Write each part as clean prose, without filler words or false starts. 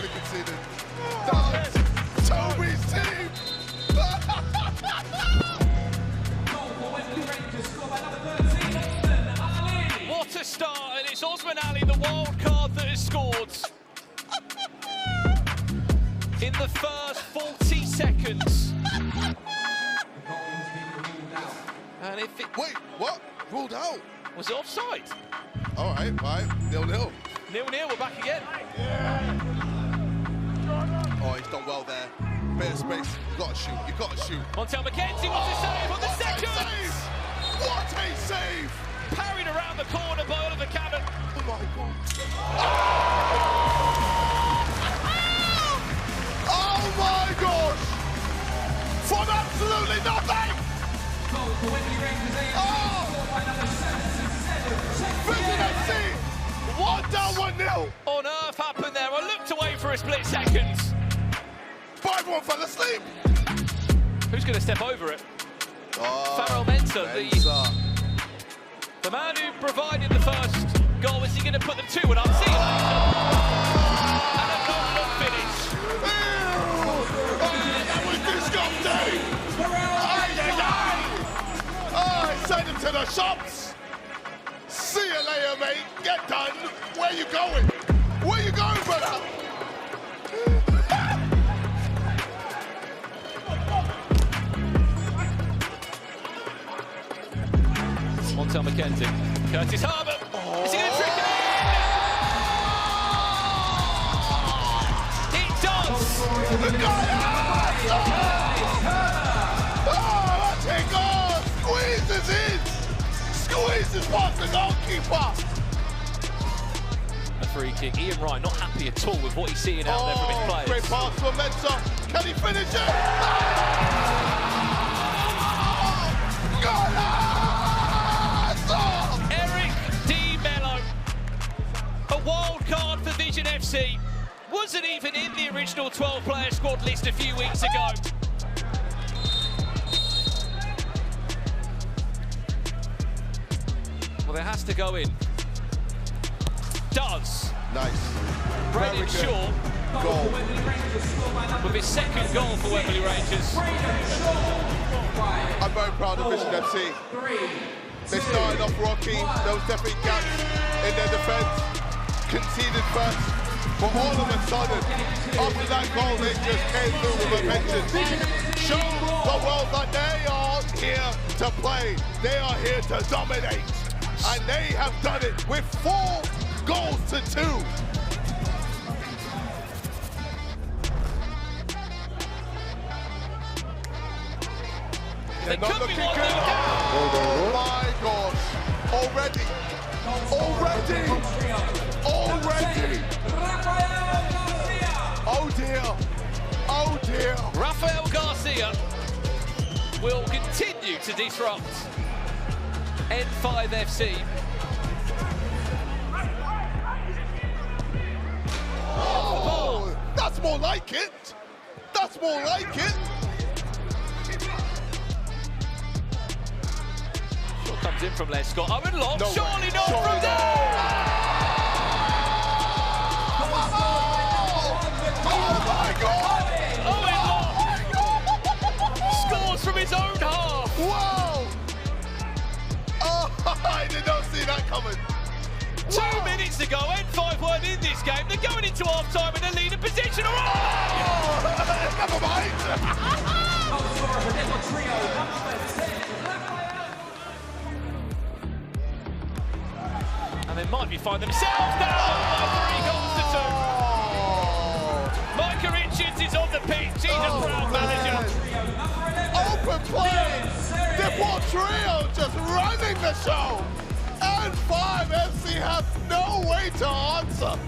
have conceded. That's Tobi's team! What a start, and it's Osman Ali, the wild card, that has scored. In the first 40 seconds. And if it... Wait, what? Ruled out? Was it offside? All right, 0-0. 0-0, we're back again. Oh, he's done well there. Bit of space, you gotta shoot, you gotta shoot. Montel McKenzie, what a save on the second! What a save! Parried around the corner by Oliver Cannon. Oh my God. Oh my gosh! From absolutely nothing! Oh! VZN FC! 1 down, 1-0! On earth happened there? I looked away for a split second. But everyone fell asleep! Who's going to step over it? Oh, Farrell Mensah, the man who provided the first goal. Is he going to put them 2-1 up? See you later. And a goal finish. That was disgusting! Oh, send him to the shops! See you later, mate. Get done. Where you going? Where you going, brother? Montel McKenzie. Curtis Harbour. Oh. Is he going to trick it? He does! The guy! That's it, God! Squeezes in! Squeezes past the goalkeeper! A free kick. Ian Wright not happy at all with what he's seeing out there from his players. Great pass for Mensah. Can he finish it? Eric Di Mello, a wild card for VZN FC, wasn't even in the original 12-player squad list a few weeks ago. Well, there has to go in. Does. Nice. Brandon Shaw Goal. with his second goal for Wembley Rangers. I'm very proud of VZN FC. They started off rocky. There was definitely gaps in their defence. Conceded first. But all of a sudden, after that goal, they just came through with a vengeance. Show the world that they are here to play. They are here to dominate. And they have done it with 4 goals to 2. They Not could be looking 1-0 good. down. Oh my gosh. Already. Oh dear. Oh dear. Rafael Garcia will continue to disrupt N5 FC. Oh, that's more like it. That's more like it. Shot comes in from Lescott. Owen Long, No surely way. not Surely from not. there. Oh my God. Owen Long scores from his own half. Wow. Oh, I did not see that coming. 2 minutes ago, N5 weren't in this game. They're going into half-time in a leading position. Oh, never mind. And they might be finding themselves down by 3 goals to 2. Micah Richards is on the pitch. He's a proud manager. Open play. Deportrio just running the show. And F.C FC have no way to answer.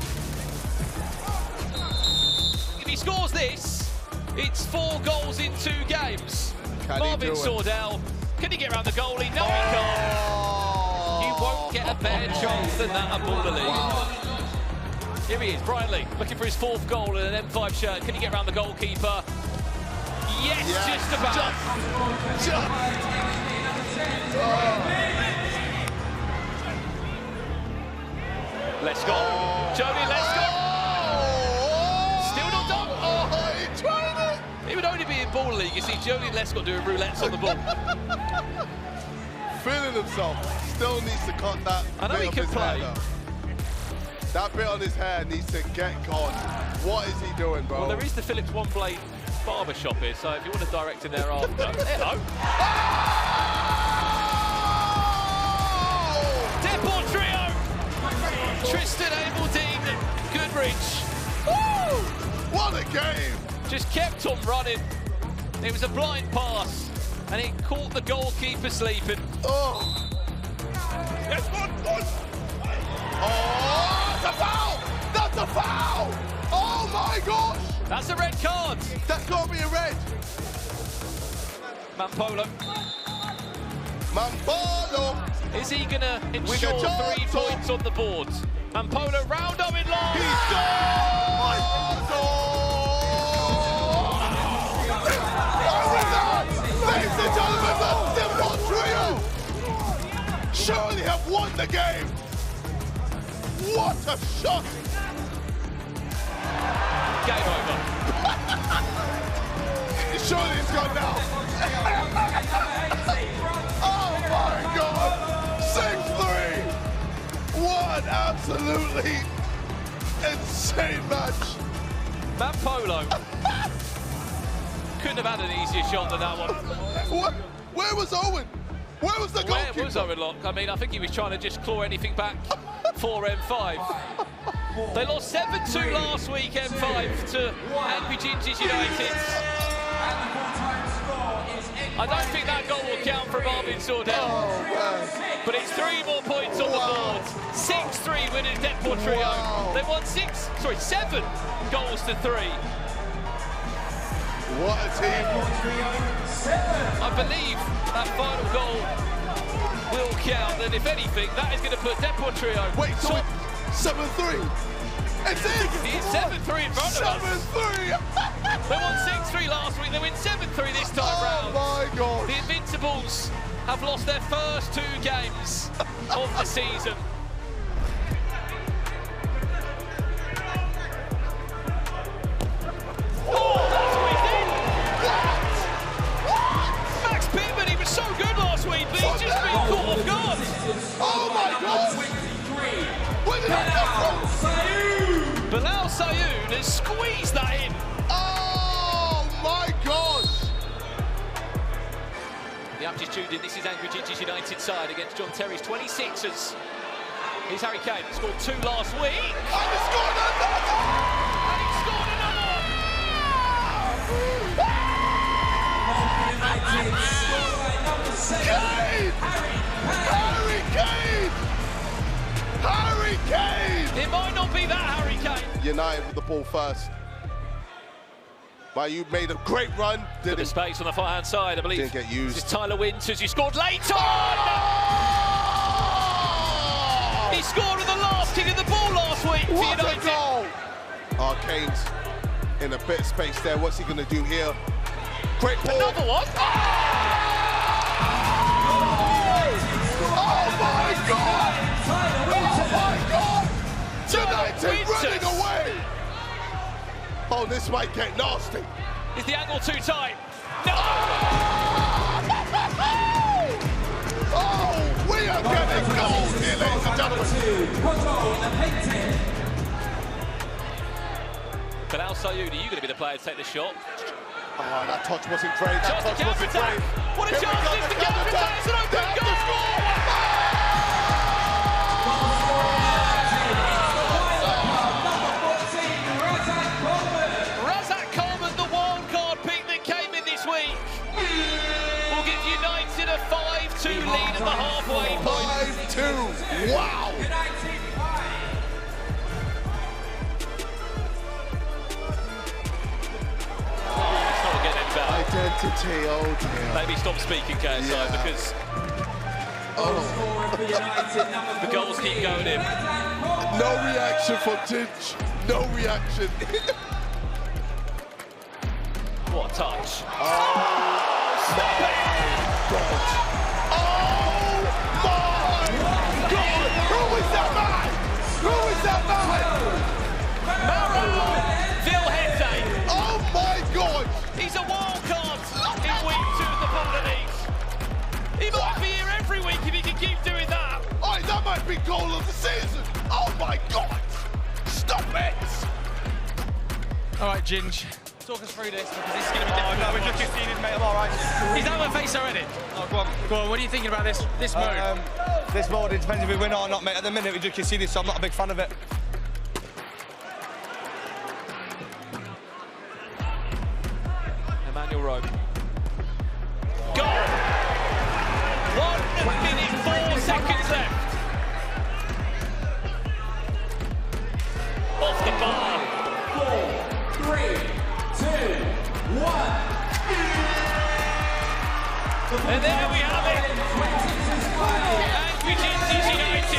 If he scores this, it's 4 goals in 2 games. Can Marvin he do it? Sordell, can he get around the goalie? No, he can't. He won't get a better chance than that at Border League. Wow. Here he is, Brian Lee, looking for his 4th goal in an M5 shirt. Can he get around the goalkeeper? Yes, just about. Let's go. Jody, let's go. ball league, you see Julian Lescott doing roulettes on the ball. Feeling himself, still needs to cut that. I know he can play. That bit on his hair needs to get gone. What is he doing, bro? Well, there is the Phillips One Blade barber shop here, so if you want to direct him there after. Hello. Deportrio! Tristan Aberdeen, Goodrich. Woo! What a game! Just kept on running. It was a blind pass, and it caught the goalkeeper sleeping. Oh! Yes, one. Oh, that's a foul! That's a foul! Oh my gosh! That's a red card. That's got to be a red. Mampolo. Mampolo! Is he going to ensure 3 points on the board? Mampolo, Roundo in line! He scores! Ladies and gentlemen, the Deportrio surely have won the game! What a shot! Game over. Surely it's gone now. Oh my God! 6-3! What an absolutely insane match! Mampolo couldn't have had an easier shot than that one. What? Where was Owen? Where was the goalkeeper? Where was Owen Locke? I mean, I think he was trying to just claw anything back for M5. They lost 7-2 last week, M5, to Angry Gingers United. I don't think that goal will count for Marvin Sordell. Oh, but it's 3 more points on the board. 6-3 winners Deportrio. Wow. They won 7 goals to 3. What a team! I believe that final goal will count, and if anything, that is going to put Deportrio. Wait, so 7-3. It's in. It's 7-3 in front of us. 7-3. They won 6-3 last week. They win 7-3 this time round. Oh my God! The Invincibles have lost their first 2 games of the season. Oh, that's squeezed in! Max Pittman, he was so good last week, but he's just been caught off guard. Oh my God! Where did that come from? Bilal Sayoun has squeezed that in. Oh my gosh! The Aptis tuned in. This is Angry Gingers United side against John Terry's 26ers. Here's Harry Kane, scored 2 last week. And he scored another! And he scored another! Kane! Harry Kane! Harry Kane! It might not be that Harry Kane. United with the ball first. But you made a great run. Got the space on the far-hand side, I believe. Didn't get used. This is Tyler Winters, who scored late on! He scored with the last kick of the ball last week for What United. a goal! Oh, Kane's in a bit of space there. What's he going to do here? Great ball. Another one. Oh my God! Oh my God! United running away! Oh, this might get nasty. Is the angle too tight? No! Oh, we are getting goals here, ladies and gentlemen. Bilal Sayoun, are you going to be the player to take the shot? Oh, that touch wasn't great. That Chance to touch wasn't counter-attack. great. What a chance this to counter-attack. It's an open goal! Razak Coleman, the wild card pick that came in this week, will give United a 5-2 lead at the halfway point. 5-2. Wow. It's not getting any better. Identity, oh dear. Maybe stop speaking, KSI, because the goals keep going in. No reaction from Tinch. No reaction. What a touch. Oh, Stop it! God. Oh, my God. Who is that man? Who is that man? Mauro Vilhete. Oh, my God. He's a wild card epic goal of the season. Oh my God! Stop it! All right, Ginge, talk us through this because this is going to be difficult. No, we just conceded, mate. I'm all right. He's out of my face already. Oh, go on. Go on, what are you thinking about this mode? This mode, it depends if we win or not, mate. At the minute, we just conceded, so I'm not a big fan of it. Emmanuel Rowe. Goal! 1 minute, 4 seconds left. Off the bar. 4, 3, 2, 1. And there we have it. And United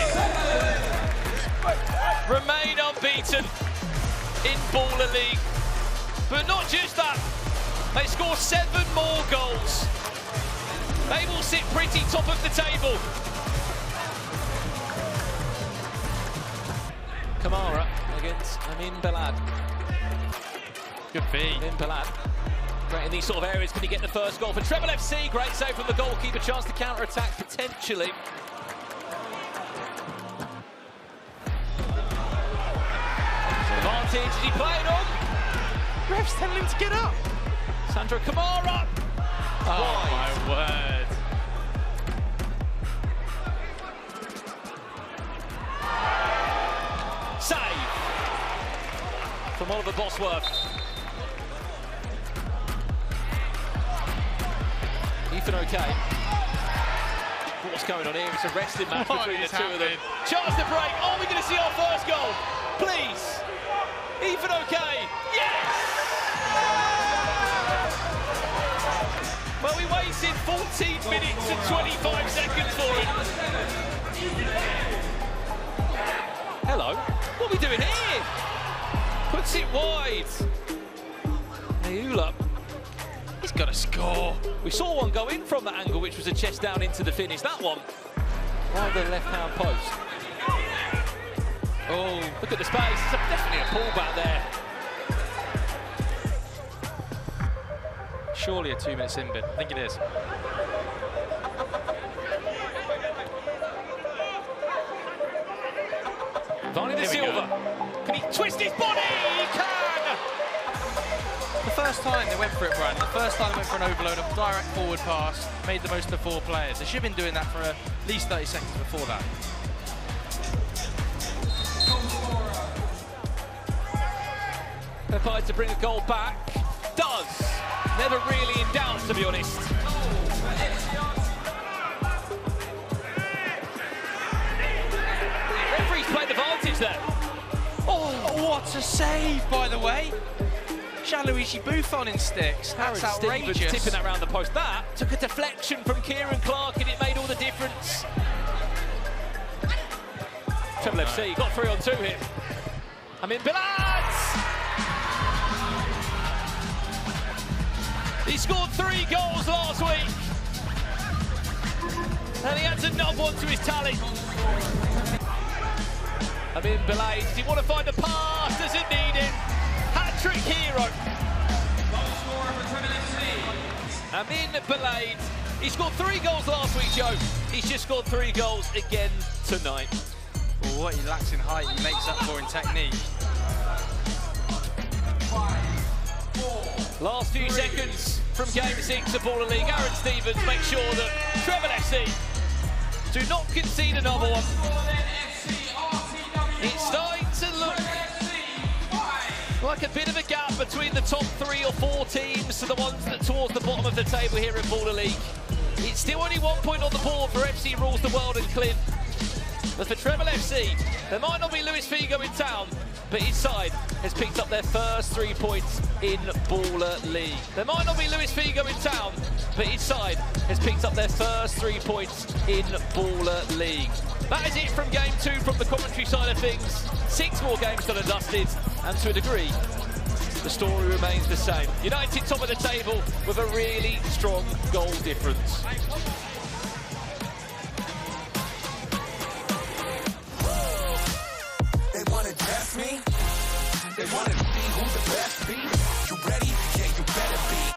remain unbeaten in Baller League. But not just that, they score 7 more goals. They will sit pretty top of the table. Kamara against Amin Belad. Good feed. Amin Belad. Great in these sort of areas. Can he get the first goal for Trebol FC? Great save from the goalkeeper. Chance to counter-attack potentially. Advantage. Is he playing on? Ref's telling him to get up. Sandro Kamara. Oh my word. Save from Oliver Bosworth. Ethan okay. What's going on here? It's a wrestling match between the two of them. Chance to break. Are we going to see our first goal? Please. Ethan okay. Yes! Well, we wasted 14 minutes and 25 seconds for him. Hello. What are we doing here? Puts it wide. Ayula. He's got to score. We saw one go in from that angle, which was a chest down into the finish. That one, round the left-hand post. Oh, look at the space. It's definitely a pullback there. Surely a 2-minute sin bin. I think it is. Varney de Silva. Can he twist his body? He can! The first time they went for it, Brian, the first time they went for an overload, a direct forward pass, made the most of 4 players. They should have been doing that for at least 30 seconds before that. Applied to bring a goal back. Does. Never really in doubt, to be honest. Referee's played advantage there. Oh, what a save, by the way. Gianluigi Buffon in sticks. That's outrageous. Stevens tipping that round the post. That took a deflection from Kieran Clark and it made all the difference. Trebol FC got 3 on 2 here. Amin Belad! He scored 3 goals last week. And he had to knob one to his tally. Amin Belad, does he want to find a pass? Doesn't need it. Hat-trick hero. Amin Belad. He scored 3 goals last week, Joe. He's just scored 3 goals again tonight. Well, what he lacks in height, he makes up for in technique. Last few seconds from Game 6 of Baller League. Aaron Stevens makes sure that Trebol FC do not concede another one. It's starting to look like a bit of a gap between the top 3 or 4 teams to the ones that towards the bottom of the table here in Baller League. It's still only 1 point on the board for FC Rules the World and Clint. But for Trebol FC, there might not be Luis Figo in town, but his side has picked up their first 3 points in Baller League. There might not be Luis Figo in town, but his side has picked up their first 3 points in Baller League. That is it from Game 2 from the commentary side of things. 6 more games done and dusted, and to a degree, the story remains the same. United top of the table with a really strong goal difference. They wanna test me. They wanna see who's the best beat. You ready? Yeah, you better be.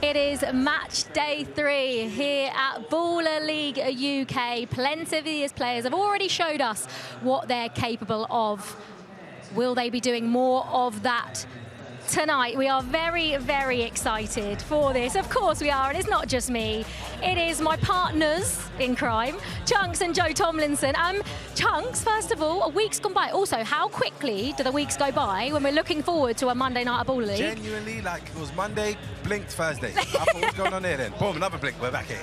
It is match day 3 here at Baller League UK. Plenty of these players have already showed us what they're capable of. Will they be doing more of that tonight? We are very, very excited for this. Of course we are, and it's not just me. It is my partners in crime, Chunks and Joe Tomlinson. Chunks, first of all, a week's gone by. Also, how quickly do the weeks go by when we're looking forward to a Monday night at Baller League? Genuinely, like, it was Monday, blinked Thursday. I thought, what's going on here then? Boom, another blink, we're back here.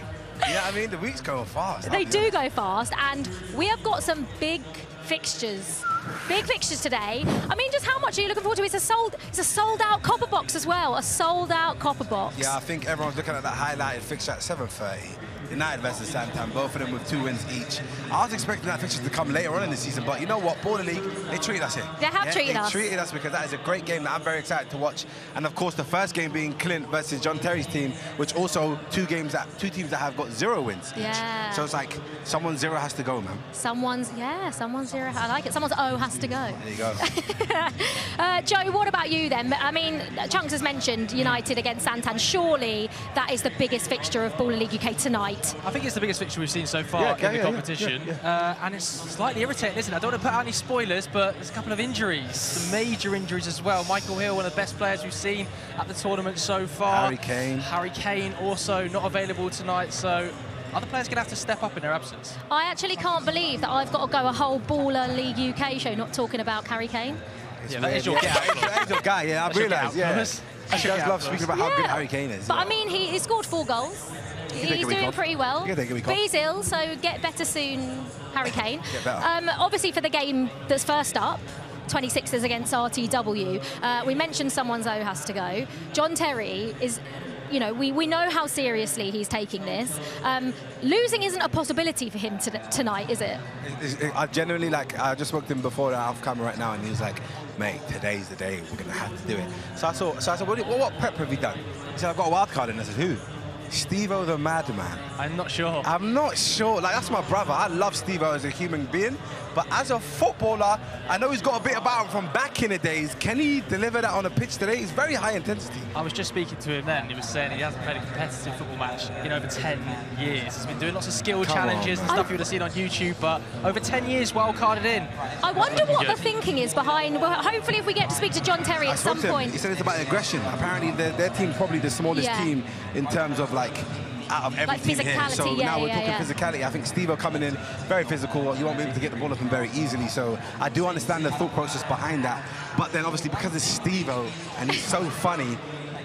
You know what I mean? The weeks go fast. They do go fast, and we have got some big fixtures. Big fixtures today. I mean, just how much are you looking forward to? It's a sold out copper box as well. A sold out copper box. Yeah, I think everyone's looking at that highlighted fixture at 7:30. United versus Santan, both of them with 2 wins each. I was expecting that fixture to come later on in the season, but you know what? Baller League, they treated us here. They have treated us. They treated us because that is a great game that I'm very excited to watch. And of course, the first game being Clint versus John Terry's team, which also two teams that have got 0 wins each. Yeah. So it's like someone's 0 has to go, man. Someone's 0. I like it. Someone's O has to go. There you go. Joe, what about you then? I mean, Chunks has mentioned United against Santan. Surely that is the biggest fixture of Baller League UK tonight. I think it's the biggest fixture we've seen so far in the competition. And it's slightly irritating, isn't it? I don't want to put out any spoilers, but there's a couple of injuries, some major injuries as well. Michael Hill, one of the best players we've seen at the tournament so far. Harry Kane also not available tonight, so other players going to have to step up in their absence. I actually can't believe that I've got to go a whole Baller League UK show not talking about Harry Kane. Yeah, that is your guy. That is your guy, yeah, I realised, yeah. She does love speaking about how good Harry Kane is. But I mean, he scored 4 goals. He's doing pretty well. But he's ill, so get better soon, Harry Kane. Get better. Obviously, for the game that's first up, 26ers against RTW, we mentioned someone's O has to go. John Terry is, you know, we know how seriously he's taking this. Losing isn't a possibility for him tonight, is it? I genuinely, like, I just spoke to him before off camera right now, and he was like, mate, today's the day, we're going to have to do it. So I said, what prep have you done? He said, I've got a wild card, and I said, who? Steve-O the Madman. I'm not sure. I'm not sure. Like, that's my brother. I love Steve-O as a human being. But as a footballer, I know he's got a bit about him from back in the days. Can he deliver that on a pitch today? It's very high intensity. I was just speaking to him then. He was saying he hasn't played a competitive football match in over 10 years. He's been doing lots of skill challenges and stuff you would have seen on YouTube, but over 10 years, wild-carded in. I wonder what the thinking is behind... Well, hopefully, if we get to speak to John Terry at some point. He said it's about aggression. Apparently, their team's probably the smallest team in terms of, like, out of every team here. So now we're talking physicality. I think Steve-O coming in, very physical. He won't be able to get the ball up him very easily. So I do understand the thought process behind that. But then obviously because it's Steve-O and he's so funny,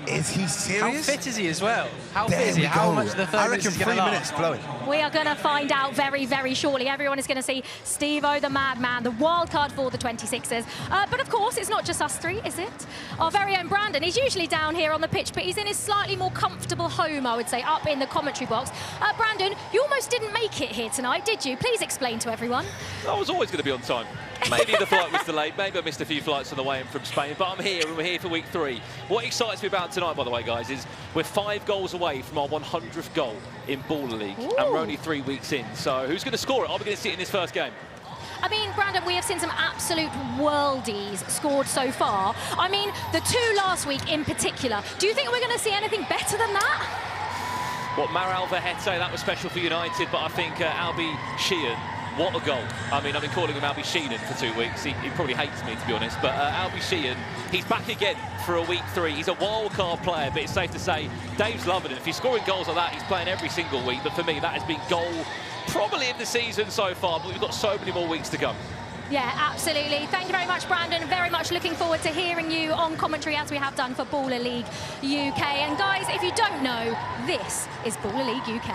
is he serious? How fit is he as well? How fit is he? How much of the third minutes is going to last? 3 minutes blowing. We are going to find out very, very shortly. Everyone is going to see Steve-O the Madman, the wild card for the 26ers. But of course, it's not just us 3, is it? Our very own Brandon. He's usually down here on the pitch, but he's in his slightly more comfortable home, I would say, up in the commentary box. Brandon, you almost didn't make it here tonight, did you? Please explain to everyone. I was always going to be on time. Maybe the flight was delayed, maybe I missed a few flights on the way in from Spain, but I'm here and we're here for week 3. What excites me about tonight, by the way, guys, is we're 5 goals away from our 100th goal in Baller League, and we're only 3 weeks in. So who's going to score it? Are we going to see it in this first game? I mean, Brandon, we have seen some absolute worldies scored so far. I mean, the 2 last week in particular. Do you think we're going to see anything better than that? What, Maral Verhette, that was special for United, but I think Albi Shearer, what a goal. I mean, I've been calling him Albi Sheehan for 2 weeks. He probably hates me, to be honest. But Albi Sheehan, he's back again for a week 3. He's a wild-card player, but it's safe to say Dave's loving it. If he's scoring goals like that, he's playing every single week. But for me, that has been goal probably in the season so far, but we've got so many more weeks to come. Yeah, absolutely. Thank you very much, Brandon. Very much looking forward to hearing you on commentary, as we have done for Baller League UK. And guys, if you don't know, this is Baller League UK.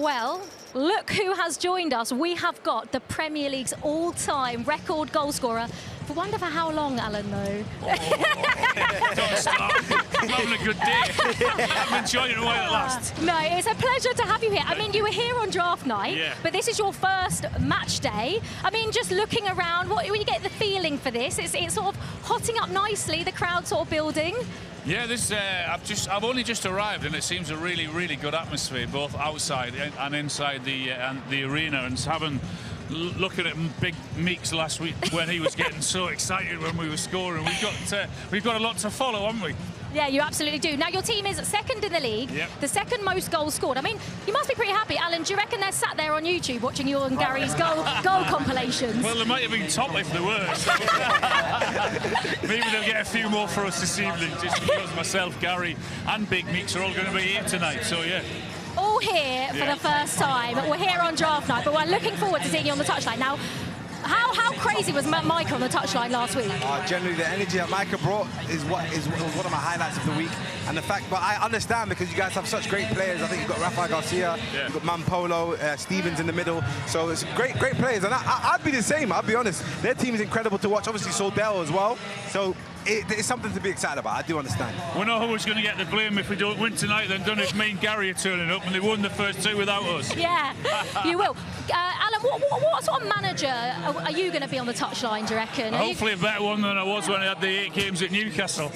Well, look who has joined us. We have got the Premier League's all-time record goalscorer. For wonder for how long, Alan, though. Don't stop. I'm having a good day. I'm enjoying it while it lasts. No, it's a pleasure to have you here. I mean, you were here on draft night, but this is your first match day. I mean, just looking around, what you get the feeling for this? It's sort of hotting up nicely, the crowd sort of building. Yeah, I've only just arrived, and it seems a really, really good atmosphere, both outside and inside the arena. And looking at Big Meeks last week when he was getting so excited when we were scoring, we've got a lot to follow, haven't we? Yeah, you absolutely do. Now, your team is second in the league, the second most goals scored. I mean, you must be pretty happy. Alan, do you reckon they're sat there on YouTube watching you and Gary's goal compilations? Well, they might have been top if they were. So. Maybe they'll get a few more for us this evening, just because myself, Gary and Big Meeks are all going to be here tonight, so yeah. All here for the first time. We're here on draft night, but we're looking forward to seeing you on the touchline. Now, how crazy was Micah on the touchline last week? Generally, the energy that Micah brought was one of my highlights of the week. And the fact, but I understand because you guys have such great players. I think you've got Rafael Garcia, you've got Mampolo, Stevens in the middle. So it's great players. And I'd be the same, I'll be honest. Their team is incredible to watch. Obviously, Soldell as well. So it's something to be excited about. I do understand. We know who's going to get the blame if we don't win tonight, then, don't it? Me and Gary are turning up, and they won the first two without us. Yeah, you will. Alan, what sort of manager are you going to be on the touchline, do you reckon? Hopefully a better one than I was when I had the 8 games at Newcastle.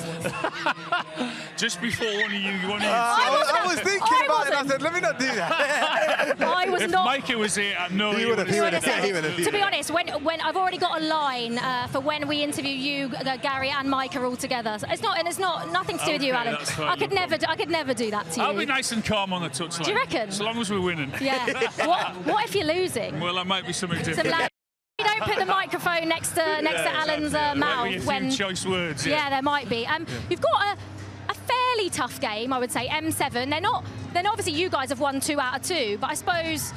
Just before one of you. I was thinking about it. I said, let me not do that. I was if not. Micah was here, I know he would have. To be honest, when I've already got a line for when we interview you, Gary and Micah all together. So it's not nothing to do with you, Alan. Fine, I could never do that to you. I'll be nice and calm on the touchline. Do you reckon? As long as we're winning. Yeah. What if you're losing? Well, that might be something different. You don't put the microphone next to Alan's mouth. Might be a few choice words. Yeah, there might be. You've got a fairly tough game, I would say. M7. Then obviously you guys have won 2 out of 2, but I suppose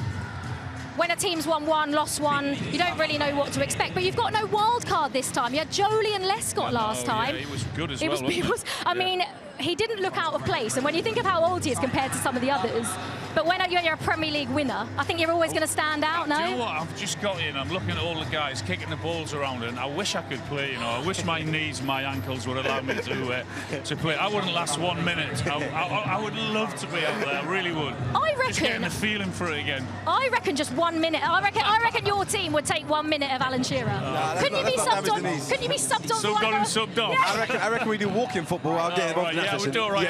when a team's won 1, lost 1, you don't really know what to expect. But you've got no wild card this time. You had Jolie and Lescott last time. Yeah, he was good as well. I mean, he didn't look out of place. And when you think of how old he is compared to some of the others, but when you're a Premier League winner, I think you're always going to stand out, no? Do you know what? I've just got in, I'm looking at all the guys kicking the balls around, and I wish I could play, you know. I wish my knees, my ankles would allow me to play. I wouldn't last 1 minute. I would love to be out there, I really would. I reckon. Just getting the feeling for it again. I reckon just 1 minute. I reckon your team would take 1 minute of Alan Shearer. Couldn't you be subbed on? Couldn't you be subbed on? Subbed on and subbed off. Yeah. I reckon we do walking football. I'll get involved in that we'll do all right.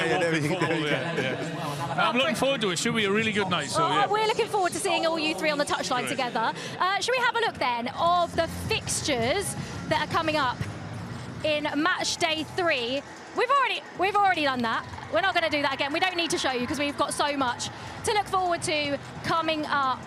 I'm looking forward to it. Should be a really good night. So we're looking forward to seeing all you three on the touchline together. Should we have a look then of the fixtures that are coming up in match day 3? We've already done that. We're not going to do that again. We don't need to show you because we've got so much to look forward to coming up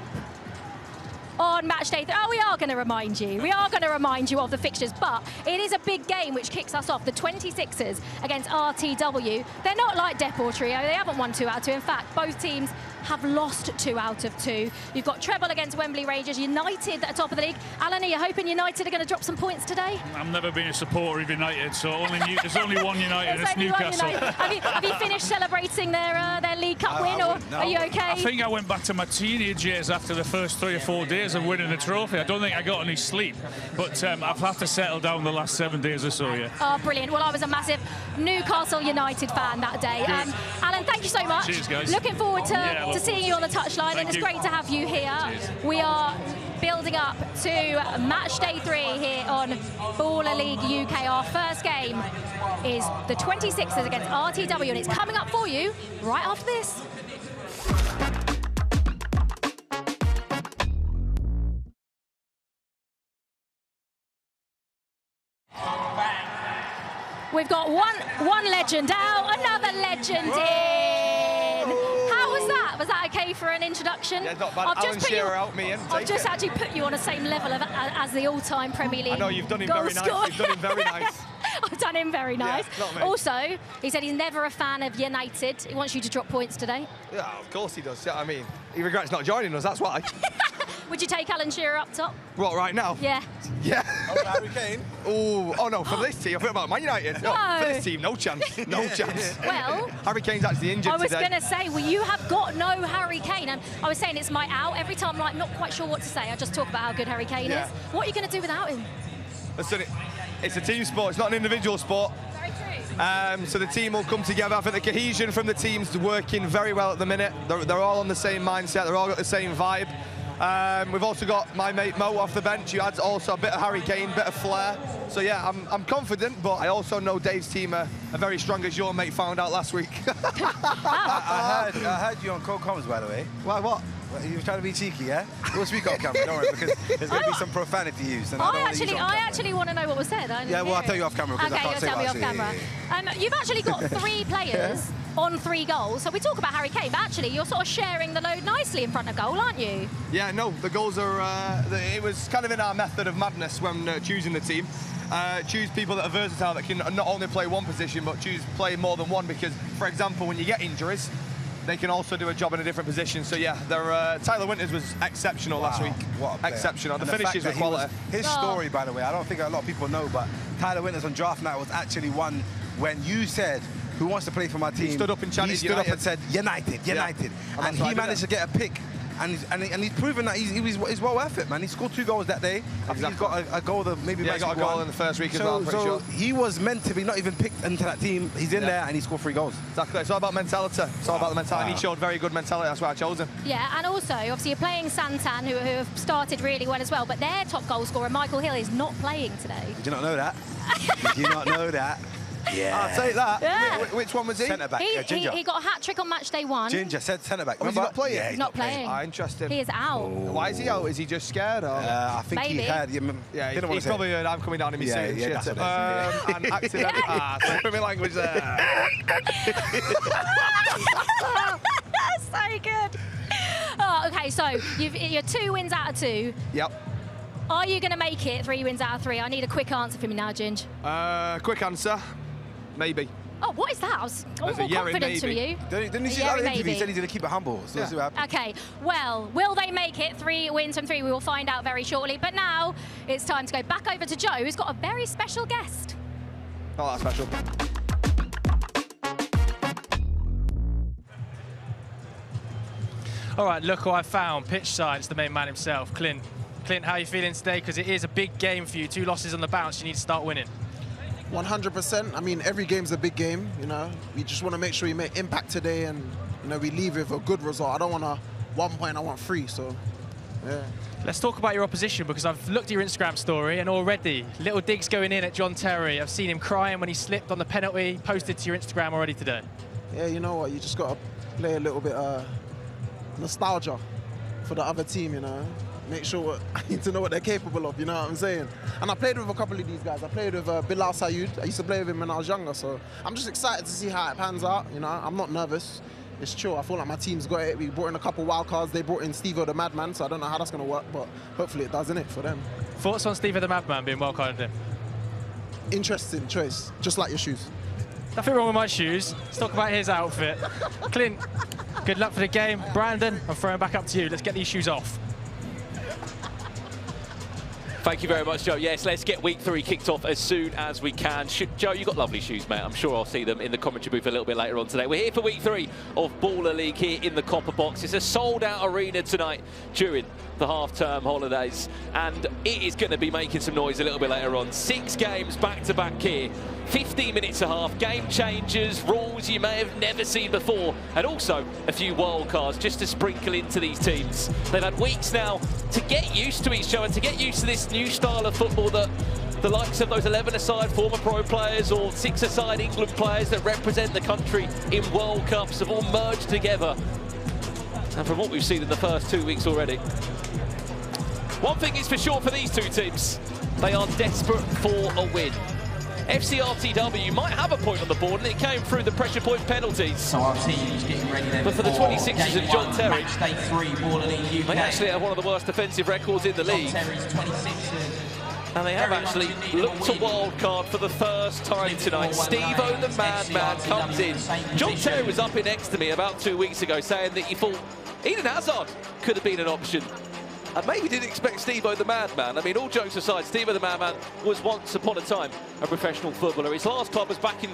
on match day 3. Oh, we are going to remind you. We are going to remind you of the fixtures, but it is a big game which kicks us off. The 26ers against RTW. They're not like Deportrio. They haven't won 2 out of 2. In fact, both teams have lost 2 out of 2. You've got Trebol against Wembley Rangers, United at the top of the league. Alan, are you hoping United are going to drop some points today? I've never been a supporter of United, so there's only one United, it's Newcastle. Have you finished celebrating their League Cup win, or are you okay? I think I went back to my teenage years after the first 3 or 4 days of winning the trophy. I don't think I got any sleep, but I've had to settle down the last 7 days or so, yeah. Oh, brilliant. Well, I was a massive Newcastle United fan that day. Alan, thank you so much. Cheers, guys. Looking forward to seeing you on the touchline, and it's great to have you here. Cheers. We are building up to match day 3 here on Baller League UK. Our first game is the 26ers against RTW, and it's coming up for you right after this. We've got one legend out, another legend in. How was that? Was that okay for an introduction? Yeah, not bad. Alan Shearer out me in. I've just actually put you on the same level as the all-time Premier League. I know, you've done him very nice. You've done him very nice. I've done him very nice. Yeah, also, he said he's never a fan of Yanited. He wants you to drop points today. Yeah, of course he does. Yeah, I mean, he regrets not joining us, that's why. Would you take Alan Shearer up top? What, right now? Yeah. Yeah. Harry Kane? Oh no, for this team, I think about Man United. No. For this team, no chance. No chance. Well, Harry Kane's actually injured I was today. going to say, well, you have got no Harry Kane. And I was saying it's my out. Every time I'm like, not quite sure what to say, I just talk about how good Harry Kane is. What are you going to do without him? Listen, it's a team sport. It's not an individual sport. Very true. So the team will come together. I think the cohesion from the team's working very well at the minute. They're all on the same mindset. They're all got the same vibe. We've also got my mate Mo off the bench, who adds also a bit of Harry Kane, bit of flair. So yeah, I'm confident, but I also know Dave's team are very strong, as your mate found out last week. I heard you on Cold Comms, by the way. Why, what? You were trying to be cheeky, yeah? We'll speak off camera, don't worry, because there's going to be some profanity used. And I actually want to know what was said. Well, I'll tell you off camera, because I can't say what I you'll tell me off camera. You've actually got 3 players on 3 goals. So we talk about Harry Kane, but actually you're sort of sharing the load nicely in front of goal, aren't you? Yeah, no, the goals are... it was kind of in our method of madness when choosing the team. Choose people that are versatile, that can not only play one position, but play more than one, because, for example, when you get injuries, they can also do a job in a different position. So yeah, Tyler Winters was exceptional last week. What a player. Exceptional. And the finishes were quality. His story, by the way, I don't think a lot of people know, but Tyler Winters on draft night was actually one when you said, who wants to play for my team? He stood up and chanted He stood up and said, United. Yeah. And he managed to get a pick. And he's proven that he's well worth it, man. He scored 2 goals that day. Exactly. He's got a goal that maybe he got a goal in the first week as well, I'm pretty sure. He was meant to be not even picked into that team. He's in there and he scored 3 goals. Exactly. It's all about mentality. It's all about the mentality. He showed very good mentality. That's why I chose him. Yeah, and also, obviously, you're playing Santan, who have started really well as well, but their top goal scorer, Michael Hill, is not playing today. Did you not know that? Did you not know that? Yeah. I'll take that. Yeah. Which one was he? Centre back. Ginger. He got a hat-trick on match day 1. Ginger said centre back. Oh, is he not playing? Yeah, He's not playing. Interesting. He is out. Why is he out? Is he just scared? Or? I think Maybe. he had... He's probably heard I'm coming down in my suit. Yeah, Shit. that's what And accidentally... Sorry my language there. That's so good. Oh, okay, so you're 2 wins out of 2. Yep. Are you going to make it 3 wins out of 3? I need a quick answer from you now, Ginge. Quick answer. Maybe. Oh, what is that? I was all more confidence from you. Didn't he say that in the interview? He said he's going to keep it humble. So let's see what happens. Okay, well, will they make it 3 wins from 3? We will find out very shortly. But now it's time to go back over to Joe, who's got a very special guest. Oh, that's special. All right, look who I found. Pitch side, it's the main man himself, Clint. Clint, how are you feeling today? Because it is a big game for you. 2 losses on the bounce. You need to start winning. 100%. I mean, every game's a big game, you know. We just want to make sure we make impact today and, you know, we leave with a good result. I don't want 1 point, I want 3, so, yeah. Let's talk about your opposition, because I've looked at your Instagram story and already little digs going in at John Terry. I've seen him crying when he slipped on the penalty, posted to your Instagram already today. Yeah, you know what, you just got to play a little bit nostalgia for the other team, you know. Make sure I need to know what they're capable of, you know what I'm saying? And I played with a couple of these guys. I played with Bilal Sayud. I used to play with him when I was younger, so I'm just excited to see how it pans out, you know. I'm not nervous. It's chill. I feel like my team's got it. We brought in a couple wild cards. They brought in Steve-O the Madman, so I don't know how that's going to work, but hopefully it does, innit, for them. Thoughts on Steve-O the Madman being wild carded in? Interesting choice, just like your shoes. Nothing wrong with my shoes. Let's talk about his outfit. Clint, good luck for the game. Brandon, I'm throwing back up to you. Let's get these shoes off. Thank you very much, Joe. Yes, let's get week 3 kicked off as soon as we can. Joe, you've got lovely shoes, mate. I'm sure I'll see them in the commentary booth a little bit later on today. We're here for week 3 of Baller League here in the Copper Box. It's a sold-out arena tonight during the half-term holidays, and it is going to be making some noise a little bit later on. 6 games back-to-back here. 15 minutes a half, game changers, rules you may have never seen before, and also a few wild cards just to sprinkle into these teams. They've had weeks now to get used to each other, to get used to this new style of football that the likes of those 11-a-side former pro players or 6-a-side England players that represent the country in World Cups have all merged together. And from what we've seen in the first 2 weeks already, one thing is for sure for these 2 teams, they are desperate for a win. FC RTW might have a point on the board, and it came through the pressure point penalties. So our team's getting ready then. But for the 26ers and John Terry, Matchday 3, Baller League UK. they actually have one of the worst defensive records in the league. Terry's 26ers. And they have actually looked to wild card for the first time tonight. Steve-O the Madman comes in. John Terry was up in next to me about 2 weeks ago saying that he thought Eden Hazard could have been an option. and maybe didn't expect Steve-O the Madman. I mean, all jokes aside, Steve-O the Madman was once upon a time a professional footballer. His last club was back in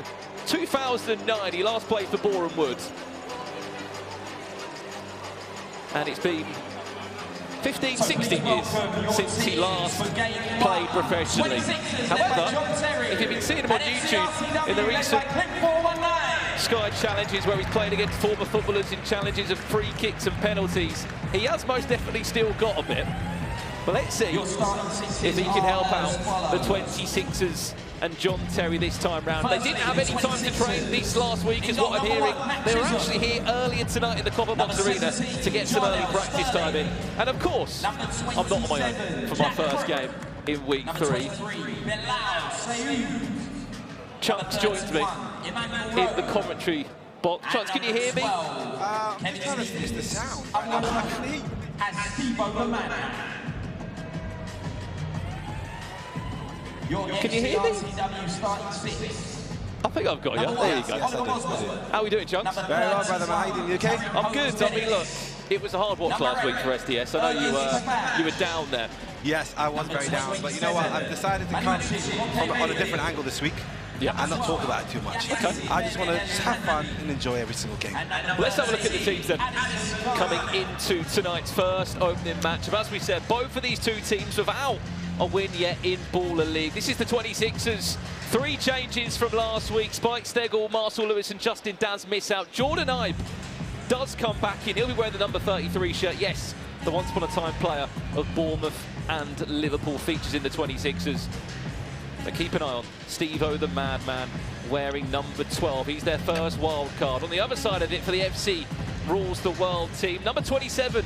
2009. He last played for Boreham Wood. And it's been 15, 16 years since he last played professionally. However, if you've been seeing him on YouTube in the recent Sky challenges where he's played against former footballers in challenges of free kicks and penalties, he has most definitely still got a bit. But let's see if he can help out the 26ers and John Terry this time round. They didn't have any time to train this last week, is what I'm hearing. They were actually here earlier tonight in the Copper Box Arena to get some early practice time in. And of course, I'm not on my own for my first game in week 3. Chunks joins me in the commentary box. Chunks, can you hear me? I'm trying to fix the sound. I can hear you. Can you hear me? I think I've got you. There you go. How are we doing, Chunks? Very well, brother. How are you doing? You okay? I'm good. I mean, look, it was a hard watch last week for SDS. I know you were down there. Yes, I was very down. But you know what? I've decided to come on a different angle this week. Yeah. And not talk about it too much. Okay. I just want to have fun and enjoy every single game. Let's have a look at the teams then, coming into tonight's first opening match. As we said, both of these two teams without a win yet in Baller League. This is the 26ers. 3 changes from last week. Spike Stegall, Marcel Lewis and Justin Daz miss out. Jordan Ibe does come back in. He'll be wearing the number 33 shirt. Yes, the once upon a time player of Bournemouth and Liverpool features in the 26ers. But keep an eye on Steve-O the Madman wearing number 12. He's their first wild card. On the other side of it for the FC rules the world team. Number 27,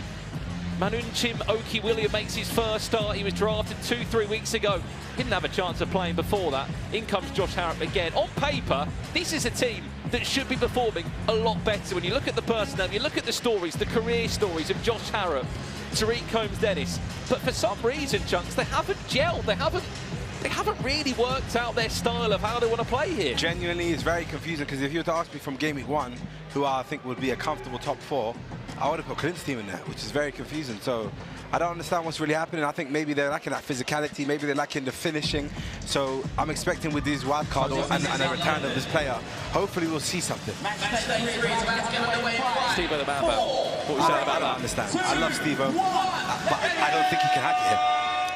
Manunchim Oki William makes his first start. He was drafted 2-3 weeks ago. Didn't have a chance of playing before that. In comes Josh Harrop again. On paper, this is a team that should be performing a lot better. When you look at the personnel, you look at the stories, the career stories of Josh Harrop, Tariq Combs-Dennis. But for some reason, Chunks, they haven't gelled. They haven't really worked out their style of how they want to play here. Genuinely, it's very confusing because if you were to ask me from game week 1, who I think would be a comfortable top 4, I would have put Clint's team in there, which is very confusing. So I don't understand what's really happening. I think maybe they're lacking that physicality, maybe they're lacking the finishing. So I'm expecting with these wild cards and a return of this player, hopefully we'll see something. Steve-O the Madman. What we say about that? I don't understand. I love Steve-O, but I don't think he can hack it here.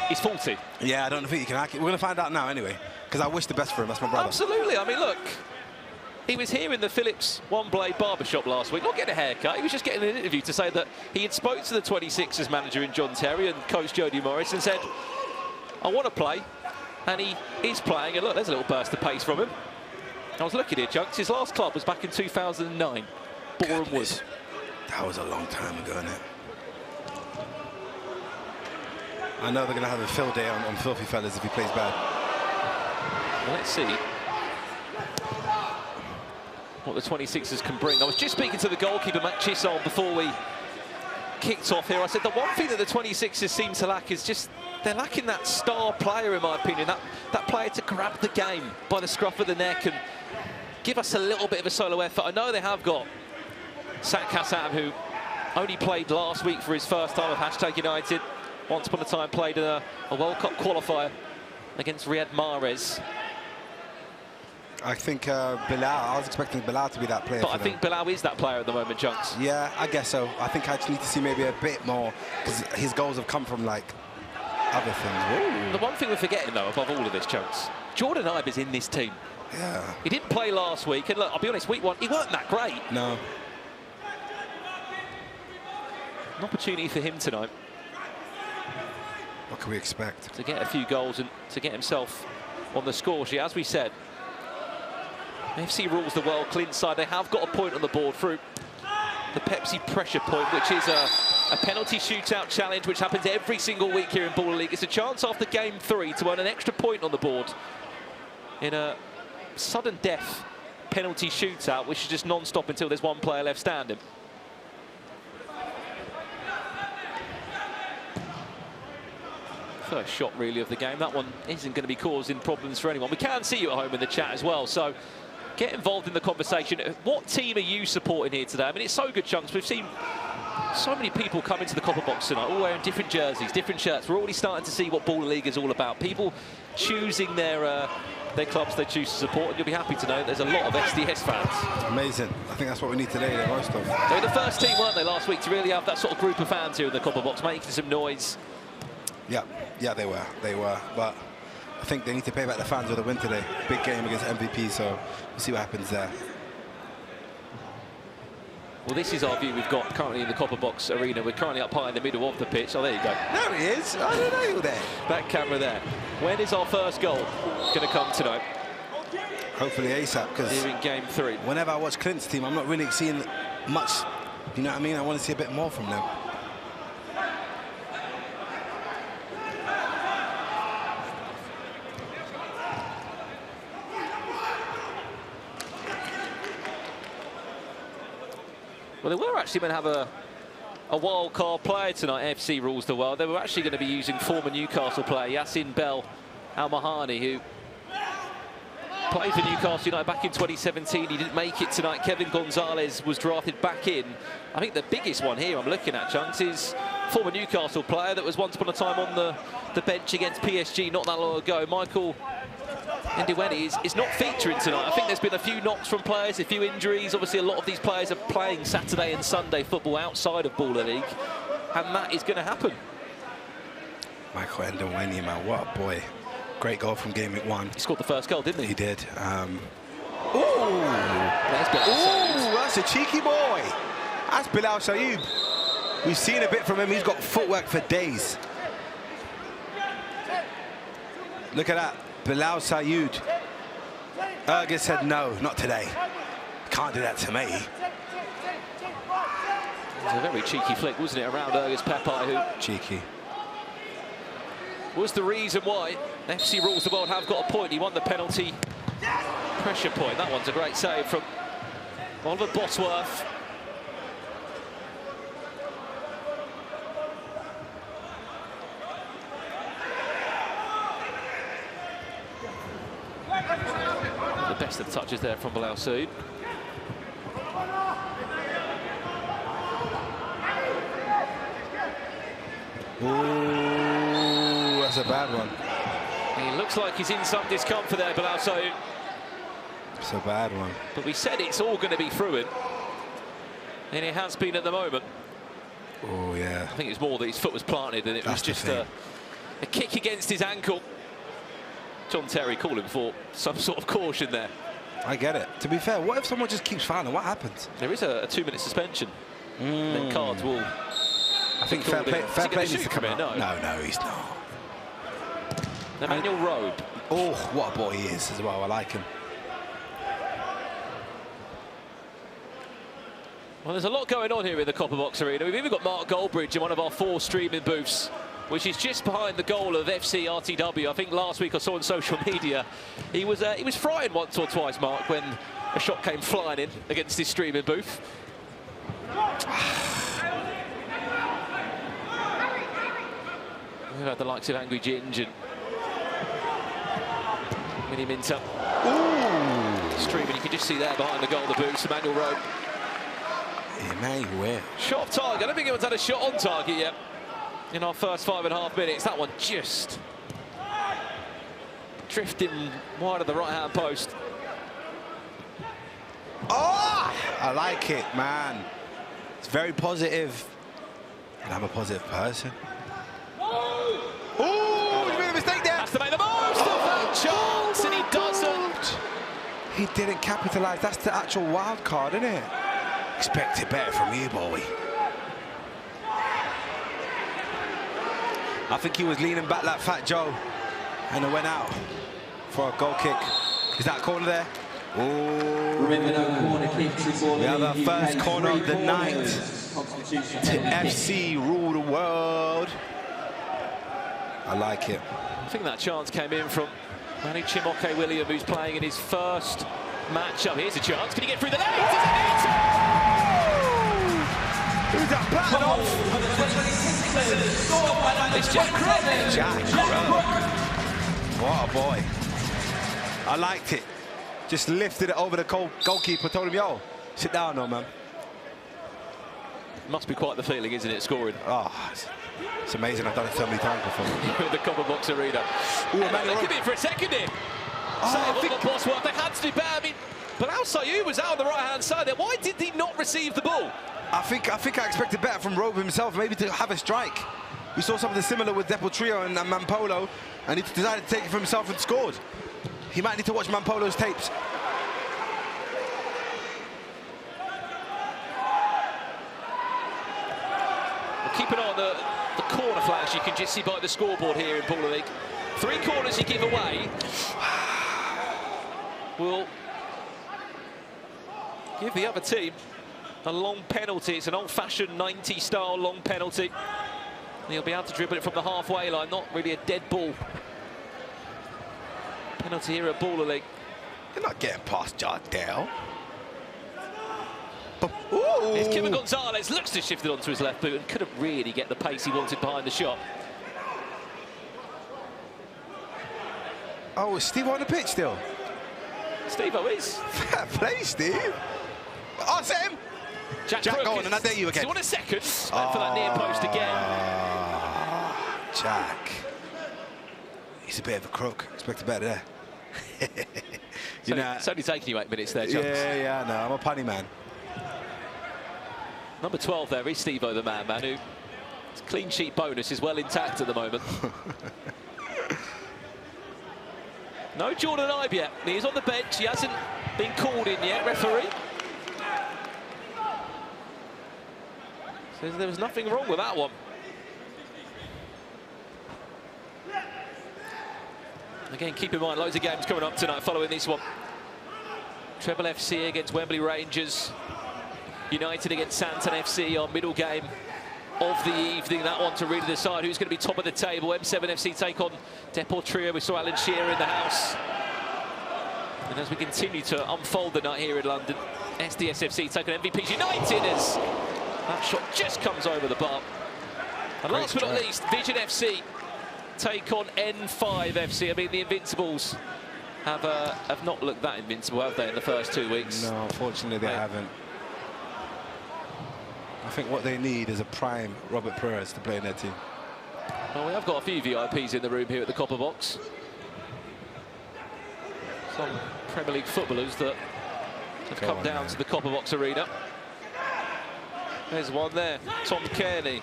He's faulty. Yeah, I don't think he can hack it. We're going to find out now anyway, because I wish the best for him. That's my brother. Absolutely. I mean, look, he was here in the Phillips One Blade barbershop last week, not getting a haircut. He was just getting an interview to say that he had spoke to the 26ers manager in John Terry and coach Jody Morris and said, I want to play, and he is playing. And look, there's a little burst of pace from him. I was looking here, Chunks. His last club was back in 2009, Boreham Wood. That was a long time ago, isn't it? I know they're going to have a field day on Filthy Fellas if he plays bad. Well, let's see what the 26ers can bring. I was just speaking to the goalkeeper, Matt Chisholm, before we kicked off here. I said the one thing that the 26ers seem to lack is just they're lacking that star player, in my opinion, that player to grab the game by the scruff of the neck and give us a little bit of a solo effort. I know they have got Sak Kassam, who only played last week for his first time of #Yanited. Once upon a time played in a World Cup qualifier against Riyad Mahrez. I think Bilal, I was expecting Bilal to be that player. But I think Bilal is that player at the moment, Chunks. Yeah, I guess so. I think I just need to see maybe a bit more, because his goals have come from, like, other things. Ooh. The one thing we're forgetting, though, above all of this, Chunks, Jordan Ibe is in this team. Yeah. He didn't play last week, and look, I'll be honest, week 1, he weren't that great. No. An opportunity for him tonight. What can we expect? To get a few goals and to get himself on the score sheet. As we said, FC rules the world. Clint side, they have got a point on the board through the Pepsi pressure point, which is a penalty shootout challenge, which happens every single week here in Baller League. It's a chance after game 3 to earn an extra point on the board in a sudden death penalty shootout, which is just non-stop until there's one player left standing. First shot, really, of the game. That one isn't going to be causing problems for anyone. We can see you at home in the chat as well, so get involved in the conversation. What team are you supporting here today? I mean, it's so good, Chunks. We've seen So many people come into the copper box tonight, all wearing different jerseys, different shirts. We're already starting to see what Baller League is all about. People choosing their clubs they choose to support, and you'll be happy to know there's a lot of SDS fans. Amazing. I think that's what we need today, the most of. They were the first team, weren't they, last week, to really have that sort of group of fans here in the copper box, making some noise. Yeah, they were. But I think they need to pay back the fans with a win today. Big game against MVP, so we'll see what happens there. Well, this is our view we've got currently in the copper box arena. We're currently up high in the middle of the pitch. Oh, there you go. There he is. I didn't know you were there. That camera there. When is our first goal going to come tonight? Hopefully ASAP, because here in game 3. Whenever I watch Clint's team, I'm not really seeing much. You know what I mean? I want to see a bit more from them. Well, they were actually going to have a wild card player tonight. FC rules the world. They were actually going to be using former Newcastle player Yassin Bel Al-Mahani, who played for Newcastle United back in 2017. He didn't make it tonight. Kevin Gonzalez was drafted back in. I think the biggest one here I'm looking at, Chunks, is former Newcastle player that was once upon a time on the bench against PSG not that long ago. Michael Ndiweni is not featuring tonight. I think there's been a few knocks from players, a few injuries. Obviously, a lot of these players are playing Saturday and Sunday football outside of Baller League, and that is going to happen. Michael Ndiweni, man, what a boy. Great goal from game week 1. He scored the first goal, didn't he? He did. Ooh, that's a cheeky boy. That's Bilal Sayoub. We've seen a bit from him. He's got footwork for days. Look at that. Bilal Sayoub. Ergis said, no, not today. Can't do that to me. It was a very cheeky flick, wasn't it, around Ergis Pepai, who... Cheeky. Was the reason why FC Rules the World have got a point. He won the penalty pressure point. That one's a great save from Oliver Bosworth. The best of the touches there from Bilal Sayoub. Ooh, that's a bad one. He looks like he's in some discomfort there, Bilal Sayoub. It's a bad one. But we said it's all going to be through him. And it has been at the moment. Oh, yeah. I think it's more that his foot was planted and it was just a kick against his ankle. John Terry calling for some sort of caution there. I get it. To be fair, what if someone just keeps fouling? What happens? There is a 2-minute suspension. Then cards will... I think fair play needs to come out. No, he's not. Emmanuel Robe. Oh, what a boy he is as well. I like him. Well, there's a lot going on here in the Copper Box Arena. We've even got Mark Goldbridge in one of our 4 streaming booths, which is just behind the goal of FC RTW. I think last week I saw on social media he was frying once or twice, Mark, when a shot came flying in against his streaming booth. We've had the likes of Angry Ginge and Miniminter. Streaming, you can just see there behind the goal the booth, Emmanuel Rowe. Emmanuel. Shot off target. I don't think anyone's had a shot on target yet in our first 5.5 minutes. That one just drifting wide of the right-hand post. Oh, I like it, man. It's very positive. And I'm a positive person. Oh, he made a mistake there. Has to make the most of that chance, and he doesn't. He didn't capitalise. That's the actual wild card, isn't it? Expected better from you, boy. I think he was leaning back like Fat Joe, and it went out for a goal kick. Is that corner there? Oh, remember, no corner kicks. We have our first corner of the night. To FC rule the world. I like it. I think that chance came in from Manny Chimoke William, who's playing in his first matchup. Here's a chance. Can he get through the legs? Who's that batting off? It's Jack Crook. Jack Crook. What a boy. I liked it. Just lifted it over the goalkeeper, told him, yo, sit down now, man. Must be quite the feeling, isn't it, scoring? Oh, it's amazing. I've done it so many times before. In the copper box arena. Ooh, they could be in for a second here. I think boss work. They had to do better. I mean, Bilal Sayu was out on the right-hand side there. Why did he not receive the ball? I think I expected better from Robe himself, maybe to have a strike. We saw something similar with Deportrio and Mampolo, and he decided to take it for himself and scored. He might need to watch Mampolo's tapes. Well, keep an eye on the corner flash. You can just see by the scoreboard here in Baller League. 3 corners you give away will give the other team a long penalty. It's an old-fashioned 90-style long penalty. He'll be able to dribble it from the halfway line, not really a dead ball. Penalty here at Baller League. You're not getting past Jardel. It's Kevin Gonzalez, looks to shift it onto his left boot and couldn't really get the pace he wanted behind the shot. Oh, is Steve on the pitch still? Steve-O is. Fair play, Steve. Oh, it's him. Jack, go on, and I dare you again. Do you want a second? For that near post again. Jack. He's a bit of a crook. Expected better there. It's only taking you 8 minutes there, Chunks. Yeah, no, I'm a punny man. Number 12 there is Steve-O, the man, who his clean sheet bonus is well intact at the moment. No Jordan Ibe yet. He's on the bench. He hasn't been called in yet, referee. Says there was nothing wrong with that one. Again, keep in mind, loads of games coming up tonight following this one. Trebol FC against Wembley Rangers. Yanited against Santan FC, our middle game of the evening. That one to really decide who's going to be top of the table. M7 FC take on Deportrio. We saw Shearer in the house. And as we continue to unfold the night here in London, SDS FC take on MVPs United as that shot just comes over the bar. And last but not least, VZN FC take on N5 FC. I mean, the Invincibles have not looked that invincible, have they, in the first 2 weeks? No, unfortunately they haven't. I think what they need is a prime Robert Pires to play in their team. Well, we have got a few VIPs in the room here at the Copper Box. Some Premier League footballers that have come down to the Copper Box arena. There's one there, Tom Kearney,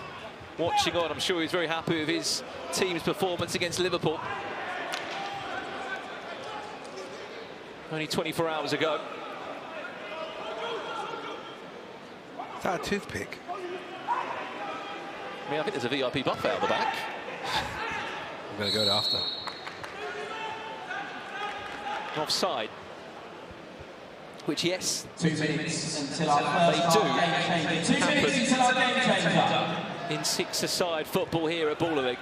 watching on. I'm sure he's very happy with his team's performance against Liverpool. Only 24 hours ago. Is that a toothpick? I mean, I think there's a VIP buffet out the back. I'm going to go after. Offside. Which, yes, 2 minutes until our first game changer. 2 minutes until our game changer. In six-a-side football here at Baller League.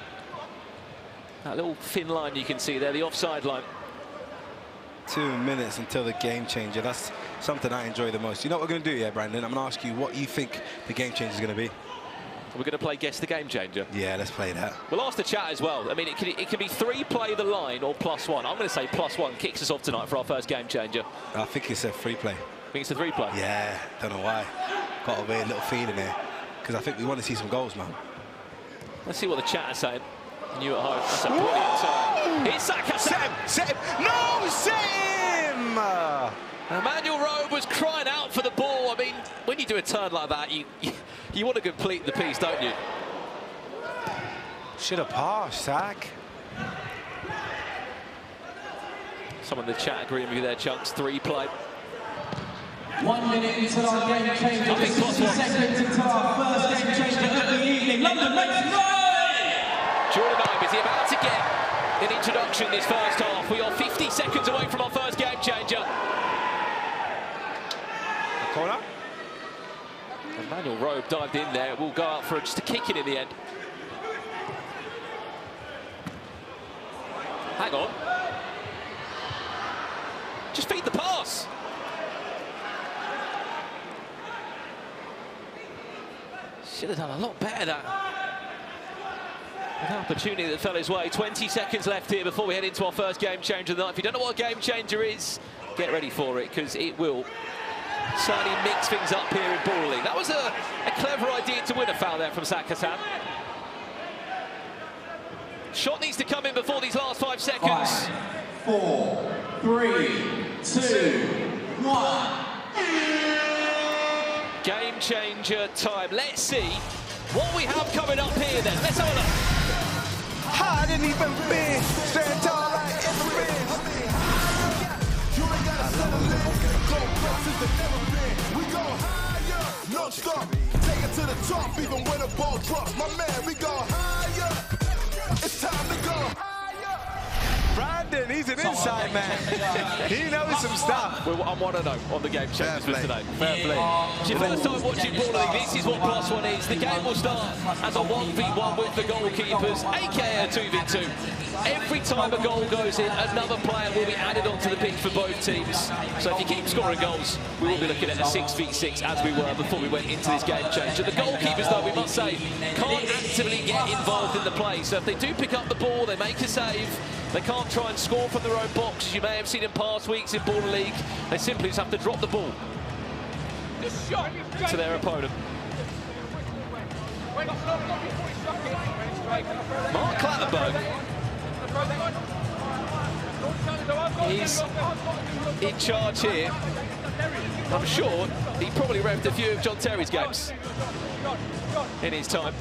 That little thin line you can see there, the offside line. 2 minutes until the game changer. That's something I enjoy the most. You know what we're going to do here, Brandon? I'm going to ask you what you think the game changer is going to be. We're going to play Guess the Game Changer. Yeah, let's play that. We'll ask the chat as well. I mean, it can be 3 play the line or +1. I'm going to say +1 kicks us off tonight for our first game changer. I think it's a 3 play. I think it's a 3 play? Yeah, don't know why. Got a weird little feeling here. Because I think we want to see some goals, man. Let's see what the chat is saying. And you at home. That's a brilliant turn. It's Saka. Set him! No, set him! Emmanuel Rowe was crying out for the ball. I mean, when you do a turn like that, you want to complete the piece, don't you? Should have passed, Zach. Someone in the chat agreeing with you there, Chunks. 3 play. 1 minute until our game changer. 60 seconds until our first game changer of the evening. London makes noise! Jordan Ibe, is he about to get an introduction this first half? We are 50 seconds away from our first game changer. Corner. Emmanuel Rowe dived in there. We'll go out for just a kick in the end. Hang on. Just feed the pass. Should have done a lot better that. An opportunity that fell his way. 20 seconds left here before we head into our first game changer of the night. If you don't know what a game changer is, get ready for it, because it will certainly mix things up here in Ball League. That was a clever idea to win a foul there from Santan. Shot needs to come in before these last 5 seconds. 5, 4, 3, 2, 1. Game changer time. Let's see what we have coming up here then. Let's have a look. I didn't even been stand tall like every. You ain't gotta settle in. Go places that never been. We go higher, no stop. Take it to the top, even when the ball drops. My man, we go higher. It's time to go higher. Brandon, he's an inside man. He knows some stuff. I'm 1-0 on the game changers for today. Fair play. It's your first time watching Ball League. This is what +1 is. The game will start as a 1v1 with the goalkeepers, aka a 2v2. Every time a goal goes in, another player will be added onto the pitch for both teams. So if you keep scoring goals, we will be looking at a 6v6 as we were before we went into this game changer. The goalkeepers, though, we must say, can't actively get involved in the play. So if they do pick up the ball, they make a save. They can't try and score from their own box, as you may have seen in past weeks in Ball League. They simply just have to drop the ball to their opponent. Mark Clattenburg, he's in charge here. I'm sure he probably reffed a few of John Terry's games in his time.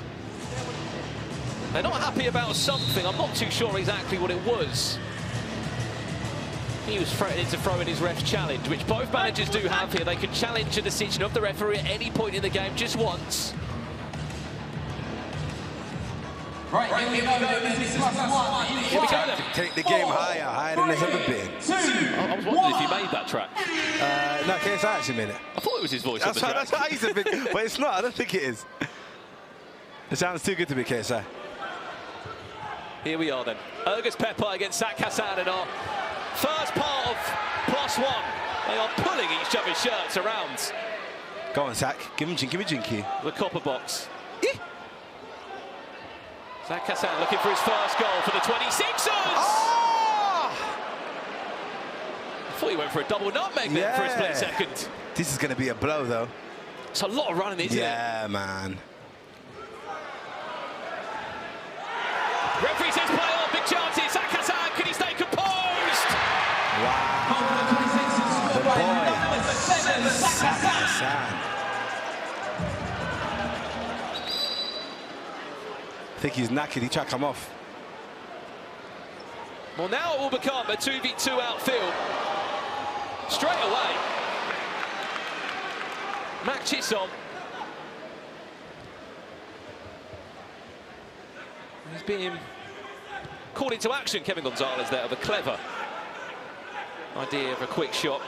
They're not happy about something. I'm not too sure exactly what it was. He was threatening to throw in his ref's challenge, which both managers do have here. They can challenge a decision of the referee at any point in the game, just once. Right, here we go. This is +1. Here we go then. Take the game higher than it's ever been. I was wondering if he made that track. No, KSI actually made it. I thought it was his voice on the track. That's what I used to think, but it's not. I don't think it is. It sounds too good to be KSI. Here we are then. Ergus Pepe against Santan in our first part of +1. They are pulling each other's shirts around. Go on, Zach. Give him jinky. The copper box. Santan looking for his first goal for the 26ers. Oh! I thought he went for a double nutmeg there for a split second. This is going to be a blow, though. It's a lot of running, isn't it? Yeah, man. Referee says play on, big chances. Santan, can he stay composed? Wow. The boy. Santan. I think he's knackered. He tried to come off. Well, now it will become a 2v2 outfield. Straight away. Match is on. He's being called into action, Kevin Gonzalez, there, of a clever idea of a quick shot.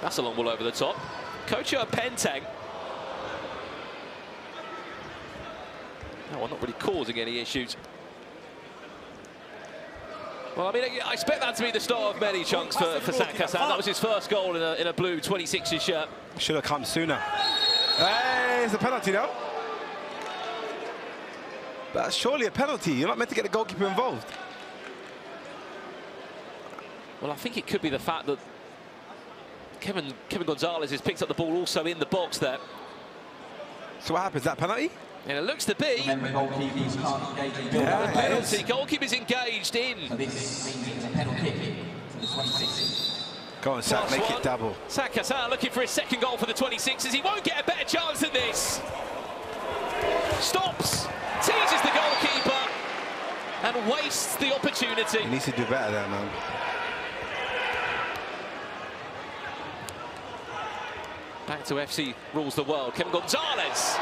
That's a long ball over the top. Kocha Pentang. No, well, not really causing any issues. Well, I mean, I expect that to be the start of many chunks for Santan. That was his first goal in a blue 26er shirt. Should have come sooner. Hey, it's a penalty, though. That's surely a penalty. You're not meant to get the goalkeeper involved. Well, I think it could be the fact that Kevin Gonzalez has picked up the ball also in the box there. So what happens? Is that penalty? And it looks to be a penalty. Goalkeeper's engaged in. So this means it's a penalty kick for the 26ers. Go on, Sak, make it double. Santan looking for his second goal for the 26ers. He won't get a better chance than this. Stops, teases the goalkeeper, and wastes the opportunity. He needs to do better there, man. Back to FC rules the world. Kevin Gonzalez.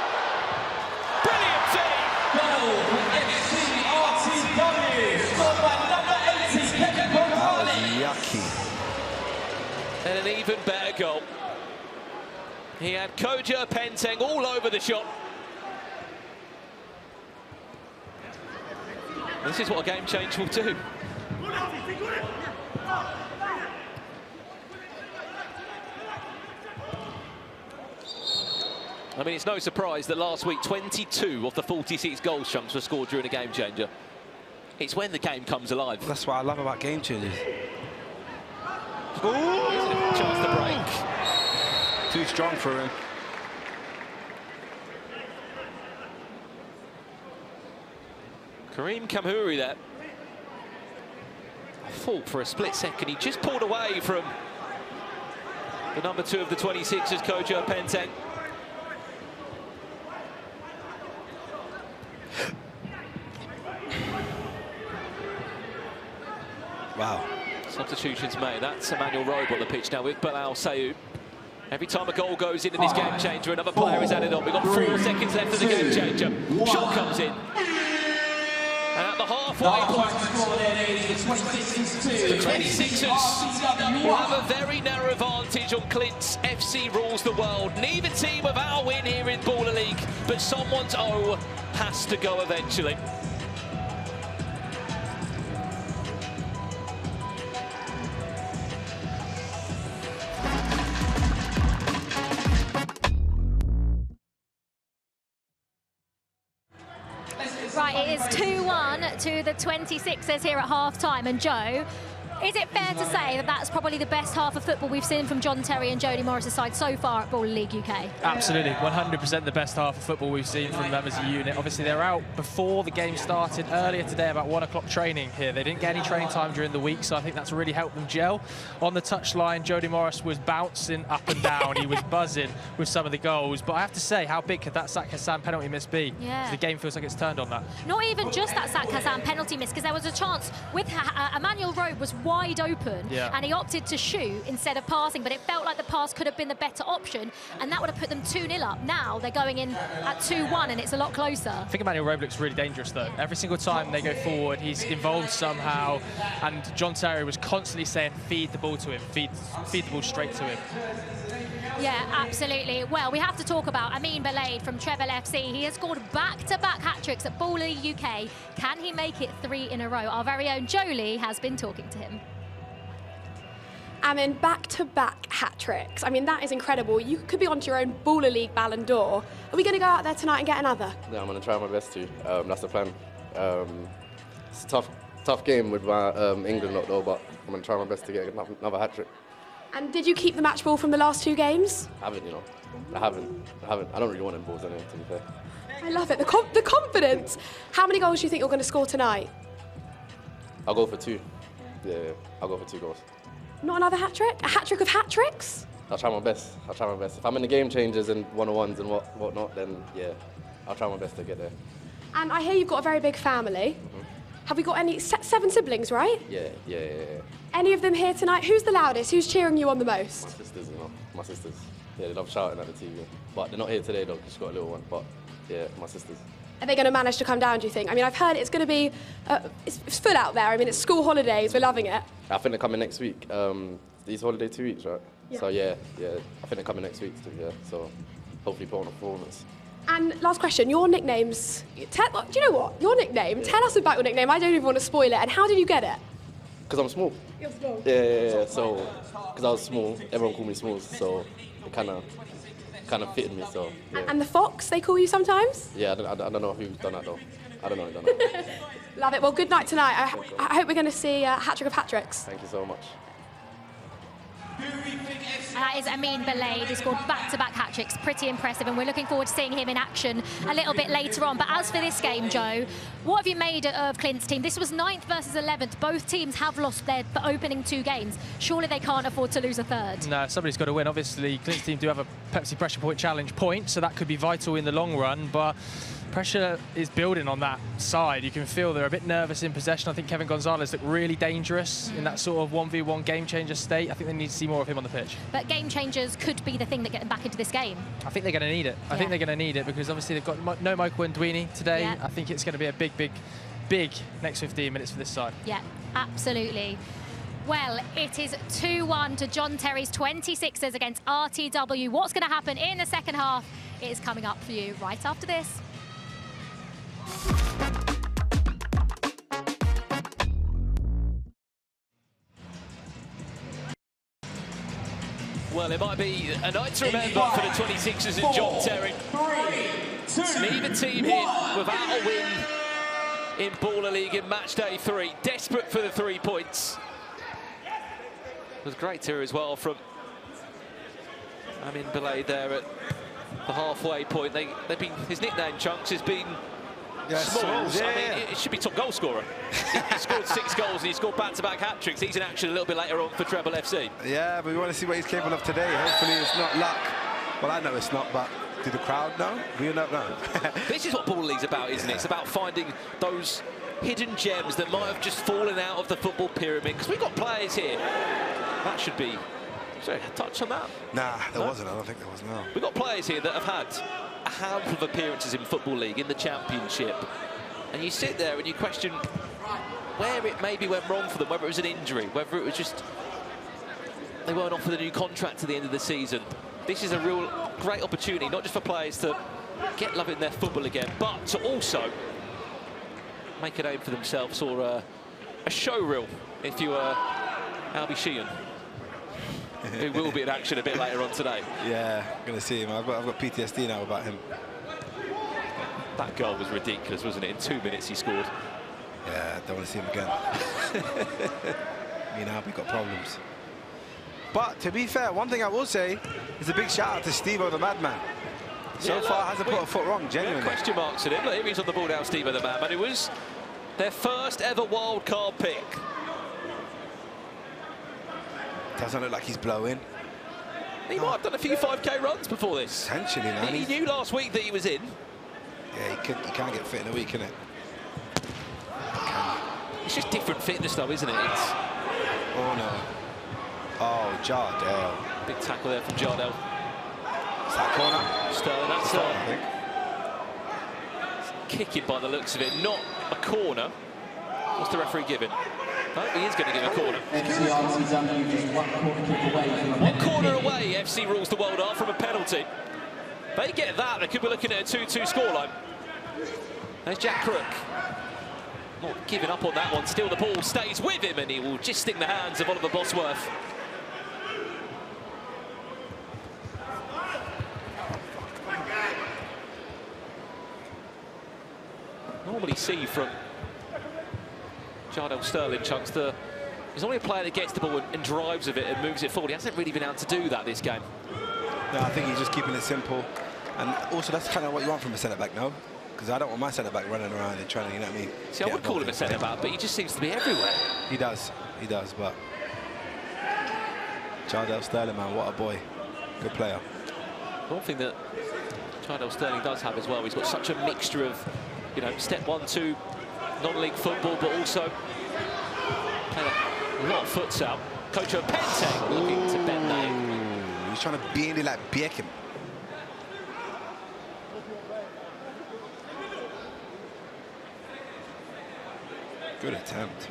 Brilliant feed. Goal for FC RTW. Scored by number 80, Kevin Gonzalez. Yucky. And an even better goal. He had Kocha Pentang all over the shot. This is what a game change will do. I mean, it's no surprise that last week 22 of the 46 goal chunks were scored during a game changer. It's when the game comes alive. That's what I love about game changers. Ooh. Chance to break. too strong for him. Kareem Kamhuri there. I thought for a split second he just pulled away from the number 2 of the 26ers, Kojo Penteng. Wow. Substitutions made. That's Emmanuel Robe on the pitch now with Bilal Sayou. Every time a goal goes in this game changer, another player is added on. We've got 4 seconds left of the game changer. Shot comes in. And at the halfway point, the 26ers will have a very narrow advantage on Clint's FC rules the world. Neither team without a win here in Baller League, but someone's O has to go eventually. Right, it is 2-1 to the 26ers here at half-time. And Joe, is it fair to say that that's probably the best half of football we've seen from John Terry and Jody Morris' side so far at Baller League UK? Absolutely, 100% the best half of football we've seen from them as a unit. Obviously, they're out before the game started earlier today, about 1 o'clock training here. They didn't get any training time during the week, so I think that's really helped them gel. On the touchline, Jody Morris was bouncing up and down. He was buzzing with some of the goals. But I have to say, how big could that Sak Hassan penalty miss be? Yeah. The game feels like it's turned on that. Not even just that Sak Hassan penalty miss, because there was a chance with Emmanuel Robe was wide open. Yeah. And he opted to shoot instead of passing, but it felt like the pass could have been the better option, and that would have put them 2-0 up. Now they're going in at 2-1, and it's a lot closer. I think Emmanuel Robe looks really dangerous, though. Every single time they go forward, he's involved somehow, and John Terry was constantly saying, feed the ball to him, feed the ball straight to him. Yeah, absolutely. Well, we have to talk about Amin Belaid from Trebol FC. He has scored back-to-back hat-tricks at Baller League UK. Can he make it 3 in a row? Our very own Jolie has been talking to him. I mean, back-to-back hat-tricks. I mean, that is incredible. You could be onto your own Baller League Ballon d'Or. Are we going to go out there tonight and get another? Yeah, I'm going to try my best to. That's the plan. It's a tough game with my England lot, though, but I'm going to try my best to get another hat-trick. And did you keep the match ball from the last 2 games? I haven't, you know. I haven't. I don't really want them balls anyway, to be fair. I love it. The confidence. How many goals do you think you're going to score tonight? I'll go for 2. Yeah, I'll go for 2 goals. Not another hat-trick? A hat-trick of hat-tricks? I'll try my best. If I'm in the game changers and one-on-ones and whatnot, then yeah, I'll try my best to get there. And I hear you've got a very big family. Mm-hmm. Have we got any 7 siblings, right? Yeah. Any of them here tonight? Who's the loudest? Who's cheering you on the most? My sisters, you know. My sisters. Yeah, they love shouting at the TV. But they're not here today, though, because she's got a little one. But yeah, my sisters. Are they going to manage to come down, do you think? I mean, I've heard it's going to be... it's full out there. I mean, it's school holidays. We're loving it. I think they're coming next week. These holiday 2 weeks, right? Yeah. So yeah. I think they're coming next week too. Yeah. So hopefully put on a performance. And last question, your nicknames. Do you know what? Your nickname. Yeah. Tell us about your nickname. I don't even want to spoil it. And how did you get it? Because I'm small. You're small. Yeah. So because I was small, everyone called me Smalls. So it kind of fitted me. So. Yeah. And the Fox, they call you sometimes? Yeah. I don't know who's done that though. I don't know who done that. Love it. Well, good night tonight. I hope we're going to see a hat-trick of hat-tricks. Thank you so much. And that is Amin Belaid, who scored back-to-back hat-tricks. Pretty impressive, and we're looking forward to seeing him in action a little bit later on. But as for this game, Joe, what have you made of Clint's team? This was 9th versus 11th. Both teams have lost their opening 2 games. Surely they can't afford to lose a third. No, somebody's got to win. Obviously, Clint's team do have a Pepsi Pressure Point Challenge point, so that could be vital in the long run. But pressure is building on that side. You can feel they're a bit nervous in possession. I think Kevin Gonzalez looked really dangerous in that sort of 1v1 game changer state. I think they need to see more of him on the pitch. But game changers could be the thing that get them back into this game. I think they're going to need it. I think they're going to need it because obviously they've got no Michael Ndwini today. Yeah. I think it's going to be a big next 15 minutes for this side. Yeah, absolutely. Well, it is 2-1 to John Terry's 26ers against RTW. What's going to happen in the second half is coming up for you right after this. Well, it might be a night to remember for the 26ers and John Terry. Neither team here without a win in Baller League in Matchday 3. Desperate for the 3 points. It was great here as well from I mean, Belay there at the halfway point. His nickname, Chunks, has been Smalls. Yeah. I mean, it should be top goal scorer. He scored 6 goals and he scored back-to-back hat-tricks. He's in action a little bit later on for Trebol FC. Yeah, but we want to see what he's capable of today. Hopefully it's not luck. Well, I know it's not, but do the crowd know? We don't know. This is what Ball League's about, isn't it? It's about finding those hidden gems that might have just fallen out of the football pyramid. Because we've got players here. That should be... Sorry, a touch on that? Nah, there wasn't. I don't think there was, no. We've got players here that have had a handful of appearances in Football League, in the Championship. And you sit there and you question where it maybe went wrong for them, whether it was an injury, whether it was just they weren't offered a new contract at the end of the season. This is a real great opportunity, not just for players to get love in their football again, but to also make a name for themselves, or a show reel, if you were Albie Sheehan, who will be in action a bit later on today. Yeah, going to see him. I've got PTSD now about him. That goal was ridiculous, wasn't it? In 2 minutes he scored. Yeah, don't want to see him again. Me and Albie got problems. But to be fair, one thing I will say is a big shout out to Steve-O the Madman. So far hasn't put a foot wrong, genuinely. Question marks at him. Look, here he's on the ball now, Steve-O the Madman. It was their first ever wild card pick. Doesn't look like he's blowing. He might have done a few 5K runs before this. Potentially, man. He knew last week that he was in. Yeah, he can't get fit in a week, can it? It's just different fitness, though, isn't it? It's... Oh, no. Oh, Jardel. Big tackle there from Jardel. Is that corner? Sterling, that's kicking by the looks of it. Not a corner. What's the referee giving? No, he is going to give a corner. F.C RTW just 1 corner kick away from a 1 corner away, FC rules the world are from a penalty. They get that, they could be looking at a 2-2 scoreline. There's Jack Crook. Not giving up on that one, still the ball stays with him and he will just sting the hands of Oliver Bosworth. Normally see from Jardel Sterling, Chunks, he's only a player that gets the ball and drives with it and moves it forward. He hasn't really been able to do that this game. No, I think he's just keeping it simple. And also, that's kind of what you want from a centre-back, no? Because I don't want my centre-back running around and trying to, you know what I mean? See, I would call him a centre-back, but he just seems to be everywhere. He does, but... Jardel Sterling, man, what a boy. Good player. One thing that Jardel Sterling does have as well, he's got such a mixture of, you know, step 1, 2, non-league football, but also playing a lot of futsal. Coach Pente looking to bend that in. He's trying to bend it like Beckham. Good attempt.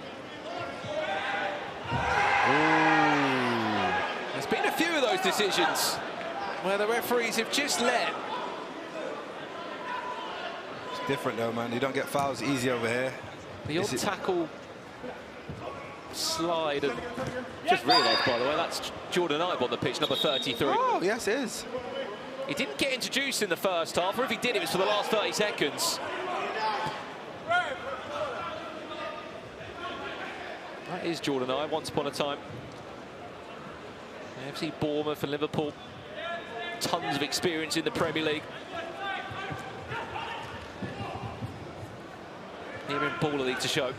There's been a few of those decisions where the referees have just let. It's different though, man. You don't get fouls easy over here. The odd tackle, slide, and just realised, by the way, that's Jordan Ibe on the pitch, number 33. Oh, yes, it is. He didn't get introduced in the first half, or if he did, it was for the last 30 seconds. That is Jordan Ibe, once upon a time. FC Bournemouth and Liverpool, tons of experience in the Premier League. Here in Baller League to show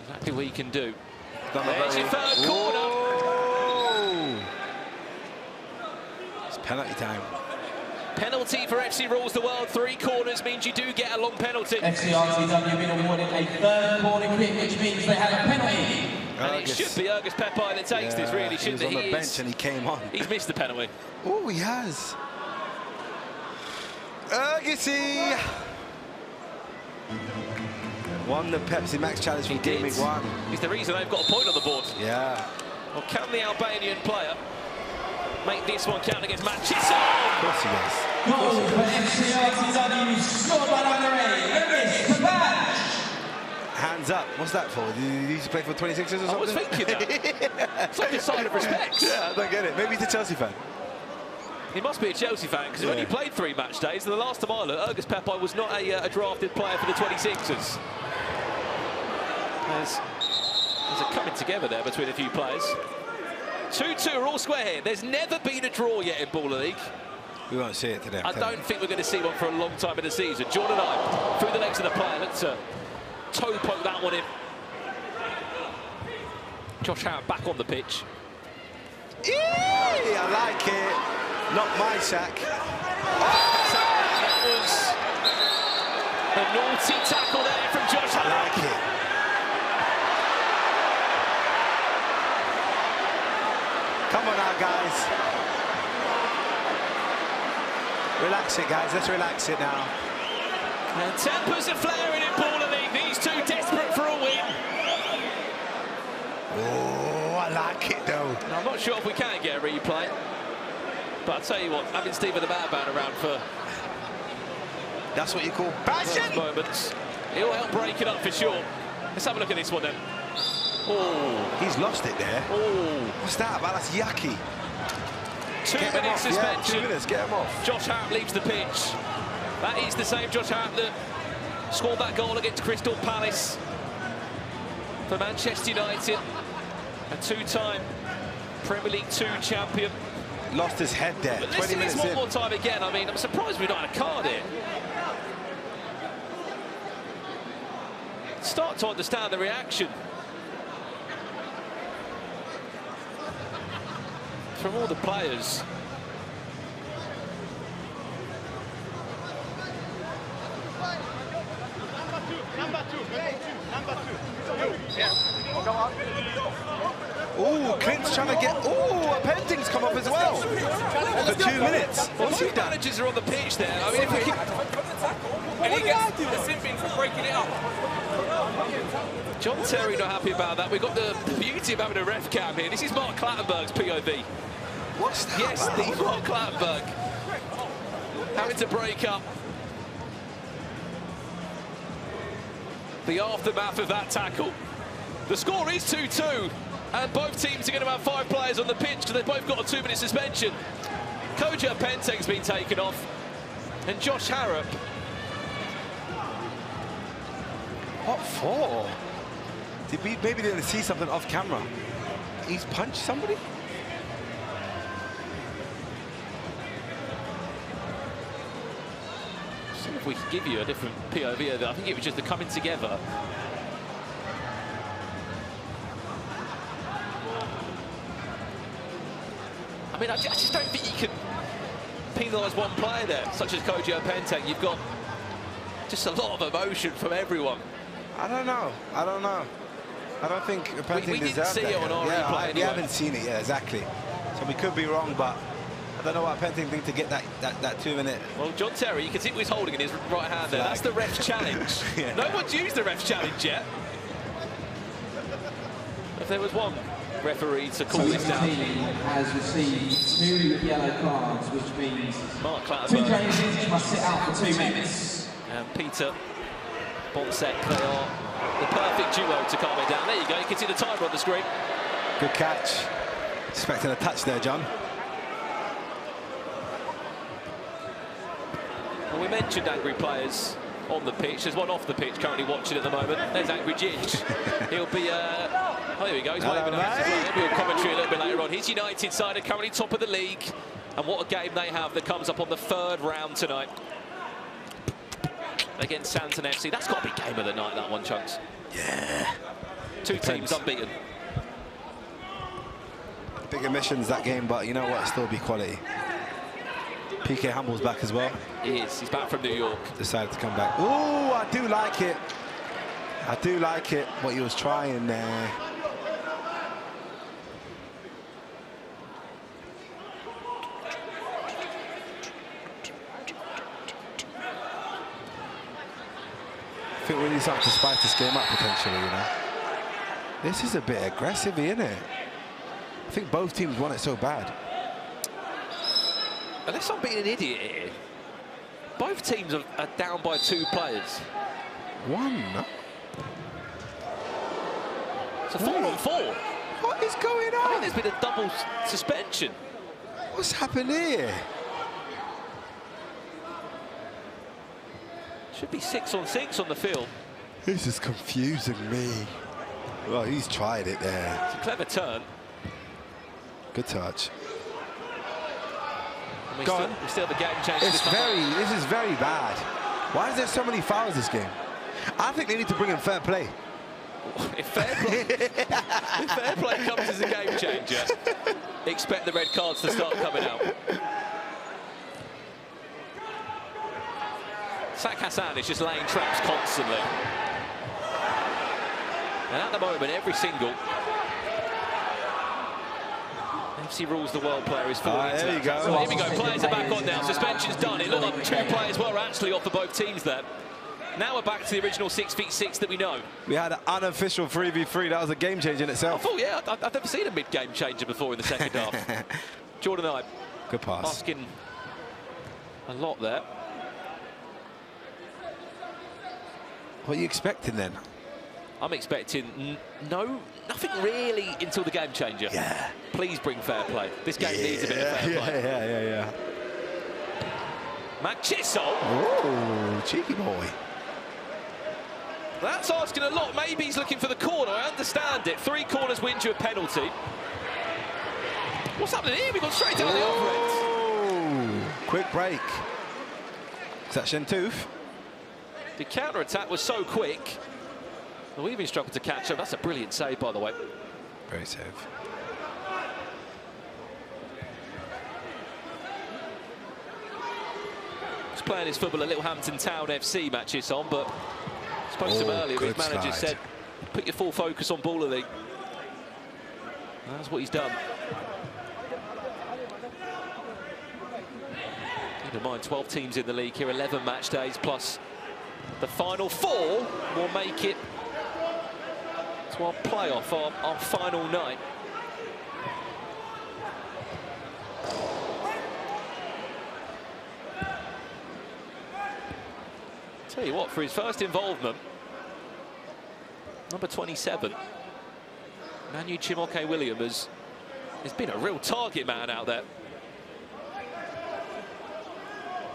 exactly what he can do. There's your third corner. It's penalty time. Penalty for FC Rules the World. 3 corners means you do get a long penalty. FC RTW been awarded a 3rd corner kick, which means they have a penalty. And it should be Ergus Pepai that takes this, really, shouldn't it? He was on the bench and he came on. He's missed the penalty. Oh, he has. Ergusy won the Pepsi Max Challenge from Game Week 1. He's the reason they've got a point on the board. Yeah. Well, can the Albanian player make this one count against Manchester? Of course he does. Goal for FC RTW, scored by number 8, Ergus Pepai. Hands up. What's that for? Did he used to play for 26ers or something? I was thinking that. It's like a sign of respect. Yeah, I don't get it. Maybe he's a Chelsea fan. He must be a Chelsea fan, because when he played 3 match days, and the last time I looked, Ergus Pepai was not a drafted player for the 26ers. There's a coming together there between a few players. 2-2 are all square here. There's never been a draw yet in Baller League. We won't see it today. I don't think we're going to see one for a long time in the season. Jordan I through the legs of the player. Let's toe poke that one in. Josh Howard back on the pitch. I like it. Not my sack. That was a naughty tackle there from Josh Howard. I like it. Come on now, guys. Relax it, guys. Let's relax it now. And tempers are flaring in Baller League. These two desperate for a win. Oh, I like it, though. I'm not sure if we can get a replay. But I'll tell you what, having Stephen the Madman around for... That's what you call passion. Moments. He'll help break it up for sure. Let's have a look at this one then. Oh, he's lost it there. Oh, what's that about? That's yucky. 2 minutes suspension. Yeah, 2 minutes, get him off. Josh Hart leaves the pitch. That is the same Josh Hart that scored that goal against Crystal Palace for Manchester United. A two-time Premier League 2 champion. Lost his head there. But 20 listen to minutes this one in. more time again. I mean, I'm surprised we don't have a card here. Start to understand the reaction from all the players. Oh, Clint's trying to get... Oh, a penting's come up as well. For 2 minutes. Well, two managers are on the pitch there. I mean, if we can... And he gets the simping for breaking it up. John Terry not happy about that. We've got the beauty of having a ref cam here. This is Mark Clattenburg's POV. What's that? Yes, the Mark Clattenburg. Having to break up the aftermath of that tackle. The score is 2-2, and both teams are going to have 5 players on the pitch because they've both got a 2-minute suspension. Koja Penteng's been taken off, and Josh Harrop. What for? Did we maybe didn't see something off camera? He's punched somebody? See if we can give you a different POV of that. I think it was just the coming together. I mean, I just don't think you can penalise one player there, such as Koja Penteng. You've got just a lot of emotion from everyone. I don't know. I don't know. I don't think Penteng we didn't see it on our replay anyway. We haven't seen it, yeah, exactly. So we could be wrong, but I don't know what Penteng think to get that 2 minute. Well, John Terry, you can see what he's holding in his right hand there. That's the ref's challenge. Yeah. No one's used the ref's challenge yet. If there was one referee to call this down. Each team has received 2 yellow cards, which means Mark 2 Clattenburg players each must sit out for 2 minutes. And Peter Bonsek, they are the perfect duo to calm it down. There you go, you can see the timer on the screen. Good catch. Expecting a touch there, John. Well, we mentioned angry players on the pitch. There's one off the pitch currently watching at the moment. There's Angry Ginge. He'll be... oh, there we go. He's waving at us. He'll be on commentary a little bit later on. His United side are currently top of the league. And what a game they have that comes up on the 3rd round tonight against Santan FC. That's got to be game of the night, that one, Chunks. Yeah. 2 teams unbeaten. Big emissions that game, but you know what? It'll still be quality. PK Humble's back as well. He is. He's back from New York. Decided to come back. Ooh, I do like it. I do like it, what he was trying there. I think we need something to spice this game up potentially, you know. This is a bit aggressive, isn't it? I think both teams want it so bad. Unless I'm being an idiot here, both teams are down by 2 players. 1? It's a 4-on-4. What is going on? I think there's been a double suspension. What's happened here? Should be 6-on-6 on the field. This is confusing me. Well, he's tried it there. It's a clever turn. Good touch. We still have a game change. This is very bad. Why is there so many fouls this game? I think they need to bring in fair play. If fair play comes as a game changer, expect the red cards to start coming out. Sak Hassan is just laying traps constantly. And at the moment, every single FC Rules the World player is falling into that. go. So here we go, players are back on now. Suspension's done. It looked like 2 players were actually off for both teams there. Now we're back to the original 6v6 that we know. We had an unofficial 3v3. That was a game changer in itself. I thought, yeah, I've never seen a mid-game changer before in the second half. Jordan Ibe. Good pass. Asking a lot there. What are you expecting then? I'm expecting nothing really until the game changer. Yeah. Please bring fair play. This game needs a bit of fair play. Yeah. Machisol. Oh, cheeky boy. That's asking a lot. Maybe he's looking for the corner. I understand it. 3 corners wins you a penalty. What's happening here? We've gone straight down the other end. Quick break. Is that Shentooth? The counter-attack was so quick. We've been struggling to catch up. That's a brilliant save, by the way. Very save. He's playing his football at Littlehampton Town FC matches on, but I spoke to him earlier. His manager said, put your full focus on Baller League. And that's what he's done. Keep in mind, 12 teams in the league here, 11 match days, plus the final 4 will make it to our playoff, our final night. Tell you what, for his first involvement, number 27, Manu Chimoke Williams has been a real target man out there.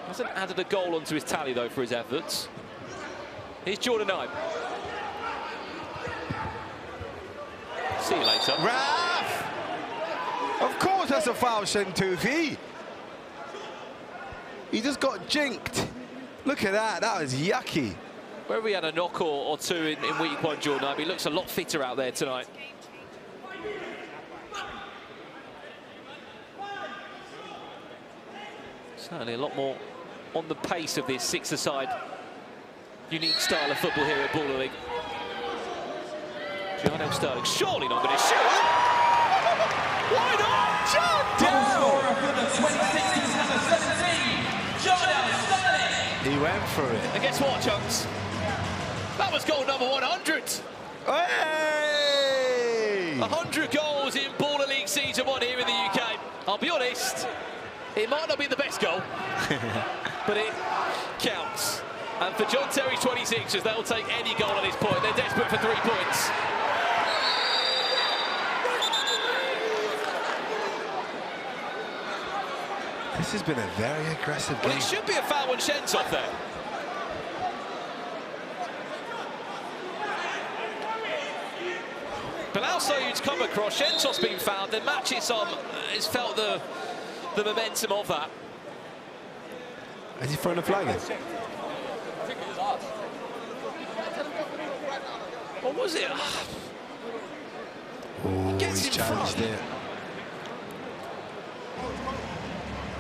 Hasn't added a goal onto his tally, though, for his efforts. Here's Jordan Ibe. See you later. Raf! Of course that's a foul, Shentooth. He just got jinked. Look at that. That was yucky. Where we had a knock or 2 in week 1, Jordan Ibe, he looks a lot fitter out there tonight. Certainly a lot more on the pace of this 6-a-side unique style of football here at Baller League. Gianel Sterling surely not going to shoot. Why not? Double scorer for the 2016 number 17, Gianel Sterling. He went for it. And guess what, Chunks? That was goal number 100. Hey! 100 goals in Baller League Season 1 here in the UK. I'll be honest, it might not be the best goal, but it counts. And for John Terry's 26ers, they'll take any goal at this point. They're desperate for 3 points. This has been a very aggressive game. Well, it should be a foul on Shentooth there. Bilal Sayoud's come across, Shentooth's been fouled, then Machisol has felt the momentum of that. Has he thrown a flag in? What was it? Oh, he's challenged it.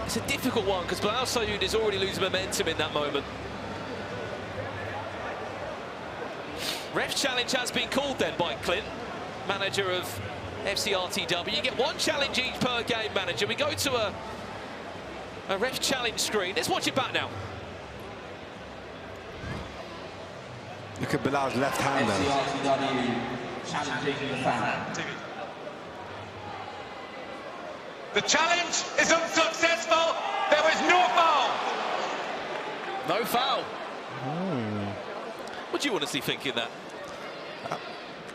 It's a difficult one because Bilal Sayoud is already losing momentum in that moment. Ref's challenge has been called then by Clint, manager of FC RTW. You get 1 challenge each per game, manager. We go to a ref challenge screen. Let's watch it back now. Look at Bilal's left hand FC now. RTW challenging the foul. The challenge is unsuccessful. There was no foul. No foul. What do you honestly think in that?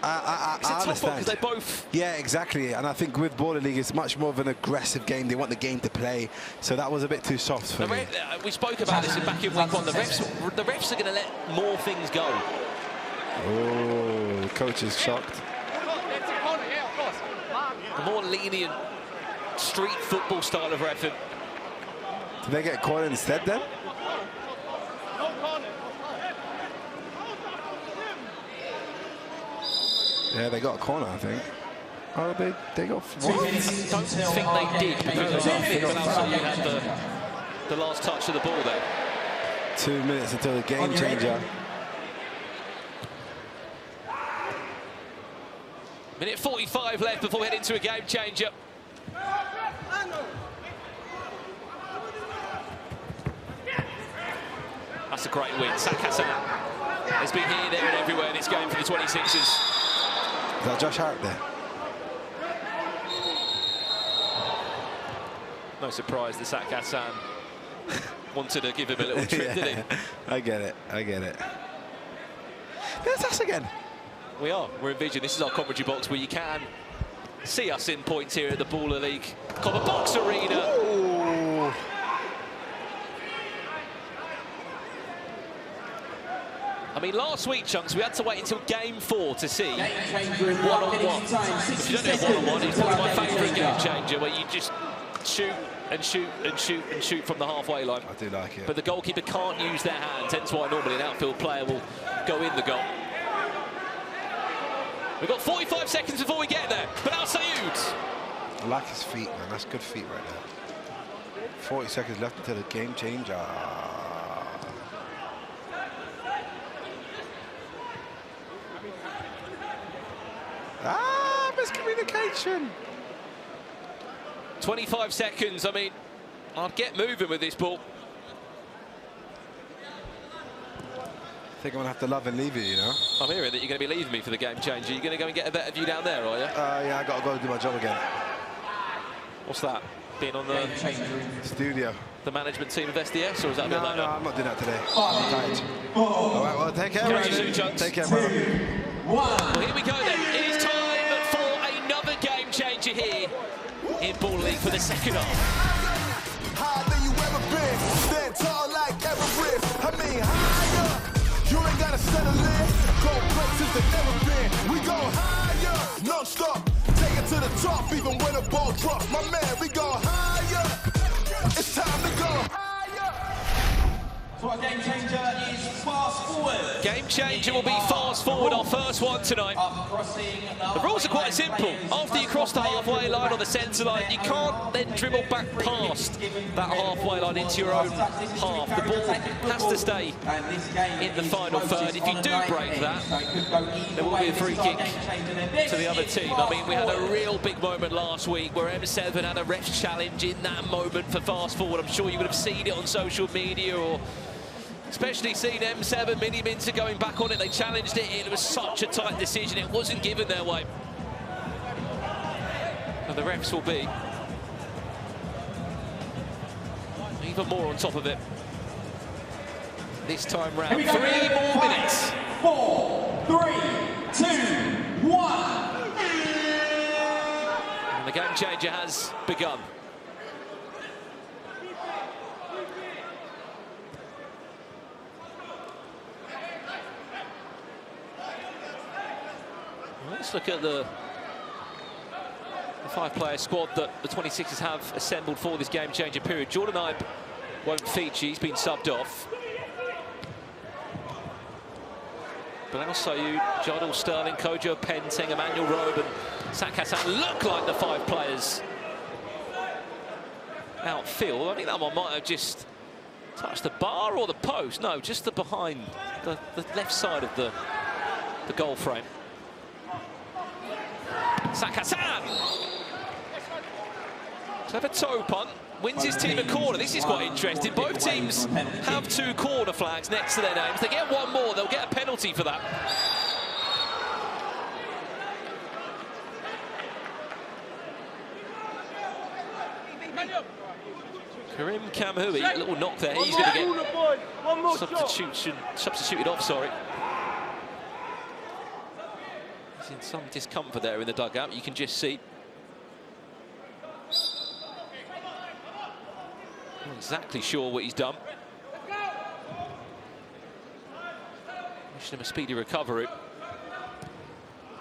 I it's a tough one understand. because they both... Yeah, exactly. And I think with Baller League, it's much more of an aggressive game. They want the game to play. So that was a bit too soft for me. We spoke about this back in week 1. The refs are going to let more things go. Oh, the coach is shocked. The more lenient street football style of reffing. Did they get a corner instead then? Yeah, they got a corner, I think. Oh, they got... I don't think they did, because I think Alisha had the last touch of the ball there. 2 minutes until the game changer. Minute 45 left before we head into a game changer. That's a great win. Santan has been here, there and everywhere in this game for the 26ers. Is that Josh Hart there? No surprise that Santan wanted to give him a little trip, did he? I get it. I get it. There's us again. We are. We're in Vision. This is our commentary box where you can see us in points here at the Baller League Copper Box Arena. Ooh. I mean, last week, Chunks, we had to wait until Game 4 to see one-on-one. If you don't know one-on-one, it's probably my favourite game changer, where you just shoot and shoot and shoot and shoot from the halfway line. I do like it. But the goalkeeper can't use their hands, hence why normally an outfield player will go in the goal. We've got 45 seconds before we get there. But Al Sayud. I like his feet, man. That's good feet right there. 40 seconds left until the game changer. Ah, miscommunication. 25 seconds. I mean, I'd get moving with this ball. I think I'm going to have to love and leave it, you know? I'm hearing that you're going to be leaving me for the game changer. You're going to go and get a better view down there, are you? Yeah, I got to go do my job again. What's that? Being on the studio. The management team of SDS, or is that a bit later? No, I'm not doing that today. I'm tired. All right, well, take care, brother. Take care, brother. Well, here we go then. It is time for another game changer here in Ball League for the second half. Higher than you ever been, stand tall like Everest. I mean, higher. You ain't gotta settle in. Go places that never been. We go higher, non-stop. Take it to the top, even when the ball drops. My man, we go higher. It's time to go higher. So our game changer is fast forward. Game changer will be fast forward, our first one tonight. The rules are quite simple. After you cross the halfway line or the centre line, you can't then dribble back past that halfway line into your own half. The ball has to stay in the final third. If you do break that, there will be a free kick to the other team. I mean, we had a real big moment last week where M7 had a ref's challenge in that moment for fast forward. I'm sure you would have seen it on social media, or especially seen M7 Miniminter going back on it. They challenged it. It was such a tight decision. It wasn't given their way. And the refs will be even more on top of it this time round. 3 more minutes. 4, 3, 2, 1. And the game changer has begun. Let's look at the 5-player squad that the 26ers have assembled for this game-changer period. Jordan Ibe won't feature, he's been subbed off. But Al Sayud, Jardel Sterling, Kojo Penteng, Emmanuel Robe and Santan look like the 5 players outfield. I think that one might have just touched the bar or the post. No, just the behind, the left side of the goal frame. Santan! Clever toe punt, wins his team a corner. This is quite interesting. Both teams have 2 corner flags next to their names. They get one more, they'll get a penalty for that. Karim Kamhui, a little knock there. He's going to get substituted off, sorry. He's in some discomfort there in the dugout, you can just see. Not exactly sure what he's done. Wishing him a speedy recovery,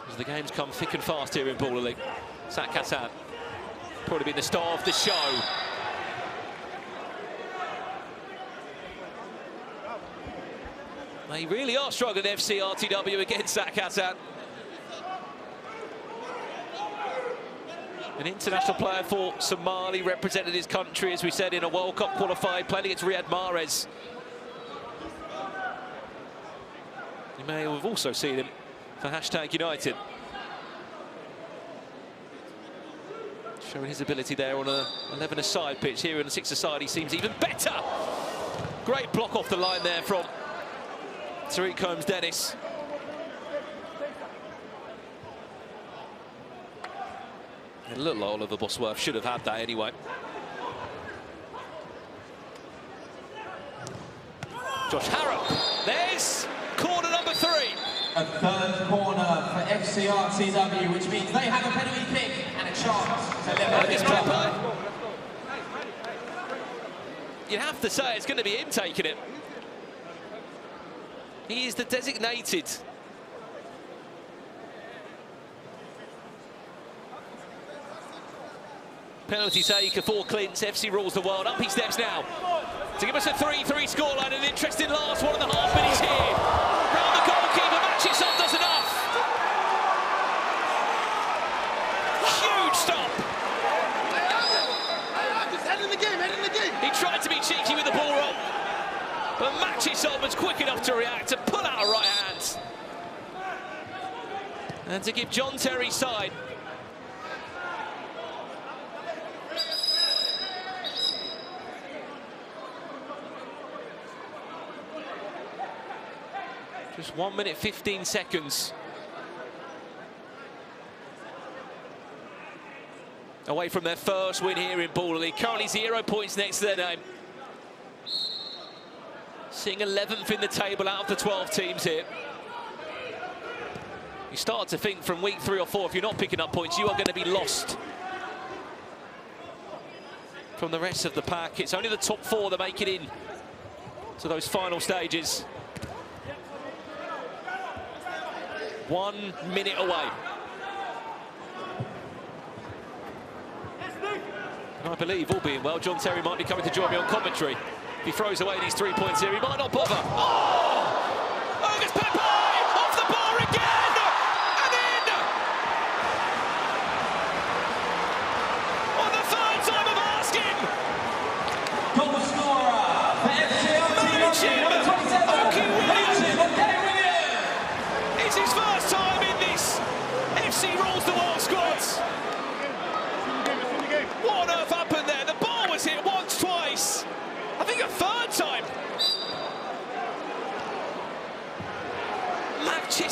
as the games come thick and fast here in Baller League. Santan. Probably been the star of the show. They really are struggling, FC RTW, against that Kazan. An international player for Somali, represented his country, as we said, in a World Cup qualified, playing against Riyad Mahrez. You may have also seen him for #Yanited. Showing his ability there on a 11-a-side pitch. Here on a 6-a-side, he seems even better. Great block off the line there from Tariq Combs-Dennis. It looked like Oliver Bosworth should have had that anyway. Josh Harrop. There's corner number 3. A third corner for FC RTW, which means they have a penalty kick and a chance to level it up. You'd have to say it's going to be him taking it. He is the designated penalty taker for Clint. FC rules the world. Up he steps now to give us a 3-3 scoreline. An interesting last 1.5 minutes here. Round the goalkeeper, Matchday does enough. Huge stop. Head in the game, head in the game. He tried to be cheeky with the ball roll, but Matchday was quick enough to react, to pull out a right hand, and to give John Terry's side just 1 minute 15 seconds away from their first win here in Baller League. Currently 0 points next to their name. Sitting 11th in the table out of the 12 teams here. You start to think from week 3 or 4, if you're not picking up points, you are going to be lost from the rest of the pack. It's only the top 4 that make it in to those final stages. 1 minute away. And I believe, all being well, John Terry might be coming to join me on commentary. If he throws away these 3 points here, he might not bother. Oh! August Pepe! Off the bar again! And in! On the 3rd time of asking! Goal scorer for FC RTW, number 27, It's his first time in this FC Rules the World squad. What on earth happened there? The ball was hit once, twice. I think a 3rd time. Matchday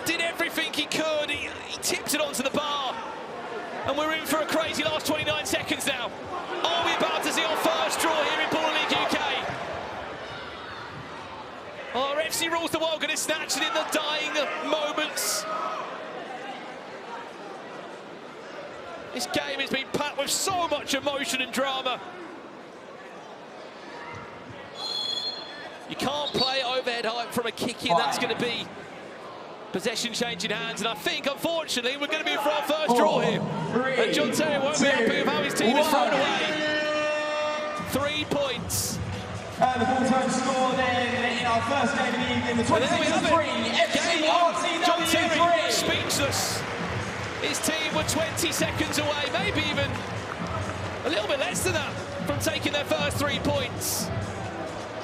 did everything he could. He tipped it onto the bar. And we're in for a crazy last 29 seconds now. Are we about to see our first draw here in Baller League UK? Our FC Rules the World going to snatch it in the dying moments. This game has been packed with so much emotion and drama. You can't play overhead height from a kick in. That's going to be possession changing hands. And I think, unfortunately, we're going to be for our first draw here. And John Terry won't be happy with how his team has thrown away 3 points. And the full-time score then in our first game of the evening, the 26-3, FC RTW John Terry 3. Speechless. His team were 20 seconds away, maybe even a little bit less than that, from taking their first 3 points.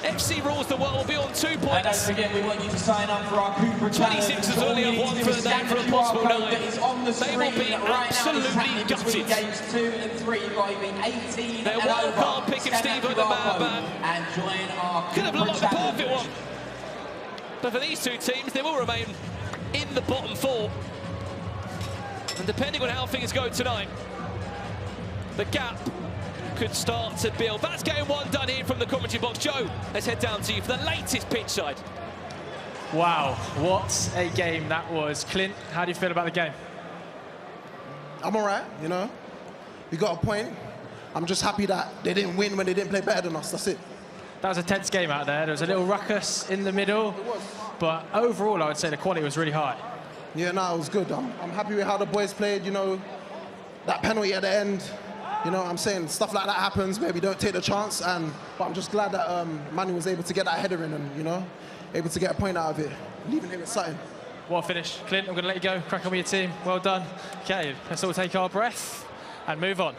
FC Rules the World will be on 2 points. And don't forget, we want you to sign up for our Cooper Challenge. 26ers only have 1 for the day for a possible 9. They will be absolutely gutted. Games 2 and 3, you've got to be 18 Their wild card pick of Steve the Madman and join our could have Cooper looked like the Challenge. perfect one. But for these 2 teams, they will remain in the bottom 4. And depending on how things go tonight, the gap could start to build. That's game 1 done here from the commentary box. Joe, let's head down to you for the latest pitch side. Wow, what a game that was. Clint, how do you feel about the game? I'm all right, you know. We got a point. I'm just happy that they didn't win when they didn't play better than us. That's it. That was a tense game out there. There was a little ruckus in the middle. It was. But overall, I would say the quality was really high. Yeah, no, it was good. I'm happy with how the boys played, you know. that penalty at the end, you know what I'm saying? Stuff like that happens, maybe don't take the chance, but I'm just glad that Manu was able to get that header in and, you know, able to get a point out of it, leaving him with something. What a finish. Clint, I'm going to let you go. Crack on with your team. Well done. Okay, let's all take our breath and move on.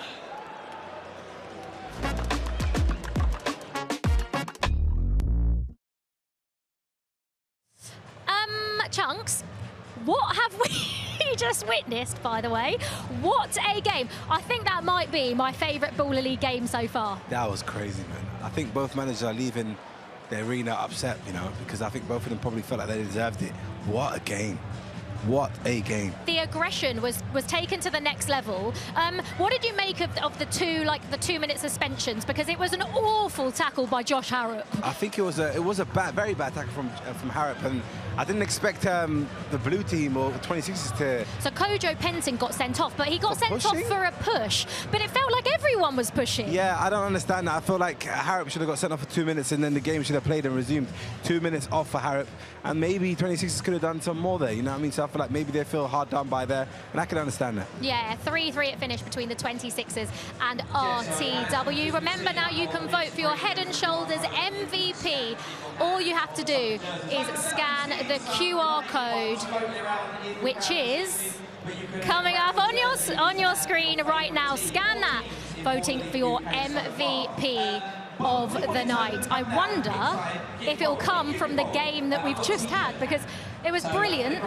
Chunks, what have we just witnessed, by the way? What a game. I think that might be my favourite Baller League game so far. That was crazy, man. I think both managers are leaving the arena upset, you know, because I think both of them probably felt like they deserved it. What a game. What a game. The aggression was taken to the next level. What did you make of the 2-minute suspensions? Because it was an awful tackle by Josh Harrop. I think it was a very bad tackle from Harrop, and I didn't expect the blue team or the 26ers to... So Kojo Penton got sent off, but he got sent off for a push. But it felt like everyone was pushing. Yeah, I don't understand that. I feel like Harrop should have got sent off for 2 minutes, and then the game should have played and resumed. 2 minutes off for Harrop, and maybe 26ers could have done some more there, you know what I mean? So I feel like maybe they feel hard done by there, and I can understand that. Yeah, 3-3 it finished between the 26ers and RTW. Remember now you can vote for your Head and Shoulders MVP. All you have to do is scan the QR code, which is coming up on your screen right now. Scan that, voting for your MVP of the night. I wonder if it'll come from the game that we've just had, because it was brilliant.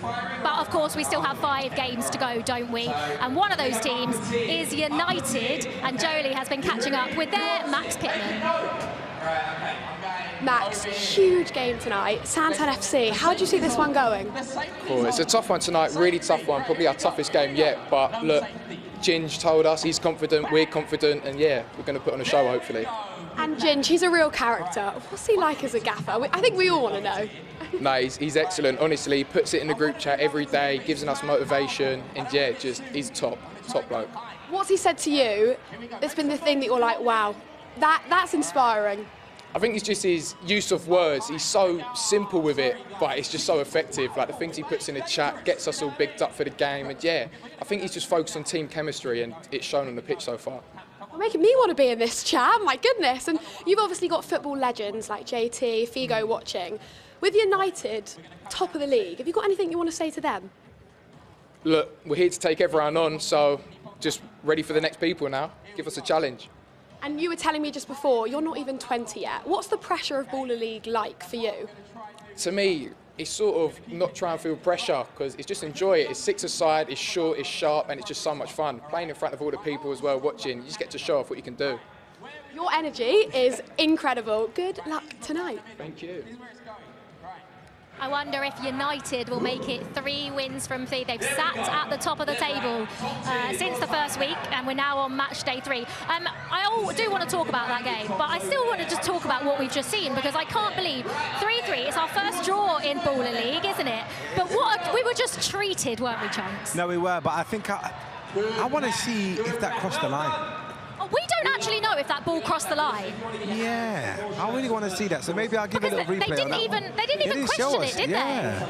But of course, we still have 5 games to go, don't we? And one of those teams is Yanited, and Jolie has been catching up with their Max Pittman. Max, huge game tonight. Santan FC, how do you see this one going? Cool, it's a tough one tonight, really tough one, probably our toughest game yet. But look, Ginge told us he's confident, we're confident, and yeah, we're going to put on a show, hopefully. And Ginge, he's a real character. What's he like as a gaffer? I think we all want to know. No, he's excellent. Honestly, he puts it in the group chat every day, gives us motivation, and yeah, he's top bloke. What's he said to you that's been the thing that you're like, wow, that's inspiring? I think it's just his use of words. He's so simple with it, but it's just so effective. Like the things he puts in the chat gets us all bigged up for the game. And yeah, I think he's just focused on team chemistry, and it's shown on the pitch so far. You're making me want to be in this chat, my goodness. And you've obviously got football legends like JT, Figo watching. With Yanited, top of the league, have you got anything you want to say to them? Look, we're here to take everyone on, so just ready for the next people now. Give us a challenge. And you were telling me just before, you're not even 20 yet. What's the pressure of Baller League like for you? To me, it's sort of not trying to feel pressure, because it's just enjoy it. It's 6-a-side, it's short, it's sharp, and it's just so much fun. Playing in front of all the people as well, watching, you just get to show off what you can do. Your energy is incredible. Good luck tonight. Thank you. I wonder if Yanited will make it 3 wins from 3. They've sat at the top of the table since the first week, and we're now on match day 3. I do want to talk about that game, but I still want to just talk about what we've just seen, because I can't believe 3-3. It's our first draw in Baller League, isn't it? But we were just treated, weren't we, Chunks? No, we were, but I think I want to see if that crossed the line. Oh, we don't actually know if that ball crossed the line. Yeah, I really want to see that. So maybe I'll give a little replay. They didn't even question it, did they?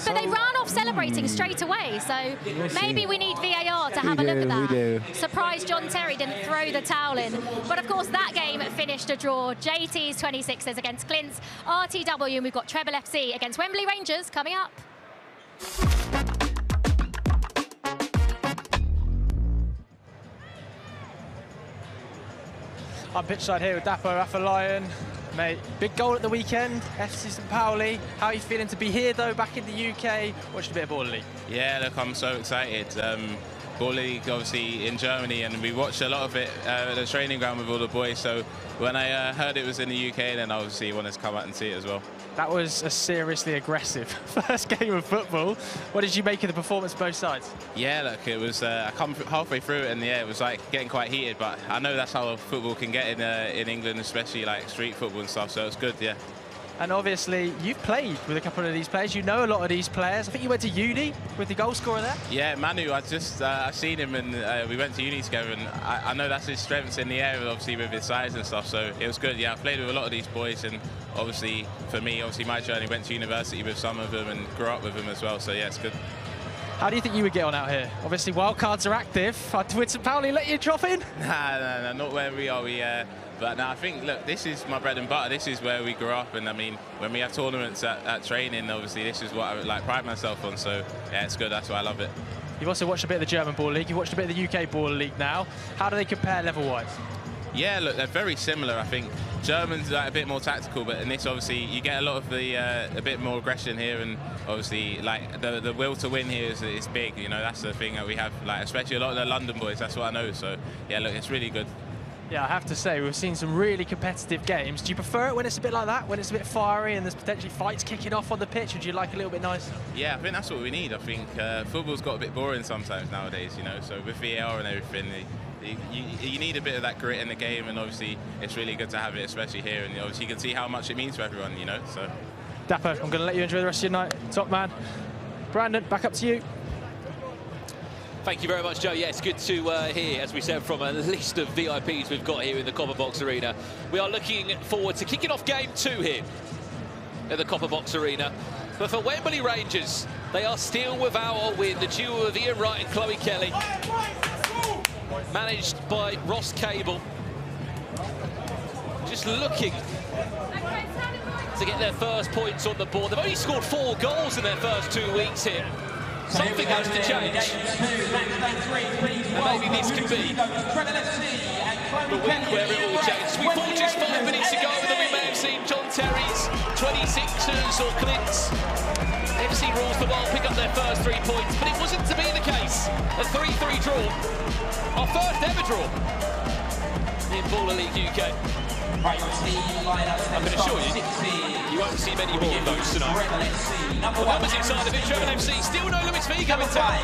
But they ran off celebrating straight away. So maybe we need VAR to have a look at that. We do. Surprised John Terry didn't throw the towel in. But of course, that game finished a draw. JT's 26ers against Clint's RTW, and we've got Trebol FC against Wembley Rangers coming up. I'm pitchside here with Dapo Rafa-Lion. Mate, big goal at the weekend, FC St Pauli. How are you feeling to be here, though, back in the UK, watching a bit of Baller League? Yeah, look, I'm so excited. Baller League, obviously, in Germany, and we watched a lot of it at the training ground with all the boys, so when I heard it was in the UK, then obviously wanted to come out and see it as well. That was a seriously aggressive first game of football. What did you make of the performance both sides? Yeah, look, it was, I come halfway through it, and yeah, it was like getting quite heated, but I know that's how football can get in England, especially like street football and stuff, so it's good, yeah. And obviously, you've played with a couple of these players. You know a lot of these players. I think you went to uni with the goal scorer there. Yeah, Manu, I've seen him, and we went to uni together, and I know that's his strengths in the area, obviously, with his size and stuff, so it was good. Yeah, I played with a lot of these boys, and obviously, for me, my journey went to university with some of them and grew up with them as well, so yeah, it's good. How do you think you would get on out here? Obviously, wildcards are active. Would St. Pauli let you drop in? Nah, not where we are. But no, I think, look, this is my bread and butter. This is where we grew up. And I mean, when we have tournaments at training, obviously, this is what I would like pride myself on. So yeah, it's good. That's why I love it. You've also watched a bit of the German Ball League. You've watched a bit of the UK Ball League now. How do they compare level-wise? Yeah, look, they're very similar. I think Germans are like a bit more tactical, but in this, obviously, you get a lot of the a bit more aggression here, and obviously, like the will to win here is big. You know, that's the thing that we have, like especially a lot of the London boys. That's what I know. So yeah, look, it's really good. Yeah, I have to say, we've seen some really competitive games. Do you prefer it when it's a bit like that, when it's a bit fiery and there's potentially fights kicking off on the pitch, or do you like a little bit nicer? Yeah, I think that's what we need. I think football's got a bit boring sometimes nowadays, you know, so with VAR and everything, you need a bit of that grit in the game, and obviously it's really good to have it, especially here, and obviously you can see how much it means to everyone, you know, so. Dapper, I'm going to let you enjoy the rest of your night. Top man. Brandon, back up to you. Thank you very much, Joe. Yeah, it's good to hear, as we said, from a list of VIPs we've got here in the Copper Box Arena. We are looking forward to kicking off Game 2 here at the Copper Box Arena. But for Wembley Rangers, they are still without a win. The duo of Ian Wright and Chloe Kelly, managed by Ross Cable, just looking to get their first points on the board. They've only scored 4 goals in their first 2 weeks here. Something has to change. And maybe this could be the week where it all changes. We thought just 5 minutes ago that we may have seen John Terry's 26ers or Clint's FC rules the world pick up their first 3 points, but it wasn't to be the case. A 3-3 draw. Our first ever draw in Baller League UK. I can assure you, you won't see many more of those tonight. The numbers inside of it, Trebol FC, still no limits Figo in town.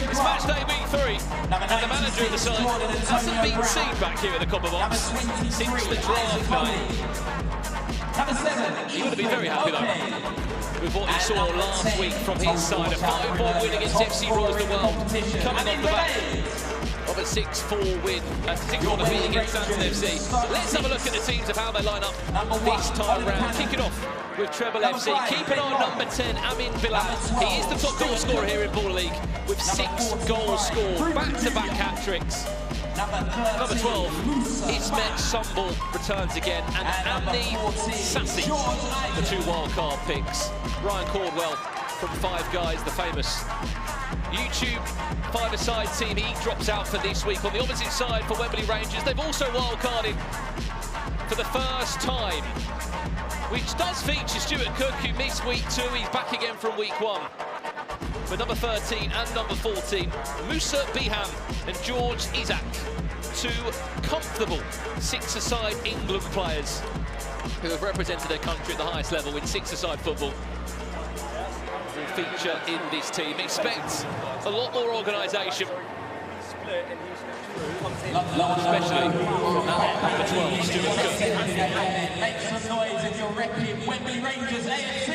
It's Matchday week 3, and the manager of the side hasn't been seen back here at the Copper Box since the draft night. He would have been very happy though with what he saw last week from his side. A 5-point win against FC Rules the World, coming off the back of a 6-4 win, a 6-4 defeat against Santan FC. Let's have a look at the teams of how they line up this time round. Kicking off with Trebol FC, keeping on number 10, Amin Bilal. He is the top goal scorer here in Ball League with 6 goals scored, back-to-back hat-tricks. Number 12, Ismet Sumbul returns again, and Andy Sassy, the 2 wildcard picks. Ryan Caldwell from Five Guys, the famous YouTube five-a-side team, he drops out for this week. On the opposite side for Wembley Rangers, they've also wildcarded for the first time, which does feature Stuart Cook, who missed week 2. He's back again from week 1. For number 13 and number 14, Musa Biham and George Isaac, 2 comfortable 6-a-side England players who have represented their country at the highest level in 6-a-side football. Will feature in this team. Expect a lot more organisation, especially from number 12, Stuart Cook. Make some noise if you're repping Wembley Rangers AFC.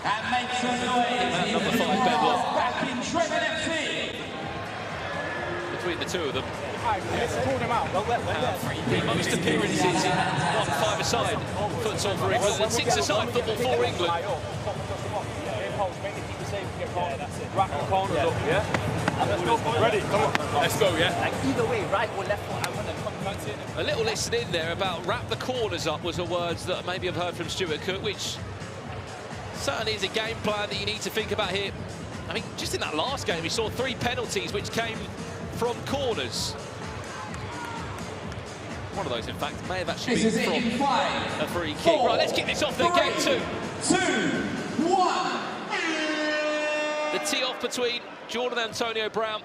And make some noise number 5, Bedwell. Back in Trebol FC. Between the 2 of them, the most appearances in 1 5-a-side futsal for England and 6-a-side football for England. Ready? Come on. Let's go, yeah? Like either way, right or left foot, I want to come in. A little listen in there about wrap the corners up was the words that maybe I've heard from Stuart Cook, which certainly is a game plan that you need to think about here. I mean, just in that last game, we saw 3 penalties which came from corners. One of those, in fact, may have actually been from a free kick. Right, let's kick this off then. Game 2. 2, 1. The tee off between Jordan Antonio Brown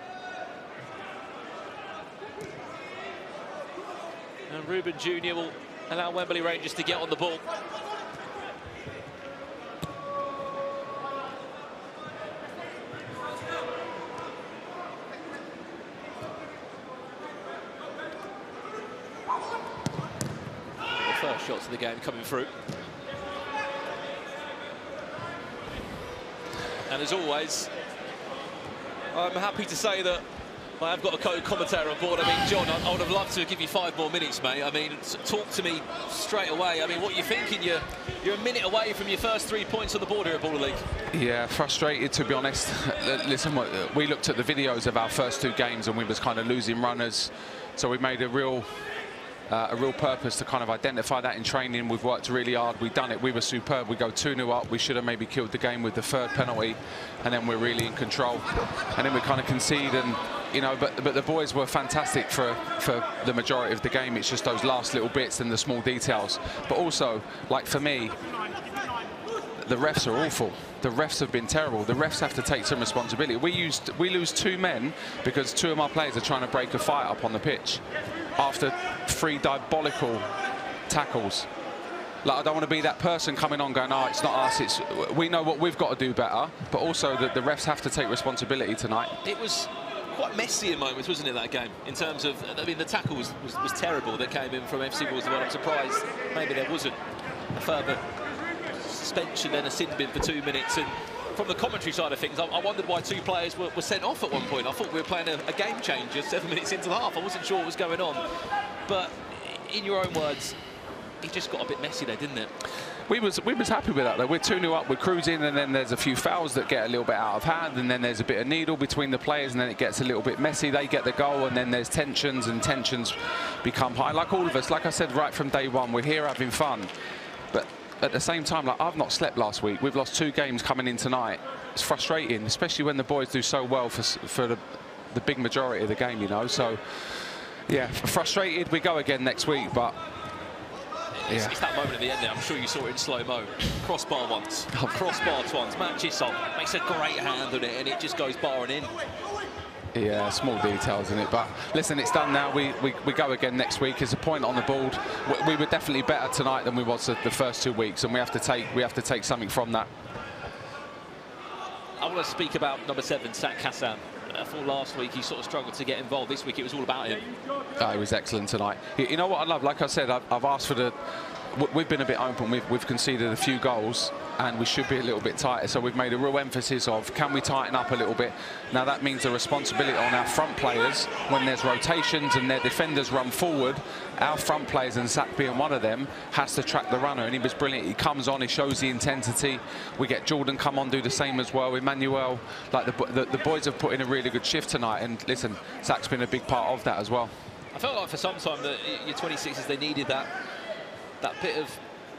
and Ruben Jr. will allow Wembley Rangers to get on the ball. The first shots of the game coming through. And as always, I'm happy to say that I have got a co-commentator on board. I mean, John, I would have loved to give you 5 more minutes, mate. I mean, talk to me straight away. I mean, what are you thinking? You're a minute away from your first 3 points on the board here at Baller League. Yeah, frustrated, to be honest. Listen, we looked at the videos of our first 2 games and we was kind of losing runners. So we made a real purpose to kind of identify that in training. We've worked really hard. We've done it. We were superb. We go 2-0 up. We should have maybe killed the game with the 3rd penalty, and then we're really in control. And then we kind of concede, and you know, but the boys were fantastic for the majority of the game. It's just those last little bits and the small details. But also, like for me, the refs are awful. The refs have been terrible. The refs have to take some responsibility. We lose 2 men because 2 of our players are trying to break a fight up on the pitch after 3 diabolical tackles. Like, I don't want to be that person coming on going, oh, it's not us, we know what we've got to do better, but also that the refs have to take responsibility tonight. It was quite messy in moments, wasn't it, that game? In terms of, I mean, the tackle was terrible that came in from FC Balls. I'm surprised maybe there wasn't a further suspension and a sin bin for 2 minutes. And from the commentary side of things, I wondered why 2 players were sent off at one point. I thought we were playing a game changer 7 minutes into the half. I wasn't sure what was going on. But in your own words, it just got a bit messy there, didn't it? We was happy with that, though. We're 2-0 up, we're cruising, and then there's a few fouls that get a little bit out of hand, and then there's a bit of needle between the players, and then it gets a little bit messy. They get the goal, and then there's tensions, and tensions become high. Like all of us, like I said right from day one, we're here having fun. But at the same time, like, I've not slept last week. We've lost 2 games coming in tonight. It's frustrating, especially when the boys do so well for the big majority of the game, you know. So, yeah, frustrated. We go again next week, but yeah. It's that moment at the end there. I'm sure you saw it in slow-mo. Crossbar once, crossbar twice. Matches on, makes a great hand on it, and it just goes barring in. Yeah, small details in it, but listen, it's done now. We go again next week. It's a point on the board. We were definitely better tonight than we was the first 2 weeks, and we have to take something from that. I want to speak about number 7, Sak Hassan. I thought last week he sort of struggled to get involved. This week it was all about him. He was excellent tonight. You know what I love? Like I said, I've asked for the... We've been a bit open. We've conceded a few goals, and we should be a little bit tighter. So we've made a real emphasis of, can we tighten up a little bit? Now that means the responsibility on our front players, when there's rotations and their defenders run forward, our front players, and Sak being one of them, has to track the runner. And he was brilliant. He comes on, he shows the intensity. We get Jordan come on, do the same as well. Emmanuel, like the boys have put in a really good shift tonight. And listen, Sak's been a big part of that as well. I felt like for some time that your 26ers, they needed that bit of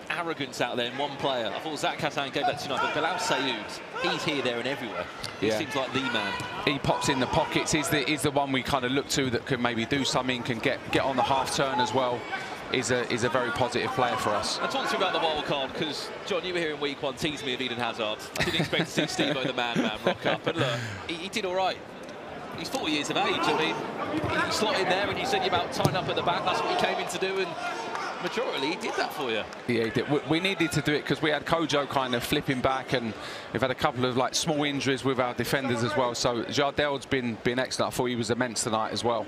arrogance out there in one player. I thought Sak Hassan gave that tonight, but Bilal Sayoud, he's here, there and everywhere. He seems like the man. He pops in the pockets. He's the one we kind of look to that can maybe do something, can get on the half turn as well. Is a very positive player for us. I talked to you about the wild card because, John, you were here in week 1, teased me of Eden Hazard. I didn't expect to see Steve-O the man rock up, but look, he did all right. He's 40 years of age. I mean, he slotted in there and you said about tying up at the back. That's what he came in to do, and majority he did that for you. Yeah, he did. We needed to do it because we had Kojo kind of flipping back, and we've had a couple of like small injuries with our defenders as well. So Jardel's been excellent. I thought he was immense tonight as well.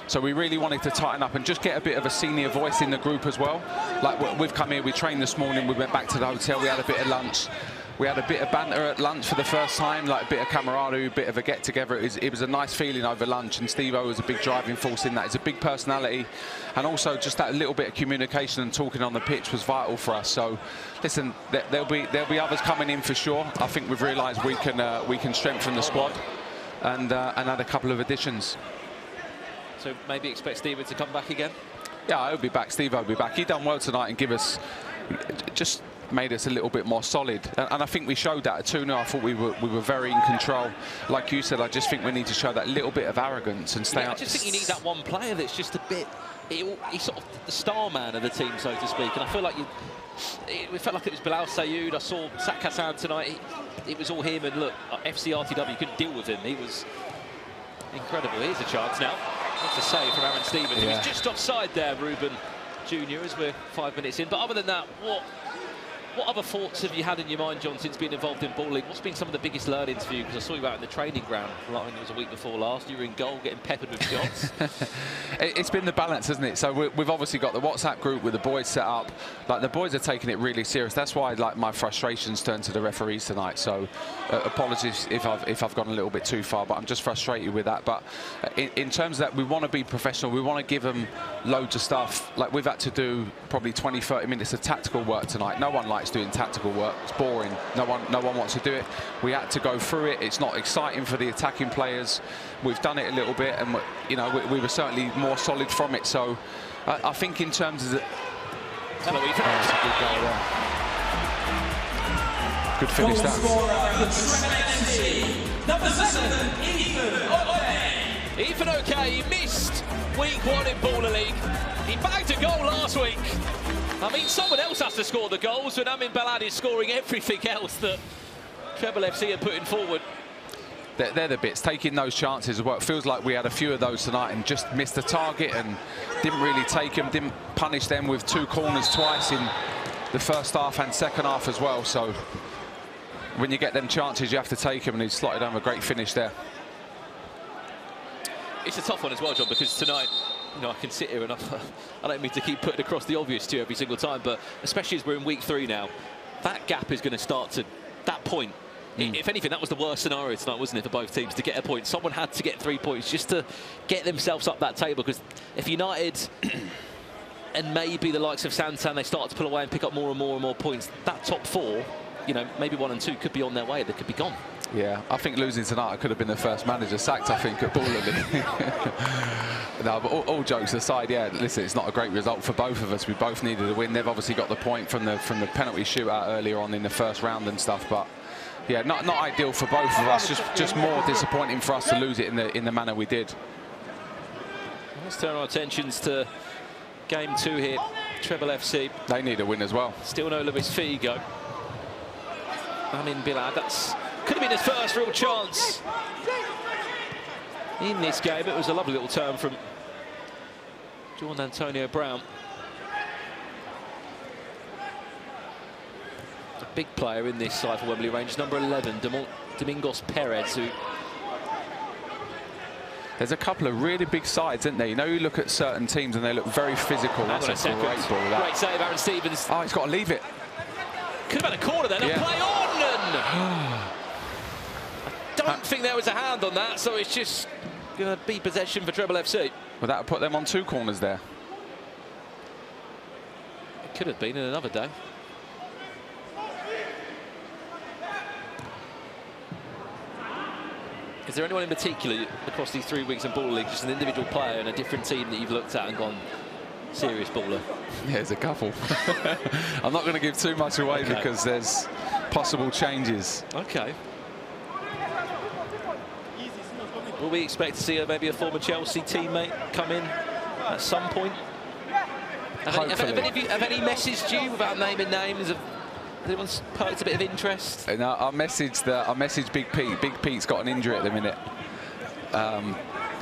So we really wanted to tighten up and just get a bit of a senior voice in the group as well. Like, we've come here, we trained this morning, we went back to the hotel, we had a bit of lunch. We had a bit of banter at lunch for the first time, like a bit of camaraderie, a bit of a get-together. It was a nice feeling over lunch, and Steve-O was a big driving force in that. He's a big personality, and also just that little bit of communication and talking on the pitch was vital for us. So, listen, there'll be others coming in for sure. I think we've realised we can strengthen the squad and add a couple of additions. So maybe expect Steve-O to come back again? Yeah, he'll be back. Steve-O will be back. He done well tonight and just made us a little bit more solid, and I think we showed that at 2-0. I thought we were very in control. Like you said, I just think we need to show that little bit of arrogance and stay up. I just think you need that one player that's just a bit, he's sort of the star man of the team, so to speak, and I feel like it felt like it was Bilal Sayoud. I saw Sak Hassan tonight, it was all him, and look, FC RTW couldn't deal with him. He was incredible. Here's a chance now. What's a save from Aaron Stevens. Yeah. He was just offside there, Ruben Jr., as we're 5 minutes in, but other than that, What other thoughts have you had in your mind, John, since being involved in Ball League? What's been some of the biggest learnings for you? Because I saw you out in the training ground, I think it was a week before last. You were in goal getting peppered with shots. It's been the balance, hasn't it? So we've obviously got the WhatsApp group with the boys set up. Like, the boys are taking it really serious. That's why, like, my frustrations turned to the referees tonight. So apologies if I've gone a little bit too far, but I'm just frustrated with that. But in terms of that, we want to be professional. We want to give them loads of stuff. Like, we've had to do probably 20-30 minutes of tactical work tonight. No one likes doing tactical work. It's boring. No one wants to do it. We had to go through it. It's not exciting for the attacking players. We've done it a little bit, and you know, we were certainly more solid from it. So I think in terms of the good finish. Number 7, Ethan Okay, he missed week 1 in Baller League. He bagged a goal last week. I mean, someone else has to score the goals, and Amin Balad is scoring everything else that Trebol FC are putting forward. They're the bits, taking those chances as well. It feels like we had a few of those tonight and just missed the target and didn't really take them, didn't punish them with 2 corners twice in the first half and second half as well. So when you get them chances, you have to take them, and he's slotted home a great finish there. It's a tough one as well, John, because tonight, you know, I can sit here and I don't mean to keep putting across the obvious to you every single time, but especially as we're in week 3 now, that gap is going to start to, that point, if anything, that was the worst scenario tonight, wasn't it, for both teams, to get a point. Someone had to get 3 points just to get themselves up that table, because if United and maybe the likes of Santan, they start to pull away and pick up more and more and more points, that top 4, you know, maybe 1 and 2 could be on their way, they could be gone. Yeah, I think losing tonight, I could have been the first manager sacked, I think, at Baller League. No, but all jokes aside, yeah, listen, it's not a great result for both of us. We both needed a win. They've obviously got the point from the penalty shootout earlier on in the first round and stuff, but yeah, not ideal for both of us. Just more disappointing for us to lose it in the manner we did. Let's turn our attentions to game 2 here. Trebol FC. They need a win as well. Still no Luis Figo. Amin Balad, that's could have been his first real chance in this game. It was a lovely little turn from Antonio Brown. A big player in this side for Wembley Rangers, number 11, Domingos Pires, who... There's a couple of really big sides, isn't there? You know, you look at certain teams and they look very physical. That's a great ball. Great save, Aaron Stevens. Oh, he's got to leave it. Could have had a corner then. Yeah. Play on! I don't think there was a hand on that, so it's just going to be possession for Trebol FC. Well, that would put them on 2 corners there. It could have been in another day. Is there anyone in particular across these 3 weeks in Baller League, just an individual player and a different team that you've looked at and gone, serious baller? Yeah, there's a couple. I'm not going to give too much away because there's possible changes. Okay. Will we expect to see maybe a former Chelsea teammate come in at some point? Have any messaged you without naming names? Has anyone perked a bit of interest? No, I messaged Big Pete. Big Pete's got an injury at the minute.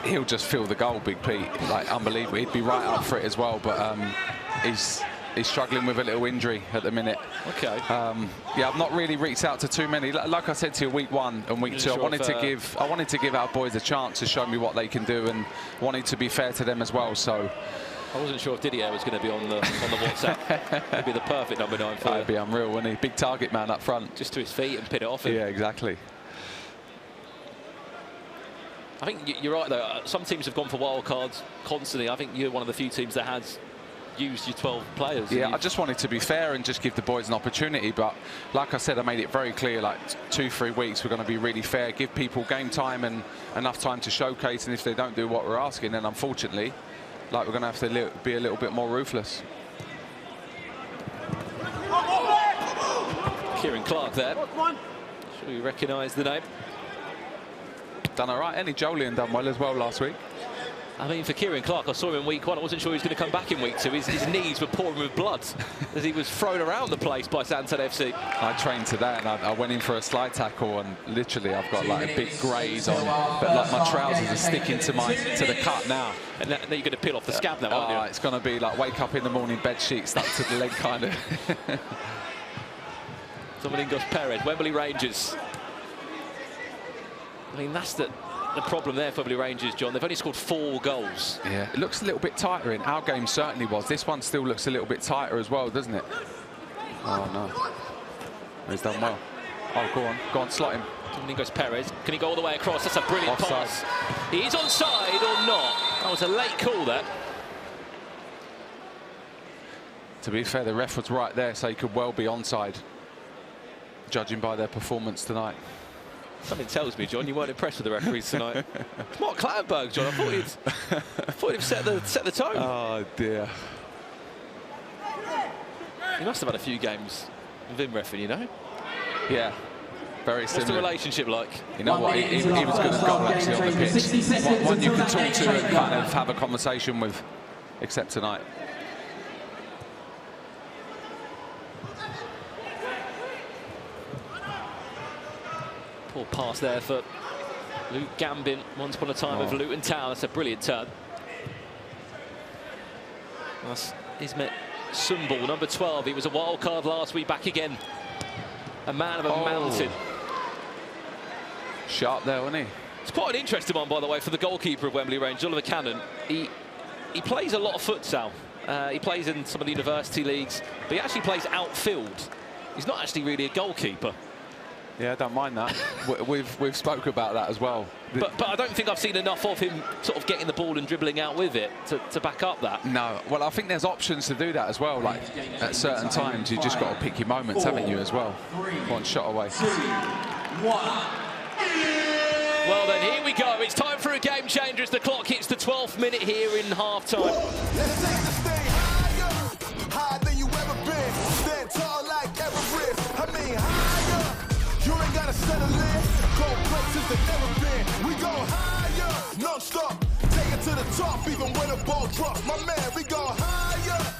He'll just fill the goal, Big Pete. Like, unbelievable. He'd be right up for it as well, but he's struggling with a little injury at the minute. Okay. Yeah, I've not really reached out to too many. Like I said to you, week 1 and week 2, I wanted to give our boys a chance to show me what they can do, and wanted to be fair to them as well. So I wasn't sure if Didier was going to be on the WhatsApp. He'd be the perfect number 9 for That'd be unreal, wouldn't he? Big target man up front. Just to his feet and pin it off him. Yeah, exactly. I think you're right, though. Some teams have gone for wild cards constantly. I think you're one of the few teams that has used your 12 players. Yeah, I just wanted to be fair and just give the boys an opportunity. But like I said, I made it very clear, like 2-3 weeks, we're going to be really fair, give people game time and enough time to showcase. And if they don't do what we're asking, then unfortunately, like, we're going to have to be a little bit more ruthless. Kieran Clark there. Sure you recognise the name. Done all right. Eddie Jolien done well as well last week. I mean, for Kieran Clark, I saw him in week 1. I wasn't sure he was going to come back in week 2. His knees were pouring with blood as he was thrown around the place by Santan FC. I trained today and I went in for a slide tackle, and literally I've got like a big graze on, but like my trousers are sticking to the cut now. And then you're going to peel off the scab now, aren't you? It's going to be like wake up in the morning, bed sheet stuck to the leg kind of. Domingos Pires, Wembley Rangers. I mean, that's the problem there for Wembley Rangers, John. They've only scored 4 goals. Yeah, it looks a little bit tighter in. Our game certainly was. This one still looks a little bit tighter as well, doesn't it? Oh, no. He's done well. Oh, go on, slot him. Domingos Pires, can he go all the way across? That's a brilliant pass. He's onside or not? That was a late call there. To be fair, the ref was right there, so he could well be onside, judging by their performance tonight. Something tells me, John, you weren't impressed with the referees tonight. It's Mark Clattenburg, John. I thought he'd set the tone. Oh, dear. He must have had a few games with him reffing, you know? Yeah. Very What's similar. the relationship like? You know what? He was good as goal actually on the pitch. One you can talk to and kind of have a conversation with, except tonight. Poor pass there for Luke Gambin. Once upon a time of Luton Town. That's a brilliant turn. That's Ismet Sumbul, number 12. He was a wild card last week, back again. A man of a mountain. Sharp there, wasn't he? It's quite an interesting one, by the way, for the goalkeeper of Wembley Rangers, Oliver Cannon. He plays a lot of futsal. He plays in some of the university leagues, but he actually plays outfield. He's not actually really a goalkeeper. Yeah, I don't mind that. we've spoke about that as well. But I don't think I've seen enough of him sort of getting the ball and dribbling out with it to back up that. No, well, I think there's options to do that as well. Like at certain times, you just got to pick your moments, haven't you, as well? One shot away. 2, 1. Well then, here we go. It's time for a game changer as the clock hits the 12th minute here in half-time. Let's take the stage higher, higher than you ever been. Stand tall like Everest. I mean higher. You ain't gotta settle in. Go places that never been. We go higher, non-stop. Take it to the top, even when the ball drops. My man, we go higher.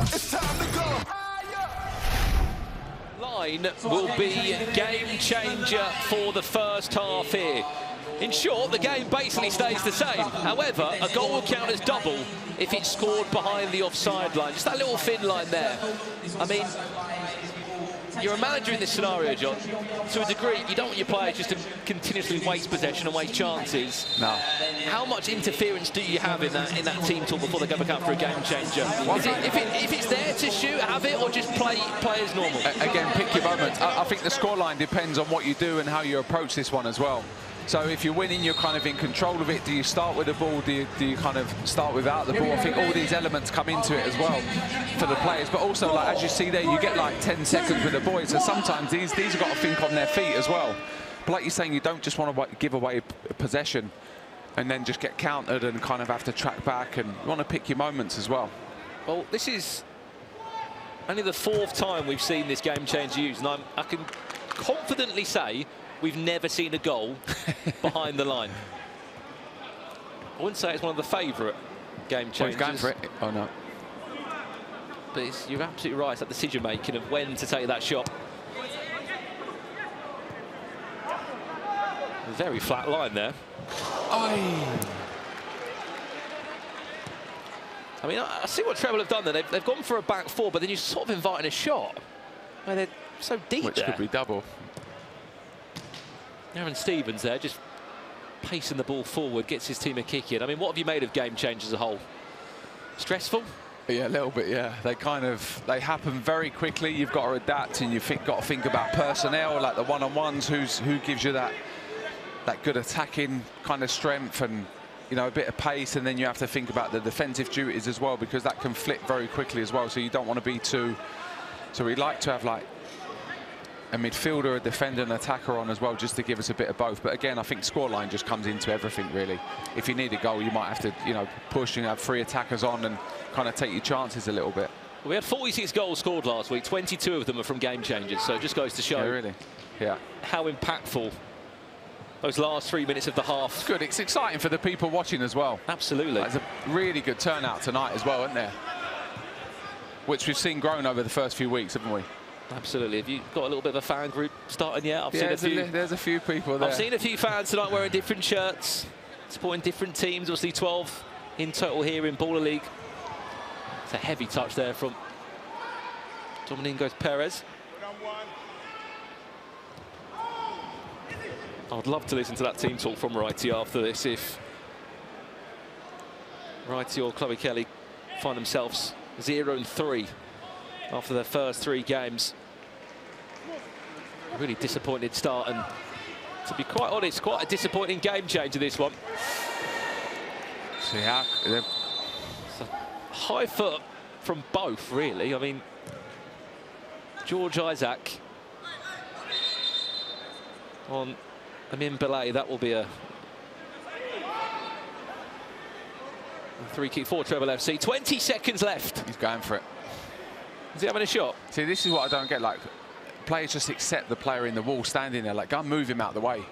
It's time to go higher. Line will be game changer for the first half here. In short, the game basically stays the same. However, a goal will count as double if it's scored behind the offside line. Just that little thin line there. I mean, you're a manager in this scenario, John. To a degree, you don't want your players just to continuously waste possession and waste chances. No. How much interference do you have in that team talk before they go back out for a game changer? If it's there to shoot, have it, or just play as normal? Again, pick your moments. I think the scoreline depends on what you do and how you approach this one as well. So if you're winning, you're kind of in control of it. Do you start with the ball? Do you kind of start without the ball? I think all these elements come into it as well for the players. But also, like as you see there, you get like 10 seconds with the boys. So sometimes these have got to think on their feet as well. But like you're saying, you don't just want to give away possession and then just get countered and kind of have to track back. And you want to pick your moments as well. Well, this is only the 4th time we've seen this game changer used, and I can confidently say we've never seen a goal behind the line. I wouldn't say it's one of the favourite game changers. Well, he's going for it. Oh, no. But you're absolutely right. It's that decision-making of when to take that shot. A very flat line there. I mean, I see what Trebol have done there. They've gone for a back 4, but then you're sort of inviting a shot. Well, they're so deep Which there. could be double. Aaron Stevens there, just pacing the ball forward, gets his team a kick in. I mean, what have you made of game change as a whole? Stressful? Yeah, a little bit, yeah. They happen very quickly. You've got to adapt, and you've got to think about personnel, like the one-on-ones, who gives you that good attacking kind of strength and, you know, a bit of pace, and then you have to think about the defensive duties as well, because that can flip very quickly as well, so you don't want to be too... So we'd like to have, like, a midfielder, a defender, an attacker on as well, just to give us a bit of both. But again, I think scoreline just comes into everything, really. If you need a goal, you might have to, you know, push and have 3 attackers on and kind of take your chances a little bit. We had 46 goals scored last week. 22 of them are from game changers, so it just goes to show how impactful those last 3 minutes of the half. It's good. It's exciting for the people watching as well. Absolutely. There's a really good turnout tonight as well, isn't there? Which we've seen grown over the first few weeks, haven't we? Absolutely. Have you got a little bit of a fan group starting yet? There's a few people there. I've seen a few fans tonight wearing different shirts, supporting different teams. Obviously 12 in total here in Baller League. It's a heavy touch there from Domingos Pires. I'd love to listen to that team talk from Wrighty after this if Wrighty or Chloe Kelly find themselves 0-3 after their first 3 games. Really disappointed start, and to be quite honest, quite a disappointing game changer, this one. See how high foot from both, really. I mean, George Isaac on Amin Belay, that will be a free kick for Trebol FC. 20 seconds left. He's going for it. Is he having a shot? See, this is what I don't get. Like, players just accept the player in the wall standing there. Like, go and move him out of the way.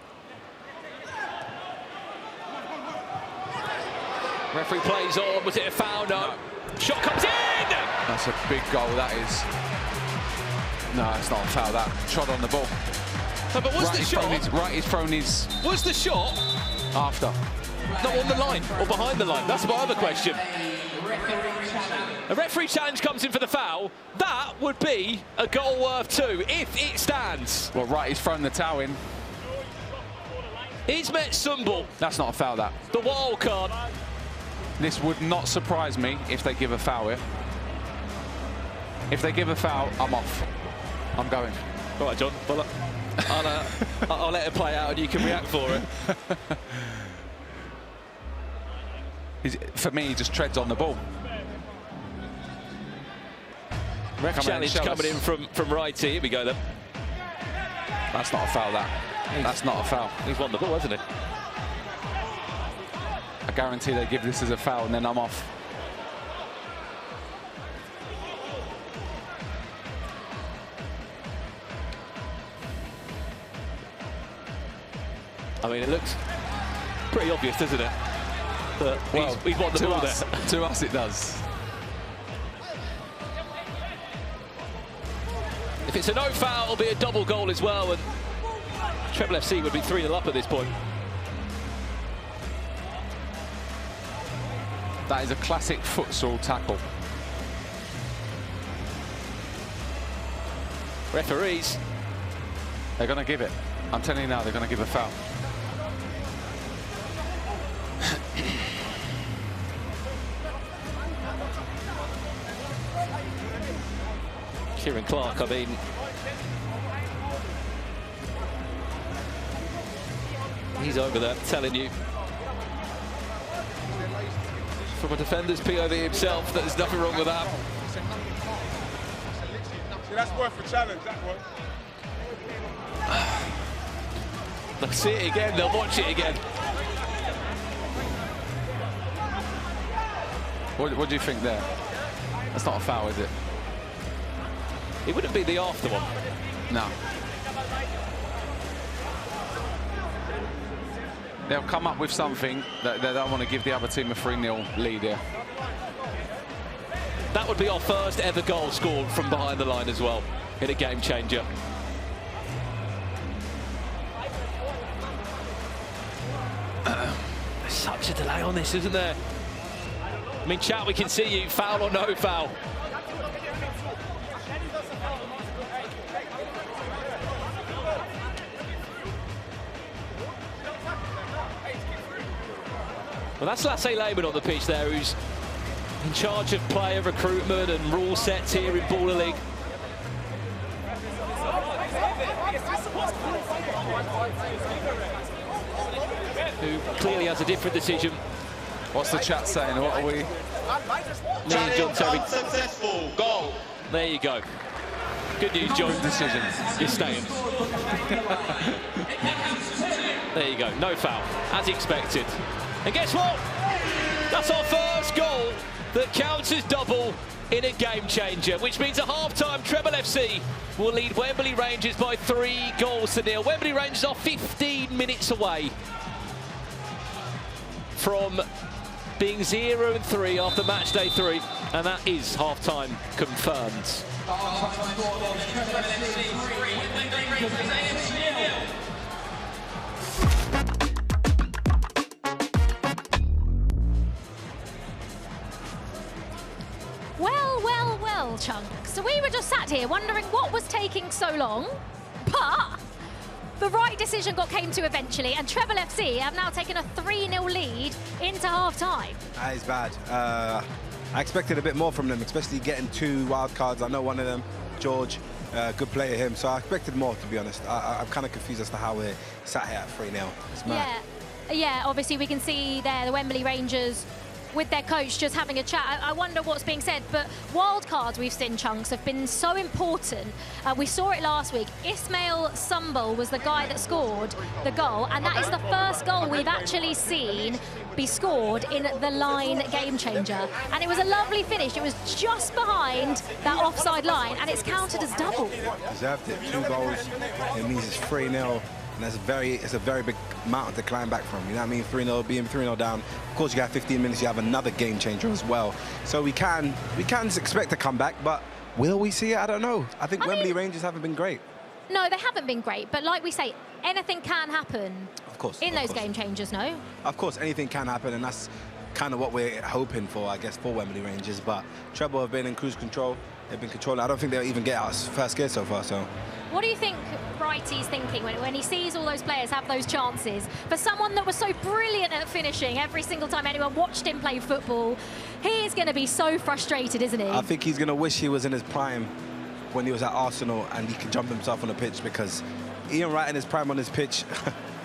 Referee plays on. Was it a foul? No. Shot comes in! That's a big goal, that is. No, it's not a foul, that. Trod on the ball. No, but was the shot? He's thrown his... Was the shot? After. Not on the line or behind the line. That's my other question. A referee challenge comes in for the foul. That would be a goal worth 2 if it stands. Well, right, he's thrown the towel in. He's met Sumbul. That's not a foul, that. The wild card. This would not surprise me if they give a foul here. If they give a foul, I'm off. I'm going. All right, John. Well, I'll let it play out and you can react for it. For me, he just treads on the ball. Ref challenge coming in from Wrighty. Here we go then. That's not a foul, that. That's not a foul. He's won the ball, hasn't he? I guarantee they give this as a foul and then I'm off. I mean, it looks pretty obvious, doesn't it? But well, he's won the ball there. To us, it does. If it's a no foul, it'll be a double goal as well, and Trebol FC would be 3-0 up at this point. That is a classic futsal tackle. Referees. They're going to give it. I'm telling you now, they're going to give a foul. Kieran Clark, I mean, he's over there telling you from a defender's POV himself that there's nothing wrong with that. See, that's worth a challenge, that one. They'll see it again, they'll watch it again. What do you think there? That's not a foul, is it? It wouldn't be the after one. No. They'll come up with something that they don't want to give the other team a 3-0 lead here. That would be our first ever goal scored from behind the line as well, in a game changer. There's such a delay on this, isn't there? I mean, chat, we can see you, foul or no foul. Well, that's Lasse Lehmann on the pitch there, who's in charge of player recruitment and rule sets here in Baller League. Who clearly has a different decision. What's the chat saying? What are we? John Terry. Successful goal. There you go. Good news, John. Good decision. You're staying. There you go. No foul, as expected. And guess what? That's our first goal that counts as double in a game changer, which means at half-time, Trebol FC will lead Wembley Rangers by 3-0. Wembley Rangers are 15 minutes away from being 0-3 after match day 3, and that is half-time confirmed. Chunk. So we were just sat here wondering what was taking so long, but the right decision came to eventually, and Trebol FC have now taken a 3-0 lead into half-time. That is bad. I expected a bit more from them, especially getting 2 wild cards. I know one of them, George, good player him, so I expected more, to be honest. I'm kind of confused as to how we're sat here at 3-0. It's mad. Yeah, obviously we can see there the Wembley Rangers with their coach just having a chat. I wonder what's being said, but wildcards we've seen, Chunks, have been so important. We saw it last week. Ismail Sumbul was the guy that scored the goal, and that is the first goal we've actually seen be scored in the Line game changer. And it was a lovely finish. It was just behind that offside line, and it's counted as double. Deserved it. 2 goals. It means it's 3-0. And it's a very big mountain to climb back from. You know what I mean? 3-0, being 3-0 down. Of course, you got 15 minutes. You have another game changer as well. So we can expect a comeback, but will we see it? I don't know. I think Wembley Rangers haven't been great. No, they haven't been great. But like we say, anything can happen. Of course. In those game changers, no? Of course, anything can happen, and that's kind of what we're hoping for, I guess, for Wembley Rangers. But Trebol have been in cruise control. They've been controlling. I don't think they'll even get out first gear so far. So. What do you think Wrighty's thinking when he sees all those players have those chances? For someone that was so brilliant at finishing every single time anyone watched him play football, he is going to be so frustrated, isn't he? I think he's going to wish he was in his prime when he was at Arsenal and he could jump himself on the pitch, because Ian Wright in his prime on his pitch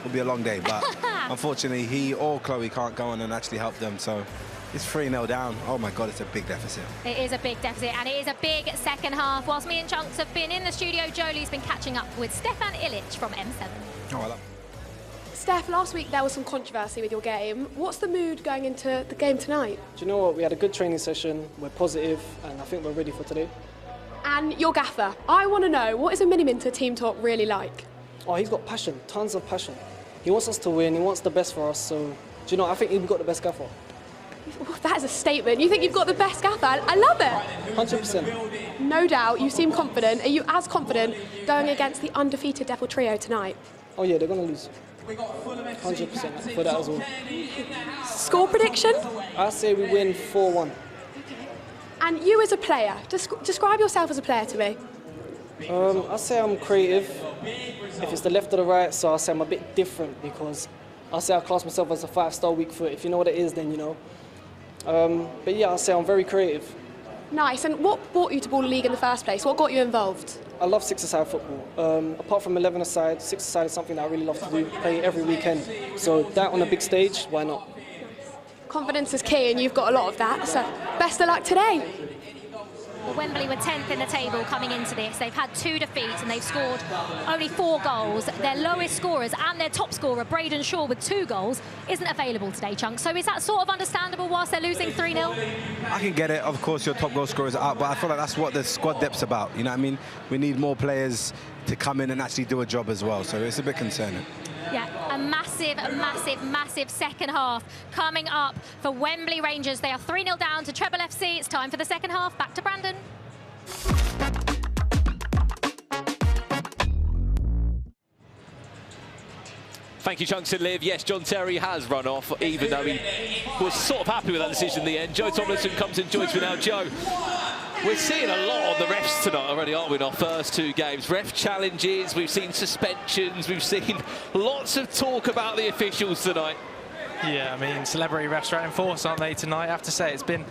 will be a long day. But unfortunately, he or Chloe can't go on and actually help them. So it's 3-0 down. Oh my God, it's a big deficit. It is a big deficit, and it is a big second half. Whilst me and Chunks have been in the studio, Jolie's been catching up with Stefan Illich from M7. Oh, I love Steph, last week there was some controversy with your game. What's the mood going into the game tonight? Do you know what? We had a good training session. We're positive, and I think we're ready for today. And your gaffer, I want to know, what is a Miniminter team talk really like? Oh, he's got passion, tons of passion. He wants us to win. He wants the best for us. So, do you know? I think we've got the best gaffer. Oh, that is a statement. You think you've got the best gaffer? I love it. 100%. No doubt. You seem confident. Are you as confident going against the undefeated Deportrio tonight? Oh yeah, they're going to lose. 100% for that as well. Score prediction? I say we win 4-1. And you as a player, describe yourself as a player to me. I say I'm creative. If it's the left or the right, so I say I'm a bit different, because I say I class myself as a 5-star weak foot. If you know what it is, then you know. But yeah, I say I'm very creative. Nice. And what brought you to Ball League in the first place? What got you involved? I love 6-a-side football. Apart from 11-a-side, 6-a-side is something that I really love to do, play every weekend. So that on a big stage, why not? Confidence is key, and you've got a lot of that. So best of luck today. Well, Wembley were 10th in the table coming into this. They've had 2 defeats and they've scored only 4 goals. Their lowest scorers and their top scorer, Braden Shaw, with 2 goals, isn't available today, Chunk. So is that sort of understandable whilst they're losing 3-0? I can get it. Of course, your top goal scorers are out, but I feel like that's what the squad depth's about. You know what I mean? We need more players to come in and actually do a job as well. So it's a bit concerning. Yeah, a massive, massive, massive second half coming up for Wembley Rangers. They are 3-0 down to Trebol FC. It's time for the second half. Back to Brandon. Thank you, Chunks and Liv. Yes, John Terry has run off, even though he was sort of happy with that decision in the end. Joe Tomlinson comes and joins me now. Joe, we're seeing a lot on the refs tonight already, aren't we, in our first 2 games? Ref challenges, we've seen suspensions, we've seen lots of talk about the officials tonight. Yeah, I mean, celebrity refs are out in force, aren't they, tonight? I have to say, it's been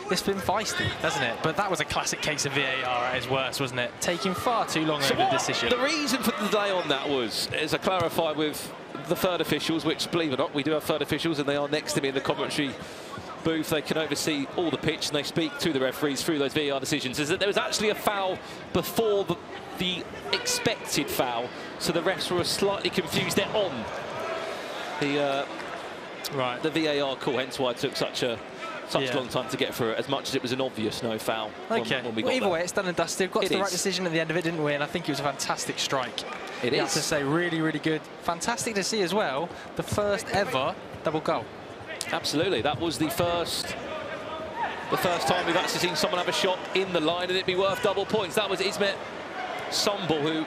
feisty, hasn't it? But that was a classic case of VAR at its worst, wasn't it? Taking far too long over the decision. The reason for the delay on that was, as I clarified with the third officials, which, believe it or not, we do have third officials, and they are next to me in the commentary booth. They can oversee all the pitch, and they speak to the referees through those VAR decisions, is that there was actually a foul before the expected foul, so the refs were slightly confused. They're on the VAR call, hence why it took such a long time to get through it, as much as it was an obvious no foul. Okay, when we well, got either there. way, it's done and dusted. Got to the right decision at the end of it, didn't we? And I think it was a fantastic strike. It is. I have to say, really, really good. Fantastic to see as well, the first ever double goal. Absolutely, that was the first time we've actually seen someone have a shot in the line and it'd be worth double points. That was Ismet Sumbul, who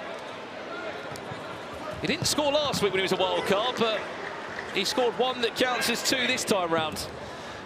he didn't score last week when he was a wild card, but he scored 1 that counts as 2 this time round.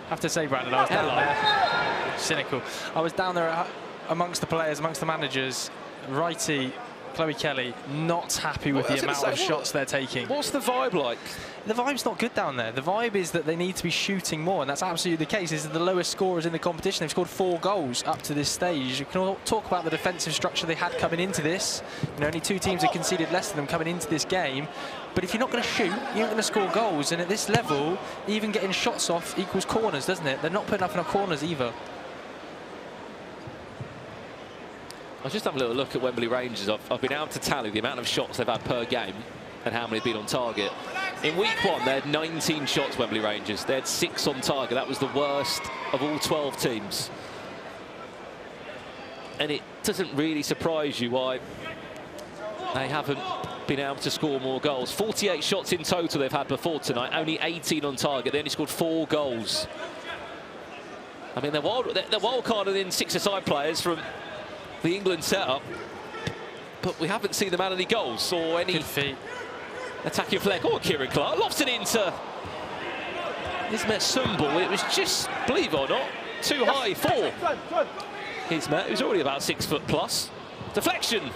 I have to say, Brandon, I was down there. Cynical. I was down there amongst the players, amongst the managers. Wrighty Chloe Kelly not happy with the amount of shots they're taking. What's the vibe like? The vibe's not good down there. The vibe is that they need to be shooting more, and that's absolutely the case. This is the lowest scorers in the competition. They've scored 4 goals up to this stage. You can all talk about the defensive structure they had coming into this. You know, only 2 teams have conceded less than them coming into this game. But if you're not going to shoot, you ain't going to score goals. And at this level, even getting shots off equals corners, doesn't it? They're not putting up enough corners either. I was just having a little look at Wembley Rangers. I've been able to tally the amount of shots they've had per game and how many have been on target. In week 1, they had 19 shots, Wembley Rangers. They had 6 on target. That was the worst of all 12 teams. And it doesn't really surprise you why they haven't been able to score more goals. 48 shots in total they've had before tonight, only 18 on target. They only scored 4 goals. I mean, they're wild carded in 6-a-side players from the England setup, but we haven't seen them add any goals or any attacking flair. Oh, Kieran Clark lofts it into Ismet Sumbul. It was just, believe it or not, too high for Ismet, who's already about 6 foot plus. Deflection.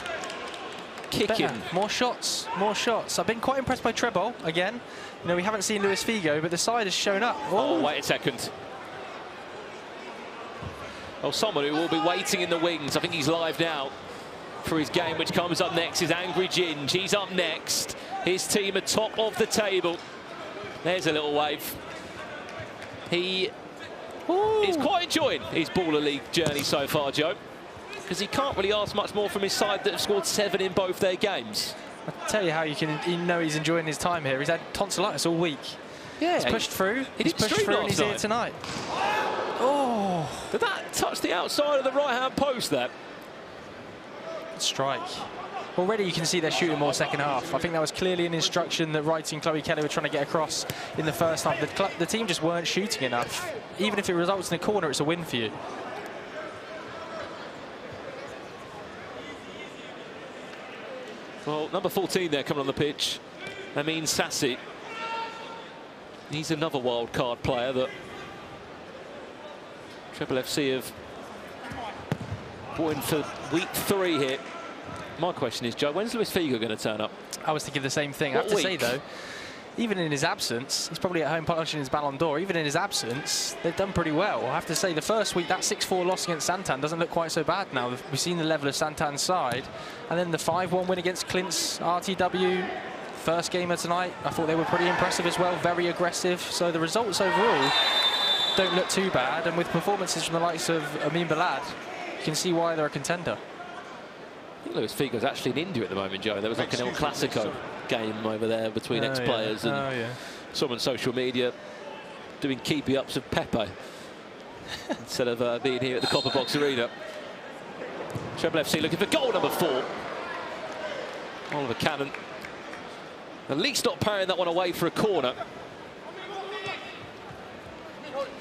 Kicking. Better. More shots, more shots. I've been quite impressed by Trebol again. You know, we haven't seen Luis Figo, but the side has shown up. Oh, wait a second. Oh, someone who will be waiting in the wings. I think he's live now for his game, which comes up next is Angry Ginge. He's up next. His team are top of the table. There's a little wave. He is quite enjoying his Baller League journey so far, Joe, because he can't really ask much more from his side that have scored 7 in both their games. I'll tell you how you know he's enjoying his time here. He's had tonsillitis all week. Yeah, he's pushed through. He's pushed through and he's here tonight. Oh, did that touch the outside of the right-hand post there? Strike. Already you can see they're shooting more second half. I think that was clearly an instruction that Wright and Chloe Kelly were trying to get across in the first half. The team just weren't shooting enough. Even if it results in a corner, it's a win for you. Well, number 14 there coming on the pitch. That means Sassy. He's another wild card player that Trebol FC have brought in for week 3 here. My question is, Joe, when's Luis Figo going to turn up? I was thinking the same thing. I have to say, though, even in his absence, he's probably at home punching his Ballon d'Or. Even in his absence, they've done pretty well. I have to say, the first week, that 6-4 loss against Santan doesn't look quite so bad now. We've seen the level of Santan's side. And then the 5-1 win against Clint's RTW. First gamer tonight, I thought they were pretty impressive as well, very aggressive. So the results overall don't look too bad. And with performances from the likes of Amin Balad, you can see why they're a contender. I think Luis Figo's actually in India at the moment, Joe. There was like an El Clasico game over there between ex-players and some on social media doing keepy-ups of Pepe instead of being here at the Copper Box Arena. Trebol FC looking for goal number 4. Oliver Cannon at least not parrying that one away for a corner.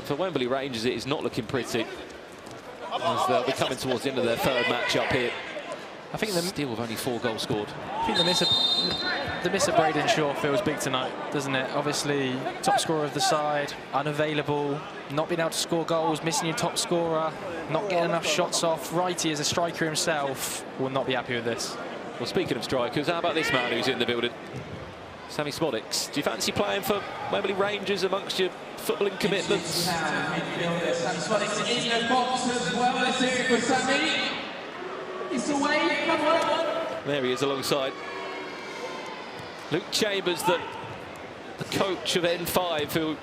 For Wembley Rangers, it is not looking pretty, as they'll be coming towards the end of their 3rd match up here. I think still with only 4 goals scored. I think the miss of Braden Shaw feels big tonight, doesn't it? Obviously, top scorer of the side, unavailable, not being able to score goals, missing your top scorer, not getting enough shots off. Wrighty, as a striker himself, will not be happy with this. Well, speaking of strikers, how about this man who's in the building? Sammy Smodics. Do you fancy playing for Wembley Rangers amongst your footballing commitments? Sammy Smodics in the box as well. Let's hear it for Sammy. It's away. Come on. There he is alongside Luke Chambers, the coach of N5, who,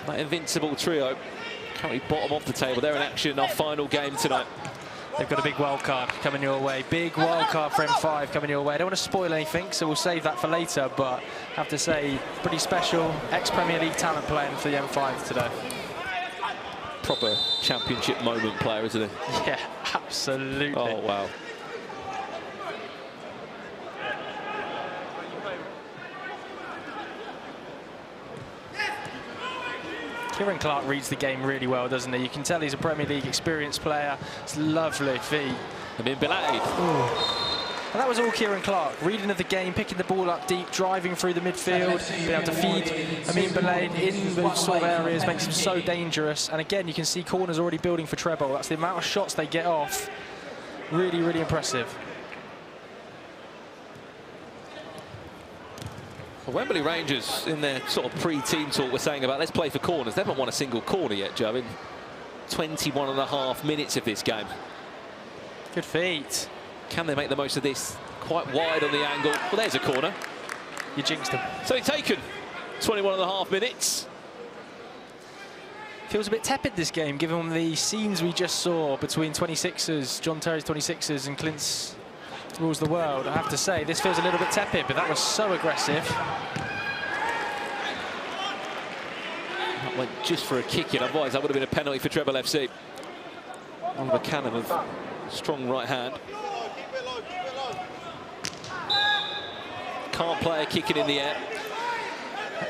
that invincible trio, currently bottom of the table. They're in action in our final game tonight. They've got a big wild card coming your way. Big wild card for M5 coming your way. I don't want to spoil anything, so we'll save that for later, but I have to say, pretty special ex-Premier League talent playing for the M5 today. Proper championship moment player, isn't he? Yeah, absolutely. Oh, wow. Kieran Clark reads the game really well, doesn't he? You can tell he's a Premier League experienced player. It's lovely feet. And in Belated. And that was all Kieran Clark. Reading of the game, picking the ball up deep, driving through the midfield, being able to feed Amin Belaid in those sort of areas, makes him so dangerous. And again, you can see corners already building for Trebol. That's the amount of shots they get off. Really, really impressive. Well, Wembley Rangers, in their sort of pre-team talk, were saying about let's play for corners. They haven't won a single corner yet, Joe, in 21.5 minutes of this game. Good feet. Can they make the most of this? Quite wide on the angle. Well, there's a corner. You jinxed him. So he's taken 21.5 minutes. Feels a bit tepid, this game, given the scenes we just saw between 26ers, John Terry's 26ers and Clint's rules the world. I have to say, this feels a little bit tepid, but that was so aggressive. That went just for a kick in, otherwise that would have been a penalty for Trebol FC. Oliver Cannon with strong right hand. Can't play a kicking in the air.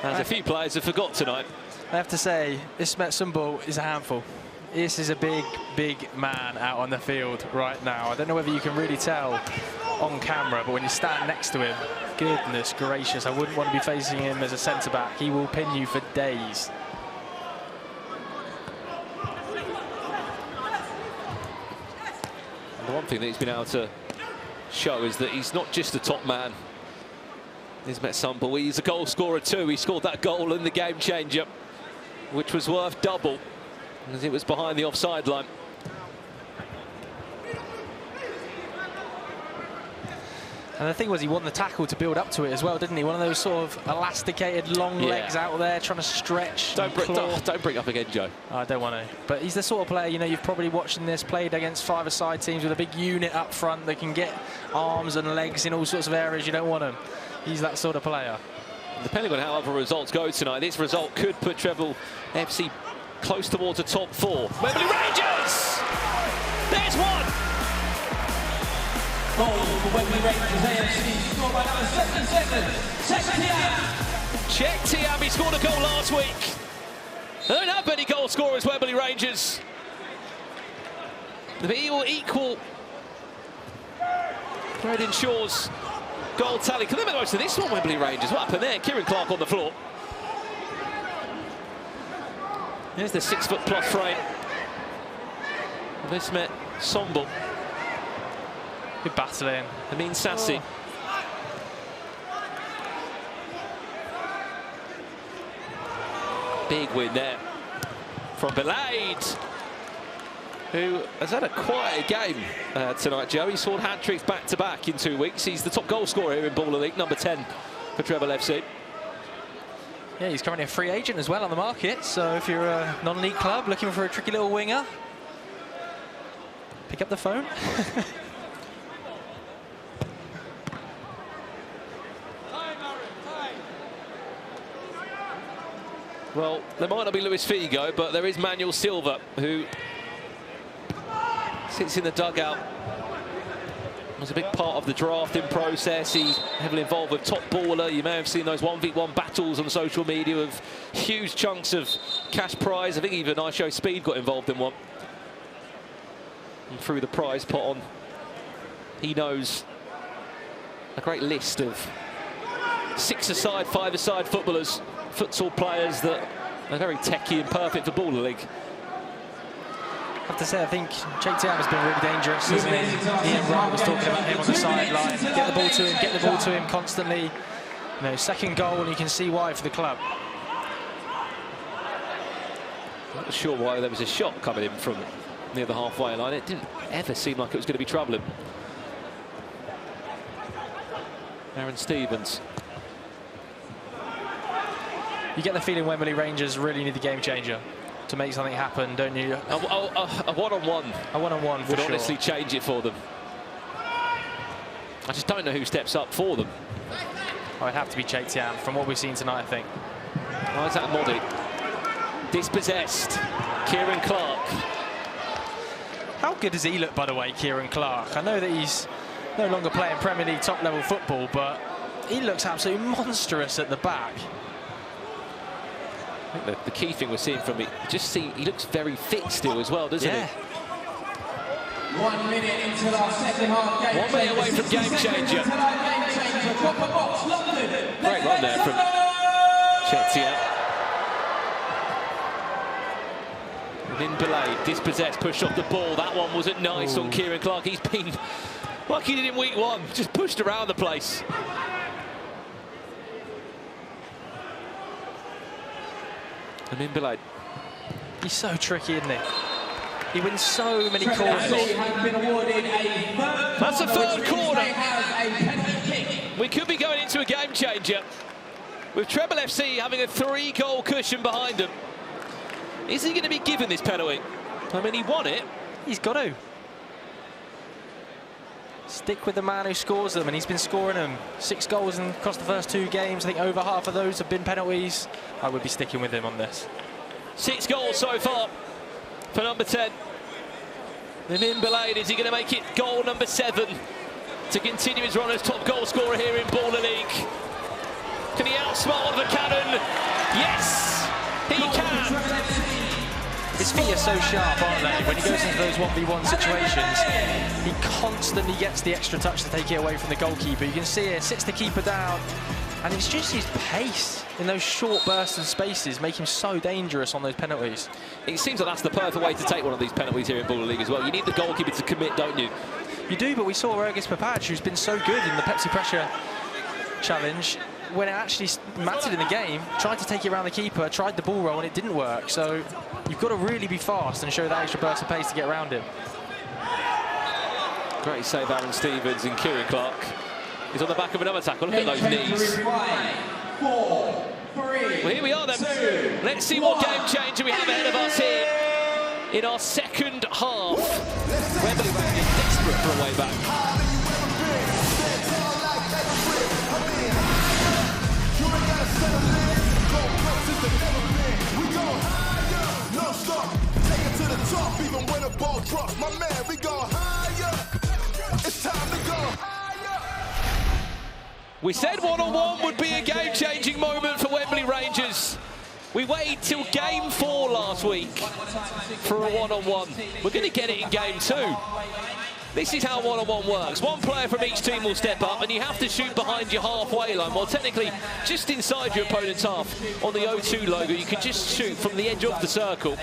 As a few players have forgot tonight. I have to say, Ismet Sumbul is a handful. This is a big, big man out on the field right now. I don't know whether you can really tell on camera, but when you stand next to him, goodness gracious, I wouldn't want to be facing him as a centre-back. He will pin you for days. And the one thing that he's been able to show is that he's not just a top man. Ismet Sumbul, he's a goal scorer too. He scored that goal in the game changer, which was worth double, as it was behind the offside line. And the thing was, he won the tackle to build up to it as well, didn't he? One of those sort of elasticated long legs out there, trying to stretch. Don't bring up again, Joe. I don't want to. But he's the sort of player, you know, you've probably watching this, played against five-a-side teams with a big unit up front that can get arms and legs in all sorts of areas you don't want him. He's that sort of player. Depending on how other results go tonight, this result could put Trebol FC close towards the top four. Wembley Rangers! There's one! Goal for Wembley Rangers AFC, scored by number 77, Check Tiam, he scored a goal last week. They don't have many goal scorers, Wembley Rangers. But he will equal Freddie Shaw's goal tally. Can they make the most of this one, Wembley Rangers? What happened there? Kieran Clark on the floor. Here's the 6-foot+ frame. Ismet Sumbul. Good battling. Amin Sassi. Big win there from Belade, who has had a quiet game tonight, Joe. He scored hat-tricks back-to-back in 2 weeks. He's the top goal scorer here in Baller League, number 10 for Trebol FC. Yeah, he's currently a free agent as well on the market, so if you're a non-league club looking for a tricky little winger, pick up the phone. Well, there might not be Luis Figo, but there is Manuel Silva, who sits in the dugout. Was a big part of the drafting process. He's heavily involved with Top Baller. You may have seen those 1v1 battles on social media of huge chunks of cash prize. I think even iShow Speed got involved in one. And threw the prize pot on. He knows a great list of 6-a-side, 5-a-side footballers, futsal players that are very techy and perfect for Baller League. I have to say, I think Jake Tiam has been really dangerous, hasn't he? Ian Wright was talking about him on the sideline. Get the ball to him, get the ball to him constantly. You know, second goal, and you can see why for the club. Not sure why there was a shot coming in from near the halfway line. It didn't ever seem like it was going to be troubling. Aaron Stevens. You get the feeling Wembley Rangers really need the game changer to make something happen, don't you? A one-on-one. A one-on-one would honestly change it for them. I just don't know who steps up for them. Oh, it'd have to be Jake Tiam from what we've seen tonight, I think. Isaac Modi. Dispossessed. Kieran Clark. How good does he look, by the way, Kieran Clark? I know that he's no longer playing Premier League top-level football, but he looks absolutely monstrous at the back. I think the key thing we're seeing from it, he looks very fit still as well, doesn't he? 1 minute into our second half game. 1 minute away from game changer. Great run there from Chetia. And in Belay, dispossessed, pushed off the ball. That one wasn't nice on Kieran Clark. He's been like he did in week 1, just pushed around the place. Miniminter. He's so tricky, isn't he? He wins so many corners. That's a third corner. We could be going into a game changer with Trebol FC having a 3-goal cushion behind him. Is he going to be given this penalty? I mean, he won it. He's got to. Stick with the man who scores them, and he's been scoring them. 6 goals across the first 2 games. I think over half of those have been penalties. I would be sticking with him on this. 6 goals so far for number 10. Miniminter, is he going to make it goal number 7 to continue his run as top goal scorer here in Baller League? Can he outsmart the cannon? Yes, he can. His feet are so sharp, aren't they? When he goes into those 1v1 situations, he constantly gets the extra touch to take it away from the goalkeeper. You can see it, sits the keeper down, and it's just his pace in those short bursts and spaces make him so dangerous on those penalties. It seems like that's the perfect way to take one of these penalties here in Baller League as well. You need the goalkeeper to commit, don't you? You do, but we saw Ergis Papach, who's been so good in the Pepsi pressure challenge, when it actually mattered in the game, tried to take it around the keeper, tried the ball roll, and it didn't work. So you've got to really be fast and show that extra burst of pace to get around him. Great save, Aaron Stevens, and Kieran Clark is on the back of another tackle. Look at those knees. 4, 3, well, here we are then. Let's see what game changer we have ahead of us here in our second half. Wembley Rangers desperate for a way back. We go higher, no stop. Take it to the top, even when the ball drops. My man, we go higher. It's time to go higher. We said one-on-one would be a game-changing moment for Wembley Rangers. We waited till game 4 last week for a one-on-one. We're going to get it in game 2. This is how one-on-one works. One player from each team will step up, and you have to shoot behind your halfway line. Well, technically, just inside your opponent's half on the O2 logo, you can just shoot from the edge of the circle.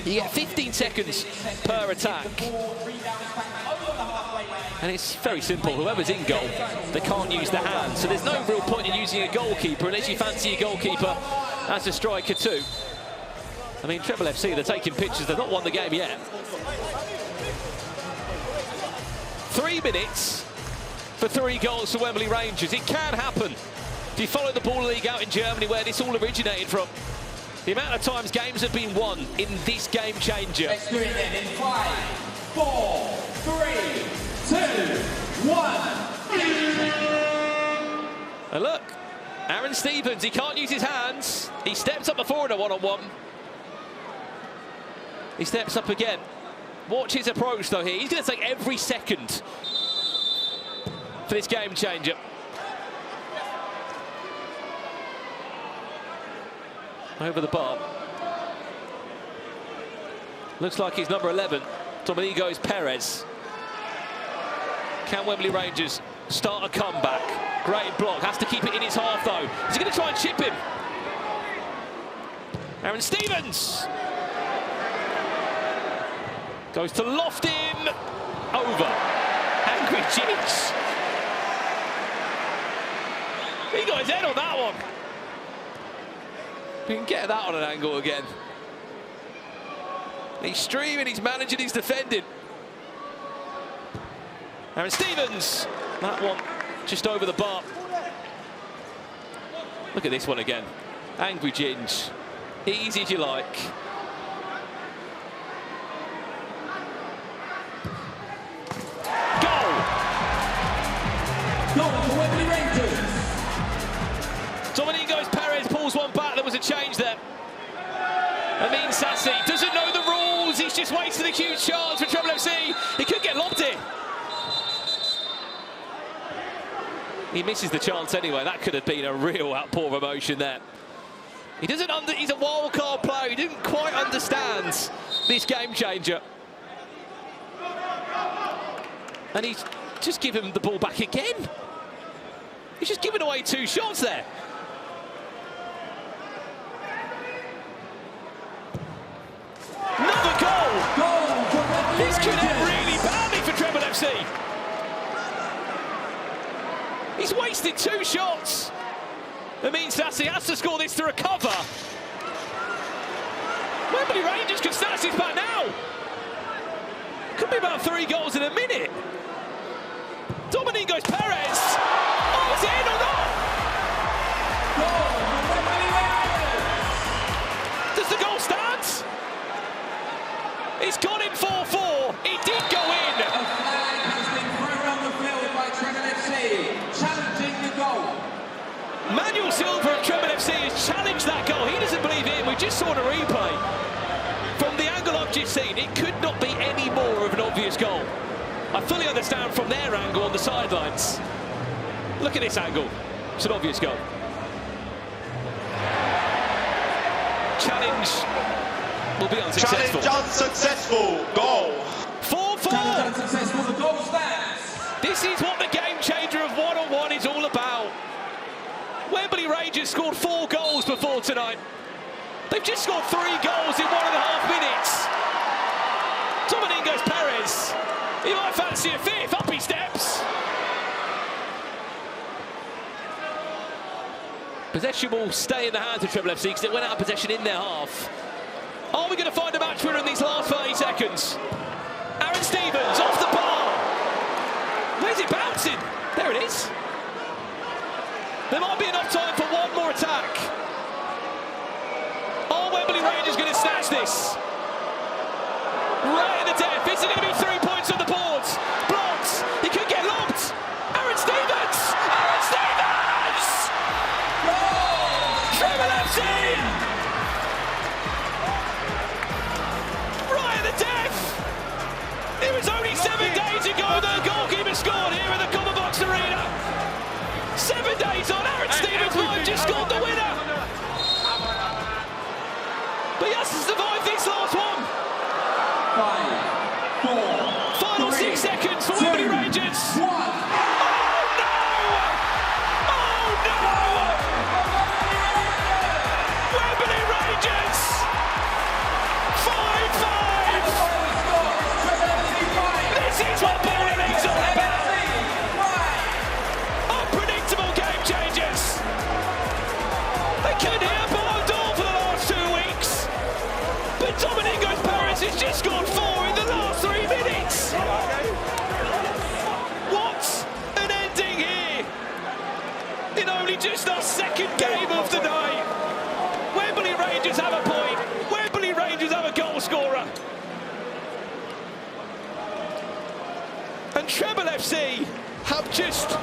You get 15 seconds per attack. And it's very simple. Whoever's in goal, they can't use the hands. So there's no real point in using a goalkeeper unless you fancy a goalkeeper as a striker too. I mean, Trebol FC, they're taking pictures. They've not won the game yet. 3 minutes for 3 goals for Wembley Rangers. It can happen. If you follow the Baller League out in Germany, where this all originated from, the amount of times games have been won in this game changer. Let's do it then in 5, 4, 3, 2, 1. And look, Aaron Stevens, he can't use his hands. He steps up before in a one-on-one. He steps up again. Watch his approach though here. He's going to take every second for this game changer. Over the bar. Looks like he's number 11. Dominigo's Pires. Can Wembley Rangers start a comeback? Great block. Has to keep it in his half though. Is he going to try and chip him? Aaron Stevens. Goes to loft him. Over. Angry Jinx. He got his head on that one. We can get that on an angle again. He's streaming, he's managing, he's defending. Aaron Stevens. That one just over the bar. Look at this one again. Angry Ginge. Easy if you like. Goal for Wembley Rangers. Dominigo's Pires pulls one back. There was a change there. Amin Sassi doesn't know the rules. He's just wasted a huge chance for Trebol FC. He could get lobbed in. He misses the chance anyway. That could have been a real outpour of emotion there. He doesn't he's a wild card player. He didn't quite understand this game changer. And he's just given the ball back again. He's just given away 2 shots there. Another goal! This could end really badly for Trebol FC. He's wasted 2 shots. That means Sassi has to score this to recover. Wembley Rangers could snatch this back now. Could be about 3 goals in a minute. Domingos Pires. Oh, is it in or not? Does the goal stand? It's gone in 4-4. It did go in. A flag has been thrown on the field by Trebol FC, challenging the goal. Manuel Silva of Trebol FC has challenged that goal. He doesn't believe it. We just saw a replay. From the angle I've just seen, it could not be any more of an obvious goal. I fully understand from their angle on the sidelines. Look at this angle. It's an obvious goal. Challenge will be unsuccessful. Challenge unsuccessful. Goal. 4-4. Challenge unsuccessful. The goal stands. This is what the game changer of one-on-one is all about. Wembley Rangers scored 4 goals before tonight. They've just scored 3 goals in 1.5 minutes. Domingos Pires. He might fancy a 5th. Up he steps. Possession will stay in the hands of Trebol FC because it went out of possession in their half. Are we going to find a match winner in these last 30 seconds? Aaron Stevens off the bar. Where's it bouncing? There it is. There might be enough time for one more attack. Are Wembley Rangers going to snatch this? Right in the death. Is it going to be 3 points on the boards? Blocked. He could get lobbed. Aaron Stevens. Aaron Stevens. Trebol FC. Right in the death. It was only 7 days ago the goalkeeper scored here in the Common Box Arena. 7 days on. Aaron Stevens might have just scored the winner. But he has to survive this last one. 5, 4, Final 6 seconds for Wembley Rangers. 1. Oh no! Oh no! Wembley Rangers! 5-5! This is what Bowling League's all about! Unpredictable game changers! They couldn't hit a ball door for the last 2 weeks! But Domingos Pires has just scored 4 in the last 3 minutes! What an ending here! In only just our 2nd game of the night! Wembley Rangers have a point! Wembley Rangers have a goal scorer! And Trebol FC have just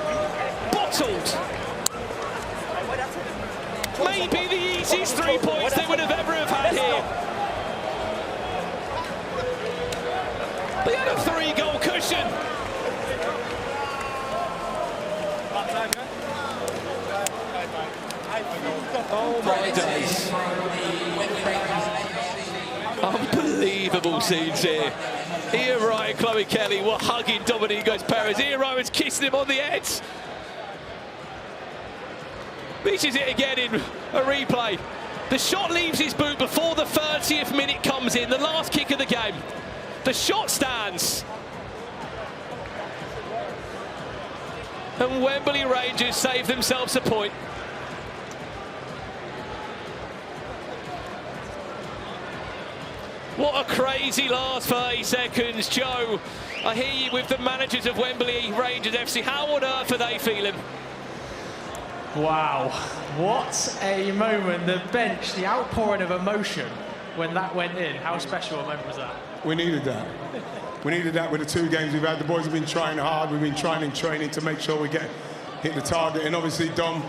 bottled maybe the easiest 3 points they would have ever have had here. They had a 3-goal cushion. Oh my days. Unbelievable scenes here. Ian Wright and Chloe Kelly were hugging Domingos Pires. Ian Wright was kissing him on the head. Reaches it again in a replay. The shot leaves his boot before the 30th minute comes in, the last kick of the game. The shot stands. And Wembley Rangers save themselves a point. What a crazy last 30 seconds. Joe, I hear you with the managers of Wembley Rangers FC. How on earth are they feeling? Wow, what a moment. The bench, the outpouring of emotion when that went in. How special a moment was that? We needed that. We needed that with the 2 games we've had. The boys have been trying hard. We've been trying in training to make sure we hit the target. And obviously, Dom,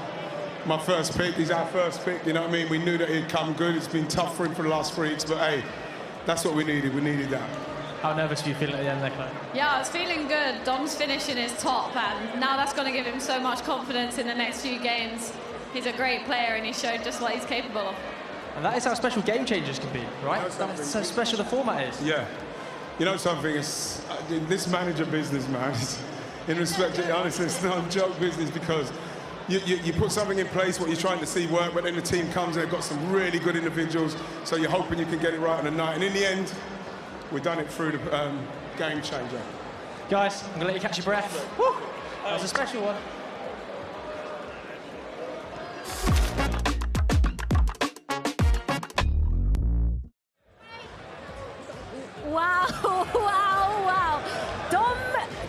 my first pick, he's our first pick, you know what I mean? We knew that he'd come good. It's been tough for him for the last 3 weeks, but hey, that's what we needed. We needed that. How nervous do you feel at the end there, Chloe? Yeah, I was feeling good. Dom's finishing his top, and now that's going to give him so much confidence in the next few games. He's a great player, and he showed just what he's capable of. And that is how special game changers can be, right? That's so special the format is. Yeah. You know something, it's, this manager business, man, in respect to honestly, it's not a joke business because you put something in place, what you're trying to see work, but then the team comes and they've got some really good individuals, so you're hoping you can get it right on the night. And in the end, we've done it through the game changer. Guys, I'm going to let you catch your breath. Woo! That was a special one. Wow, wow, wow.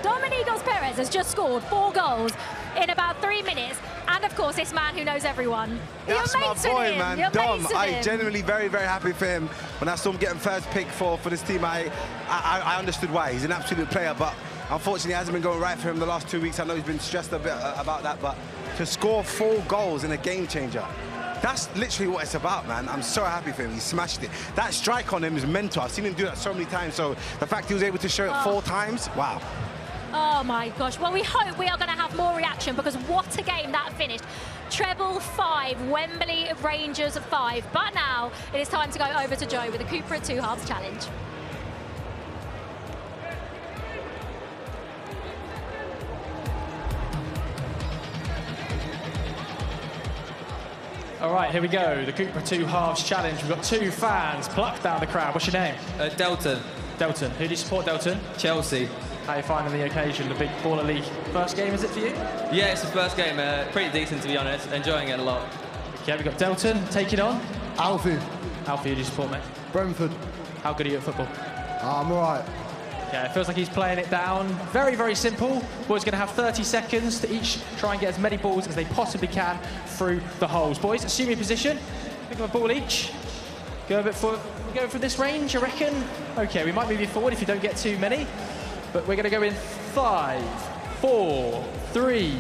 Dominigos Pires has just scored 4 goals in about 3 minutes. And of course, this man who knows everyone. That's You're my mates with boy, him. man. You're Dom, mates with I him. genuinely very, very happy for him. When I saw him getting first pick for this team, I understood why. He's an absolute player, but unfortunately, it hasn't been going right for him the last 2 weeks. I know he's been stressed a bit about that, but to score 4 goals in a game changer, that's literally what it's about, man. I'm so happy for him. He smashed it. That strike on him is mental. I've seen him do that so many times, so the fact he was able to show it 4 times, wow. Oh my gosh. Well, we hope we are going to have more reaction because what a game that finished. Trebol 5, Wembley Rangers 5. But now it is time to go over to Joe with the Cooper at 2 halves challenge. All right, here we go. The Cooper 2 halves challenge. We've got 2 fans plucked out of the crowd. What's your name? Delton. Delton. Who do you support, Delton? Chelsea. How are you finding the occasion, the big baller league? First game, is it for you? Yeah, it's the first game. Pretty decent, to be honest. Enjoying it a lot. Okay, we've got Delton taking on. Alfie. Alfie, who do you support, mate? Brentford. How good are you at football? I'm all right. Yeah, it feels like he's playing it down. Very, very simple. Boys going to have 30 seconds to each try and get as many balls as they possibly can through the holes. Boys, assume your position. Think of a ball each. Go a bit forward. We go for this range, I reckon. Okay, we might move you forward if you don't get too many. But we're going to go in 5, 4, 3,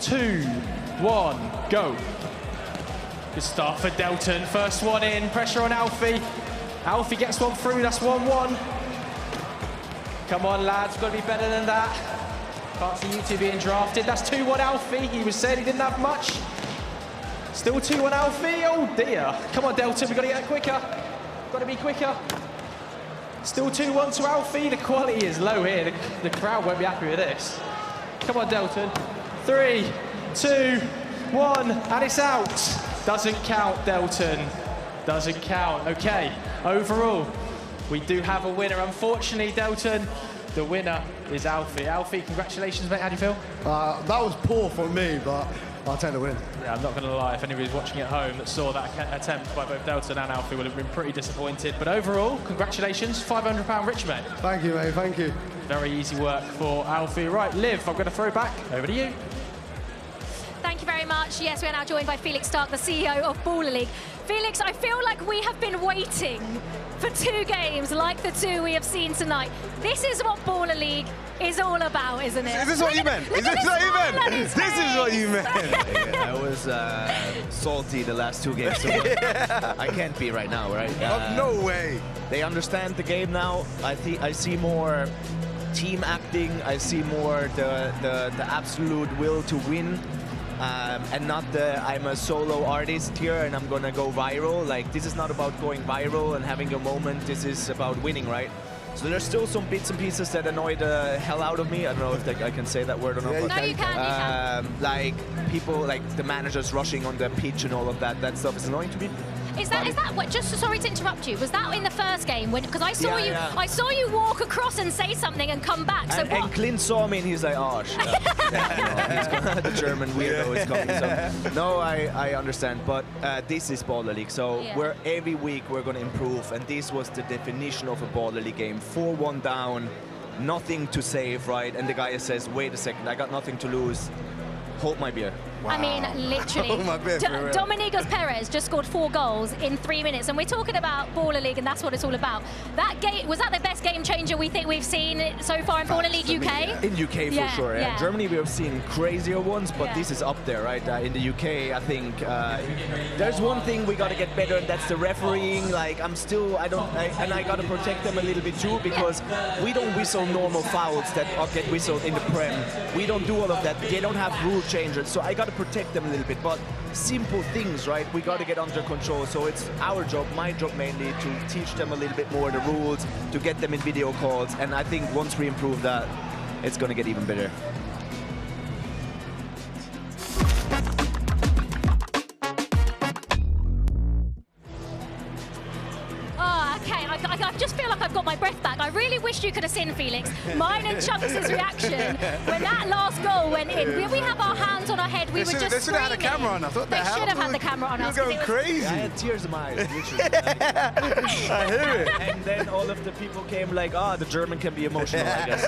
2, 1, go. Good start for Delton. First one in. Pressure on Alfie. Alfie gets one through. That's 1-1. Come on, lads, got to be better than that. Can't see you two being drafted. That's 2-1 Alfie. He was saying he didn't have much. Still 2-1 Alfie. Oh dear. Come on, Delton, we've got to get quicker. Got to be quicker. Still 2-1 to Alfie. The quality is low here. The crowd won't be happy with this. Come on, Delton. 3, 2, 1, and it's out. Doesn't count, Delton. Doesn't count. Okay, overall, we do have a winner. Unfortunately, Delton, the winner is Alfie. Alfie, congratulations, mate. How do you feel? That was poor from me, but I'll take the win. Yeah, I'm not going to lie. If anybody's watching at home that saw that attempt by both Delton and Alfie would have been pretty disappointed. But overall, congratulations. £500 rich, mate. Thank you, mate. Thank you. Very easy work for Alfie. Right, Liv, I'm going to throw back. Over to you. Thank you very much. Yes, we are now joined by Felix Stark, the CEO of Baller League. Felix, I feel like we have been waiting for 2 games like the 2 we have seen tonight. This is what Baller League is all about, isn't it? Is this what you meant? Is this what you meant? This is what you meant. I was salty the last 2 games, so I can't be right now, right? No way. They understand the game now. I see more team acting. I see more the absolute will to win. And not I'm a solo artist here and I'm gonna go viral. Like, this is not about going viral and having a moment. This is about winning, right? So there's still some bits and pieces that annoy the hell out of me. I don't know if I can say that word or not. No, you can. Like people, like the managers rushing on the pitch and all of that. That stuff is annoying to me. Is that what? Just sorry to interrupt you. Was that in the first game? Because I saw I saw you walk across and say something and come back. So and Clint saw me and he's like, oh shit. The German weirdo is coming. So no, I understand. But this is Baller League. So every week we're going to improve. And this was the definition of a Baller League game. 4-1 down, nothing to save, right? And the guy says, wait a second, I got nothing to lose. Hold my beer. Wow. I mean, literally. Hold my beer, Dominigos Pires just scored 4 goals in 3 minutes, and we're talking about Baller League, and that's what it's all about. That game was that the best game changer we think we've seen so far in Baller League UK? In UK for sure. Yeah. Germany we have seen crazier ones, but this is up there, right? In the UK, I think there's one thing we got to get better, and that's the refereeing. Like I got to protect them a little bit too, because we don't whistle normal fouls that get whistled in the Prem. We don't do all of that. They don't have rule changes, so I got to protect them a little bit. But simple things, right? We got to get under control. So it's our job, my job mainly, to teach them a little bit more the rules, to get them in video calls. And I think once we improve that, it's going to get even better. Oh, okay. I I just feel like I've got my breath back. I really wish you could have seen Felix. Mine and Chunks' reaction when that last goal went in. We have our hands on our head. We were just They should have had a camera on us. What the hell? They should have had the camera on us. You're going crazy. I had tears in my eyes, literally. I hear it. And then all of the people came like, the German can be emotional, I guess.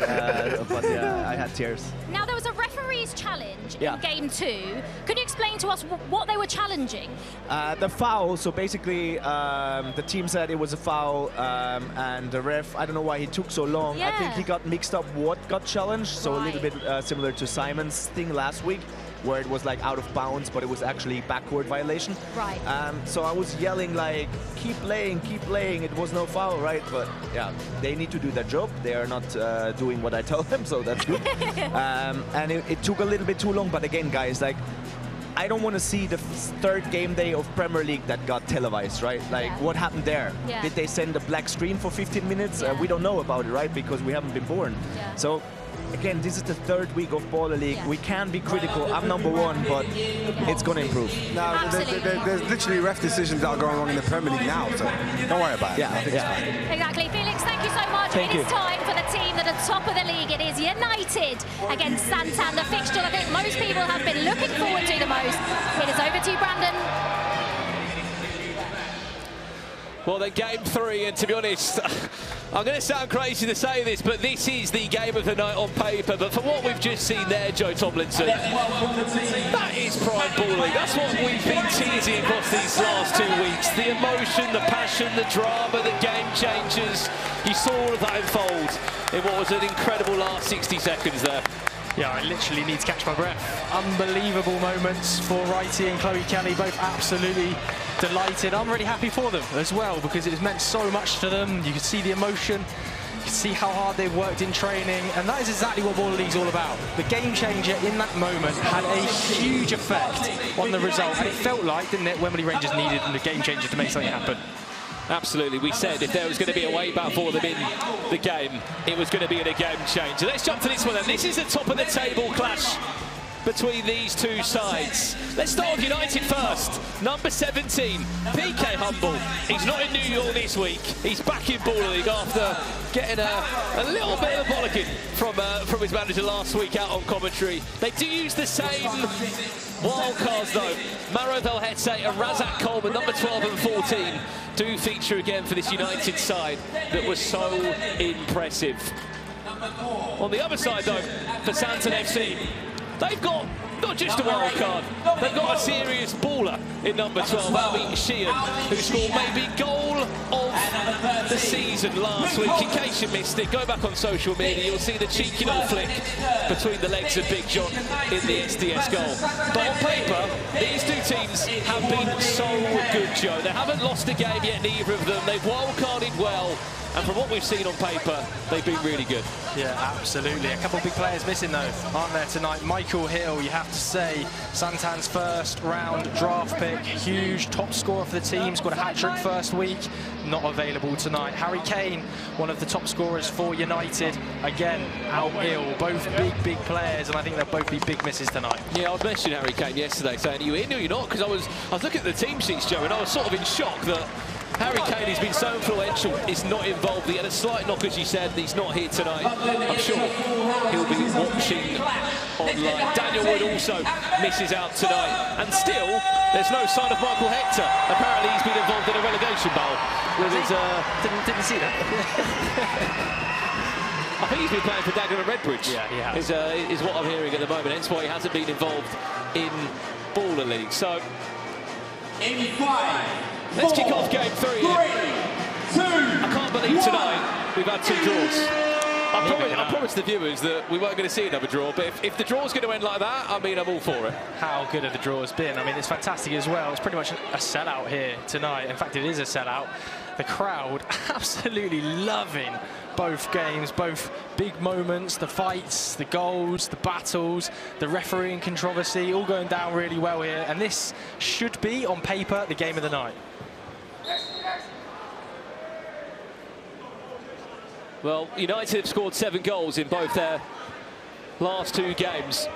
But yeah, I had tears. Now, there was a referee's challenge Yeah. in game 2. Can you explain to us what they were challenging? The foul, so basically the team said it was a foul, and the ref, I don't know why he took so long. I think he got mixed up what got challenged, so a little bit similar to Simon's thing last week, where it was like out of bounds, but it was actually backward violation. Right. So I was yelling like, keep playing, it was no foul, right? But yeah, they need to do their job. They are not doing what I tell them, so that's good. And it took a little bit too long, but again, guys, like, I don't want to see the third game day of Premier League that got televised, right? Like, what happened there? Yeah. Did they send a black screen for 15 minutes? We don't know about it, right? Because we haven't been born. Yeah. So, again, this is the third week of Baller League. We can be critical. I'm #1, but it's going to improve. No, there's literally ref decisions that are going wrong in the Premier League now, so don't worry about it. Yeah, Exactly. Felix, thank you so much. Thank It you. is time for the team that are top of the league. It is Yanited against Santan, the fixture I think most people have been looking forward to the most. It is over to you, Brandon. Well, then game 3, and to be honest, I'm going to sound crazy to say this, but this is the game of the night on paper. But for what we've just seen there, Joe Tomlinson, that is prime balling. That's what we've been teasing across these last 2 weeks. The emotion, the passion, the drama, the game changers. You saw all of that unfold in what was an incredible last 60 seconds there. Yeah, I literally need to catch my breath. Unbelievable moments for Wrighty and Chloe Kelly, both absolutely delighted. I'm really happy for them as well because it's meant so much to them. You can see the emotion, you can see how hard they've worked in training, and that is exactly what Baller League's all about. The game changer in that moment had a huge effect on the result, and it felt like, didn't it, Wembley Rangers needed the game changer to make something happen. Absolutely. We said if there was going to be a way back for them in the game, it was going to be in a game changer. Let's jump to this one then. This is a top of the table clash between these two sides. Let's start with United first. Number 17, PK Humble. He's not in New York this week. He's back in Baller League after getting a little bit of a bollocking from his manager last week out on commentary. They do use the same wild cards though. Maro Velhetse and Razak Coleman, number 12 and 14, do feature again for this United side that was so impressive. On the other side though, for Santan FC, they've got not just a wild card, they've got a serious baller in number 12, Alvin Shearer, who scored maybe goal of the season last week. In case you missed it, go back on social media, you'll see the cheeky little flick between the legs of Big John in the SDS goal. But on paper, these two teams have been so good, Joe. They haven't lost a game yet, neither of them. They've wild-carded well. And from what we've seen on paper, they've been really good. Yeah, absolutely. A couple of big players missing, though, aren't there tonight? Michael Hill, you have to say, Santan's first round draft pick, huge top scorer for the team, scored a hat-trick first week, not available tonight. Harry Kane, one of the top scorers for United, again, out ill. Both big players, and I think they'll both be big misses tonight. Yeah, I was mentioning Harry Kane yesterday, saying, are you in or you're not? Because I was looking at the team sheets, Joe, and I was sort of in shock that Harry Kane has been so influential, is not involved. He had a slight knock, as you said, and he's not here tonight. I'm sure he'll be watching online. Daniel Wood also misses out tonight. And still, there's no sign of Michael Hector. Apparently, he's been involved in a relegation battle with his... Didn't see that. I think he's been playing for Dagenham and Redbridge. Yeah, he has. Is what I'm hearing at the moment. Hence why he hasn't been involved in Baller League. So... Let's kick off game 3. I can't believe tonight we've had 2 draws. I promised the viewers that we weren't going to see another draw, but if the draw's going to end like that, I mean, I'm all for it. How good have the draws been? I mean, it's fantastic as well. It's pretty much a sellout here tonight. In fact, it is a sellout. The crowd absolutely loving both games, both big moments, the fights, the goals, the battles, the refereeing controversy, all going down really well here. And this should be, on paper, the game of the night. Well, United have scored 7 goals in both their last 2 games.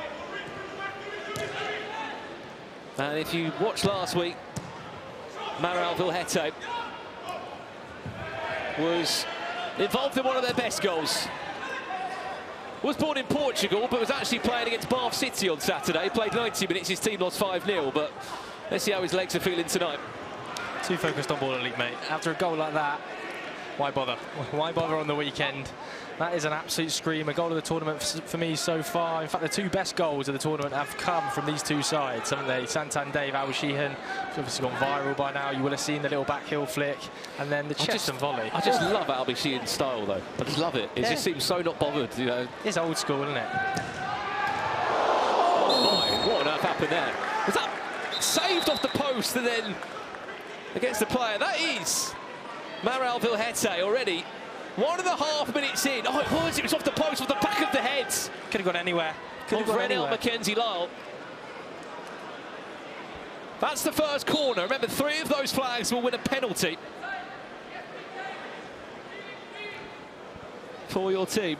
And if you watched last week, Maral Vilhete was involved in one of their best goals. Was born in Portugal, but was actually playing against Bath City on Saturday. Played 90 minutes, his team lost 5-0, but let's see how his legs are feeling tonight. Too focused on Baller League, mate. After a goal like that, why bother? Why bother on the weekend? That is an absolute screamer. Goal of the tournament for me so far. In fact, the two best goals of the tournament have come from these two sides, haven't they? Santan Dave, Alisha, obviously gone viral by now. You will have seen the little backhill flick, and then the chest and volley. I just love Alisha's style, though. I just love it. It just seems so not bothered, you know. It's old school, isn't it? Oh my, what on earth happened there? Was that saved off the post and then against the player? That is Maral Vilhete already 1.5 minutes in. Oh, it was off the post, off the back of the head. Could have gone anywhere. Could have gone anywhere. Mackenzie Lyle. That's the first corner. Remember, 3 of those flags will win a penalty for your team.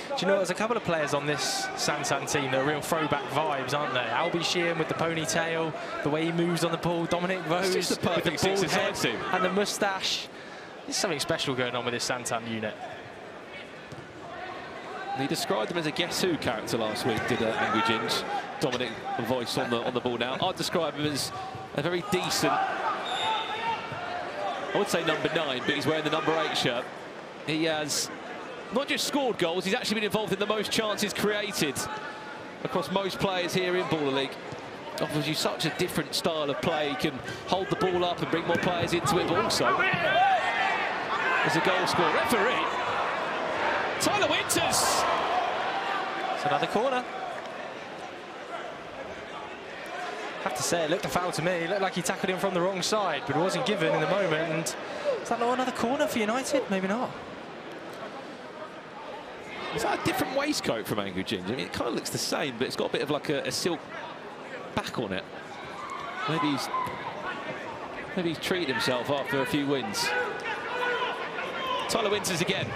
Do you know, there's a couple of players on this Santan team that are real throwback vibes, aren't they? Albie Sheehan with the ponytail, the way he moves on the ball, Dominic Rose It's just the with the perfect bald 6-a-side head team. and the moustache. There's something special going on with this Santan unit. He described him as a Guess Who character last week, did Angry Ginge. Dominic, the voice on the ball now. I'd describe him as a very decent, I would say number 9, but he's wearing the number 8 shirt. He has not just scored goals, he's actually been involved in the most chances created across most players here in Baller League. Offers you such a different style of play. He can hold the ball up and bring more players into it, but also as a goal scorer. Referee, Tyler Winters. It's another corner. I have to say, it looked a foul to me. It looked like he tackled him from the wrong side, but it wasn't given in the moment. And is that not another corner for United? Maybe not. Is that a different waistcoat from Angry Ginge? I mean, it kind of looks the same, but it's got a bit of like a silk back on it. Maybe he's treated himself after a few wins. Tyler Winters again.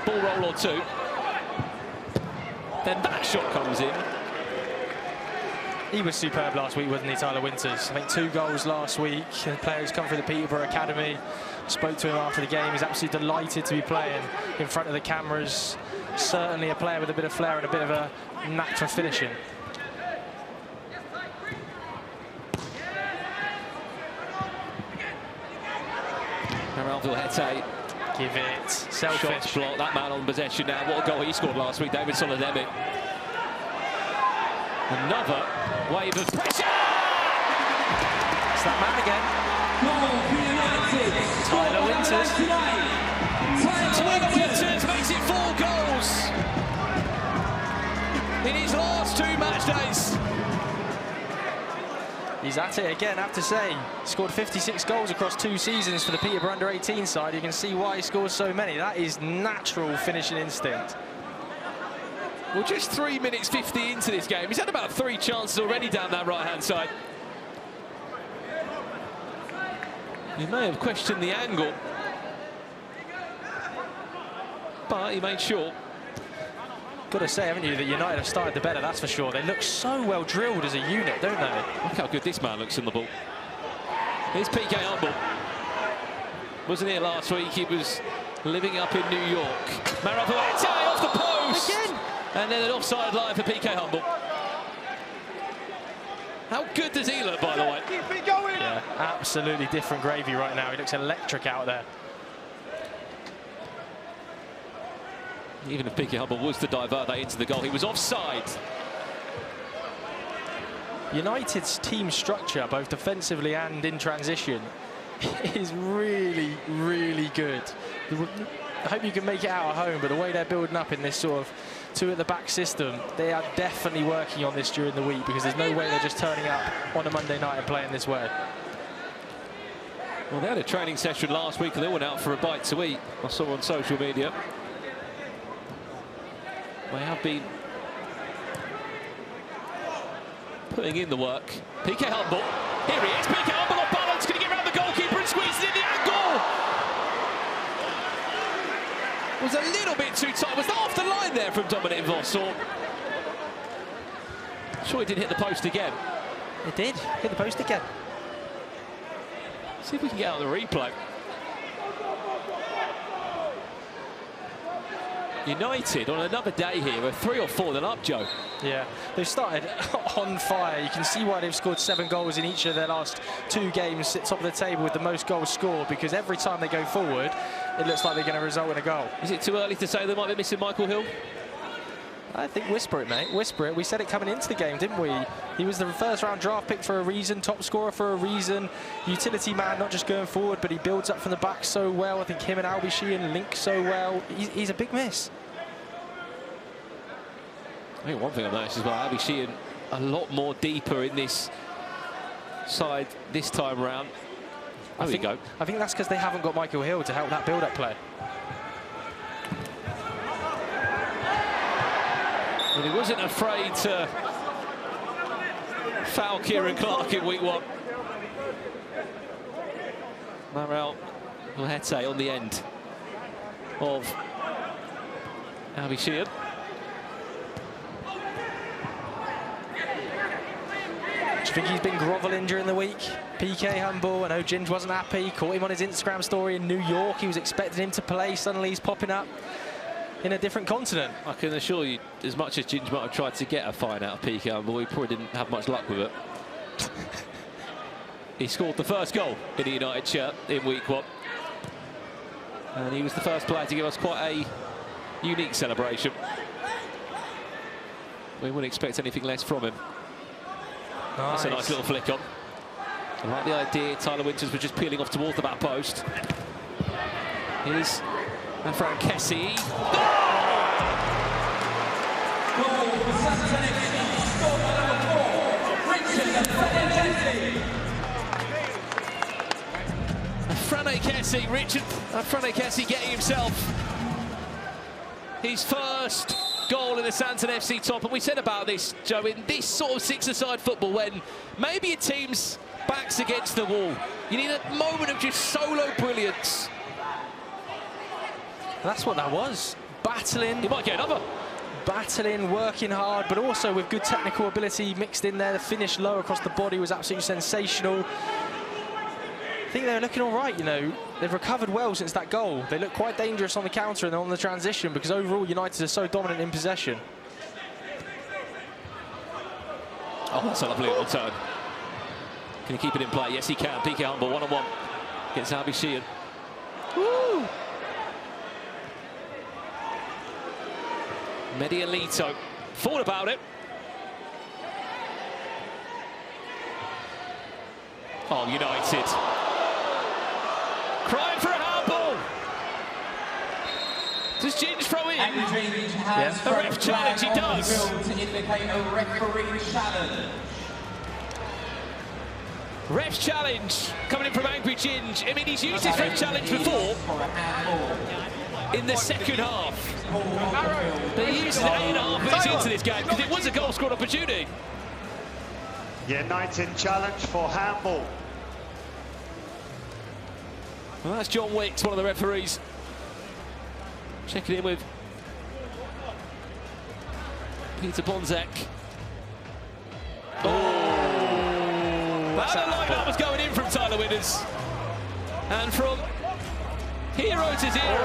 Ball roll or 2. Then that shot comes in. He was superb last week, wasn't he, Tyler Winters? I think 2 goals last week. The player who's come through the Peterborough Academy. Spoke to him after the game. He's absolutely delighted to be playing in front of the cameras. Certainly a player with a bit of flair and a bit of a knack for finishing. Maral Vilhete. Give it. Selfish. Shots block. That man on possession now. What a goal he scored last week, David Soledemi. Another wave of pressure! It's that man again. Tyler Winters. Tyler Winters makes it 4 goals in his last 2 match days. He's at it again, I have to say. Scored 56 goals across 2 seasons for the Peterborough under-18 side. You can see why he scores so many. That is natural finishing instinct. Well, just 3 minutes 50 into this game. He's had about 3 chances already down that right-hand side. He may have questioned the angle, but he made sure. Got to say, haven't you, that United have started the better, that's for sure. They look so well drilled as a unit, don't they? Look how good this man looks in the ball. Here's PK Humble. Wasn't here last week, he was living up in New York. Maral Vilhete off the post! Again! And then an offside line for PK Humble. How good does he look, by the way? Keep it going! Yeah, absolutely different gravy right now. He looks electric out there. Even if PK Humble was to divert that into the goal, he was offside. United's team structure, both defensively and in transition, is really, really good. I hope you can make it out at home, but the way they're building up in this sort of 2 at the back system, they are definitely working on this during the week, because there's no way they're just turning up on a Monday night and playing this way. Well, they had a training session last week and they went out for a bite to eat. I saw on social media. They have been putting in the work. PK Humble. Here he is. PK Humble off balance. Going to get around the goalkeeper and squeeze it in the angle. Was a little bit too tight. Was that off the line there from Dominic Voss? Or sure, he did hit the post again. It did. Hit the post again. See if we can get out the replay. United on another day here, we're 3 or 4 than up, Joe. Yeah, they've started on fire. You can see why they've scored 7 goals in each of their last 2 games, sit top of the table with the most goals scored, because every time they go forward, it looks like they're going to result in a goal. Is it too early to say they might be missing Michael Hill? I think whisper it, mate. Whisper it. We said it coming into the game, didn't we? He was the first-round draft pick for a reason, top scorer for a reason, utility man, not just going forward, but he builds up from the back so well. I think him and Alisha link so well. He's a big miss. I think one thing I've noticed as well, Alisha a lot more deeper in this side this time round. There we go. I think that's because they haven't got Michael Hill to help that build-up play. And he wasn't afraid to foul Kieran Clark in week 1. Marel Lahete on the end of Alisha. Do you think he's been grovelling during the week? PK humble. I know Ginge wasn't happy. Caught him on his Instagram story in New York. He was expecting him to play. Suddenly he's popping up in a different continent. I can assure you, as much as Ginge might have tried to get a fine out of PK humble, he probably didn't have much luck with it. He scored the first goal in the United shirt in week 1. And he was the first player to give us quite a unique celebration. We wouldn't expect anything less from him. Nice. That's a nice little flick on. I like the idea. Tyler Winters was just peeling off towards the back post. Here's Fran Kessie. Goal for Santan FC, scored by Frane Kessie getting himself his first goal in the Santan FC top. And we said about this, Joe, in this sort of six-a-side football, when maybe a team's back's against the wall, you need a moment of just solo brilliance. That's what that was. Battling. You might get another. Battling, working hard, but also with good technical ability mixed in there. The finish low across the body was absolutely sensational. I think they're looking all right, you know. They've recovered well since that goal. They look quite dangerous on the counter and on the transition, because overall United are so dominant in possession. Oh, that's a lovely little turn. Can he keep it in play? Yes, he can. PK Humble, one-on-one against Alisha. Woo! Medialito thought about it. Oh, United. Crying for a handball. Does Ginge throw in? Yeah. A ref challenge, he does. To indicate a referee challenge. Ref challenge coming in from Angry Ginge. I mean, he's used his ref challenge before in the second half. But he used it 8.5 minutes into this game because it was a goal scored opportunity. United challenge for handball. Well, that's John Wicks, one of the referees. Checking in with Peter Bonzek. Oh! That line-up was going in from Tyler Winters. And from hero to zero.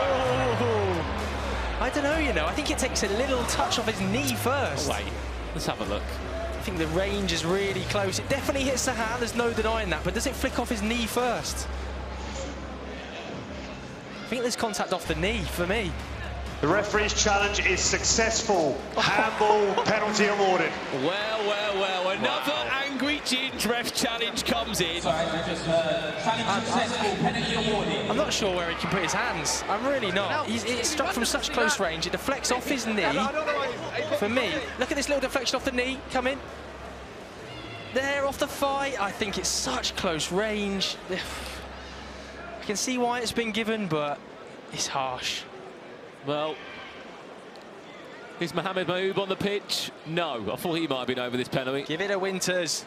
Oh. I don't know, you know. I think it takes a little touch off his knee first. Oh, wait, let's have a look. I think the range is really close. It definitely hits the hand, there's no denying that, but does it flick off his knee first? I think there's contact off the knee for me. The referee's challenge is successful. Handball penalty awarded. Well, well, well. Another angry Ginge ref challenge comes in. Sorry, I just heard challenge successful, penalty awarded. I'm not sure where he can put his hands. I'm really not. It's struck from such close range. It deflects off his knee. For me, look at this little deflection off the knee. Come in. There, off the thigh. I think it's such close range. I can see why it's been given, but it's harsh. Well, is Mohamed Mahoub on the pitch? No, I thought he might have been over this penalty. Give it a Winters.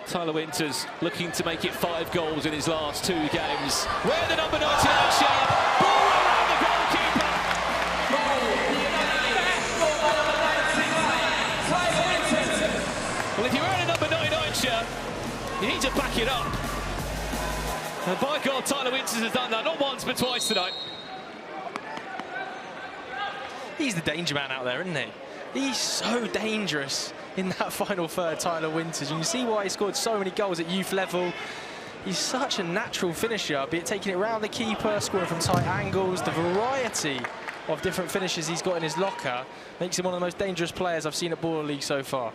Tyler Winters looking to make it 5 goals in his last 2 games. Where the number 99 shot? Ball around the goalkeeper. Well, if you're wearing a number 99 shirt, you need to back it up. And by God, Tyler Winters has done that, not once but twice tonight. He's the danger man out there, isn't he? He's so dangerous in that final third, Tyler Winters. And you see why he scored so many goals at youth level. He's such a natural finisher, be it taking it around the keeper, scoring from tight angles. The variety of different finishes he's got in his locker makes him one of the most dangerous players I've seen at Baller League so far.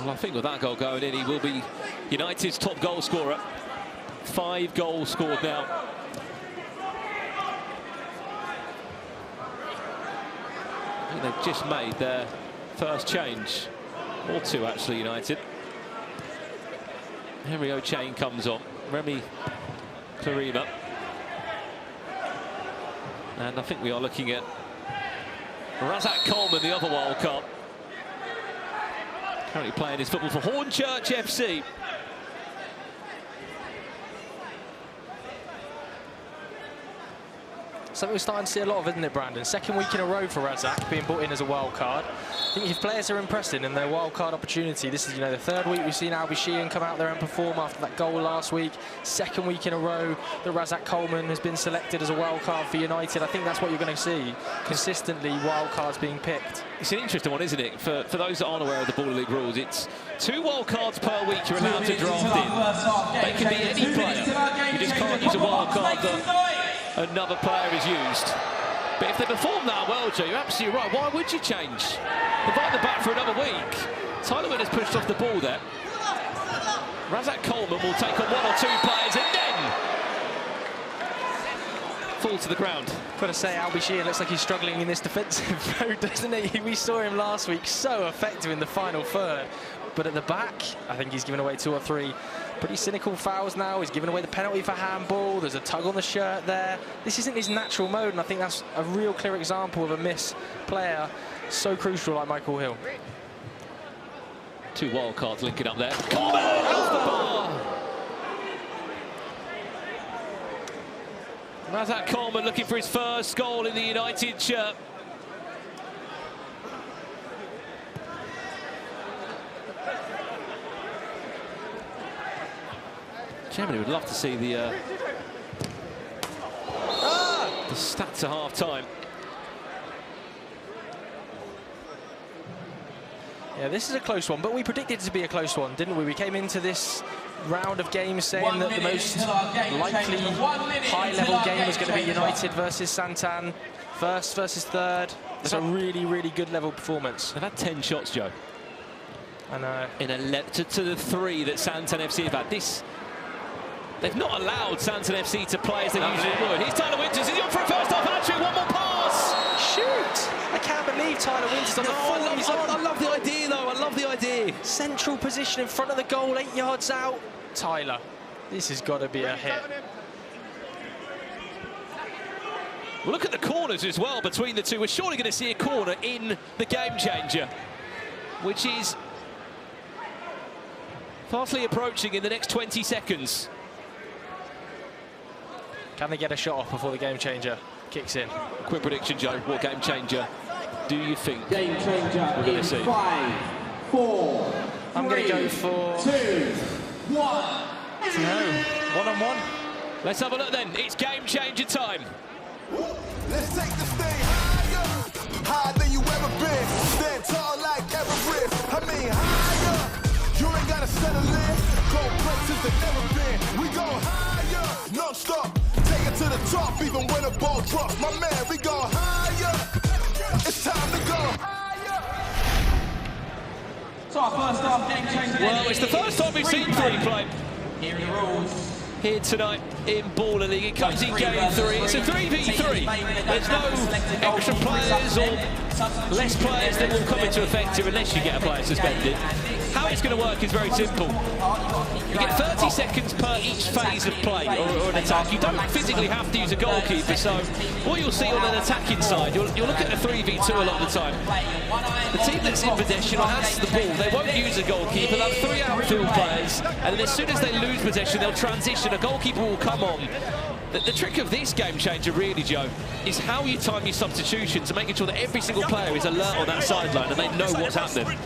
Well, I think with that goal going in, he will be United's top goal scorer. 5 goals scored now. I think they've just made their first change, or 2 actually, United. Henry O'Chain comes on, Remy Clarima. And I think we are looking at Razak Coleman, the other wild card. Currently playing his football for Hornchurch FC. Something we're starting to see a lot of, isn't it, Brandon? Second week in a row for Razak, being brought in as a wild card. I think if players are impressing in their wild card opportunity, this is, you know, the 3rd week we've seen Shearer come out there and perform after that goal last week. 2nd week in a row that Razak Coleman has been selected as a wild card for United. I think that's what you're going to see, consistently wild cards being picked. It's an interesting one, isn't it? For those that aren't aware of the Baller League rules, it's 2 wild cards per week you're allowed to draft in. They can be any player. You just can't use a wild card that another player is used. But if they perform that well, Joe, you're absolutely right. Why would you change? Invite them back for another week. Tyler Winters pushed off the ball there. Razak Coleman will take on 1 or 2 players and then fall to the ground. Got to say, Shearer looks like he's struggling in this defensive mode, doesn't he? We saw him last week, so effective in the final third. But at the back, I think he's given away 2 or 3 pretty cynical fouls now. He's given away the penalty for handball. There's a tug on the shirt there. This isn't his natural mode, and I think that's a real clear example of a miss player so crucial like Michael Hill. 2 wild cards linking up there. Coleman off the bar. Razak Coleman looking for his first goal in the United shirt. Germany would love to see the stats at half-time. Yeah, this is a close one, but we predicted it to be a close one, didn't we? We came into this round of games saying that the most likely high-level game was going to be United versus Santan, 1st versus 3rd. It's a really, really good level performance. They've had 10 shots, Joe. I know. To the 3 that Santan FC have had. They've not allowed Santan FC to play as they usually would. Here's Tyler Winters. He's on for a first-half hat-trick. 1 more pass. Shoot! I can't believe Tyler Winters on the form. I love the idea, though. I love the idea. Central position in front of the goal, 8 yards out. Tyler, this has got to be a hit. Well, look at the corners as well between the 2. We're surely going to see a corner in the game changer, which is fastly approaching in the next 20 seconds. Can they get a shot off before the game changer kicks in? Quick prediction, Joe. What game changer do you think game changer we're going to see? 5, 4, I'm going to go for 2, 1. No, 1-on-1. Let's have a look then. It's game changer time. Let's take this thing higher, higher than you ever been. Stand tall like Everest. I mean higher. You ain't gotta settle in. Go places that never been. We go higher, non stop. Take it to the top, even when the ball drops. My man, we go higher. It's time to go higher. So our first half game changer. Well, it's the first time we've seen 3 play. Here are the rules. Here tonight in Baller League. It comes in game 3. It's a 3v3. There's no extra players or less players that will come into effect here unless you get a player suspended. How it's going to work is very simple. You get 30 seconds per each phase of play or an attack. You don't physically have to use a goalkeeper, so what you'll see on an attacking side, you'll look at a 3v2 a lot of the time. The team that's in possession or has the ball, they won't use a goalkeeper. They'll have 3 outfield players, and then as soon as they lose possession, they'll transition. A goalkeeper will come on. The trick of this game changer, really, Joe, is how you time your substitutions and making sure that every single player is alert on that sideline and they know what's happening.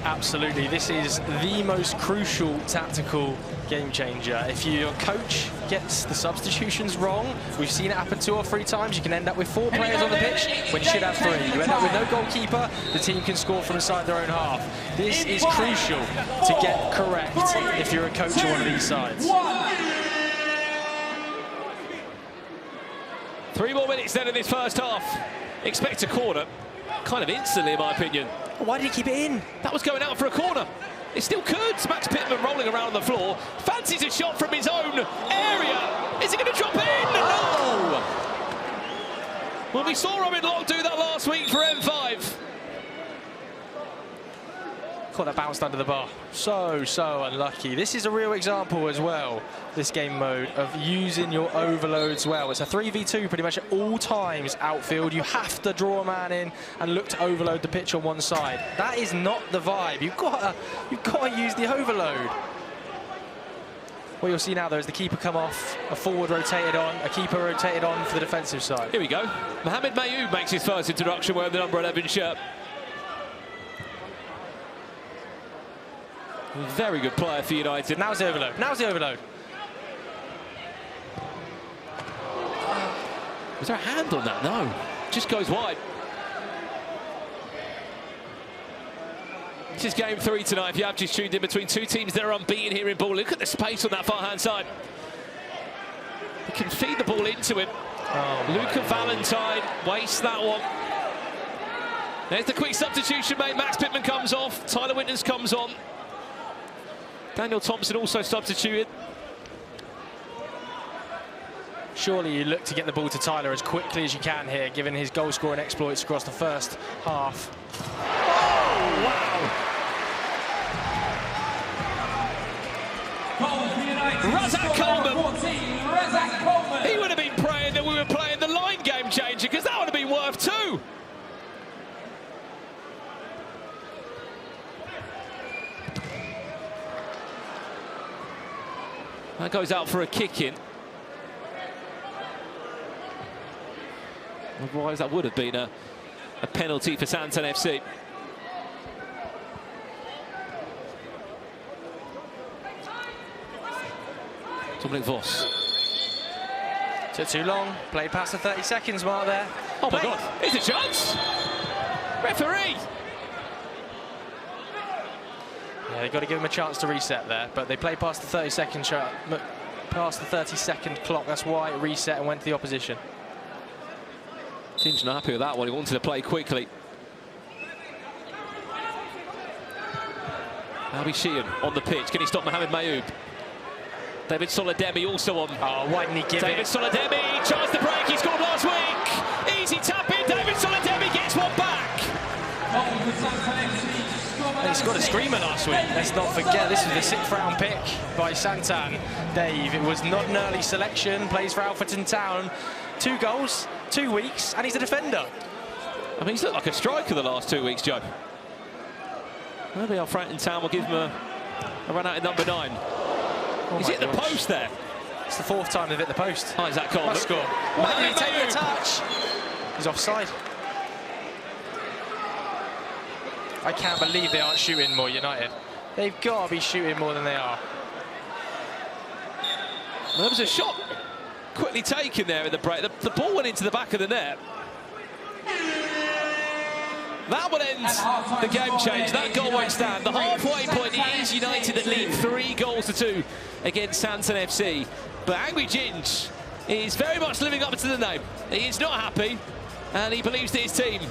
Absolutely. This is the most crucial tactical game changer. If your coach gets the substitutions wrong, we've seen it happen 2 or 3 times, you can end up with 4 players on the pitch when you should have 3. You end up with no goalkeeper, the team can score from inside their own half. This is crucial to get correct if you're a coach of one of these sides. 3 more minutes then in this first half. Expect a corner, kind of instantly in my opinion. Why did he keep it in? That was going out for a corner. It still could. Max Pittman rolling around on the floor. Fancies a shot from his own area. Is it going to drop in? No! Well, we saw Robin Locke do that last week for M5. Caught that bounced under the bar. So unlucky. This is a real example as well, this game mode, of using your overloads well. It's a 3v2 pretty much at all times outfield. You have to draw a man in and look to overload the pitch on one side. That is not the vibe. You've got to use the overload. What you'll see now, though, is the keeper come off, a forward rotated on, a keeper rotated on for the defensive side. Here we go. Mohamed Mayoub makes his first introduction wearing the number 11 shirt. Very good player for United. Now's the overload. Now's the overload. Was there a hand on that? No. Just goes wide. This is game 3 tonight. If you have just tuned in, between 2 teams that are unbeaten here in ball. Look at the space on that far-hand side. They can feed the ball into him. Oh, Luca Valentine wastes that one. There's the quick substitution made. Max Pittman comes off. Tyler Winters comes on. Daniel Thompson also substituted. Surely you look to get the ball to Tyler as quickly as you can here, given his goal-scoring exploits across the first half. Oh, wow! Razak Coleman. He would have been praying that we were playing the line game changer, because that would have been worth 2. That goes out for a kick-in. Otherwise, that would have been a penalty for Santan FC. Dominic Voss. Took too long. Played past the 30 seconds mark there. Oh my God, here's a chance. Referee. Yeah, they've got to give him a chance to reset there, but they played past the 30-second clock. That's why it reset and went to the opposition. Seems not happy with that one. He wanted to play quickly. Albi Sheehan on the pitch. Can he stop Mohamed Mayoub? David Soledemi also on. Oh, why didn't he give David Soledemi, chance to break. He scored last week. Easy tap in. David Soledemi gets one back. He scored a screamer last week. Let's not forget, this was the 6th round pick by Santan. Dave, it was not an early selection. Plays for Alfreton Town. 2 goals, 2 weeks, and he's a defender. I mean, he's looked like a striker the last 2 weeks, Joe. Maybe Alfreton Town will give him a run out in number 9. He's hit the post there. It's the 4th time they've hit the post. Isaac Coleman. Must score. Why did he take the touch? He's offside. I can't believe they aren't shooting more, United. They've got to be shooting more than they are. Well, there was a shot quickly taken there in the break. The ball went into the back of the net. That would end the game change. That goal won't stand. The halfway point is United that lead 3-2 against Santan FC. But Angry Ginge is very much living up to the name. He is not happy, and he believes that his team,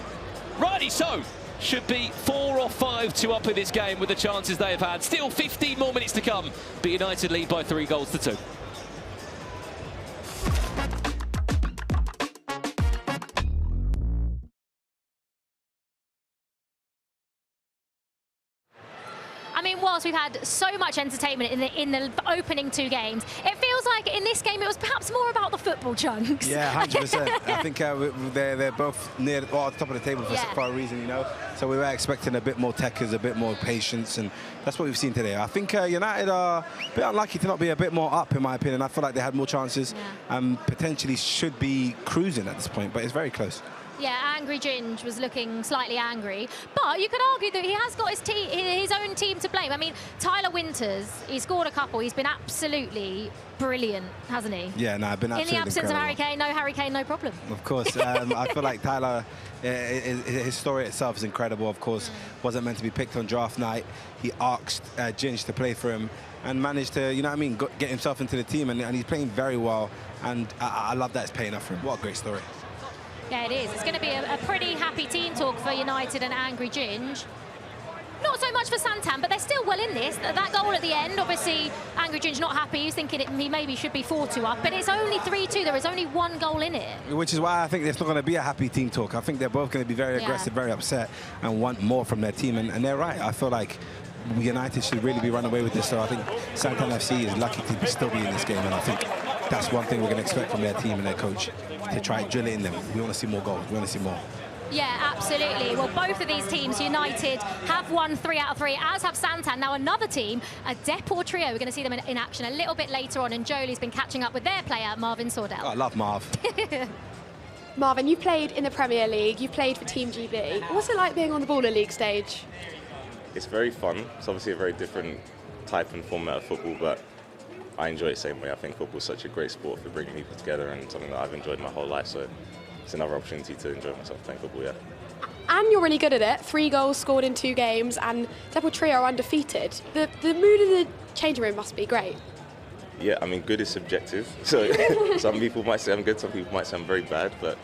rightly so, should be 4 or 5-2 up in this game with the chances they have had. Still 15 more minutes to come, but United lead by 3-2. I mean, whilst we've had so much entertainment in the opening 2 games, it feels feels like in this game it was perhaps more about the football chunks. Yeah, 100%. I think they're both near the top of the table for a reason, you know. So we were expecting a bit more techers, a bit more patience, and that's what we've seen today. I think United are a bit unlucky to not be a bit more up, in my opinion. I feel like they had more chances and potentially should be cruising at this point, but it's very close. Yeah, Angry Ginge was looking slightly angry, but you could argue that he has got his own team to blame. I mean, Tyler Winters, he scored a couple. He's been absolutely brilliant, hasn't he? Yeah, no, I've been absolutely in the absence incredible. of Harry Kane, no problem. Of course, I feel like Tyler, his story itself is incredible. Of course, wasn't meant to be picked on draft night. He asked Ginge to play for him and managed to, you know what I mean, get himself into the team, and he's playing very well. And I love that it's paying off for him. What a great story. Yeah, it is. It's going to be a pretty happy team talk for United and Angry Ginge. Not so much for Santan, but they're still well in this. That goal at the end, obviously, Angry Ginge not happy. He's thinking he maybe should be 4-2 up, but it's only 3-2. There is only one goal in it. Which is why I think there's not going to be a happy team talk. I think they're both going to be very aggressive, very upset, and want more from their team. And they're right. I feel like United should really be running away with this. So I think Santan FC is lucky to still be in this game, and I think that's one thing we're going to expect from their team and their coach, to try and drill it in them. We want to see more goals. We want to see more. Yeah, absolutely. Well, both of these teams, United, have won 3 out of 3, as have Santan. Now, another team, a Deportrio. We're going to see them in action a little bit later on, and Jolie's been catching up with their player, Marvin Sordell. Oh, I love Marv. Marvin, you played in the Premier League. You played for Team GB. What's it like being on the Baller League stage? It's very fun. It's obviously a very different type and format of football, but I enjoy it the same way. I think football is such a great sport for bringing people together, and something that I've enjoyed my whole life. So it's another opportunity to enjoy myself playing football, yeah. And you're really good at it. 3 goals scored in 2 games, and Deportrio are undefeated. The mood in the changing room must be great. Yeah, I mean, good is subjective. So some people might say I'm good, some people might say I'm very bad, but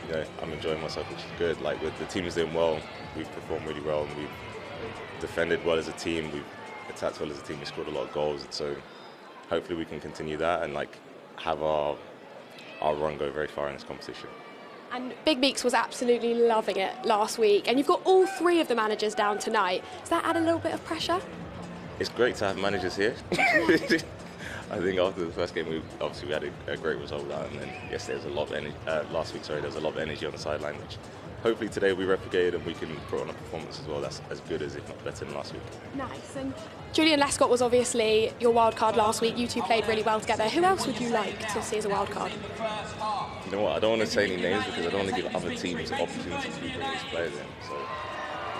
you know, I'm enjoying myself, which is good. Like, the team is doing well. We've performed really well, and we've defended well as a team. We've attacked well as a team. We scored a lot of goals, so hopefully we can continue that and like have our run go very far in this competition. And Big Meeks was absolutely loving it last week, and you've got all 3 of the managers down tonight. Does that add a little bit of pressure? It's great to have managers here. I think after the first game, we had a great result with that, and then yesterday there was a lot of energy. Last week, sorry, there was a lot of energy on the sideline, which hopefully today we replicated and we can put on a performance as well that's as good as, if not better, than last week. Nice. And Julian Lescott was obviously your wild card last week. You two played really well together. Who else would you like to see as a wild card? You know what? I don't want to say any names because I don't want to give other teams the opportunity to bring these players in. So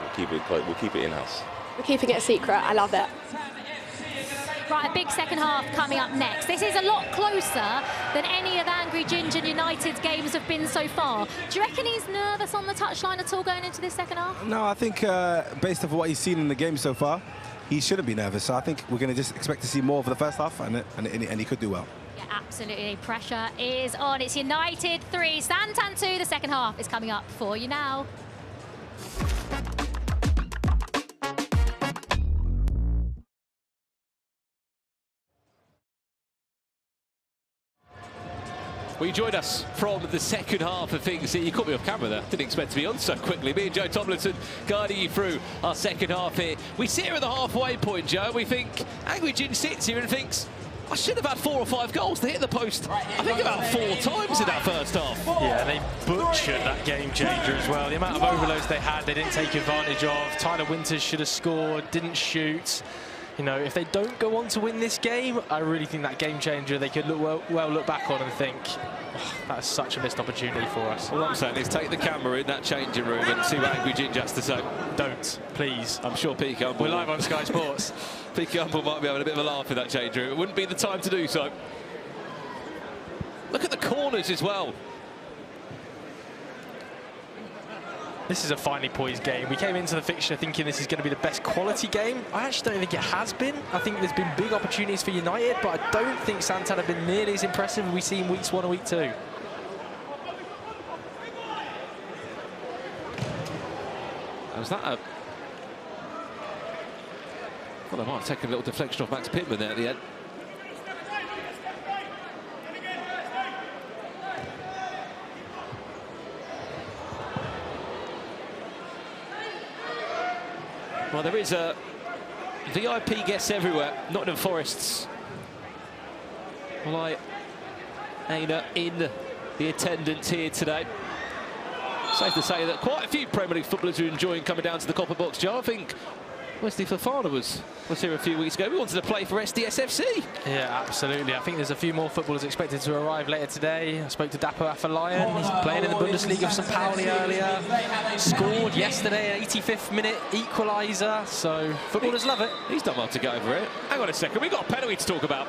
we'll keep it in-house. We're keeping it a secret. I love it. Right, a big second half coming up next. This is a lot closer than any of Angry Ginge and United's games have been so far. Do you reckon he's nervous on the touchline at all going into this second half? No, I think based on what he's seen in the game so far, he shouldn't be nervous. So I think we're going to just expect to see more for the first half, and he could do well. Yeah, absolutely. Pressure is on. It's United 3, Santan 2. The second half is coming up for you now. Well, you joined us from the second half of things. You caught me off camera there. Didn't expect to be on so quickly. Me and Joe Tomlinson guiding you through our second half here. We sit here at the halfway point, Joe. We think Angry Ginge sits here and thinks, I should have had 4 or 5 goals to hit the post. I think about 4 times in that first half. Yeah, they butchered that game changer as well. The amount of overloads they had, they didn't take advantage of. Tyler Winters should have scored, didn't shoot. You know, if they don't go on to win this game, I really think that game changer they could look back on and think, oh, that's such a missed opportunity for us. All I'm saying is take the camera in that changing room and see what Angry Ginge has to say. Don't, please. I'm sure Pete Campbell. We're live on Sky Sports. Pete Campbell might be having a bit of a laugh in that changing room. It wouldn't be the time to do so. Look at the corners as well. This is a finely poised game. We came into the fixture thinking this is going to be the best quality game. I actually don't think it has been. I think there's been big opportunities for United, but I don't think Santan have been nearly as impressive as we've seen weeks 1 and week 2. Was that a... Well, I might have taken a little deflection off Max Pittman there at the end. Well, there is a VIP guests everywhere. Nottingham Forest's Like Aina in the attendance here today. Safe to say that quite a few Premier League footballers are enjoying coming down to the Copper Box, Joe. I think Wesley Fofana was here a few weeks ago. We wanted to play for SDS FC. Yeah, absolutely. I think there's a few more footballers expected to arrive later today. I spoke to Dapo Afolayan. He's playing in the Bundesliga of St. Pauli earlier. Scored yesterday, an 85th minute equaliser. So footballers love it. He's done well to get over it. Hang on a second, we've got a penalty to talk about.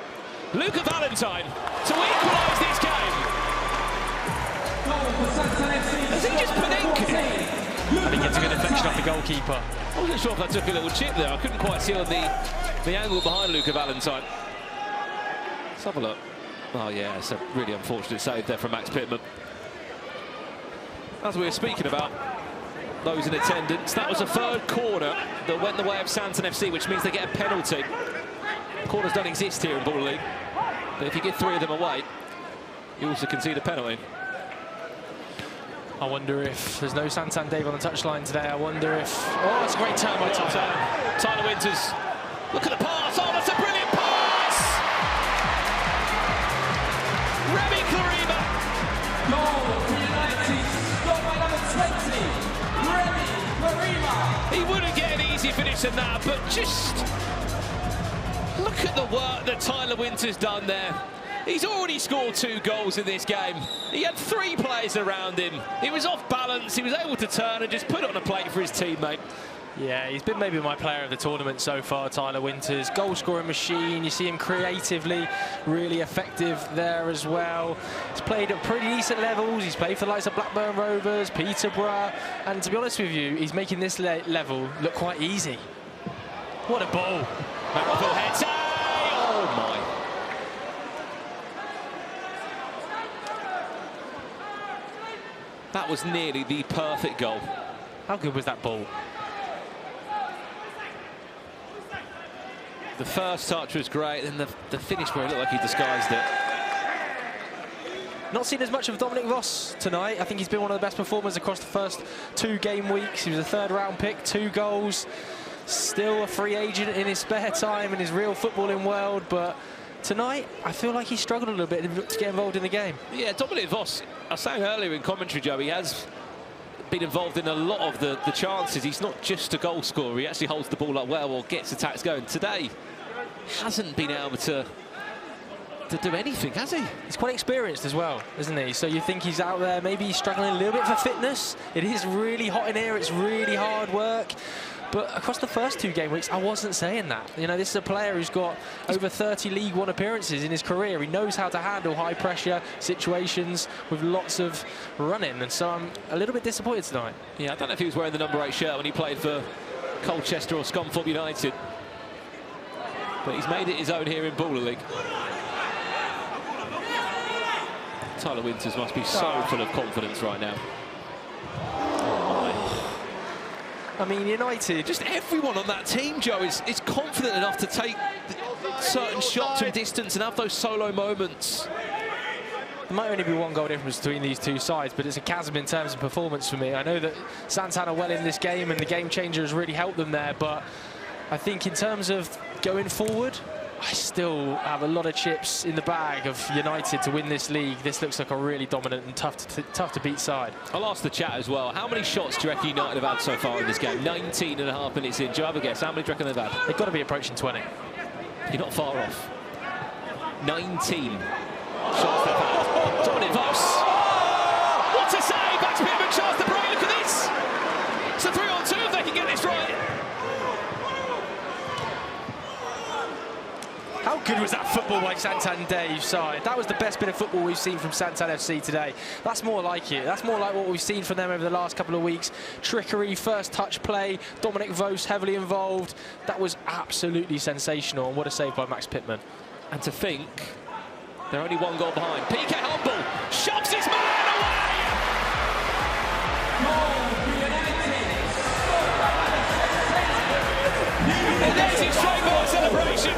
Luca Valentine to equalise this game. Has he just panicked? I think it's a good deflection off the goalkeeper. I wasn't sure if I took a little chip there. I couldn't quite see on the angle behind Luca Valentine. Let's have a look. Oh yeah, it's a really unfortunate save there from Max Pittman. As we were speaking about those in attendance, that was a third corner that went the way of Santan FC, which means they get a penalty. Corners don't exist here in Ball League, but if you get 3 of them away, you also concede a penalty. I wonder if there's no Santan Dave on the touchline today. I wonder if... Oh, it's a great turn by Tyler Winters. Look at the pass. Oh, that's a brilliant pass. Remy Clarima. Goal for United. Goal by number 20. Remy Clarima. He wouldn't get an easy finish than that, but just look at the work that Tyler Winters done there. He's already scored 2 goals in this game. He had 3 players around him. He was off balance. He was able to turn and just put it on a plate for his teammate. Yeah, he's been maybe my player of the tournament so far, Tyler Winters. Goal-scoring machine. You see him creatively, really effective there as well. He's played at pretty decent levels. He's played for the likes of Blackburn Rovers, Peterborough. And to be honest with you, he's making this level look quite easy. What a ball. Marvel heads. Oh, my. That was nearly the perfect goal. How good was that ball? The first touch was great, then the finish where it looked like he disguised it. Not seen as much of Dominic Voss tonight. I think he's been one of the best performers across the first 2 game weeks. He was a 3rd round pick, 2 goals. Still a free agent in his spare time in his real footballing world, but tonight, I feel like he struggled a little bit to get involved in the game. Yeah, Dominic Voss, I was saying earlier in commentary, Joe, he has been involved in a lot of the chances. He's not just a goal scorer. He actually holds the ball up well or gets attacks going. Today, hasn't been able to do anything, has he? He's quite experienced as well, isn't he? So you think he's out there, maybe he's struggling a little bit for fitness. It is really hot in here. It's really hard work. But across the first 2 game weeks, I wasn't saying that. You know, this is a player who's got over 30 League One appearances in his career. He knows how to handle high-pressure situations with lots of running. And so I'm a little bit disappointed tonight. Yeah, I don't know if he was wearing the number 8 shirt when he played for Colchester or Scunthorpe United. But he's made it his own here in Baller League. Tyler Winters must be so full of confidence right now. I mean, United, just everyone on that team, Joe, is confident enough to take certain shots from distance and have those solo moments. There might only be 1 goal difference between these 2 sides, but it's a chasm in terms of performance for me. I know that Santan are well in this game and the game changer has really helped them there, but I think in terms of going forward, I still have a lot of chips in the bag of United to win this league. This looks like a really dominant and tough to beat side. I'll ask the chat as well. How many shots do you reckon United have had so far in this game? 19.5 minutes in. Do you have a guess? How many do you reckon they've had? They've got to be approaching 20. You're not far off. 19 shots they've had. Dominic Voss. What a save! Max Pittman, chance to break. Look at this. It's a 3-on-2 if they can get this right. How good was that football by Santan Dave's side? That was the best bit of football we've seen from Santan FC today. That's more like it. That's more like what we've seen from them over the last couple of weeks. Trickery, first touch play, Dominic Voss heavily involved. That was absolutely sensational, and what a save by Max Pittman. And to think they're only 1 goal behind. PK Humble shoves his man away! And there's his straight ball celebration.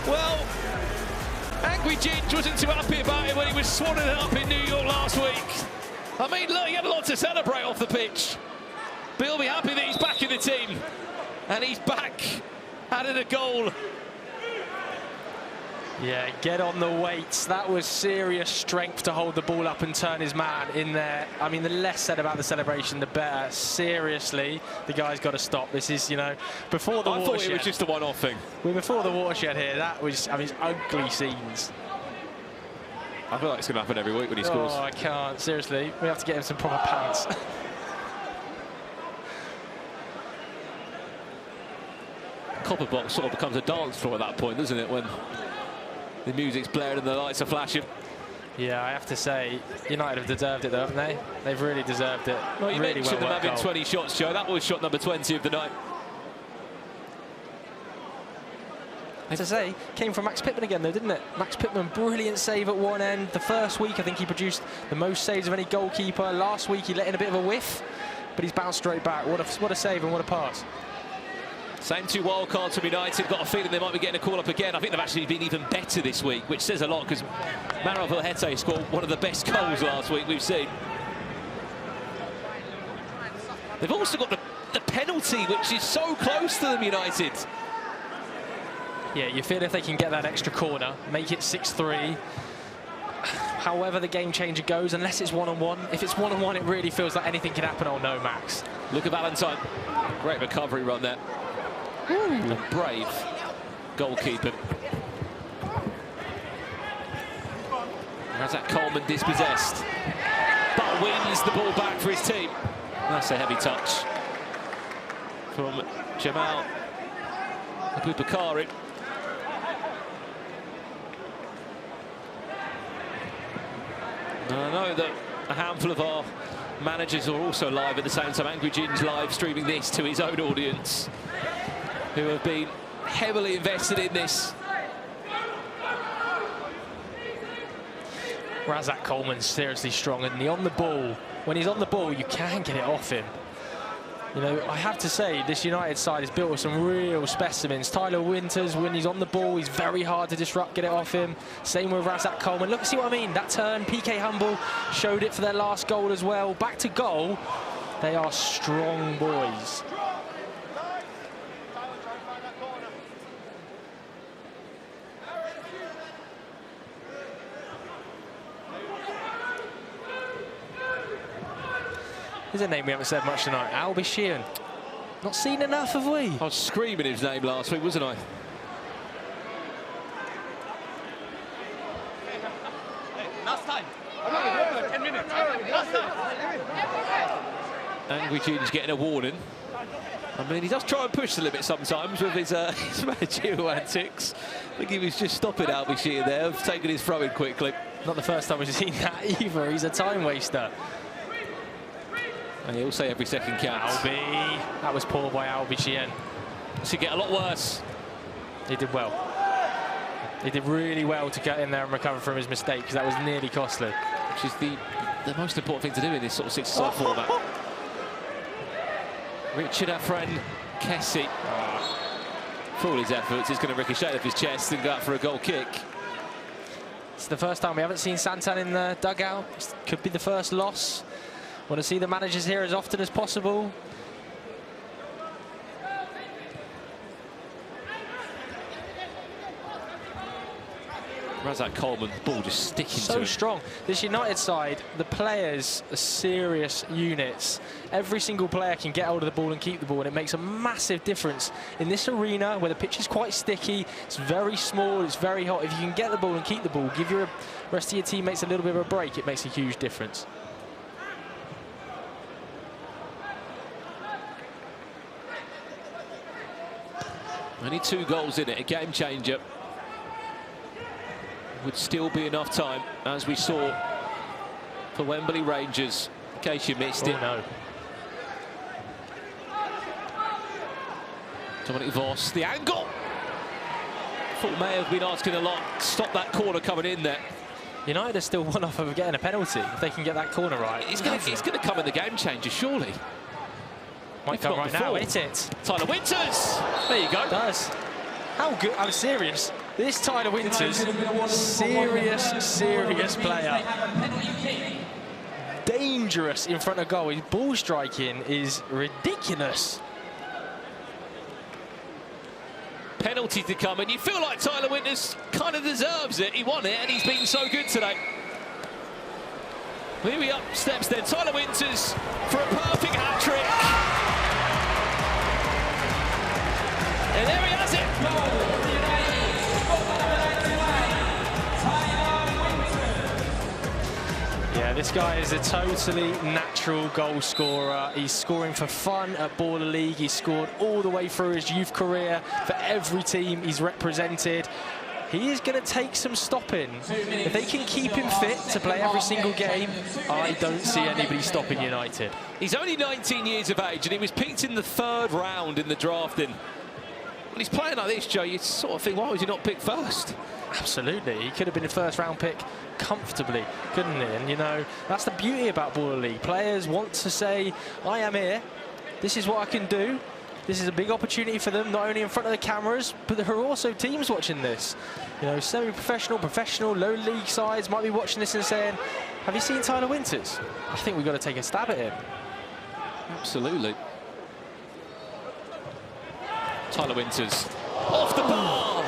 Well, Angry Ginge wasn't too happy about it when he was swanning it up in New York last week. I mean, look, he had a lot to celebrate off the pitch. But he'll be happy that he's back in the team. And he's back, added a goal. Yeah, get on the weights. That was serious strength to hold the ball up and turn his man in there. I mean, the less said about the celebration, the better. Seriously, the guy's got to stop. This is, you know, before the watershed. I thought it was just a one-off thing. We're before the watershed here. That was, I mean, it's ugly scenes. I feel like it's going to happen every week when he scores. Oh, I can't. Seriously, we have to get him some proper pants. Copper box sort of becomes a dance floor at that point, doesn't it, when the music's blaring and the lights are flashing. Yeah, I have to say, United have deserved it, though, haven't they? They've really deserved it. Well, you really mentioned them having 20 shots, Joe. That was shot number 20 of the night. As I say, came from Max Pittman again, though, didn't it? Max Pittman, brilliant save at one end. The first week, I think he produced the most saves of any goalkeeper. Last week, he let in a bit of a whiff, but he's bounced straight back. What a save and what a pass. Same two wild cards from United. Got a feeling they might be getting a call up again. I think they've actually been even better this week, which says a lot, because Maro Vilhete scored one of the best goals last week we've seen. They've also got the penalty, which is so close to them, United. Yeah, you feel if they can get that extra corner, make it 6-3. However the game changer goes, unless it's one-on-one. If it's one-on-one, it really feels like anything can happen. Oh no, Max. Look at Valentine. Great recovery run there. A brave goalkeeper. Razak Coleman dispossessed, but wins the ball back for his team. That's a heavy touch from Jamal Abubakari. I know that a handful of our managers are also live at the same time. Angry Gin's live streaming this to his own audience, who have been heavily invested in this. Razak Coleman's seriously strong, and on the ball, when he's on the ball, you can get it off him. You know, I have to say, this United side is built with some real specimens. Tyler Winters, when he's on the ball, he's very hard to disrupt, get it off him. Same with Razak Coleman. Look, see what I mean? That turn, PK Humble showed it for their last goal as well. Back to goal. They are strong boys. Here's a name we haven't said much tonight, Shearer. Not seen enough, have we? I was screaming his name last week, wasn't I? Last time. 10 minutes. Last time. Angry Gin's getting a warning. I mean, he does try and push a little bit sometimes with his managerial antics. I think he was just stopping Shearer there, taking his throw in quickly. Not the first time we've seen that either. He's a time waster. And he'll say every second counts. Albi. That was poor by Shearer. Should get a lot worse. He did well. He did really well to get in there and recover from his mistake, because that was nearly costly. Which is the most important thing to do in this sort of 6-side format. Richard Afren Kessie. For all his efforts, he's going to ricochet off his chest and go out for a goal kick. It's the first time we haven't seen Santan in the dugout. It could be the first loss. Want to see the managers here as often as possible. Razak Coleman, the ball just sticking to him. So strong. This United side, the players are serious units. Every single player can get hold of the ball and keep the ball, and it makes a massive difference. In this arena, where the pitch is quite sticky, it's very small, it's very hot. If you can get the ball and keep the ball, give your rest of your teammates a little bit of a break, it makes a huge difference. Only 2 goals in it, a game changer. Would still be enough time, as we saw for Wembley Rangers, in case you missed it. No. Dominic Voss, the angle. Thought may have been asking a lot. Stop that corner coming in there. United are still one off of getting a penalty if they can get that corner right. It's going to come in the game changer, surely. Might come right now, hit it. Tyler Winters! There you go. It does. How good, I'm serious. This Tyler Winters, serious player. Dangerous in front of goal. His ball striking is ridiculous. penalty to come, and you feel like Tyler Winters kind of deserves it. He won it, and he's been so good today. Here up steps then Tyler Winters for a perfect hat-trick. And there he has it. Yeah, this guy is a totally natural goal scorer. He's scoring for fun at Baller League. He's scored all the way through his youth career for every team he's represented. He is going to take some stopping. If they can keep him fit to play every single game, I don't see anybody stopping United. He's only 19 years of age, and he was picked in the 3rd round in the drafting. When he's playing like this, Joe, you sort of think, why was he not picked first? Absolutely. He could have been a 1st round pick comfortably, couldn't he? And, you know, that's the beauty about Baller League. Players want to say, I am here. This is what I can do. This is a big opportunity for them, not only in front of the cameras, but there are also teams watching this. You know, semi-professional, professional, low league sides might be watching this and saying, have you seen Tyler Winters? I think we've got to take a stab at him. Absolutely. Tyler Winters off the bar.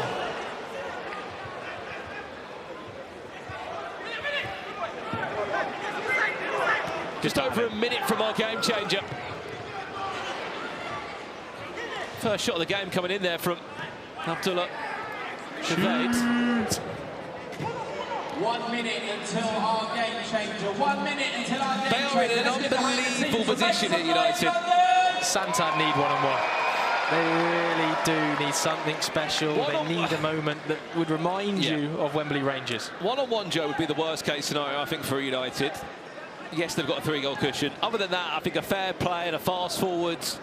Just over a minute from our game changer. First shot of the game coming in there from Abdullah Shuvade. 1 minute until our game changer. 1 minute until our game changer. They are in an unbelievable position at United. Santan need one-on-one. They really do need something special. They need a moment that would remind you of Wembley Rangers. One-on-one, Joe, would be the worst case scenario, I think, for United. Yes, they've got a 3-goal cushion. Other than that, I think a fair play and a fast forwards,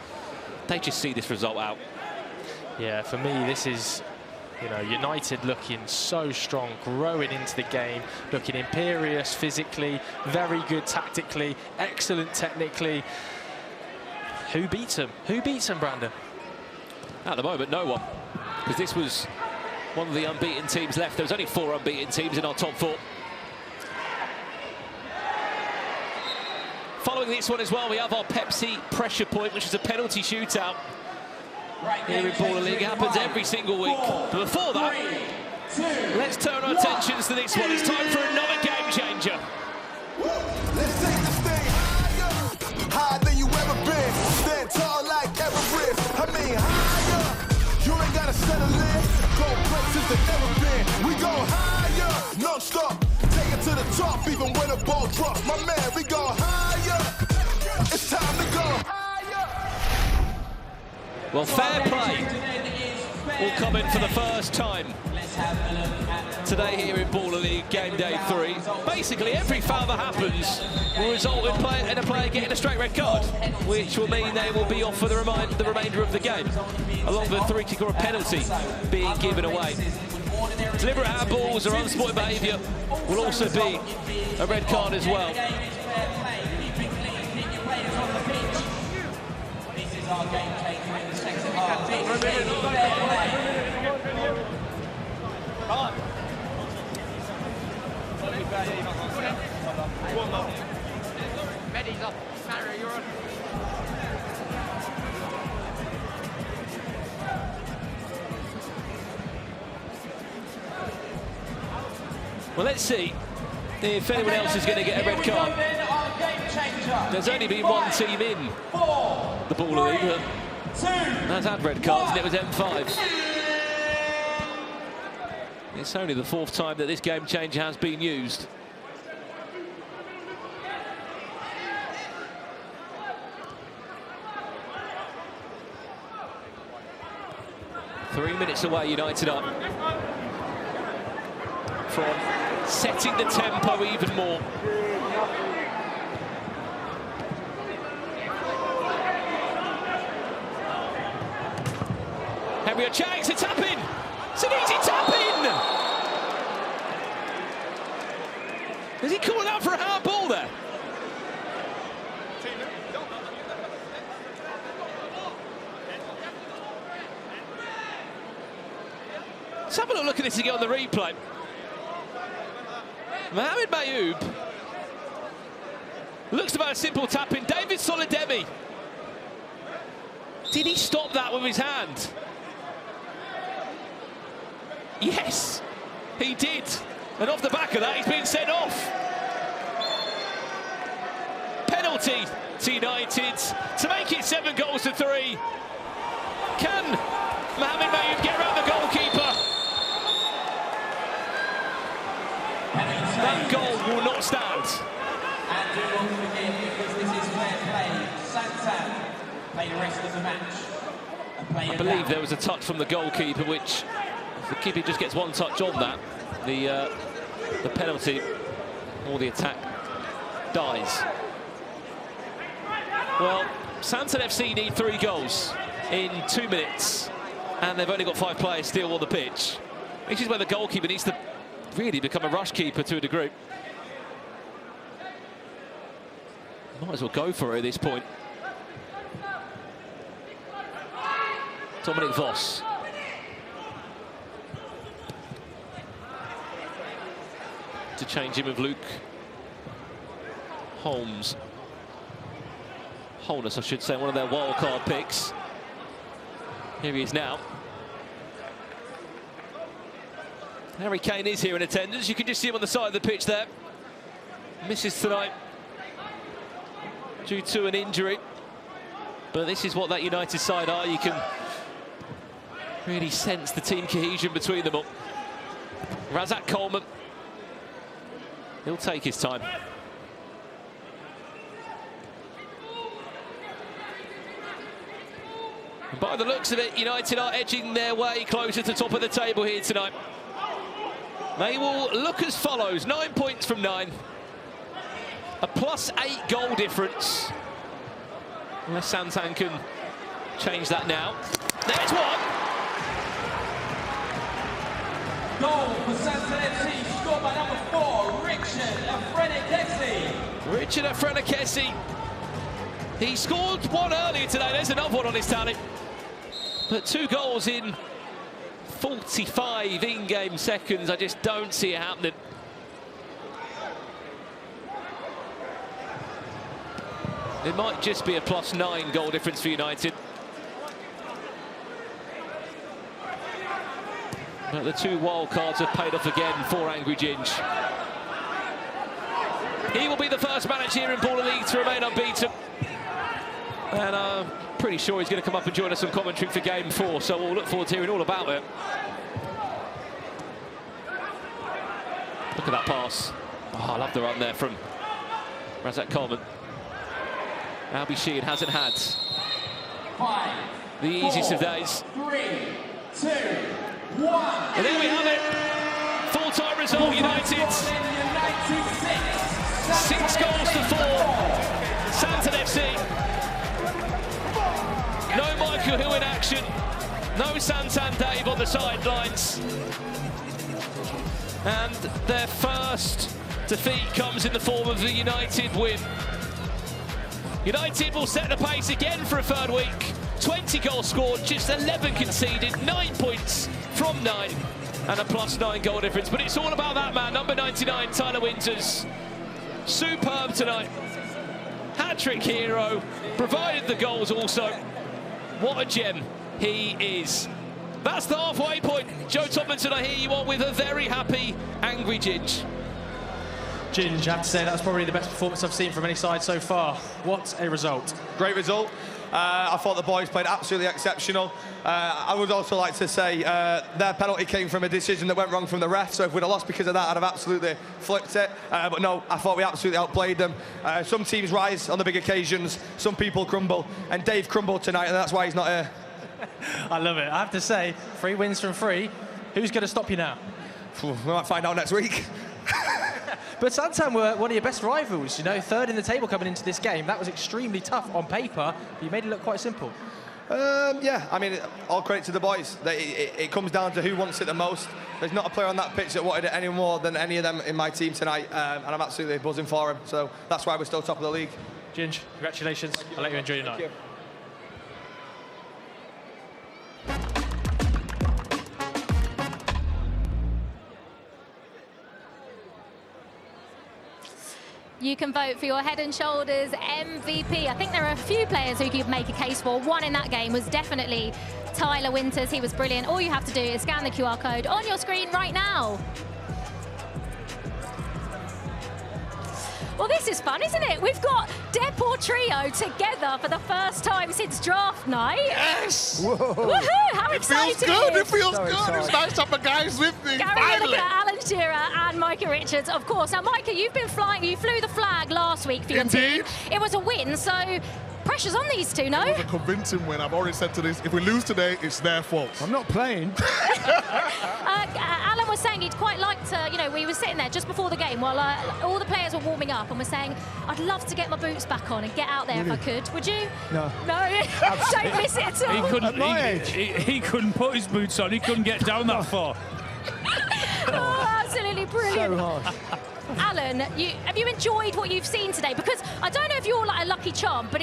they just see this result out. Yeah, for me, this is, you know, United looking so strong, growing into the game, looking imperious physically, very good tactically, excellent technically. Who beats them? Who beats them, Brandon? At the moment, no one. Because this was one of the unbeaten teams left. There was only 4 unbeaten teams in our top 4. Following this one as well, we have our Pepsi pressure point, which is a penalty shootout. Here in Baller League, it happens every single week. But before that, let's turn our attentions to this one. It's time for another game changer. Let's take this thing higher, higher than you ever been. Stand tall like Everest. I mean higher. You ain't gotta settle in. Go places that never been. We go higher, non-stop. Take it to the top, even when the ball drops. My man, we go higher. It's time to go higher. Well, fair play will come in for the first time today here in Baller League, game day 3. Basically, every foul that happens will result in a player getting a straight red card, which will mean they will be off for the remainder of the game, along with a 3 kick or a penalty being given away. Deliberate handballs or unsporting behaviour will also be a red card as well. This is our game changer in the second half. Medi's up. Mario, you're on. Well, let's see if anyone else is going to get a red card. There's only been one team in the Baller League that has had red cards, and it was M5. It's only the 4th time that this game changer has been used. Three minutes away, United up from setting the tempo even more. Henry Chang's a tap-in! It's an easy tap-in! Is he calling out for a hard ball there? Let's have a look at this again on the replay. Mohamed Mayoub looks about a simple tap-in. David Solidemi. Did he stop that with his hand? Yes, he did. And off the back of that, he's been sent off. Penalty to United to make it 7-3. Can Mohamed Mayoub get around the goalkeeper? That goal will not stand. And do not forget, because this is fair play, Santan play the rest of the match. I believe there was a touch from the goalkeeper, which if the keeper just gets one touch on that, the penalty or the attack dies. Well, Santan FC need 3 goals in 2 minutes, and they've only got 5 players still on the pitch. This is where the goalkeeper needs to really become a rush keeper to a degree. Might as well go for it at this point. Dominic Voss. To change him with Luke Holmes. Holness, I should say, one of their wildcard picks. Here he is now. Harry Kane is here in attendance. You can just see him on the side of the pitch there. Misses tonight due to an injury. But this is what that United side are. You can really sense the team cohesion between them all. Razak Coleman. He'll take his time. And by the looks of it, United are edging their way closer to the top of the table here tonight. They will look as follows: 9 points from 9. A +8 goal difference. Unless Santan can change that now. There's one. Goal for Santan FC, scored by number 4, Richard Afrenakesi. He scored one earlier today. There's another one on his tally. But 2 goals in 45 in-game seconds. I just don't see it happening. It might just be a +9 goal difference for United. But the 2 wild cards have paid off again for Angry Ginge. He will be the first manager here in Baller League to remain unbeaten. And I'm pretty sure he's going to come up and join us on commentary for Game 4, so we'll look forward to hearing all about it. Look at that pass. Oh, I love the run there from Razak Coleman. Albie Sheehan hasn't had 5, the easiest of days. 3, 2, 1. And there we have it. Full-time result, United. 6 goals to 4. Santan FC. No Micah Hill in action. No Santan Dave on the sidelines. And their first defeat comes in the form of the United win. United will set the pace again for a 3rd week. 20 goals scored, just 11 conceded, 9 points from 9, and a +9 goal difference. But it's all about that man, number 99, Tyler Winters. Superb tonight. Hat-trick hero, provided the goals also. What a gem he is. That's the halfway point. Joe Tomlinson, I hear you on with a very happy Angry Ginge. Ginge, I have to say that's probably the best performance I've seen from any side so far. What a result. Great result. I thought the boys played absolutely exceptional. I would also like to say their penalty came from a decision that went wrong from the ref, so if we'd have lost because of that, I'd have absolutely flipped it. But no, I thought we absolutely outplayed them. Some teams rise on the big occasions, some people crumble, and Dave crumbled tonight, and that's why he's not here. I love it. I have to say, 3 wins from 3. Who's going to stop you now? We might find out next week. But Santan were one of your best rivals, you know, 3rd in the table coming into this game. That was extremely tough on paper, but you made it look quite simple. Yeah, I mean, all credit to the boys. It comes down to who wants it the most. There's not a player on that pitch that wanted it any more than any of them in my team tonight, and I'm absolutely buzzing for him. So that's why we're still top of the league. Ginge, congratulations. I'll let you enjoy your night. Thank you. You can vote for your Head and Shoulders MVP. I think there are a few players who you could make a case for. One in that game was definitely Tyler Winters. He was brilliant. All you have to do is scan the QR code on your screen right now. Well, this is fun, isn't it? We've got Deportrio together for the first time since draft night. Yes! Whoa. Woohoo! How exciting! It feels good, it feels so good. Exciting. It's nice to have the guys with me, finally. Lineker, Alan Shearer and Micah Richards, of course. Now, Micah, you've been flying, you flew the flag last week for your team. It was a win, so pressure's on these two, no? It was a convincing win. I've already said to this, if we lose today, it's their fault. I'm not playing. Alan was saying he'd quite like to, you know, we were sitting there just before the game while all the players were warming up and were saying, I'd love to get my boots back on and get out there if I could. Would you? No. No? Don't miss it at all. He couldn't put his boots on. He couldn't get down that far. Oh, absolutely brilliant. So hard. Alan, have you enjoyed what you've seen today? Because I don't know if you're like a lucky charm, but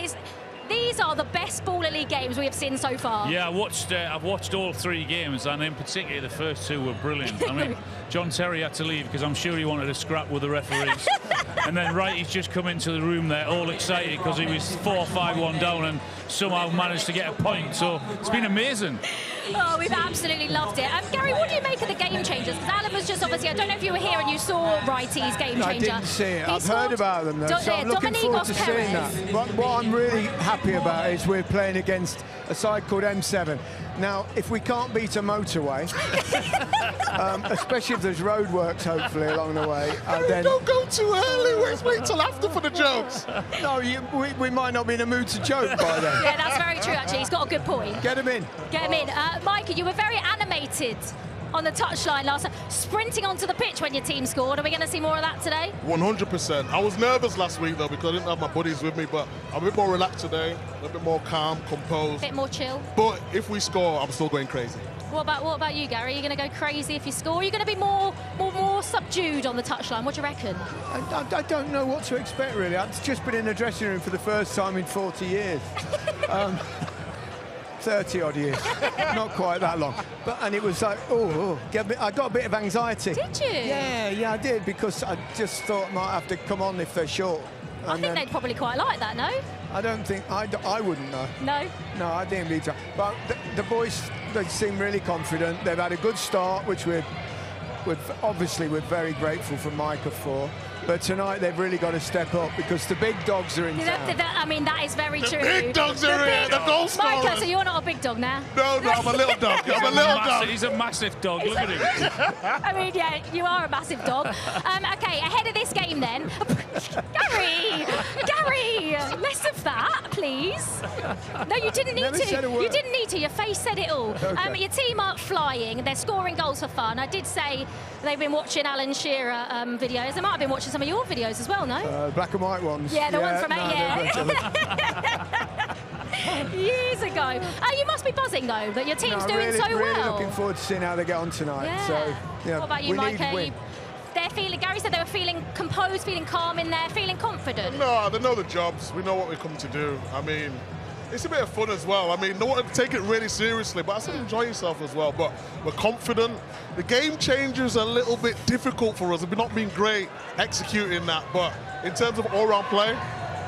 these are the best Baller League games we have seen so far. Yeah, I've watched all 3 games, and in particular the first 2 were brilliant. I mean, John Terry had to leave because I'm sure he wanted to scrap with the referees. And then Wright, he's just come into the room there all excited because he was 4-5-1 down and somehow managed to get a point. So it's been amazing. Oh, we've absolutely loved it. Gary, what do you make of the game changers? Because Alan was just obviously, I don't know if you were here and you saw Wrighty's game changer. I didn't see it. I've heard about them though, so I'm looking forward to seeing that. What I'm really happy about is we're playing against a side called M7. Now, if we can't beat a motorway, especially if there's roadworks hopefully along the way, then... Don't go too early, wait till after for the jokes. No, we might not be in a mood to joke by then. Yeah, that's very true actually, he's got a good point. Get him in. Get him in. Micah, you were very animated on the touchline last time, sprinting onto the pitch when your team scored. Are we going to see more of that today? 100%. I was nervous last week though because I didn't have my buddies with me, but I'm a bit more relaxed today, a little bit more calm, composed. A bit more chill. But if we score, I'm still going crazy. What about you, Gary? Are you going to go crazy if you score? Are you going to be more subdued on the touchline? What do you reckon? I don't know what to expect really. I've just been in the dressing room for the first time in 40 years. 30 odd years, not quite that long. And it was like, I got a bit of anxiety. Did you? Yeah, I did, because I just thought I might have to come on if they're short. I think they'd probably quite like that, no? I don't think, I wouldn't know. No? No, I didn't need to. But the boys, they seem really confident. They've had a good start, which we're very grateful for Micah for. But tonight they've really got to step up because the big dogs are in town. I mean, that is very true. The big dogs are here, the goal scorers. Micah, so you're not a big dog now? No, I'm a little dog. I'm a little dog. He's a massive dog, look at him. I mean, yeah, you are a massive dog. Okay, ahead of this game then. Gary, less of that, please. No, you didn't need to. You didn't need to. Your face said it all. Okay. Your team are flying. They're scoring goals for fun. I did say they've been watching Alan Shearer videos. They might have been watching some of your videos as well, no? Black and white ones. Yeah, the ones from years ago. You must be buzzing though that your team's doing so well. Really looking forward to seeing how they get on tonight. Yeah. So, yeah, what about you, Micah? Gary said they were feeling composed, feeling calm in there, feeling confident. No, they know the jobs. We know what we come to do. I mean, it's a bit of fun as well. I mean, no one to take it really seriously, but I said enjoy yourself as well. But we're confident. The game changers are a little bit difficult for us. We've not been great executing that, but in terms of all-round play,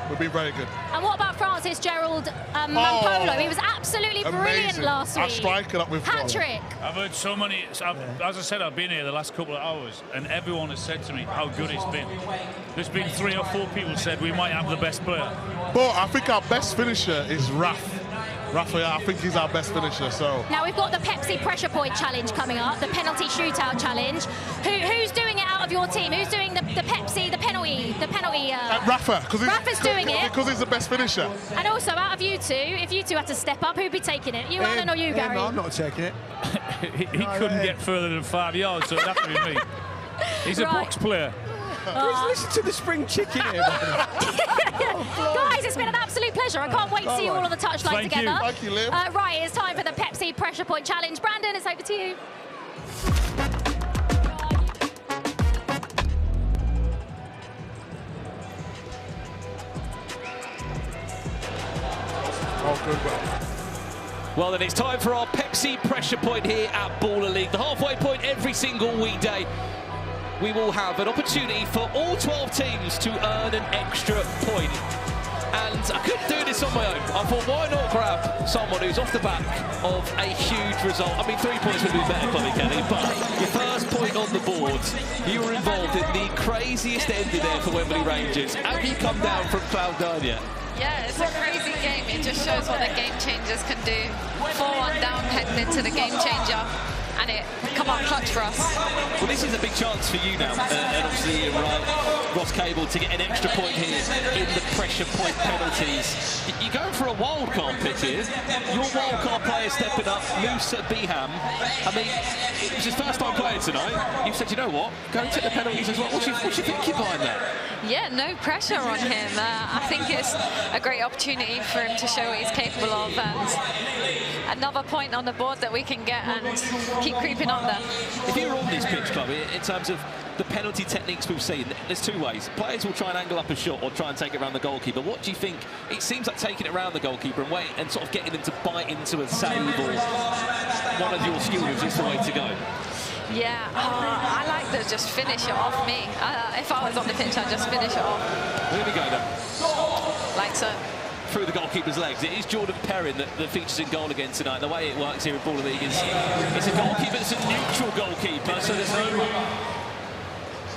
we've been very good. And what about Francis Gerald Mampolo? He was absolutely brilliant last week. Our striker that we've got. Hat-trick. I've heard so many, as I said, I've been here the last couple of hours, and everyone has said to me how good it's been. There's been 3 or 4 people said we might have the best player. But I think our best finisher is Raphael, I think he's our best finisher, so... Now we've got the Pepsi Pressure Point Challenge coming up, the penalty shootout challenge. Who's doing it out of your team? Who's doing the Pepsi, the penalty? Rafa, Rafa's doing it. Because he's the best finisher. And also, out of you two, if you two had to step up, who'd be taking it? You, Alan, or you, Gary? I'm not taking it. he couldn't get further than 5 yards, so it'd have to be me. He's a box player. Listen to the spring chicken here. Guys, it's been an absolute pleasure. I can't wait to see you all on the touchline together. Thank you, Liv. Right, it's time for the Pepsi Pressure Point Challenge. Brandon, it's over to you. Well, then it's time for our Pepsi Pressure Point here at Baller League. The halfway point every single weekday. we will have an opportunity for all 12 teams to earn an extra point. And I couldn't do this on my own. I thought, why not grab someone who's off the back of a huge result? I mean, 3 points would be better, Chloe Kelly, but your first point on the board, you were involved in the craziest ending there for Wembley Rangers. Have you come down from cloud 9 yet? Yeah, it's a crazy game. It just shows what the game changers can do. 4-1 down, heading into the game changer. And it come out clutch for us. Well, this is a big chance for you now, and obviously Ross Cable to get an extra point here in the pressure point penalties. You're going for a wild card pick here. Your wild card player stepping up, Musa Biham. I mean, it was his first time playing tonight. You said, you know what, go and take the penalties as well. What's your thinking behind that? Yeah, no pressure on him. I think it's a great opportunity for him to show what he's capable of, and another point on the board that we can get and keep creeping up there. If you were on this pitch, Chloe, in terms of the penalty techniques we've seen, there's 2 ways. Players will try and angle up a shot or try and take it around the goalkeeper. What do you think? It seems like taking it around the goalkeeper and wait and sort of getting them to bite into a save or one of your skills is the way to go. Yeah, I like to just finish it off me. If I was on the pitch, I'd just finish it off. Here we go then. Like so. Through the goalkeeper's legs. It is Jordan Perrin that features in goal again tonight. The way it works here in Baller League is it's a goalkeeper, it's a neutral goalkeeper, so there's no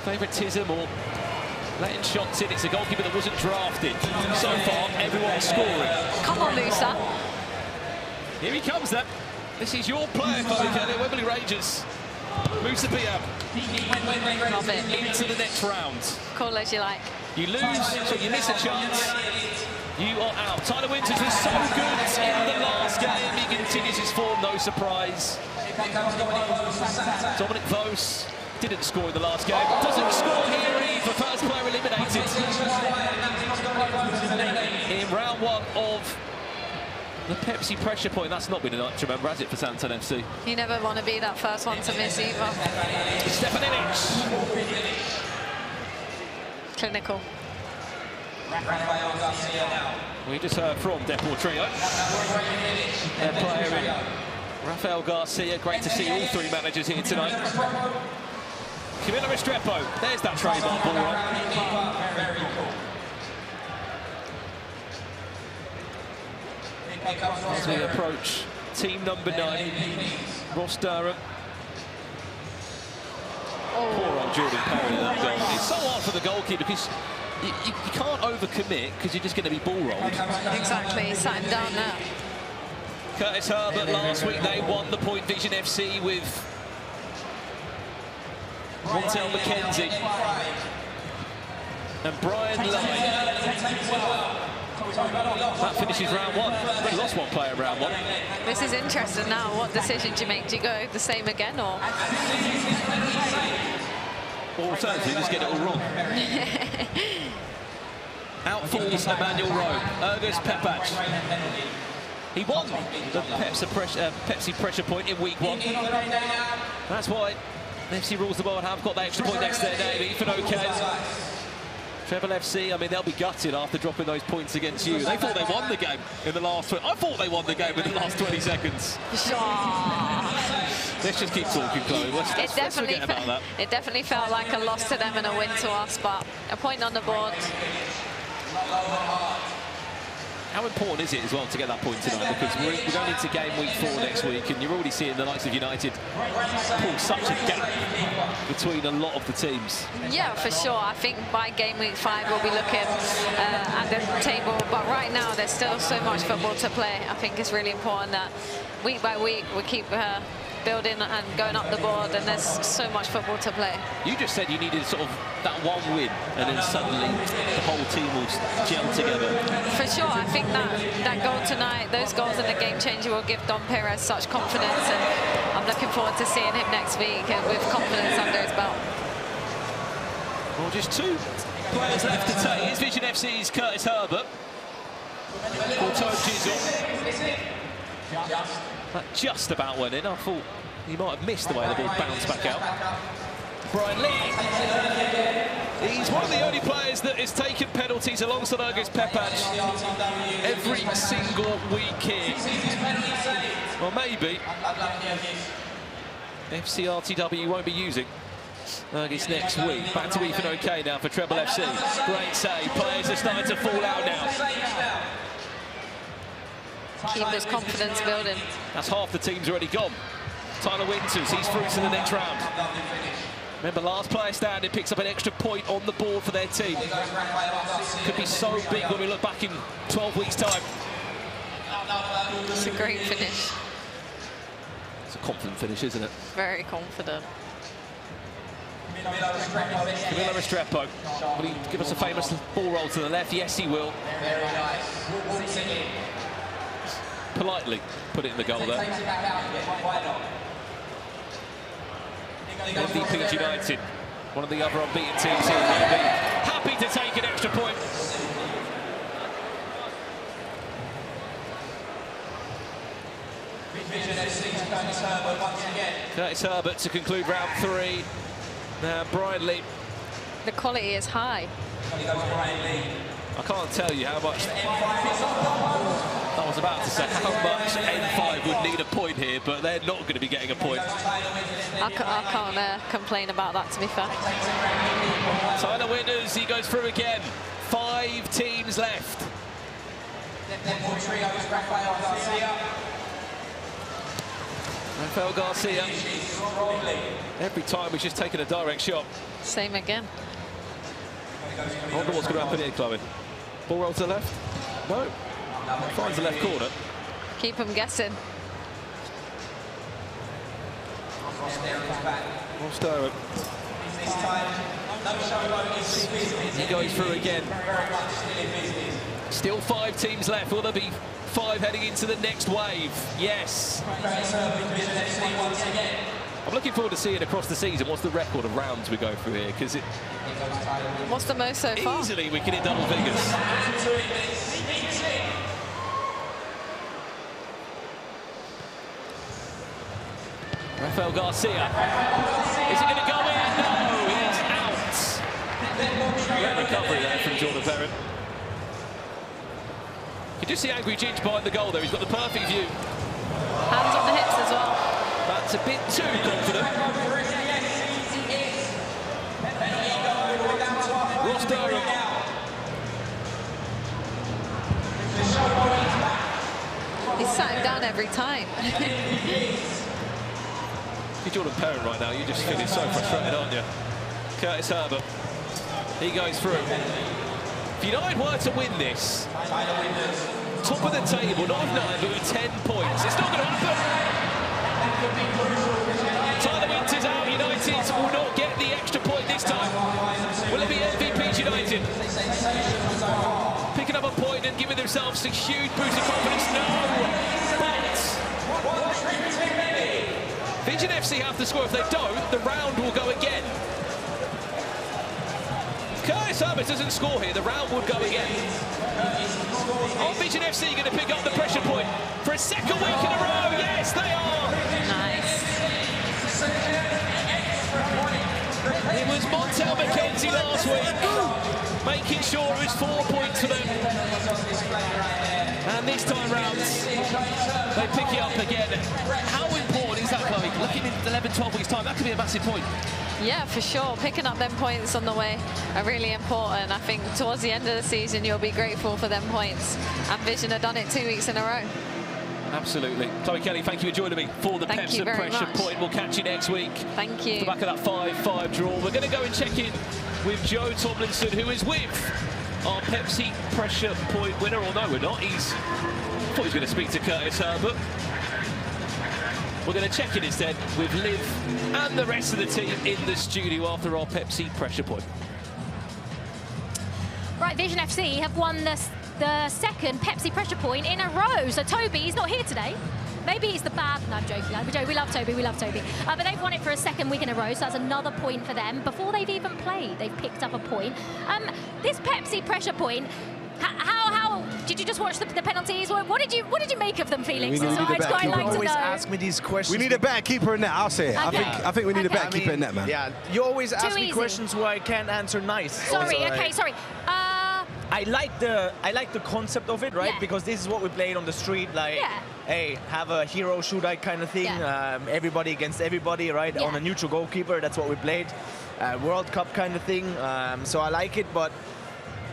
favouritism or letting shots in. It's a goalkeeper that wasn't drafted. So far, everyone's scoring. Come on, Musa. Here he comes then. This is your player, Chloe Kelly, Wembley Rangers. Musa Biham. Love it. Into the next round. Call as you like. You lose, so you miss a chance. You are out. Tyler Winters was so good in the last game. He continues his form, no surprise. Dominic Vos didn't score in the last game. Doesn't score here either. First player eliminated in round 1 of the Pepsi pressure point. That's not been enough to remember, has it, for Santan FC? You never want to be that first one to miss either. Stefan Illich. Clinical. We just heard from Deportrio. Their player in Rafael Garcia. Great to see all 3 managers here tonight. Camilo Restrepo. There's that trademark ball right. As we approach team number 9, Ross Durham. Poor old Jordan Perrin in that goal. It's so hard for the goalkeeper because you can't overcommit because you're just going to be ball rolled. Exactly, sat him down now. Curtis Herbert last week, they won the point VZN FC with Montel McKenzie and Brian Lye. That finishes round 1. They lost 1 player round 1. This is interesting now. What decision do you make? Do you go the same again, or alternatively, just get it all wrong? Out falls Emmanuel Rowe. Ergus Pepac. He won the Pepsi pressure point in week 1. That's why FC rules the world have got that extra point next to their name. Ethan O'Kane. Trebol FC, I mean, they'll be gutted after dropping those points against you. They thought they won the game in the last... I thought they won the game in the last 20 seconds. Let's just keep talking, Chloe. Let's forget about that. It definitely felt like a loss to them and a win to us, but a point on the board. How important is it as well to get that point tonight? Because we're going into game week 4 next week, and you're already seeing the likes of United pull such a gap between a lot of the teams. Yeah, for sure. I think by game week 5 we'll be looking at the table, but right now there's still so much football to play. I think it's really important that week by week we keep building and going up the board, and there's so much football to play. You just said you needed sort of that 1 win, and then suddenly the whole team will gel together. For sure, I think that goal tonight, those goals in the game changer will give Don Pires such confidence, and I'm looking forward to seeing him next week with confidence under his belt. Well, just 2 players left to take. Here's VZN FC's Curtis Herbert. That just about went in. I thought he might have missed the way the ball bounced back out. Brian Lee. He's one of the only players that has taken penalties alongside Ergus Pepac every single week here. Well, maybe FC RTW won't be using It's next week. Back to even okay now for Trebol FC. Great save. Players are starting to fall out now. Keeper's confidence building. That's half the team's already gone. Tyler Winters, he's through to the next round. Remember, last player standing picks up an extra point on the board for their team. Could be so big when we look back in 12 weeks' time. It's a great finish. It's a confident finish, isn't it? Very confident. Camilo Restrepo. Will he give us a famous ball roll to the left? Yes, he will. Politely put it in the goal there. MVP United, one of the other unbeaten teams here in Wembley. Happy to take an extra point. Curtis Herbert to conclude round 3. Now Brian Lee. The quality is high. I can't tell you how much. I was about to say how much N5 would need a point here, but they're not going to be getting a point. I can't complain about that, to be fair. Tyler Winters, he goes through again. 5 teams left. Rafael Garcia. Every time he's just taken a direct shot. Same again. I wonder what's going to happen here, Chloe. Ball roll to the left? No. Finds the left corner. Keep him guessing. He goes through again. Still 5 teams left. Will there be 5 heading into the next wave? Yes. I'm looking forward to seeing across the season what's the record of rounds we go through here, because it. What's the most so far? Easily we can hit double figures. Rafael Garcia. Is it going to go in? No, it's out. Great recovery there from Jordan Perrin. You do see Angry Ginge behind the goal there. He's got the perfect view. Hands on the hips as well. That's a bit too confident. Ross Durham. He's sat him down every time. You're Jordan Perrin right now. You're just feeling so frustrated, aren't you? Curtis Herbert. He goes through. If United were to win this, top of the table, not 9, but with 10 points. It's not going to happen. Tyler Winters out. United will not get the extra point this time. Will it be MVP United? Picking up a point and giving themselves a huge boost of confidence. No! But VZN FC have to score. If they don't, the round will go again. Curtis Herbert doesn't score here, the round would go again. Are VZN FC going to pick up the pressure point for a second week in a row? Yes, they are. Nice. It was Montel McKenzie last week, making sure it was 4 points for them. And this time round, they pick it up again. How important is that, Chloe? Looking in 11, 12 weeks' time, that could be a massive point. Yeah, for sure. Picking up them points on the way are really important. I think towards the end of the season, you'll be grateful for them points. And VZN have done it 2 weeks in a row. Absolutely. Chloe Kelly, thank you for joining me for the Pepsi Pressure Point. We'll catch you next week. Thank you. Off the back of that 5-5 draw. We're going to go and check in with Joe Tomlinson, who is with our Pepsi Pressure Point winner. Or no, we're not. I thought he was going to speak to Curtis Herbert. We're going to check in instead with Liv and the rest of the team in the studio after our Pepsi Pressure Point. Right, VZN FC have won the second Pepsi Pressure Point in a row. So Tobi's not here today. Maybe he's the bad. No, I'm joking. We love Tobi. We love Tobi. But they've won it for a second week in a row, so that's another point for them. Before they've even played, they've picked up a point. This Pepsi Pressure Point. How did you just watch the penalties? What did you make of them, Felix? I'd quite like to know. Ask me these questions. We need a better keeper in net. I'll say it. Okay. I think we need a better keeper in net, man. Yeah, you always ask me easy. questions where I can't answer nice. Sorry. Okay. Sorry. I like the concept of it, right? Because this is what we played on the street, like, hey, have a hero shootout kind of thing, everybody against everybody, right? On a neutral goalkeeper, that's what we played. World Cup kind of thing, so I like it, but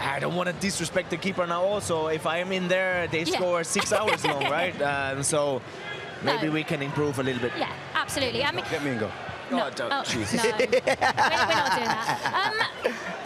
I don't want to disrespect the keeper now also. If I am in there, they score 6 hours long, right? So maybe we can improve a little bit. Yeah, absolutely. I mean, get me and go. No, don't. Jesus. No, we're not doing that.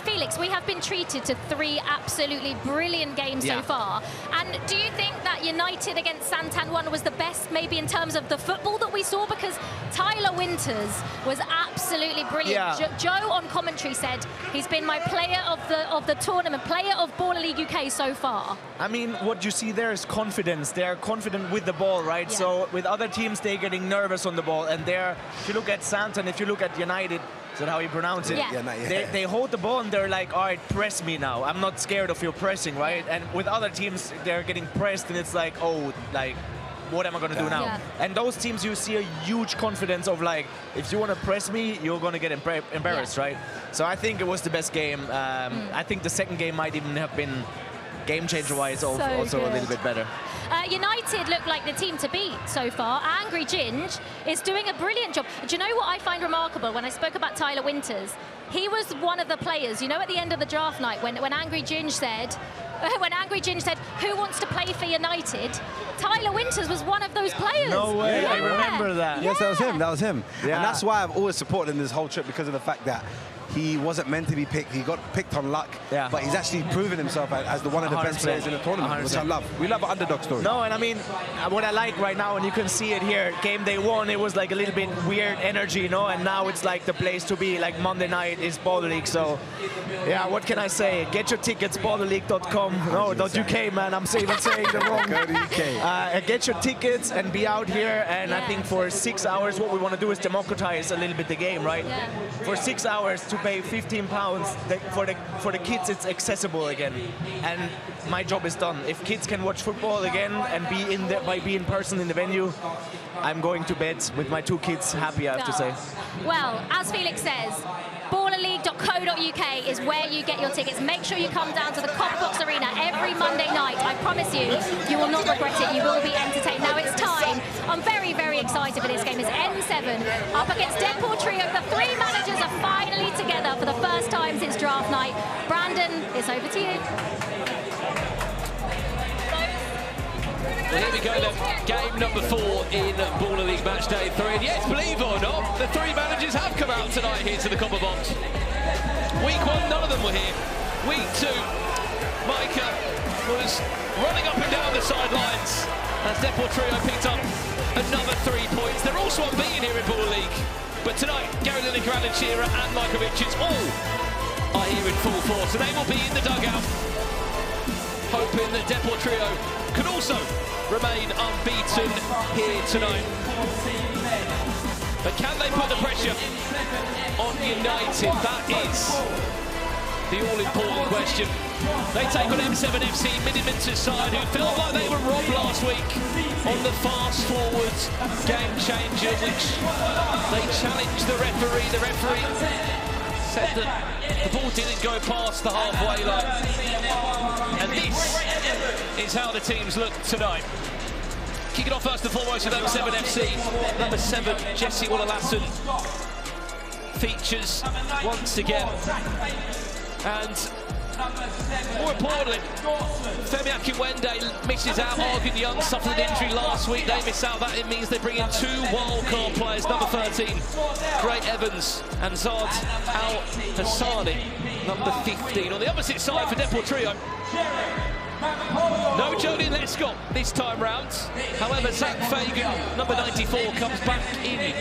Felix, we have been treated to 3 absolutely brilliant games so far. And do you think that Yanited against Santan 1 was the best, maybe in terms of the football that we saw? Because Tyler Winters was absolutely brilliant. Joe on commentary said he's been my player of the tournament, player of Baller League UK so far. I mean, what you see there is confidence. They're confident with the ball, right? So with other teams, they're getting nervous on the ball. And if you look at Santan, if you look at Yanited, is that how you pronounce it? They hold the ball and they're like, all right, press me now. I'm not scared of your pressing, right? And with other teams, they're getting pressed and it's like, oh, like, what am I going to do now? And those teams, you see a huge confidence of like, if you want to press me, you're going to get embarrassed, right? So I think it was the best game. I think the second game might even have been game changer-wise also a little bit better. Yanited look like the team to beat so far. Angry Ginge is doing a brilliant job. Do you know what I find remarkable? When I spoke about Tyler Winters, he was one of the players, you know, at the end of the draft night when Angry Ginge said, who wants to play for Yanited? Tyler Winters was one of those players. No way, I remember that. Yes, that was him, that was him. Yeah. And that's why I've always supported him this whole trip, because of the fact that he wasn't meant to be picked. He got picked on luck, but he's actually proven himself as one of the best players in the tournament, 100%. Which I love. We love an underdog story. No, and I mean, what I like right now, and you can see it here, game day 1, it was like a little bit weird energy, you know, and now it's like the place to be. Like Monday night is Baller League, so yeah, what can I say? Get your tickets, ballerleague.com. No, .uk, man, I'm even saying the wrong. Go to UK. Get your tickets and be out here, and I think for 6 hours, what we want to do is democratize a little bit the game, right? For 6 hours to pay £15, for the kids, it's accessible again, and my job is done. If kids can watch football again and be in person in the venue, I'm going to bed with my 2 kids happy, I have to say. Well, as Felix says, ballerleague.co.uk is where you get your tickets. Make sure you come down to the Copbox Arena every Monday night. I promise you, you will not regret it. You will be entertained. Now it's time. I'm very, very excited for this game. It's N7 up against Deportrio. The 3 managers are finally together for the first time since draft night. Brandon, it's over to you. Well, here we go then. Game number 4 in Baller League Matchday 3. And yes, believe it or not, the 3 managers have come out tonight here to the Copper Box. Week 1, none of them were here. Week 2, Micah was running up and down the sidelines as Deportrio picked up another 3 points. They're also unbeaten here in Baller League. But tonight, Lineker, Shearer and Micah all are here in full force. And they will be in the dugout, hoping that Deportrio could also remain unbeaten here tonight. But can they put the pressure on Yanited? That is the all-important question. They take on F.C Miniminter's side, who felt like they were robbed last week on the fast-forward game changer, which they challenged the referee. The referee said that the ball didn't go past the halfway line. And this is how the teams look tonight. Kick it off first and foremost with F.C FC. Number 7, Jesse Wallalasson features once again. And more importantly, Femi Akinwende misses out. Argan Young suffered an injury last week. They miss out. That it means they bring in 2 wildcard players. Number 13, Great Evans, and Zard Al-Hassani, number 15. On the opposite side for Deportrio, no Jolien Lescott this time round. However, Zach Fagan, number 94, comes back in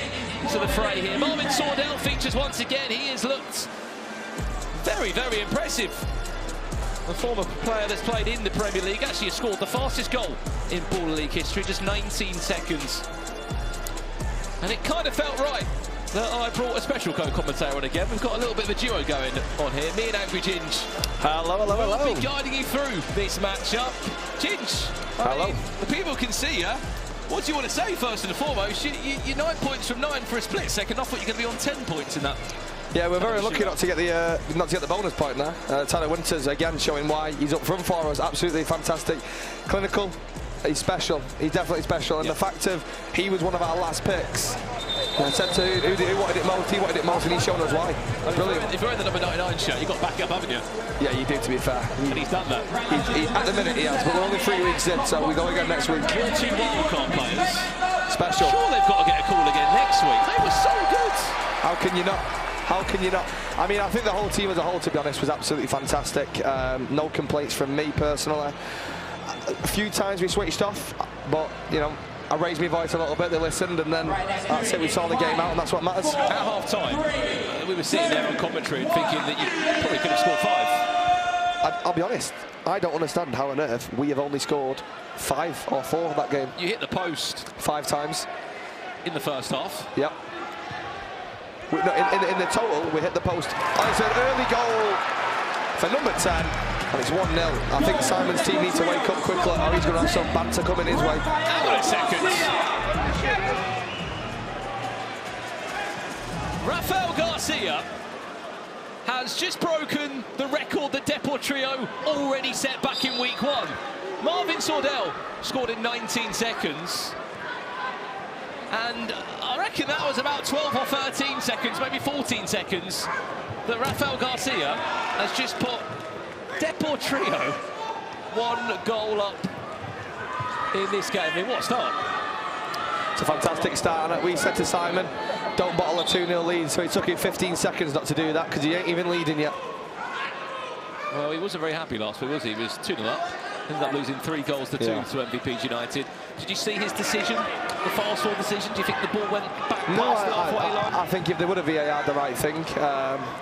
to the fray here. Marvin Sordell features once again. He has looked very, very impressive. A former player that's played in the Premier League actually has scored the fastest goal in Baller League history, just 19 seconds. And it kind of felt right that I brought a special co-commentator on again. We've got a little bit of a duo going on here. Me and Angry Ginge. Hello, hello, hello. We'll be guiding you through this matchup. Ginge, hello. The people can see you. What do you want to say first and foremost? You're 9 points from 9 for a split second. I thought you were going to be on 10 points in that Yeah, we're very lucky not to get the bonus point there. Tyler Winters again showing why he's up front for us. Absolutely fantastic, clinical. He's special. He's definitely special, and the fact of he was one of our last picks. I said to who wanted it most, he wanted it most, and he's shown us why. Brilliant. If you're in the number 99 shirt, you've got to back up, haven't you? Yeah, you do, to be fair. And he's done that. At the minute he has, but we're only 3 weeks in, so we go again next week. 2 wildcard players. Special. Sure, they've got to get a call again next week. They were so good. How can you not? How can you not? I mean, I think the whole team as a whole, to be honest, was absolutely fantastic. No complaints from me personally. A few times we switched off, but, you know, I raised my voice a little bit, they listened, and then that's it, we saw the game out, and that's what matters. At half-time, we were sitting there on commentary and thinking that you probably could have scored 5. I'll be honest, I don't understand how on earth we have only scored 5 or 4 that game. You hit the post 5 times. In the first half. Yep. In the total, we hit the post. Oh, it's an early goal for number 10, and it's 1-0. I think Simon's team needs to wake up quickly, or he's going to have some banter coming his way. Hang on a second. Rafael Garcia has just broken the record that Deportrio already set back in week 1. Marvin Sordell scored in 19 seconds. And I reckon that was about 12 or 13 seconds, maybe 14 seconds, that Rafael Garcia has just put Deportrio 1 goal up in this game. I mean, what a start. It's a fantastic start, and we said to Simon, don't bottle a 2-0 lead, so it took him 15 seconds not to do that, because he ain't even leading yet. Well, he wasn't very happy last week, was he? He was 2-0 up. Ended up losing 3 goals to 2 to MVPs United. Did you see his decision, the fast-forward decision? Do you think the ball went back past the halfway line? I think if they would have VAR'd the right thing,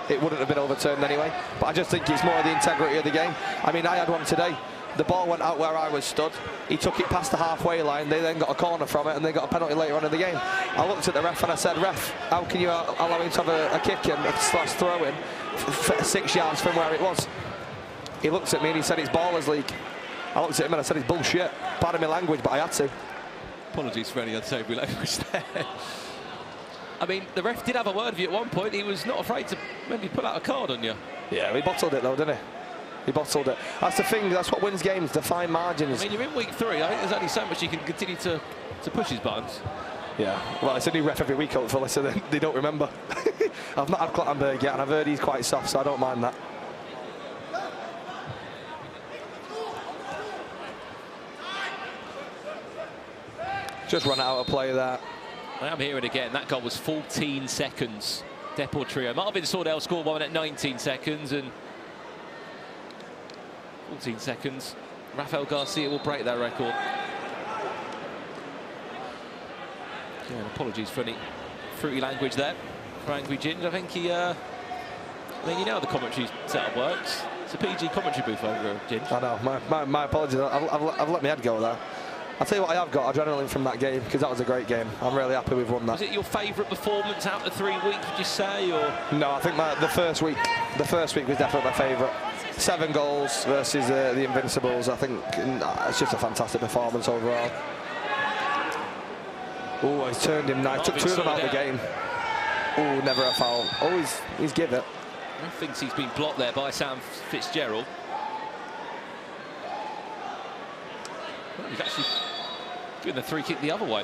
it wouldn't have been overturned anyway. But I just think it's more the integrity of the game. I mean, I had one today. The ball went out where I was stood. He took it past the halfway line. They then got a corner from it, and they got a penalty later on in the game. I looked at the ref and I said, "Ref, how can you allow him to have a kick and a slash throw in 6 yards from where it was?" He looked at me and he said, "It's Ballers League." I looked at him and I said, "It's bullshit." Pardon my language, but I had to. Apologies for any unsavoury language there. I mean, the ref did have a word with you at one point. He was not afraid to maybe pull out a card on you. Yeah, he bottled it though, didn't he? He bottled it. That's the thing, that's what wins games, the fine margins. I mean, you're in week 3. I think there's only so much you can continue to push his buttons. Yeah, well, it's a new ref every week, hopefully, so they don't remember. I've not had Clattenburg yet, and I've heard he's quite soft, so I don't mind that. Just run out of play there. I am hearing again, that goal was 14 seconds. Deportrio. Marvin Sordell scored one at 19 seconds, and 14 seconds. Rafael Garcia will break that record. Yeah, apologies for any fruity language there for Angry Ginge. I think he, I mean, you know how the commentary setup works. It's a PG commentary booth over Ginge. I know, my apologies. I've let my head go there. I'll tell you what, I have got adrenaline from that game, because that was a great game. I'm really happy we've won that. Was it your favourite performance out of 3 weeks, would you say? Or no, I think the first week was definitely my favourite. 7 goals versus the Invincibles. I think it's just a fantastic performance overall. Oh, he's turned him now. Took 2 of them out of the game. Oh, never a foul. Oh, he's give it. I think he's been blocked there by Sam Fitzgerald. Well, he's actually doing the free kick the other way.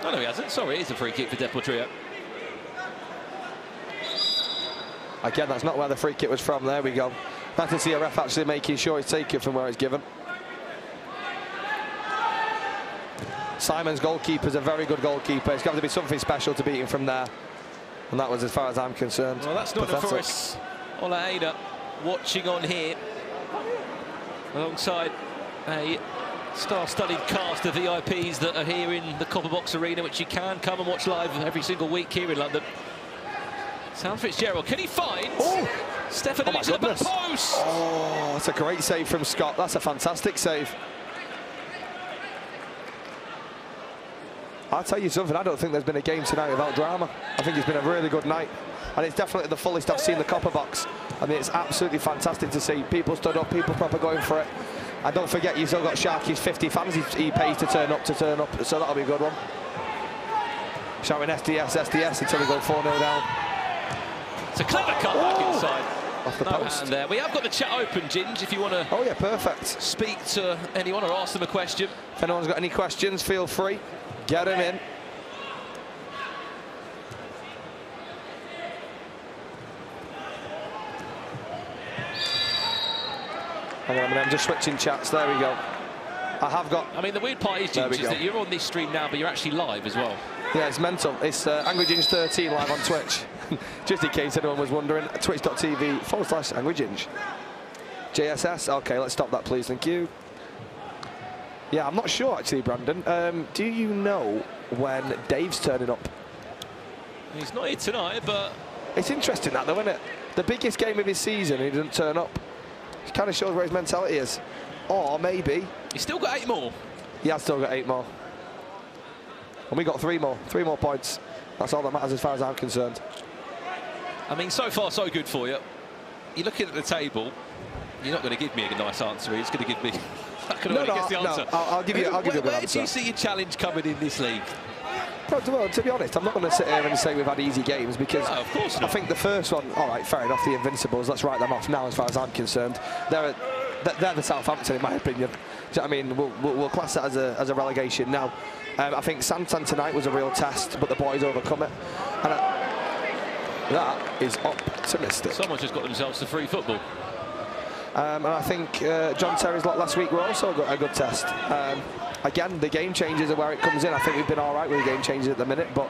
Oh, no, he hasn't. Sorry, it is a free kick for Deportrio. Again, that's not where the free kick was from. There we go. Nice to see a ref actually making sure he's taken from where he's given. Simon's goalkeeper's a very good goalkeeper. It's got to be something special to beat him from there. And that was as far as I'm concerned. Well, that's not for us. Olaeda watching on here alongside a star-studded cast of VIPs that are here in the Copper Box Arena, which you can come and watch live every single week here in London. Sam Fitzgerald, can he find Stefan into the back post? Oh, that's a great save from Scott. That's a fantastic save. I'll tell you something, I don't think there's been a game tonight without drama. I think it's been a really good night. And it's definitely the fullest I've seen the Copper Box. I mean, it's absolutely fantastic to see. People stood up, people proper going for it. And don't forget, you've still got Sharky's 50 fans he pays to turn up, so that'll be a good one. Shouting SDS, SDS until we go 4-0 down. It's a clever cut back inside. Off the post. Hand there. We have got the chat open, Ginge, if you want to... Oh, yeah, perfect. Speak to anyone or ask them a question. If anyone's got any questions, feel free. Get them in. Hang on, I'm just switching chats. There we go. I have got... I mean, the weird part is, Ginge, is that you're on this stream now, but you're actually live as well. Yeah, it's mental. It's Angry Ginge 13 live on Twitch. Just in case anyone was wondering, twitch.tv/Angry Ginge. JSS, okay, let's stop that, please, thank you. Yeah, I'm not sure, actually, Brandon. Do you know when Dave's turning up? He's not here tonight, but... It's interesting, that, though, isn't it? The biggest game of his season, he doesn't turn up. It kind of shows where his mentality is. Or maybe... He's still got 8 more. He has still got 8 more. And we got 3 more. 3 more points. That's all that matters as far as I'm concerned. I mean, so far, so good for you. You're looking at the table. You're not going to give me a nice answer. You're just going to give me... I can already guess the answer. No, I'll give you a good answer. Where do you see your challenge coming in this league? Well, to be honest, I'm not going to sit here and say we've had easy games because of course not. I think the first one, all right, fair enough, the Invincibles, let's write them off now as far as I'm concerned. They're the Southampton, in my opinion. Do you know what I mean? We'll class that as a relegation now. I think Santan tonight was a real test, but the boys overcome it. And that is optimistic. Someone's just got themselves to free football. And I think John Terry's lot last week were also a good test. Again, the game changes are where it comes in. I think we've been all right with the game changes at the minute, but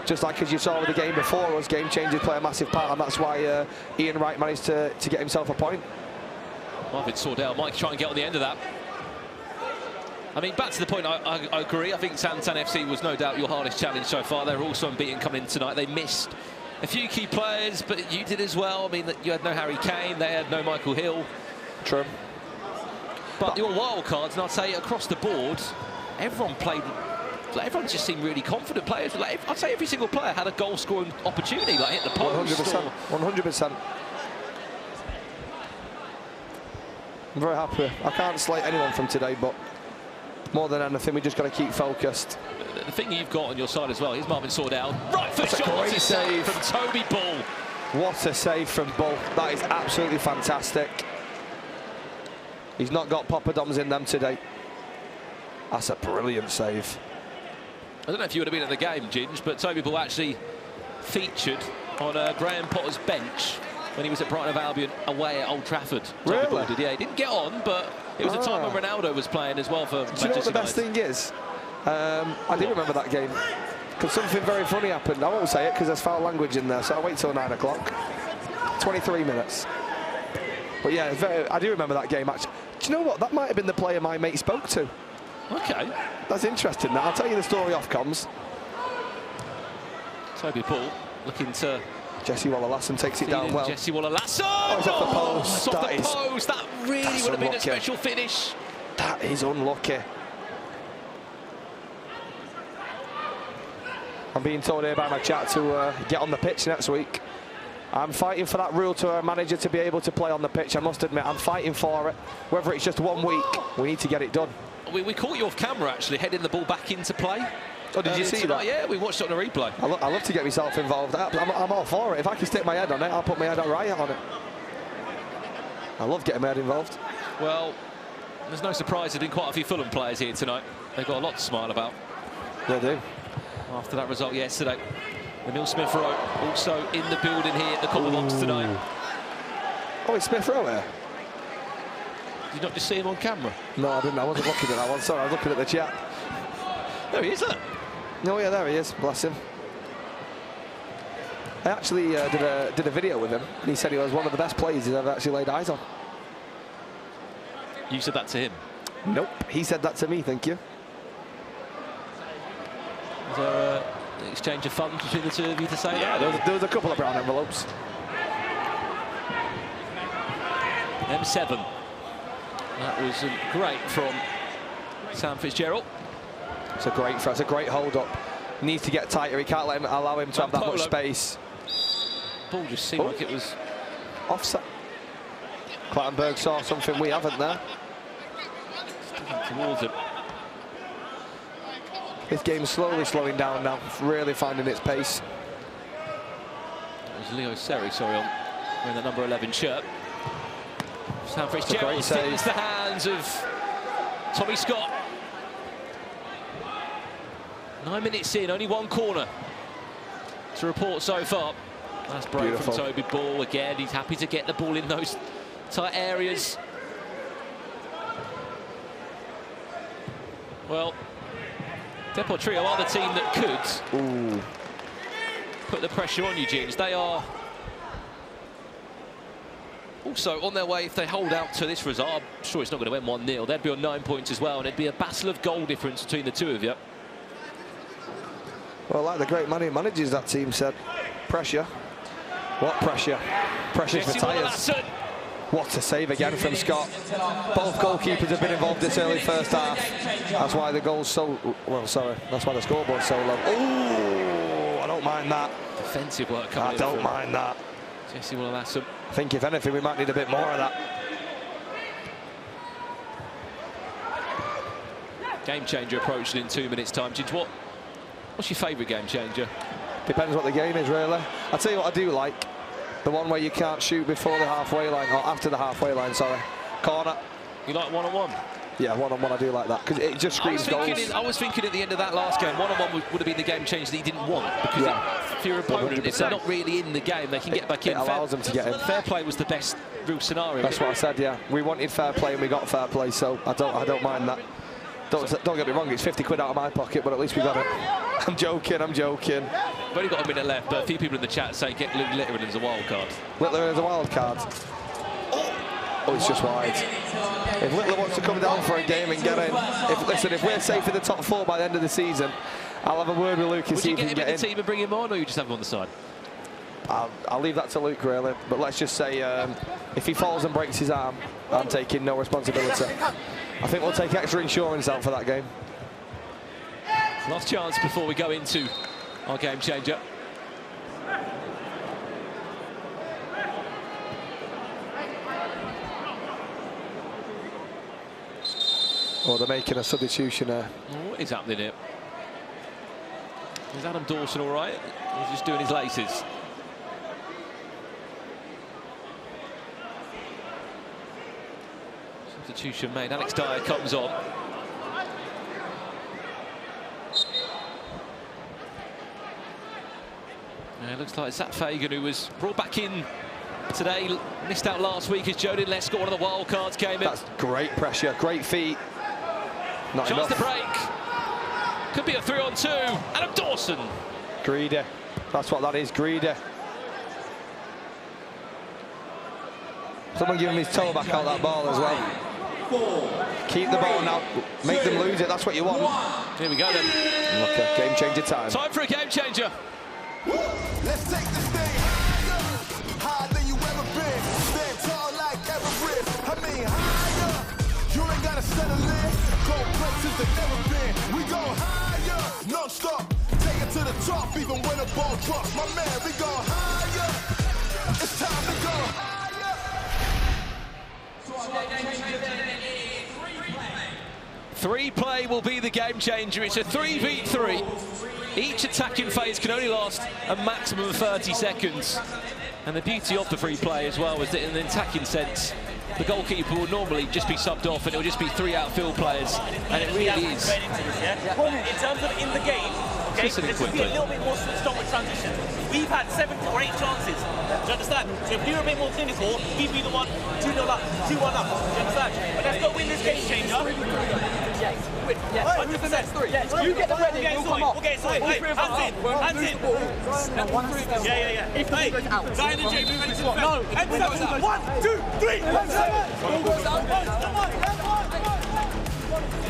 just like as you saw with the game before us, game changes play a massive part, and that's why Ian Wright managed to get himself a point. Marvin Sordell might try and get on the end of that. I mean, back to the point, I agree. I think Santan FC was no doubt your hardest challenge so far. They're also unbeaten coming in tonight. They missed a few key players, but you did as well. I mean, you had no Harry Kane, they had no Michael Hill. True. But your wild cards, and I'd say across the board, everyone played. Everyone just seemed really confident players. Like, I'd say every single player had a goal-scoring opportunity, like hit the post. 100%. 100%. I'm very happy. I can't slate anyone from today, but more than anything, we just got to keep focused. The thing you've got on your side as well, here's Marvin Sordell. Right foot shot, what a save from Tobi Brown. What a save from Bull. That is absolutely fantastic. He's not got poppadoms in them today. That's a brilliant save. I don't know if you would have been at the game, Ginge, but Tobi Brown actually featured on Graham Potter's bench when he was at Brighton of Albion away at Old Trafford. Really? Brown did, yeah. He didn't get on, but it was a time when Ronaldo was playing as well for Manchester United. Do you know what the best thing is? I do remember that game. Because something very funny happened. I won't say it because there's foul language in there, so I'll wait till 9 o'clock. 23 minutes. But yeah, I do remember that game, actually. Do you know what? That might have been the player my mate spoke to. Okay. That's interesting. Now, I'll tell you the story off comms. Tobi Brown looking to... Jesse Waller-Lassen takes it down well. Jesse Waller-Lassen! Oh, it's off the post. It's off the post. That really would have been a special finish. That is unlucky. I'm being told here by my chat to get on the pitch next week. I'm fighting for that rule to our manager to be able to play on the pitch. I must admit, I'm fighting for it. Whether it's just 1 week, we need to get it done. We caught you off camera, actually, heading the ball back into play. Oh, did you see that? Yeah, we watched it on a replay. I love to get myself involved. I'm all for it. If I can stick my head on it, I'll put my head on right on it. I love getting my head involved. Well, there's no surprise there's been quite a few Fulham players here tonight. They've got a lot to smile about. They do. After that result yesterday. Emil Smith-Rowe also in the building here at the Copper Box tonight. Oh, it's Smith-Rowe here? Did you not just see him on camera? No, I didn't. I wasn't looking at that one. Sorry, I was looking at the chat. There he is, look. Oh, yeah, there he is. Bless him. I actually did a video with him, and he said he was one of the best players he's ever actually laid eyes on. You said that to him? Nope. He said that to me, thank you. Is there an exchange of funds between the two of you to say that? There was a couple of brown envelopes. M7. That was great from Sam Fitzgerald. It's a great hold up. He needs to get tighter. He can't allow him to have that much space. Ball just seemed like it was offside. Clattenburg saw something we haven't there. Towards him. This game's slowly slowing down now, really finding its pace. It was Leo Seri, sorry, on wearing the number 11 shirt. Sam Fitzgerald stings the hands of Tommy Scott. 9 minutes in, only one corner to report so far. That's brave from Toby. Ball again. He's happy to get the ball in those tight areas. Well, Deportrio are the team that could put the pressure on Eugenes. They are also on their way if they hold out to this result. I'm sure it's not going to end 1-0. They'd be on 9 points as well, and it'd be a battle of goal difference between the two of you. Well, like the great man who manages that team said, pressure. What pressure? Pressure's for tyres. What a save again from Scott. Both goalkeepers have been involved this early first half. That's why the goal's so... Well, sorry. That's why the scoreboard's so low. Oh, I don't mind that. Defensive work coming in. I don't mind that. Jesse Will-Alassum. I think, if anything, we might need a bit more of that. Game changer approaching in 2 minutes' time. Gids, what's your favourite game changer? Depends what the game is, really. I'll tell you what I do like. The one where you can't shoot before the halfway line, or after the halfway line, sorry. Corner. You like one-on-one? Yeah, one-on-one, I do like that, because it just screams goals. I was thinking at the end of that last game, one-on-one would have been the game change that he didn't want, because if your opponent, 100%. If they're not really in the game, they can get back in. It allows them to get in. Fair play was the best real scenario. That's what I said, yeah. We wanted fair play and we got fair play, so I don't mind that. Don't get me wrong, it's 50 quid out of my pocket, but at least we got it. I'm joking. We've only got a minute left, but a few people in the chat say get Littlerin as a wild card. Littlerin as a wild card? Oh, it's just wide. If Littler wants to come down for a game and get in, if we're safe in the top 4 by the end of the season, I'll have a word with Luke and see if he can get in. Would you get him in the team and bring him on, or you just have him on the side? I'll leave that to Luke, really. But let's just say, if he falls and breaks his arm, I'm taking no responsibility. I think we'll take extra insurance out for that game. Last chance before we go into our game changer. Oh, they're making a substitution there. What is happening here? Is Adam Dawson all right? He's just doing his laces. Substitution made. Alex Dyer comes on. It looks like Zach Fagan, who was brought back in today, missed out last week as Jodin Les got one of the wild cards, came in. That's great pressure, great feet. Not Chance enough. to break. Could be a 3-on-2. Adam Dawson. Greedy. That's what that is, greedy. Someone give him his toe back out that ball as well. Keep the ball now. Make them lose it. That's what you want. Here we go then. Okay, game changer time. Time for a game changer. Let's take this thing higher than you ever been. Stand tall like Everest. I mean higher. You ain't gotta settle in. Go places that never been. We go higher, non-stop. Take it to the top, even when the ball drops. My man, we go higher. It's time to go higher. 3-play will be the game changer. It's a 3v3. Each attacking phase can only last a maximum of 30 seconds. And the beauty of the free play as well is that in the attacking sense, the goalkeeper will normally just be subbed off and it will just be 3 outfield players. And it really is. In terms of in the game, okay, this will be a little bit more stronger transition. We've had 7 or 8 chances. Do you understand? So if we were a bit more clinical, he'd be the one 2-0 up, 2-1 up. Do you understand? But let's go win this game changer. Yes, 100%. Yes, you get the ready, we'll come off. We'll get it sorted. Hey, hands in. Yeah. Hey, Zion and Jay move into the field. Hands up. 1, 2, 3.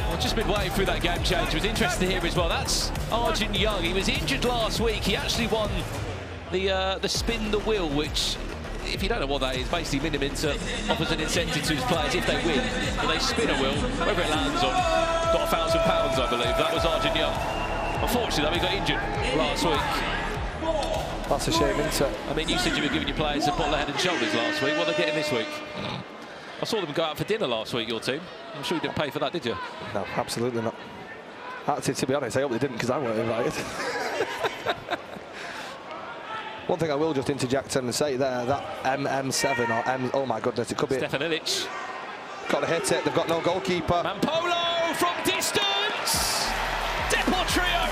Well, just midway through that game change, it was interesting to hear as well. That's Arjun Young. He was injured last week. He actually won the spin the wheel, which, if you don't know what that is, basically Miniminter offers an incentive to his players if they win. When they spin a wheel, wherever it lands on, got £1,000, I believe. That was Arjun Young. Unfortunately, he got injured last week. That's a shame, isn't it? I mean, you said you were giving your players a bottle of Head and Shoulders last week. What are they getting this week? I saw them go out for dinner last week, your team. I'm sure you didn't pay for that, did you? No, absolutely not. Actually, to be honest, I hope they didn't, because I weren't invited. One thing I will just interject and say there, that MM7 or M, oh my goodness, it could be... Stefan Ilic. Got to hit it, they've got no goalkeeper. Mampolo from distance! Deportrio!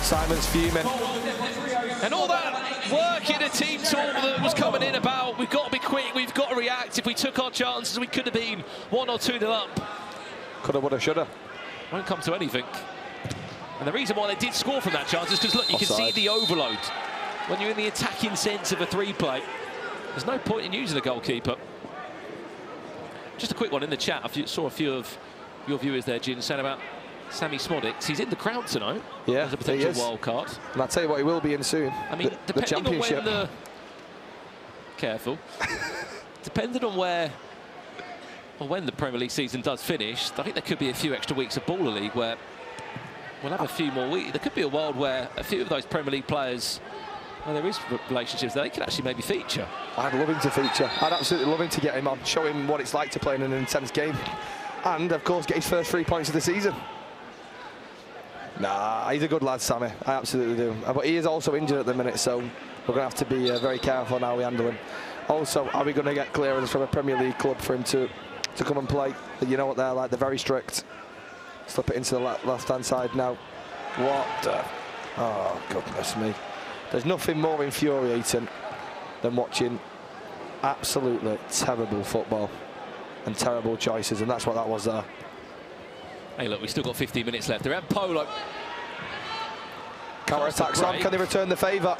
Simon's fuming. And all that work in a team talk that was coming in about, we've got to be quick, we've got to react. If we took our chances, we could have been 1 or 2-0 up. Coulda, woulda, shoulda. Won't come to anything. And the reason why they did score from that chance is because, look, you can see the overload. When you're in the attacking sense of a 3-play, there's no point in using the goalkeeper. Just a quick one in the chat. I saw a few of your viewers there, Jin, saying about Sammy Smodics. He's in the crowd tonight. Yeah, as a potential wild card. And I'll tell you what, he will be in soon. I mean, the championship. On when the... Careful. Depending on where... Well, when the Premier League season does finish, I think there could be a few extra weeks of Baller League where we'll have a few more weeks. There could be a world where a few of those Premier League players, well, there is relationships there, they could actually maybe feature. I'd love him to feature. I'd absolutely love him to get him on, show him what it's like to play in an intense game. And, of course, get his first 3 points of the season. Nah, he's a good lad, Sammy. I absolutely do. But he is also injured at the minute, so we're going to have to be very careful on how we handle him. Also, are we going to get clearance from a Premier League club for him to come and play? You know what they're like, they're very strict. Slip it into the left-hand side now. What the... Oh, goodness me. There's nothing more infuriating than watching absolutely terrible football and terrible choices, and that's what that was there. Hey, look, we've still got 15 minutes left. They're at Polo. Counter-attacks on. Can they return the favour?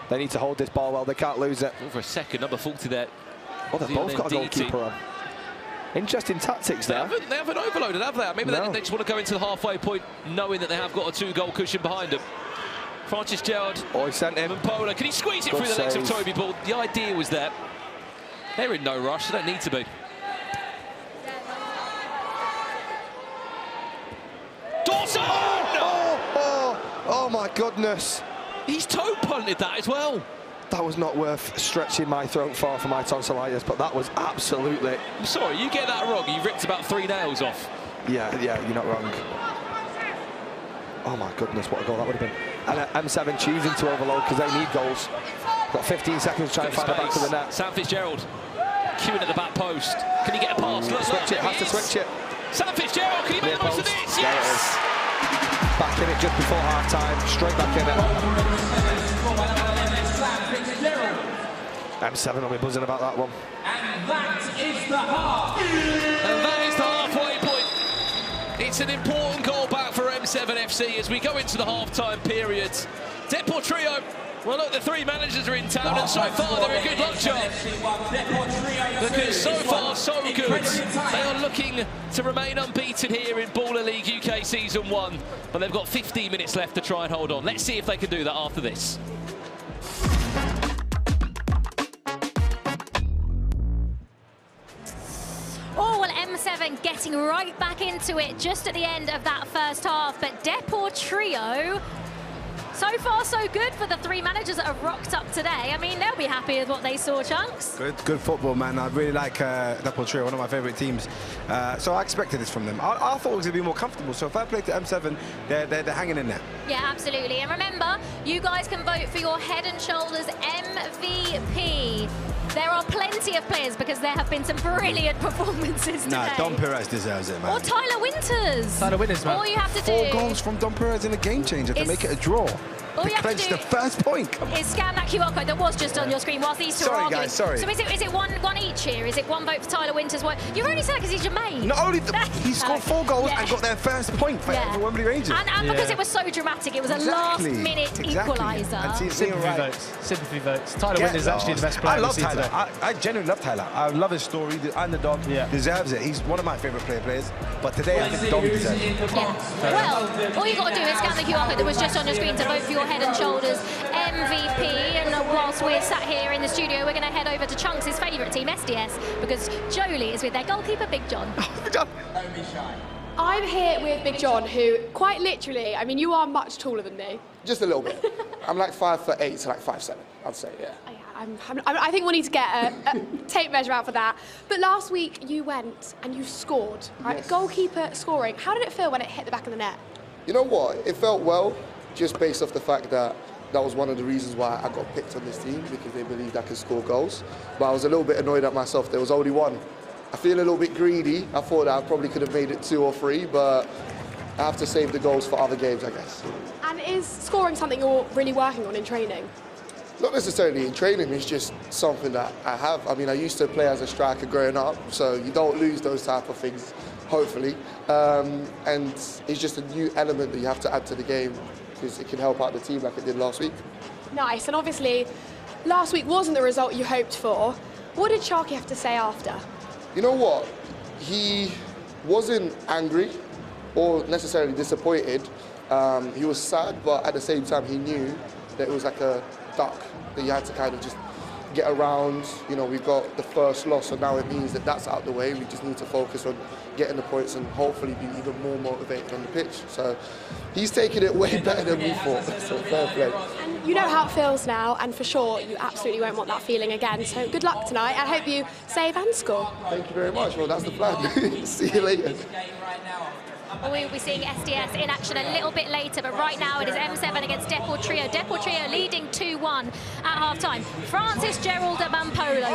They need to hold this ball well. They can't lose it. For a second, number 40 there. Oh, they've both got a goalkeeper on. Interesting tactics there. They haven't overloaded, have they? Maybe they just want to go into the halfway point knowing that they have got a 2-goal cushion behind them. Francis Gerrard. Oh, he sent him. And Pola. Can he squeeze it through the legs of Tobi Brown? The idea was there. They're in no rush. They don't need to be. Dawson! Oh, my goodness. He's toe punted that as well. That was not worth stretching my throat for my tonsillitis, but that was absolutely... I'm sorry, you get that wrong. You ripped about 3 nails off. Yeah, you're not wrong. Oh, my goodness, what a goal that would have been. And M7 choosing to overload because they need goals. Got 15 seconds to try and find the back of the net. Sam Fitzgerald queuing at the back post. Can he get a pass? Switch it, has to switch it. Sam Fitzgerald, can he make the most of this? Yes! There it is. Back in it just before half-time, straight back in it. M7 will be buzzing about that one. And that is the half. And that is the halfway point. It's an important goal back for M7 FC as we go into the half-time period. Deportrio, well, look, the 3 managers are in town, and so far they're a good luck charm. Because so far, so good. They are looking to remain unbeaten here in Baller League UK Season 1, but they've got 15 minutes left to try and hold on. Let's see if they can do that after this. Oh, well, M7 getting right back into it just at the end of that first half, but Deportrio, so far so good for the 3 managers that have rocked up today. I mean, they'll be happy with what they saw, Chunks. Good football, man. I really like Deportrio, one of my favourite teams. So I expected this from them. I thought it was going to be more comfortable. So if I play to M7, they're hanging in there. Yeah, absolutely. And remember, you guys can vote for your Head and Shoulders MVP. There are plenty of players because there have been some brilliant performances today. Nah, Don Pires deserves it, man. Or Tyler Winters. Tyler Winters, man. All you have to do 4 goals from Don Pires in a game changer to make it a draw. All to you have clinch to do the first point. is scan that QR code that was just on your screen whilst these 2 are arguing. Guys, sorry. So is it one each here? Is it 1 vote for Tyler Winters? You're only saying because he's your mate. Not only he scored 4 goals and got their first point for Wembley Rangers. And because it was so dramatic, it was a last-minute equaliser. Sympathy votes. Tyler Winters is actually the best player. I love Tyler. I genuinely love Tyler. I love his story. The underdog deserves it. He's one of my favourite players. But today, I think Dom deserves it. Well, all you got to do is scan the QR code that was just on your screen to vote for your Head and Shoulders MVP. And whilst we're sat here in the studio, we're going to head over to Chunks' favourite team, SDS, because Jolie is with their goalkeeper, Big John. I'm here with Big John, who quite literally, I mean, you are much taller than me. Just a little bit. I'm like 5'8" to like 5'7", I'd say, yeah. I think we'll need to get a tape measure out for that. But last week you went and you scored, right? Yes. Goalkeeper scoring. How did it feel when it hit the back of the net? You know what? It felt well. just based off the fact that that was one of the reasons why I got picked on this team, because they believed I could score goals. But I was a little bit annoyed at myself. There was only one. I feel a little bit greedy. I thought that I probably could have made it 2 or 3, but I have to save the goals for other games, I guess. And is scoring something you're really working on in training? Not necessarily in training, it's just something that I have. I mean, I used to play as a striker growing up, so you don't lose those type of things, hopefully. And it's just a new element that you have to add to the game, because it can help out the team like it did last week. Nice, and obviously last week wasn't the result you hoped for. What did Sharky have to say after? You know what? He wasn't angry or necessarily disappointed. He was sad, but at the same time he knew that it was like a duck that you had to kind of just get around. You know, we got the first loss, so now it means that that's out the way. We just need to focus on getting the points and hopefully be even more motivated on the pitch. So he's taking it way better than we thought, so fair play. And you know how it feels now, and for sure you absolutely won't want that feeling again. So good luck tonight. I hope you save and score. Thank you very much. Well, that's the plan. See you later. We will be seeing SDS in action a little bit later, but right now it is M7 against Deportrio. Deportrio leading 2-1 at half-time. Francis Gerald Mampolo.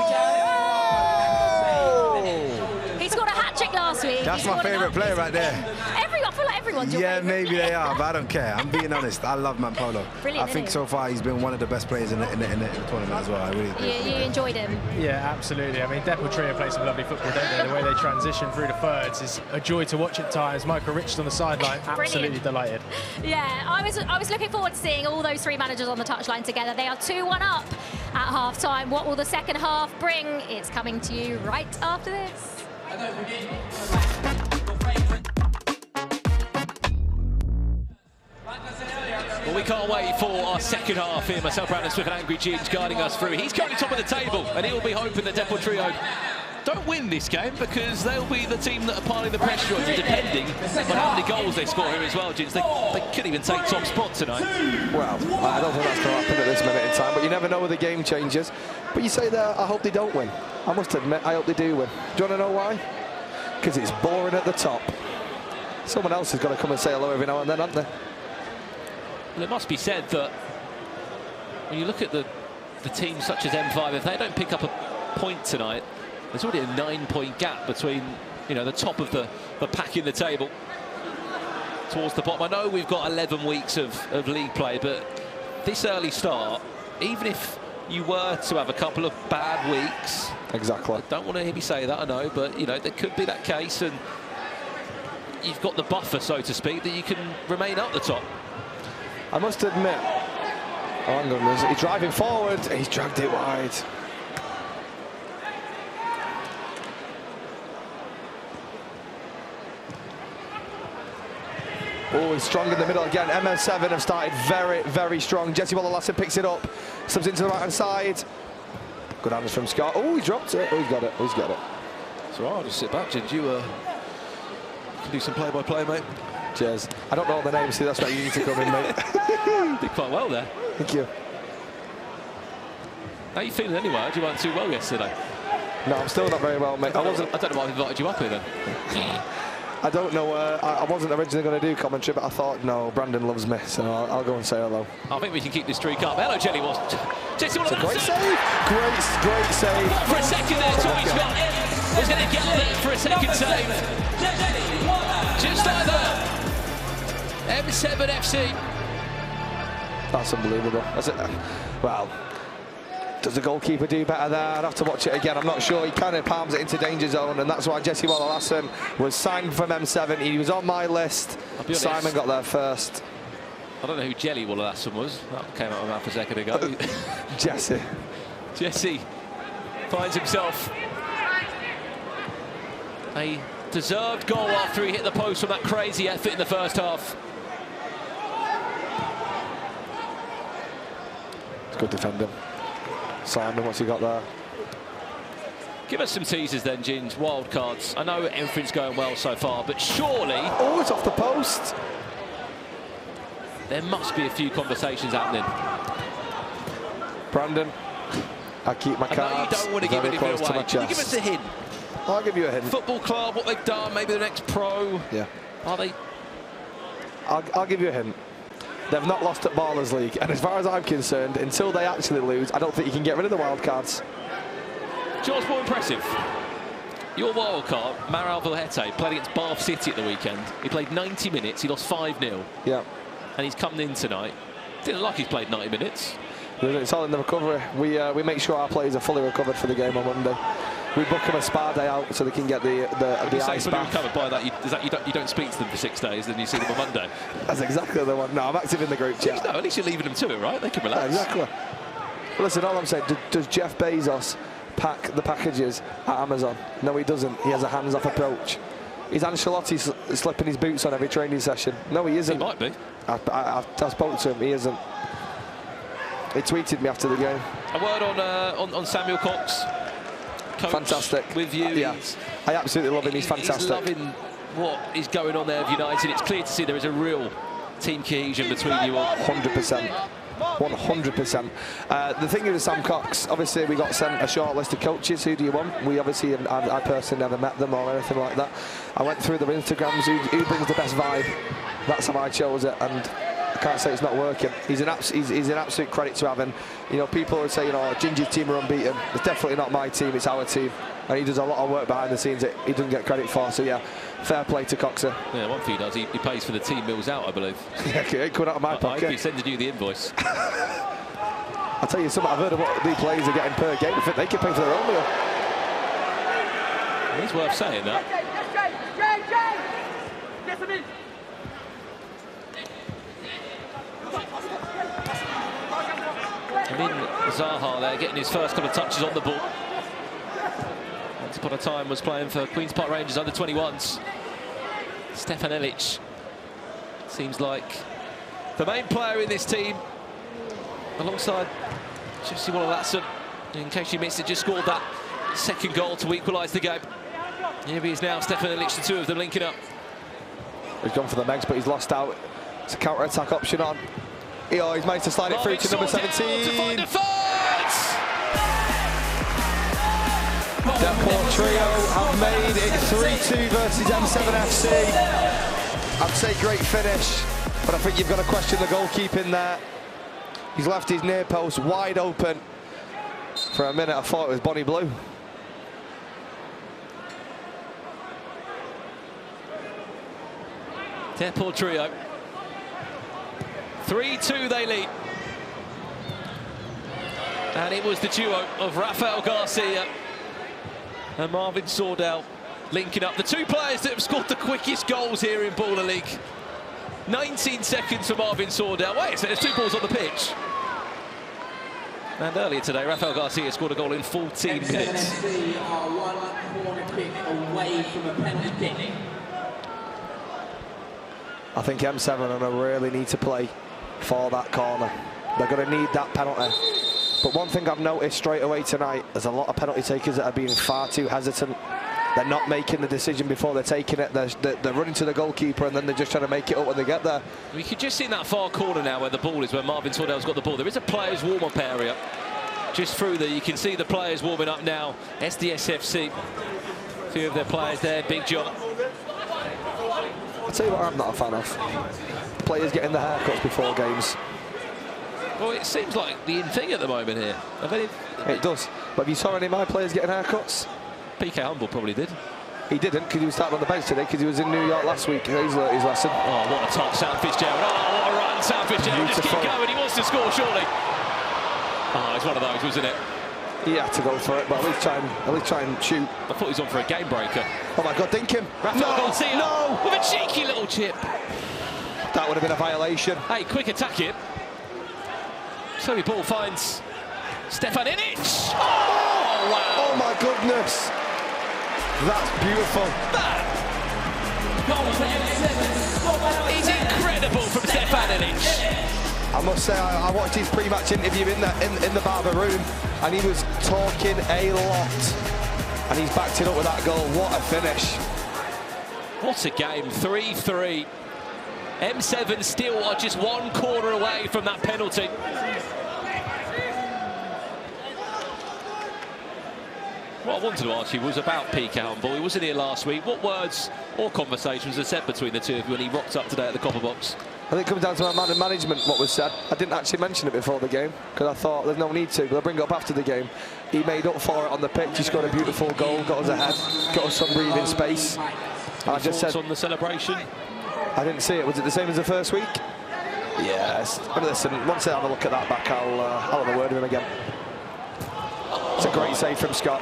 He scored a hat-trick last week. That's my favourite player right there. I feel like everyone's your Yeah, favourite. maybe they are, but I don't care. I'm being honest. I love Mampolo. Brilliant, I think isn't so far he's been one of the best players in the tournament as well. I really do. You enjoyed him? Yeah, absolutely. I mean, Deportrio play some lovely football, don't they? The way they transition through the thirds is a joy to watch at times. Micah Richards on the sideline, absolutely delighted. Yeah, I was looking forward to seeing all those 3 managers on the touchline together. They are 2-1 up at half-time. What will the second half bring? It's coming to you right after this. Well, we can't wait for our second half here. Myself, Brandon Swift and Angry Ginge guiding us through. He's currently top of the table, and he'll be hoping that Deportrio don't win this game, because they'll be the team that are piling the pressure on you, depending on how many goals they score here as well, Ginge. They could even take top spot tonight. Well, I don't think that's going to happen at this minute in time, but you never know with the game changes. But you say that, I hope they don't win. I must admit, I hope they do win. Do you want to know why? Because it's boring at the top. Someone else has got to come and say hello every now and then, haven't they? Well, it must be said that when you look at the teams such as M5, if they don't pick up a point tonight, there's already a 9-point gap between, you know, the top of the pack in the table towards the bottom. I know we've got 11 weeks of league play, but this early start, even if you were to have a couple of bad weeks, exactly. I don't want to hear me say that, I know, but you know there could be that case, and you've got the buffer, so to speak, that you can remain up the top. I must admit, oh, hang on, he's driving forward, he's dragged it wide. Oh, he's strong in the middle again. MS7 have started very, very strong. Jesse Waller-Lassen picks it up, subs into the right-hand side. Good hands from Scott. Oh, he dropped it. Oh, he's got it. He's got it. So I'll just sit back, Ginge. You can do some play-by-play, mate. Cheers. I don't know all the names, so that's why you need to come in, mate. Did quite well there. Thank you. How are you feeling anyway? You weren't too well yesterday. No, I'm still not very well, mate. I don't know why I invited you up here then. I don't know. I wasn't originally going to do commentary, but I thought, no, Brandon loves me, so I'll go and say hello. I think we can keep this streak up. Hello, Jelly was. Jesse Waller-Lassen. Great save. Great save. What, for a second there, Tobi Brown was going to get there for a second save. Just like that. M7 FC. That's unbelievable. That's it. Well, does the goalkeeper do better there? I'd have to watch it again. I'm not sure. He kind of palms it into danger zone, and that's why Jesse Waller-Lassen was signed from M7. He was on my list. Simon got there first. I don't know who Jelly Waller-Lassen was. That came out of my mouth a second ago. Jesse. Jesse finds himself a deserved goal after he hit the post from that crazy effort in the first half. It's good defending. Simon, what's he got there? Give us some teasers then, Ginge. Wild cards. I know everything's going well so far, but surely... Oh, it's off the post. There must be a few conversations happening. Brandon, I keep my cards. I know you don't want to give anything away. Can you give us a hint? I'll give you a hint. Football club, what they've done, maybe the next pro. Yeah. Are they? I'll give you a hint. They've not lost at Ballers League, and as far as I'm concerned, until they actually lose, I don't think you can get rid of the wild cards. George, more impressive. Your wild card, Maral Vilhete, played against Bath City at the weekend. He played 90 minutes, he lost 5-0. Yeah. And he's come in tonight. Didn't look like he's played 90 minutes. It's all in the recovery. We make sure our players are fully recovered for the game on Monday. We book them a spa day out so they can get the ice bath. Recovered by that, you don't speak to them for 6 days, then you see them on Monday. That's exactly the one. No, I'm active in the group chat. No, at least you're leaving them to it, right? They can relax. Yeah, exactly. Listen, all I'm saying, does Jeff Bezos pack the packages at Amazon? No, he doesn't. He has a hands-off approach. Is Ancelotti slipping his boots on every training session? No, he isn't. He might be. I spoke to him. He isn't. He tweeted me after the game. A word on Samuel Cox. Coach fantastic. With you. Yeah, I absolutely love him. He's fantastic. He's loving what is going on there with United. It's clear to see there is a real team cohesion between you all. 100%. 100%. The thing is with Sam Cox, obviously we got sent a short list of coaches. Who do you want? We obviously, I personally never met them or anything like that. I went through their Instagrams. Who brings the best vibe? That's how I chose it, and I can't say it's not working. He's an absolute credit to having. You know, people would say, you know, Ginger's team are unbeaten. It's definitely not my team. It's our team, and he does a lot of work behind the scenes that he doesn't get credit for. So yeah, fair play to Coxer. Yeah, one thing he does, he pays for the team meals out, I believe. Yeah, it could out of my pocket. I'll be sending you the invoice. I'll tell you something. I've heard of what the players are getting per game. I think they can pay for their own meal. It's worth saying that. I mean, Zaha there getting his first couple of touches on the ball. Once upon a time was playing for Queen's Park Rangers under 21s. Stefan Elic seems like the main player in this team, alongside Jesse Wallace. In case you missed it, just scored that second goal to equalise the game. Here he is now, Stefan Elic, the two of them linking up. He's gone for the Megs, but he's lost out. It's a counter-attack option on. He's managed to slide it through to number 17. Deportrio have made it 3-2 versus M7 FC. I'd say great finish, but I think you've got to question the goalkeeping there. He's left his near post wide open. For a minute, I thought it was Bonnie Blue. Deportrio. 3-2 they lead. And it was the duo of Rafael Garcia and Marvin Sordell linking up. The two players that have scored the quickest goals here in Baller League. 19 seconds for Marvin Sordell. Wait a second, there's two balls on the pitch. And earlier today, Rafael Garcia scored a goal in 14 minutes. FC are 1 corner kick away from a penalty kick. I think M7 are going to really need to play for that corner. They're going to need that penalty. But one thing I've noticed straight away tonight, there's a lot of penalty takers that are being far too hesitant. They're not making the decision before they're taking it. They're running to the goalkeeper and then they're just trying to make it up when they get there. We could just see in that far corner now where the ball is, where Marvin Sordell's got the ball. There is a players' warm-up area just through there. You can see the players warming up now. SDS FC, a few of their players there, big job. I'll tell you what I'm not a fan of. Players getting the haircuts before games. Well, it seems like the in thing at the moment here. It does. But have you saw any of my players getting haircuts? PK Humble probably did. He didn't, because he was starting on the bench today, because he was in New York last week. He's learnt his lesson. Oh, what a top, Sam Fitzgerald. Oh, what a run, Sam Fitzgerald. Just keep going. He wants to score, surely. Oh, it's one of those, wasn't it? He had to go for it, but at least try and shoot. I thought he was on for a game breaker. Oh my God, dink him! Rafael Garcia, no! With a cheeky little chip. That would have been a violation. Hey, quick attack it. So the ball finds Stefan Elic. Oh, wow! Oh my goodness! That's beautiful. That is incredible from Stefan Elic. I must say, I watched his pre-match interview in the Barber room, and he was talking a lot. And he's backed it up with that goal. What a finish. What a game. 3-3. M7 still are just one corner away from that penalty. What I wanted to ask you was about PK Humble. He wasn't here last week. What words or conversations were said between the two of you when he rocked up today at the Copper Box? I think it comes down to my management, what was said. I didn't actually mention it before the game because I thought there's no need to, but I'll bring it up after the game. He made up for it on the pitch. He scored a beautiful goal, got us ahead, got us some breathing space. I just said on the celebration. I didn't see it. Was it the same as the first week? Yes. But listen, once I have a look at that back, I'll have a word with him again. It's a great save from Scott.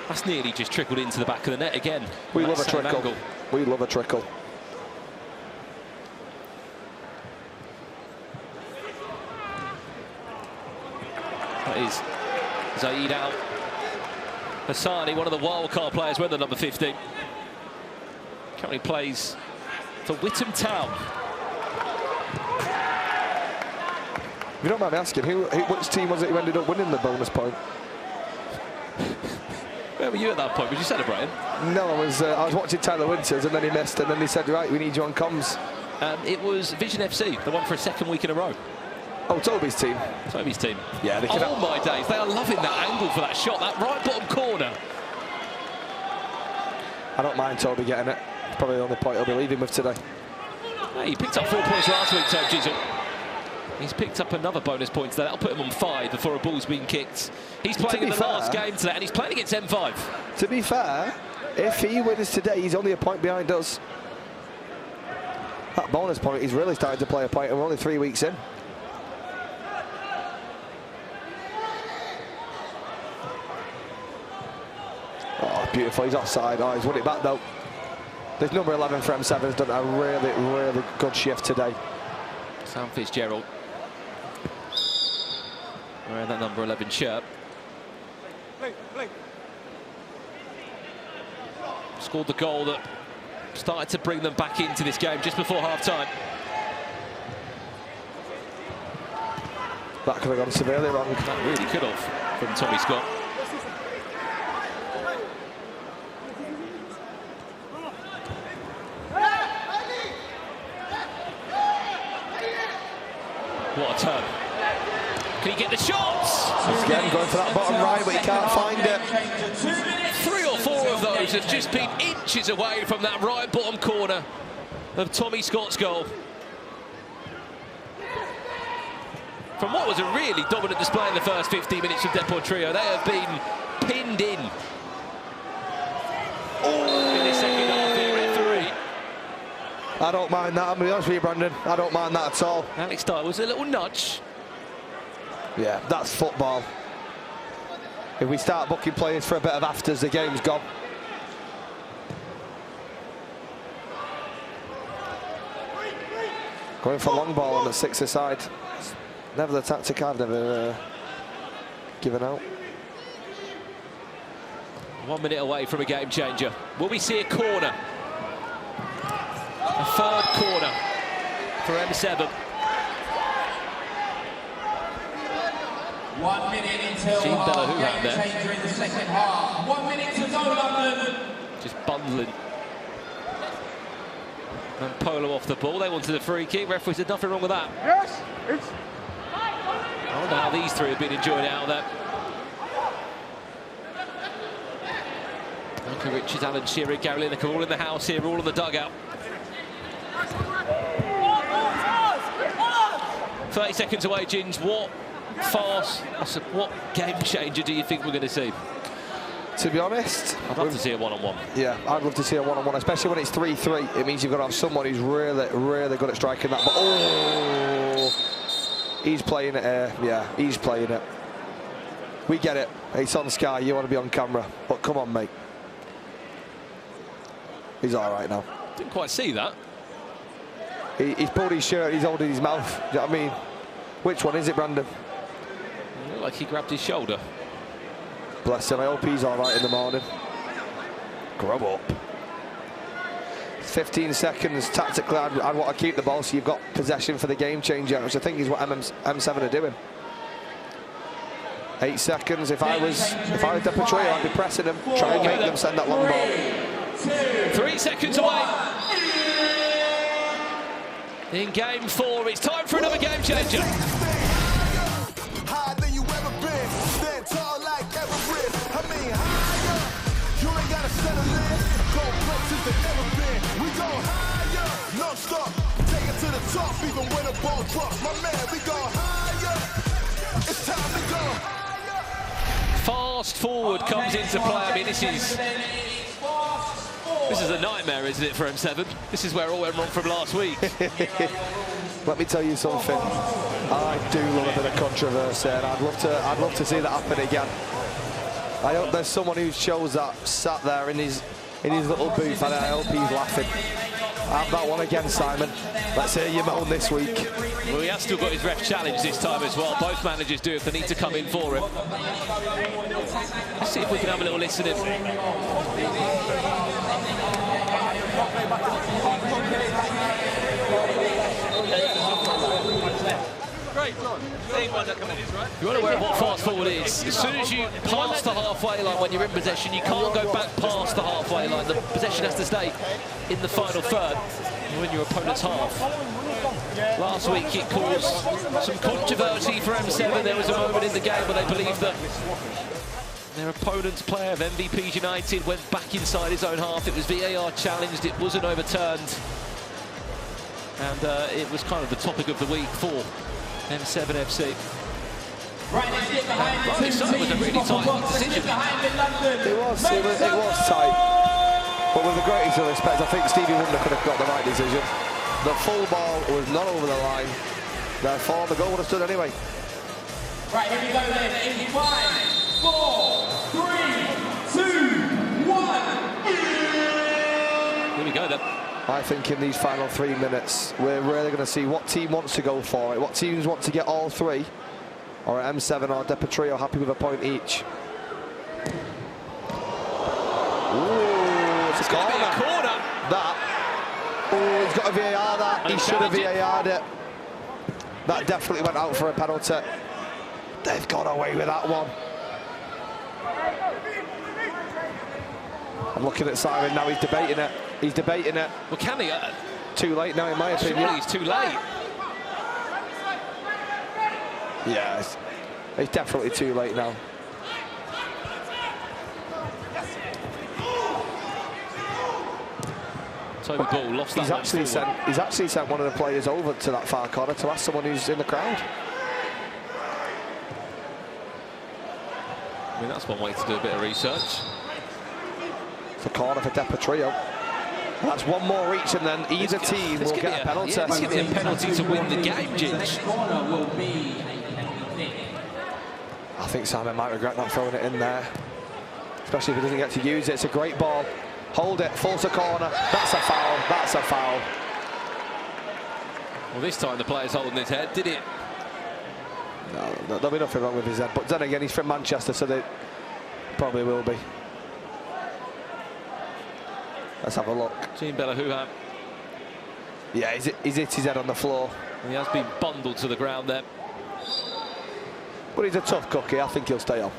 That's nearly just trickled into the back of the net again. We love a trickle. Angle. We love a trickle. That is Zaid out. Hassani, one of the wildcard players, with the number 15. Currently plays for Whittam Town. If you don't mind me asking, which team was it who ended up winning the bonus point? Where were you at that point? Was you celebrating? No, I was watching Tyler Winters, and then he missed, and then they said, right, we need you on comms. It was VZN FC, the one for a second week in a row. Oh, Tobi's team. Tobi's team. Yeah, they can. Oh my days, they are loving that angle for that shot, that right bottom corner. I don't mind Tobi getting it. It's probably the only point I'll be leaving with today. Hey, he picked up 4 points last week, Tobi Gisel. He's picked up another bonus point today. That'll put him on 5 before a ball's been kicked. He's playing in the last game today, and he's playing against M5. To be fair, if he wins today, he's only a point behind us. That bonus point, he's really starting to play a point, and we're only 3 weeks in. Oh, beautiful. He's offside. Oh, he's won it back, though. This number 11 for M7 has done a really, really good shift today. Sam Fitzgerald wearing that number 11 shirt. Scored the goal that started to bring them back into this game just before half-time. That could have gone severely wrong. That really could have, from Tommy Scott. What a turn. Can he get the shots? Again, going for that bottom right, but he can't find it. 3 or 4 of those have just been inches away from that right bottom corner of Tommy Scott's goal. From what was a really dominant display in the first 15 minutes of Deportrio, they have been pinned in. In the second half here at 3. I don't mind that, I'm going to be honest with you, Brandon. I don't mind that at all. Alex Dyer was a little nudge. Yeah, that's football. If we start booking players for a bit of afters, the game's gone. Going for long ball on the 6-a-side. Never the tactic I've never given out. 1 minute away from a game changer. Will we see a corner? A third corner for M7. 1 minute until game changer in the second half. 1 minute to go, London. Just bundling. And Polo off the ball. They wanted a free kick. Referee said nothing wrong with that. Yes, it's... I wonder how these 3 have been enjoying it out there. Micah, Richards, Alan Shearer, Gary Lineker, all in the house here, all in the dugout. 30 seconds away, Gins. What game changer do you think we're going to see? To be honest, I'd love to see a one-on-one. Yeah, I'd love to see a one-on-one, especially when it's 3-3. It means you've got to have someone who's really, really good at striking that. But oh, he's playing it here. Yeah, he's playing it. We get it. It's on Sky. You want to be on camera, but come on, mate. He's all right now. Didn't quite see that. He's pulled his shirt. He's holding his mouth. Do you know what I mean? Which one is it, Brandon? It looked like he grabbed his shoulder. Bless him. I hope he's all right in the morning. Grow up. 15 seconds. Tactically, I'd want to keep the ball so you've got possession for the game changer, which I think is what M7 are doing. 8 seconds. If I was Deportrio, I'd be pressing them, try and make them send that long ball. 3 seconds away. In game 4, it's time for another game changer. Higher than you ever been, stand tall like Everest. I mean higher, you ain't gotta settle in. Go places that never been. We go higher, no stop, take it to the top, even when the ball drops. My man, we go higher. It's time to go higher. Fast forward comes into play. I mean, this is a nightmare, isn't it, for M7? This is where it all went wrong from last week. Let me tell you something. I do love a bit of controversy, and I'd love to see that happen again. I hope there's someone who shows that sat there in his little booth, and I hope he's laughing. Have that one again, Simon. Let's hear you moan this week. Well, he has still got his ref challenge this time as well. Both managers do if they need to come in for him. Let's see if we can have a little listen in. You're not aware of what fast forward is. As soon as you pass the halfway line when you're in possession, you can't go back past the halfway line. The possession has to stay in the final third when your opponent's half. Last week it caused some controversy for M7. There was a moment in the game where they believed that their opponent's player of MVP's United went back inside his own half. It was VAR challenged, it wasn't overturned. And it was kind of the topic of the week for M7 FC. Right, let's get behind the It was a really tight decision. It was tight. But with the greatest of respect, I think Stevie Wonder could have got the right decision. The full ball was not over the line. Therefore, the goal would have stood anyway. Right, here we go then. In 5, 4, 3, 2, 1. Here we go then. I think in these final 3 minutes, we're really going to see what team wants to go for it, what teams want to get all three, or M7 or Deportrio happy with a point each. Ooh, it's a corner. That. Oh, he's got a VAR that. He should have VAR'd it. That definitely went out for a penalty. They've got away with that one. I'm looking at Simon now, he's debating it. He's debating it. Well, can he? Too late now, in my opinion. He's too late. Yeah, it's definitely too late now. Tobi Brown lost that. He's actually sent one of the players over to that far corner to ask someone who's in the crowd. I mean, that's one way to do a bit of research. It's a corner for Deportrio. That's one more reach, and then either team will get a penalty. Yeah, this could be a penalty to win the game, Ginge. I think Simon might regret not throwing it in there, especially if he doesn't get to use it. It's a great ball. Hold it, force a corner. That's a foul. That's a foul. Well, this time the player's holding his head, did it? No, there'll be nothing wrong with his head. But then again, he's from Manchester, so they probably will be. Let's have a look. Jean Bellahuham. Yeah, he's hit his head on the floor. And he has been bundled to the ground there. But he's a tough cookie. I think he'll stay on.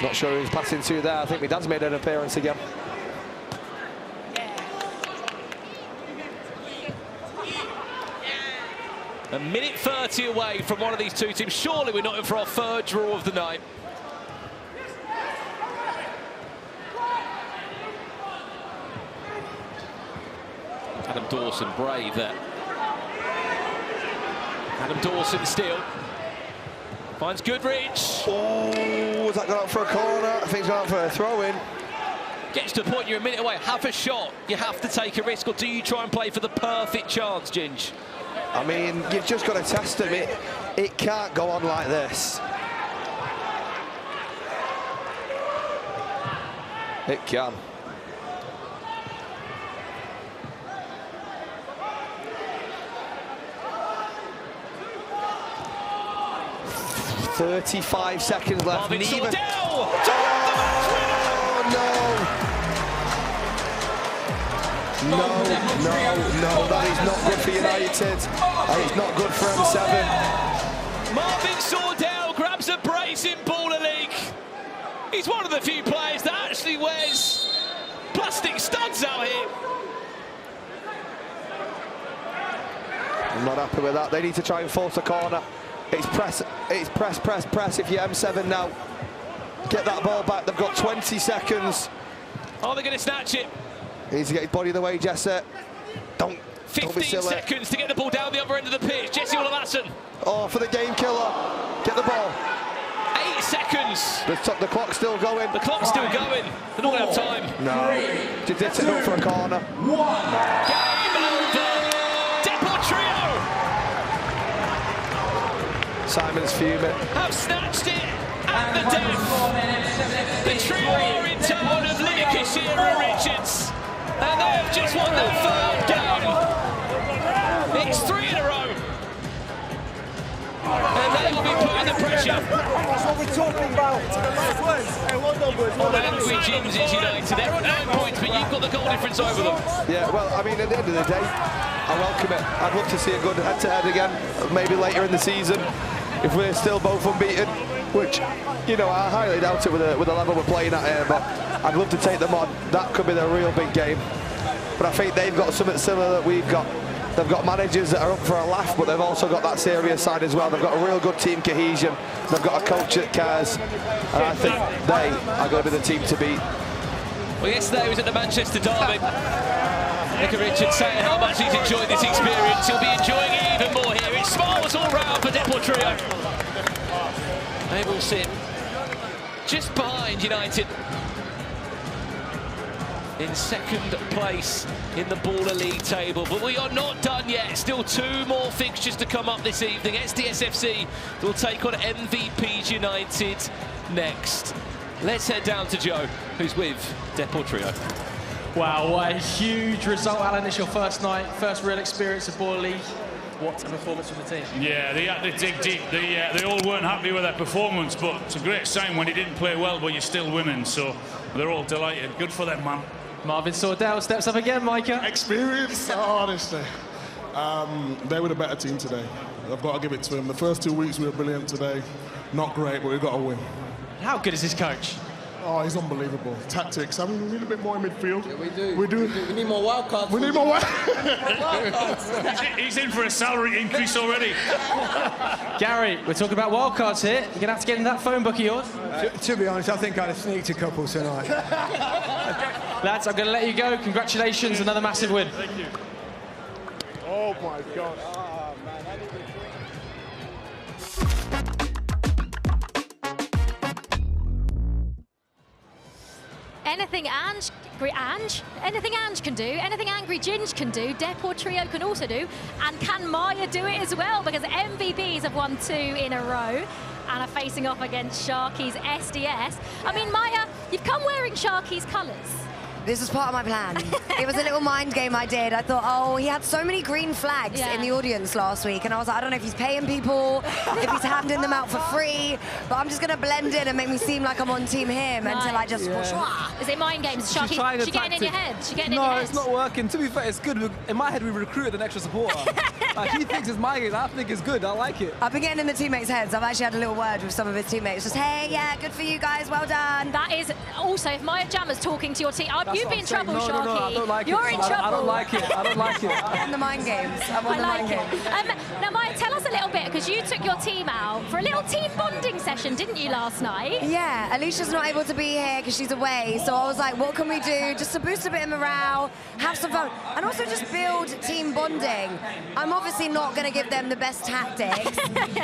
Not sure who's passing to there. I think my dad's made an appearance again. A minute 30 away from one of these two teams. Surely we're not in for our third draw of the night. Adam Dawson, brave there. Adam Dawson still. Finds Goodrich. Oh, has that gone out for a corner? I think it's gone out for a throw-in. Gets to the point, you're a minute away. Have a shot. You have to take a risk, or do you try and play for the perfect chance, Ginge? I mean, you've just got to test him. It can't go on like this. It can. "35 seconds left." Neither. No, that is not good for United. That is not good for M7. Marvin Sordell grabs a brace in Baller League. He's one of the few players that actually wears plastic studs out here. I'm not happy with that. They need to try and force a corner. It's press if you're M7 now. Get that ball back. They've got 20 seconds. Are they going to snatch it? He needs to get his body the way, Jesse. Don't 15 be silly. seconds to get the ball down the other end of the pitch. Jesse Alisha. Oh, for the game killer. Get the ball. 8 seconds. The clock's still going. The clock's still going. They're not going to have time. No. Just hit it up for a corner. Game over. Deportrio Simon's fuming. have snatched it at the death. The trio are in town of Lineker, Shearer and Richards. And they have just won their 3rd game. It's 3 in a row. And they will be putting the pressure. That's what we're talking about. On Angry Jim's is United. They're on 9 points, but you've got the goal difference over them. Yeah, well, I mean, at the end of the day, I welcome it. I'd love to see a good head-to-head again, maybe later in the season, if we're still both unbeaten, which, you know, I highly doubt it with the level we're playing at here, but I'd love to take them on. That could be the real big game. But I think they've got something similar that we've got. They've got managers that are up for a laugh, but they've also got that serious side as well. They've got a real good team cohesion. They've got a coach that cares. And I think they are going to be the team to beat. Well, yesterday he was at the Manchester derby. Micah Richards saying how much he's enjoyed this experience. He'll be enjoying it even more here. It's smiles all round for Deportrio. They will sit just behind United in 2nd place in the Baller League table. But we are not done yet. Still 2 more fixtures to come up this evening. SDS FC will take on MVPs United next. Let's head down to Joe, who's with Deportrio. Wow, what a huge result, Alan. It's your first night, first real experience of Baller League. What a performance from the team. Yeah, they had to dig deep. They all weren't happy with their performance, but it's a great sign when you didn't play well, but you're still winning. So they're all delighted. Good for them, man. Marvin Sordell steps up again, Micah. Experience, honestly. They were the better team today. I've got to give it to them. The first 2 weeks we were brilliant today. Not great, but we've got to win. How good is this coach? Oh, he's unbelievable. Tactics. I mean, we need a bit more in midfield. Yeah, we do. We do. We need more wild cards. We need more wild He's in for a salary increase already. Gary, we're talking about wild cards here. You're going to have to get in that phone book of yours. To be honest, I think I'd have sneaked a couple tonight. Lads, I'm going to let you go. Congratulations, another massive win. Thank you. Oh, my God. Anything anything Ange can do, anything Angry Ginge can do, Deportrio can also do, and can Maya do it as well? Because MVPs have won 2 in a row and are facing off against Sharky's SDS. I mean, Maya, you've come wearing Sharky's colours. This was part of my plan. It was a little mind game I did. I thought, oh, he had so many green flags in the audience last week, and I was like, I don't know if he's paying people, if he's handing them out for free, but I'm just going to blend in and make me seem like I'm on team him until I just... Is it mind games? Sharky, she getting in your head? She getting in your head? No, it's not working. To be fair, it's good. In my head, we recruited an extra supporter. Like, he thinks it's my game. I think it's good. I like it. I've been getting in the teammates' heads. I've actually had a little word with some of his teammates. Just, hey, yeah, good for you guys. Well done. That is also, if Maya Jama's talking to your team, you'd be in trouble, Sharky. No, I don't like You're it. in trouble. I don't like it. I don't like it. I'm on the mind games. I'm on the mind games. Now, Maya, tell us a little bit, because you took your team out for a little team bonding session, didn't you, last night? Yeah, Alisha's not able to be here because she's away, so I was like, what can we do just to boost a bit of morale, have some fun, and also just build team bonding. I'm obviously not going to give them the best tactics.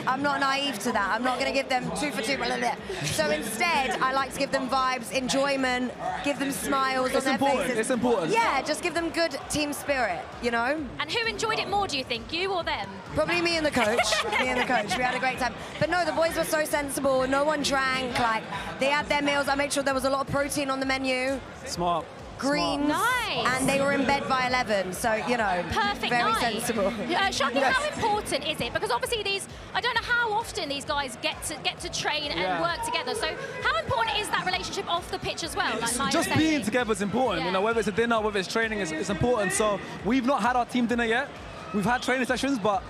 I'm not naive to that. I'm not going to give them 2 for 2, blah, blah, blah. So instead, I like to give them vibes, enjoyment, give them smiles on their faces. It's important. Yeah, just give them good team spirit, you know? And who enjoyed it more, do you think, you or them? Probably me and the coach. Me and the coach. We had a great time. But no, the boys were so sensible. No one drank. Like, they had their meals. I made sure there was a lot of protein on the menu. Smart. Greens. Nice. And they were in bed by 11. So, you know, perfect very night. sensible. Sharky, Yes. how important is it? Because obviously I don't know how often these guys get to train and work together. So how important is that relationship off the pitch as well? Like Maya Just saying? being together is important. You know, whether it's a dinner, whether it's training, it's important. So we've not had our team dinner yet. We've had training sessions, but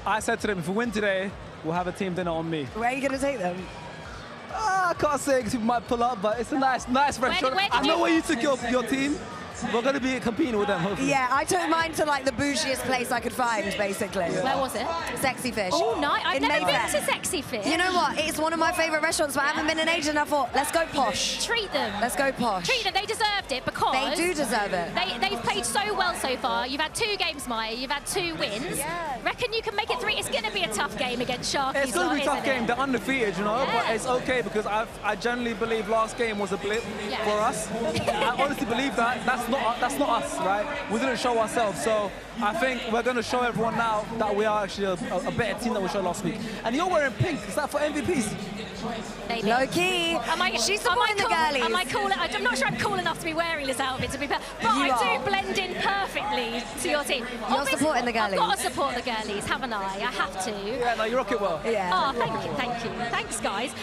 I said to them, if we win today, we'll have a team dinner on me. Where are you going to take them? I can't say because people might pull up, but it's a nice restaurant. I know where you took your team. we're going to be competing with them, hopefully. Yeah, I took mine to like the bougiest place I could find, basically. Where was it? Sexy Fish. Oh, nice. I've In never Mayfair. been to Sexy Fish. You know what? It's one of my favourite restaurants, but I haven't been in ages, and I thought, let's go posh. Treat them. Let's go posh. Treat them. They deserved it because... They do deserve it. They've played so well so far. You've had 2 games, Maya. You've had 2 wins. Yeah. Reckon you can make it 3? It's going to be a tough game against Sharky. It's going to be a tough game. They're undefeated, you know, but it's okay because I generally believe last game was a blip for us. I honestly believe that. That's not us, right? We didn't show ourselves, so I think we're going to show everyone now that we are actually a better team than we showed last week. And you're wearing pink. Is that for MVPs? Maybe. Low key. She's supporting the girlies. Am I cool? I'm not sure I'm cool enough to be wearing this outfit, to be fair. But I do blend in perfectly to your team. You're supporting the girlies. I've got to support the girlies, haven't I? I have to. Yeah, no, you rock it well. Yeah. Oh, thank you, thank you. Thanks, guys.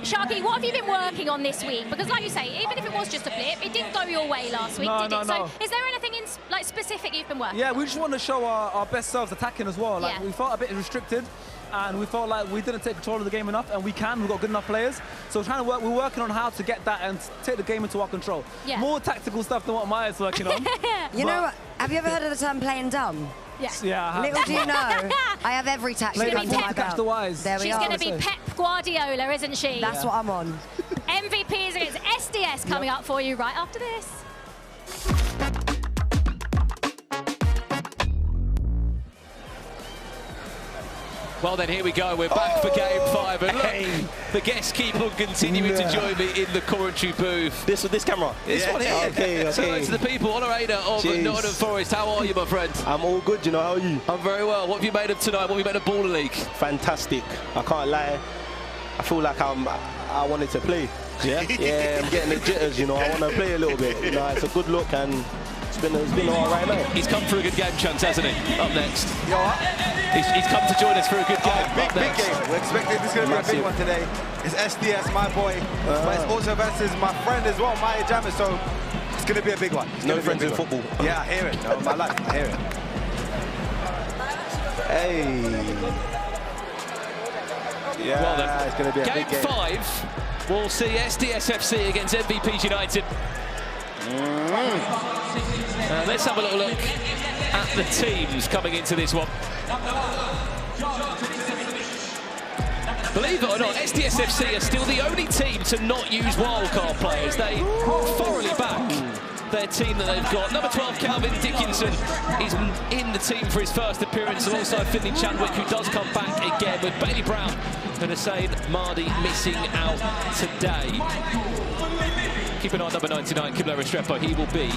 Sharky, what have you been working on this week? Because like you say, even if it was just a blip, it didn't go your way last week, did it? So is there anything like specific you've been working on? Yeah, we just want to show our best selves attacking as well. Like we felt a bit restricted, and we felt like we didn't take control of the game enough, and we can. We've got good enough players, so we're working on how to get that and take the game into our control. Yeah. More tactical stuff than what Maya's working on. You know what? Have you ever heard of the term playing dumb? Yes. Yeah. Little do you know, I have every tactic under my belt. The wise. There we are. She's going to be Pep Guardiola, isn't she? That's what I'm on. MVPs against SDS coming up for you right after this. Well then, here we go. We're back for Game 5, and look, the guests keep on continuing to join me in the commentary booth. This camera? This one here. Okay. So to the people, Honorator of Nottingham Forest, how are you, my friend? I'm all good, you know, how are you? I'm very well. What have you made of tonight? What have you made of Baller League? Fantastic. I can't lie. I feel like I wanted to play. Yeah? Yeah, I'm getting the jitters, you know. I want to play a little bit. You know, it's a good look, and it's been all right now. He's come for a good game, Chunks, hasn't he? Up next. He's come to join us for a good game. Big game. We're expecting this is going to be a big one today. It's SDS, my boy, but it's also versus my friend as well, Micah Jama, so it's going to be a big one. No friends in football. Yeah, I hear it. No, my life, I hear it. Hey. Yeah, well then, it's going to be a big game. Game 5, we'll see SDS FC against MVPs United. Let's have a little look at the teams coming into this one. Believe it or not, SDS FC are still the only team to not use wildcard players. They thoroughly back their team that they've got. Number 12, Calvin Dickinson, is in the team for his first appearance alongside Finley Chadwick, who does come back again, with Bailey Brown and Hussein Mahdi missing out today. Keep an eye on number 99, Kimler Restrepo. He will be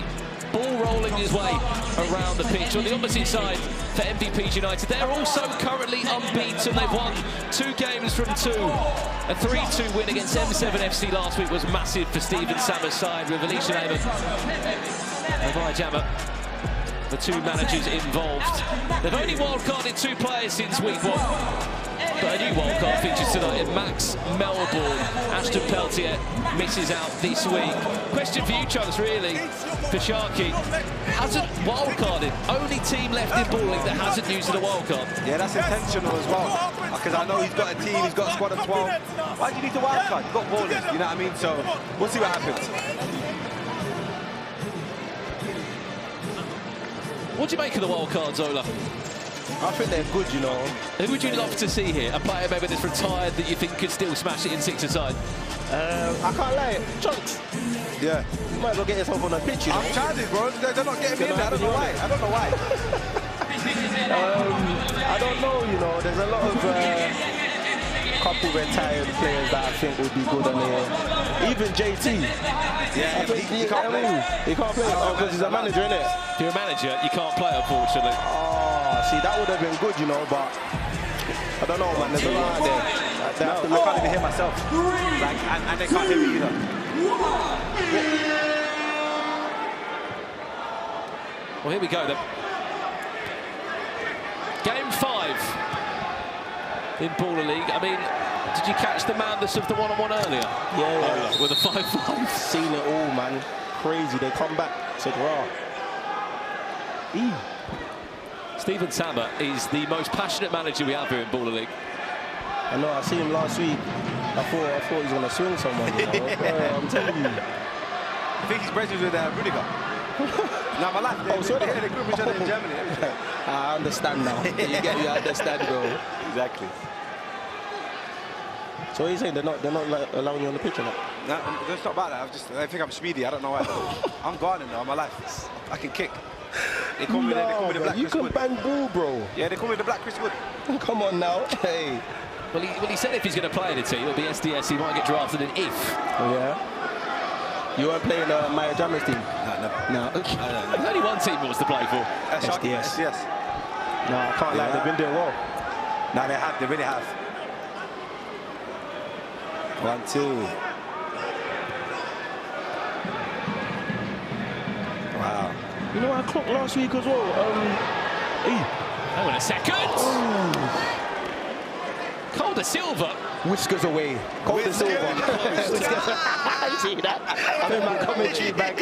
ball rolling his way around the pitch. On the opposite side for MVPs United, they're also currently unbeaten. They've won 2 games from 2. A 3-2 win against M7 FC last week was massive for Stephen Sammer's side, with Alisha Lehmann and Jama, the 2 managers involved. They've only wildcarded 2 players since week 1. But a new wildcard features tonight in Max Melbourne. Ashton Peltier misses out this week. Question for you, Chunks, really, for Sharky. Hasn't wildcarded. Only team left in Ball League that hasn't used a wildcard. Yeah, that's intentional as well. Because I know he's got a team, he's got a squad of 12. Why do you need the wildcard? You've got ballers, you know what I mean? So we'll see what happens. What do you make of the wildcards, Zola? I think they're good, you know. Who would you love to see here? A player maybe that's retired that you think could still smash it in 6-a-side? I can't lie. Chunks. Yeah. You might as well get yourself on the pitch, you know. I'm trying to, bro. They're not getting me in there. I don't know why. I don't know why. I don't know, you know. There's a lot of couple retired players that I think would be good on here. Even JT. Yeah, he can't play. He can't play because he's a manager, innit? If you're a manager, you can't play, unfortunately. See, that would have been good, you know, but I don't know, man. There's a lot out there. I can't even hear myself. Like, and they can't hear me either. Well, here we go then. Game 5 in Baller League. I mean, did you catch the madness of the one-on-one earlier? Yeah. With a 5-5. Seen it all, man. Crazy. They come back. Said, raw. Stephen Sammer is the most passionate manager we have here in Baller League. I know, I seen him last week. I thought he was going to swing someone, you know. I'm telling you. I think he's brethren with Rudiger. Now my life, they group each other in Germany. I understand now. You understand, bro. Exactly. So what are you saying? They're not like, allowing you on the pitch or not? No, it's not about that. I think I'm speedy. I don't know why. I'm guarding now. My life. I can kick. They call me the Black you Chris can Wood. bang ball, bro. Yeah, they call me the Black Chris Wood. Come on now. Hey. Well, he said if he's going to play in a team, it'll be SDS. He might get drafted in if. Yeah. You weren't playing Micah Jama's team? No. There's only one team he wants to play for. SDS. SDS. No, I can't lie. They've been doing well. No, they have. They really have. 1-2. Wow. You know, I clocked last week as well. Oh, in a second. Calder Silva. Whiskers away. Calder Silva. I see that. I'm in my commentary bag.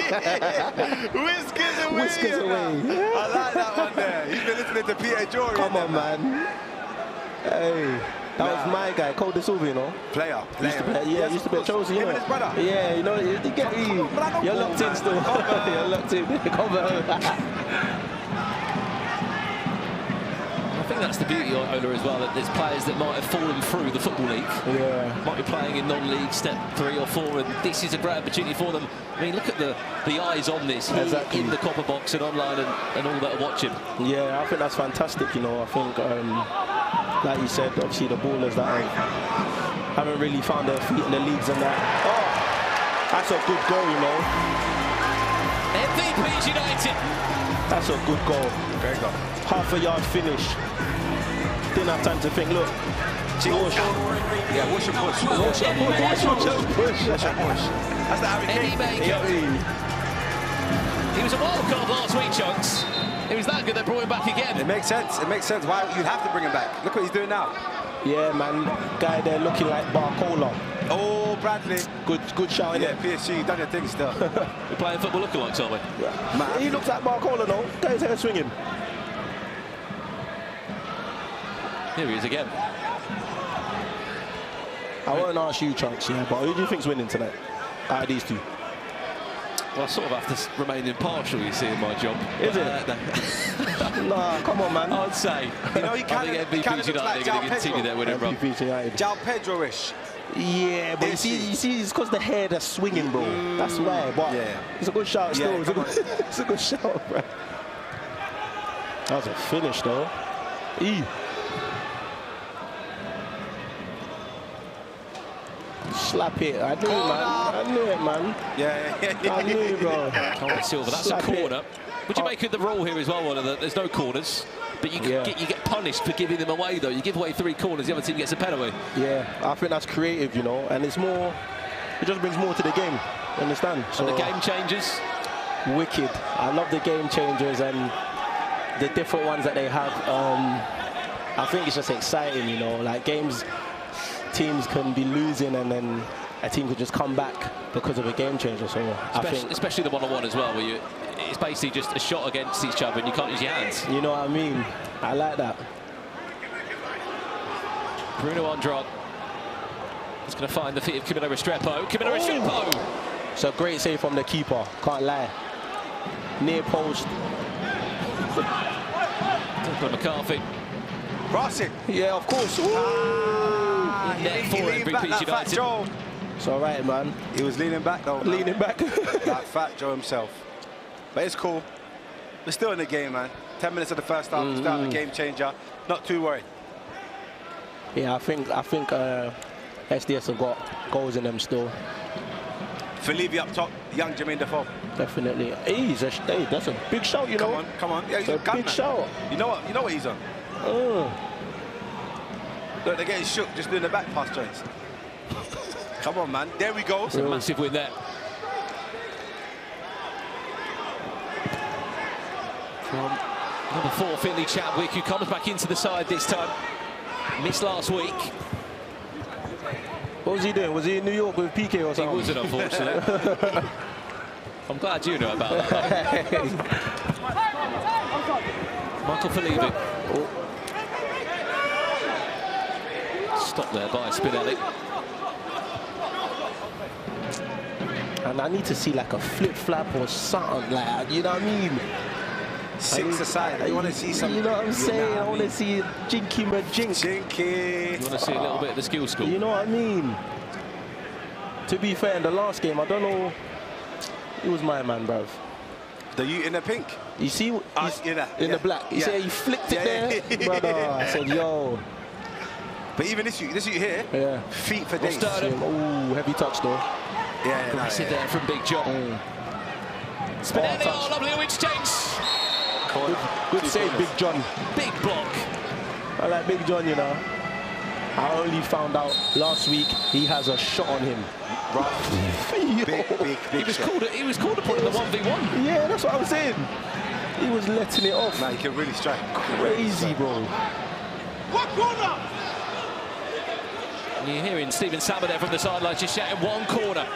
Whiskers away. I like that one there. He's been listening to Peter Jory. Come on, man. Hey. That was my guy, Calder Silva, you know. Player. Used to play at Chelsea, you know. His brother. Yeah, you know, you're locked in still. You're locked in. I think that's the beauty of Ola as well, that there's players that might have fallen through the Football League. Yeah. Might be playing in non-league step 3 or 4, and this is a great opportunity for them. I mean, look at the eyes on this in the copper box and online and all that are watching. Yeah, I think that's fantastic, you know. I think, like you said, obviously the ballers that haven't really found their feet in the leagues and that. Oh, that's a good goal, you know. MVP's United. That's a good goal. Great goal. Half a yard finish. Didn't have time to think, look. Whoosh. Yeah, whoosh and push. Whoosh and push. That's the Harry Kane. He was a wild card last week, Chunks. He was that good, they brought him back again. It makes sense. It makes sense. Why you'd have to bring him back. Look what he's doing now. Yeah, man. Guy there looking like Barcola. Oh, Bradley. Good shout, yeah, PSG, you done your thing still. We're playing football lookalikes, aren't we? Yeah. Man, he looks like Barcola, no? Guy's hair swinging. Here he is again. I won't ask you, Chunks, yeah, but who do you think's winning tonight? Out of these two? Well, I sort of have to remain impartial, you see, in my job. Is it? Nah, come on, man. I'd say. You know, he I think MVP's United are going to continue their winning run. Jao Pedro-ish. Yeah, but you see, it's because the hair that's swinging, bro. That's why. But it's a good shout still. Yeah, it's a good shout, bro. That was a finish, though. Slap it. I knew it, man. I knew it, man. Yeah. I knew it, bro. Calder Silva, that's Slap a corner. Would you make it the rule here as well, one of the, there's no corners, but you get punished for giving them away, though. You give away 3 corners, the other team gets a penalty. Yeah, I think that's creative, you know, and it's more, it just brings more to the game, you understand? So, and the game changes? Wicked. I love the game changers and the different ones that they have. I think it's just exciting, you know, like teams can be losing and then a team could just come back because of a game changer. So especially the one-on-one as well, where it's basically just a shot against each other and you can't use your hands. You know what I mean? I like that. Bruno Andrade is going to find the feet of Camilo Restrepo. Camilo Restrepo! It's a great save from the keeper, can't lie. Near post. McCarthy. Crossing. Yeah, of course. He leaned back, that fat Joe. It's all right, man. He was leaning back, though. Leaning back. That fat Joe himself. But it's cool. We're still in the game, man. 10 minutes of the first half, start the game changer. Not too worried. Yeah, I think SDS have got goals in them still. Felipe up top, young Jermaine Defoe. Definitely. Hey, that's a big shout, you know. Come on. Yeah, he's a gun, big man. shout. You know what he's on. Look, they're getting shook just doing the back pass joints. Come on, man. There we go. It's a massive win there. From number 4, Finley Chadwick, who comes back into the side this time. Missed last week. What was he doing? Was he in New York with PK or something? He wasn't, unfortunately. I'm glad you know about that. Michael Felipe. Stopped there by Spinelli. And I need to see like a flip-flap or something, like, you know what I mean? Six aside, you want to see some... You know what I'm saying? I want to see Jinky Majink. Jinky. You want to see a little bit of the skill school. You know what I mean? To be fair, in the last game, I don't know... It was my man, bruv. The you in the pink? You see, in the black. You see, he flicked it there, brother. I said, yo. But even this you here, feet for days. Ooh, heavy touch though. Yeah, nice there from Big John. Spinelli, oh, lovely exchange. Good save, Big John. Big block. I like Big John, you know. I only found out last week he has a shot on him. Big he was called upon in the 1v1. Yeah, that's what I was saying. He was letting it off. Nah, he can really strike. Crazy, bro. What corner? And you're hearing Stephen Saba there from the sidelines just shouting one corner.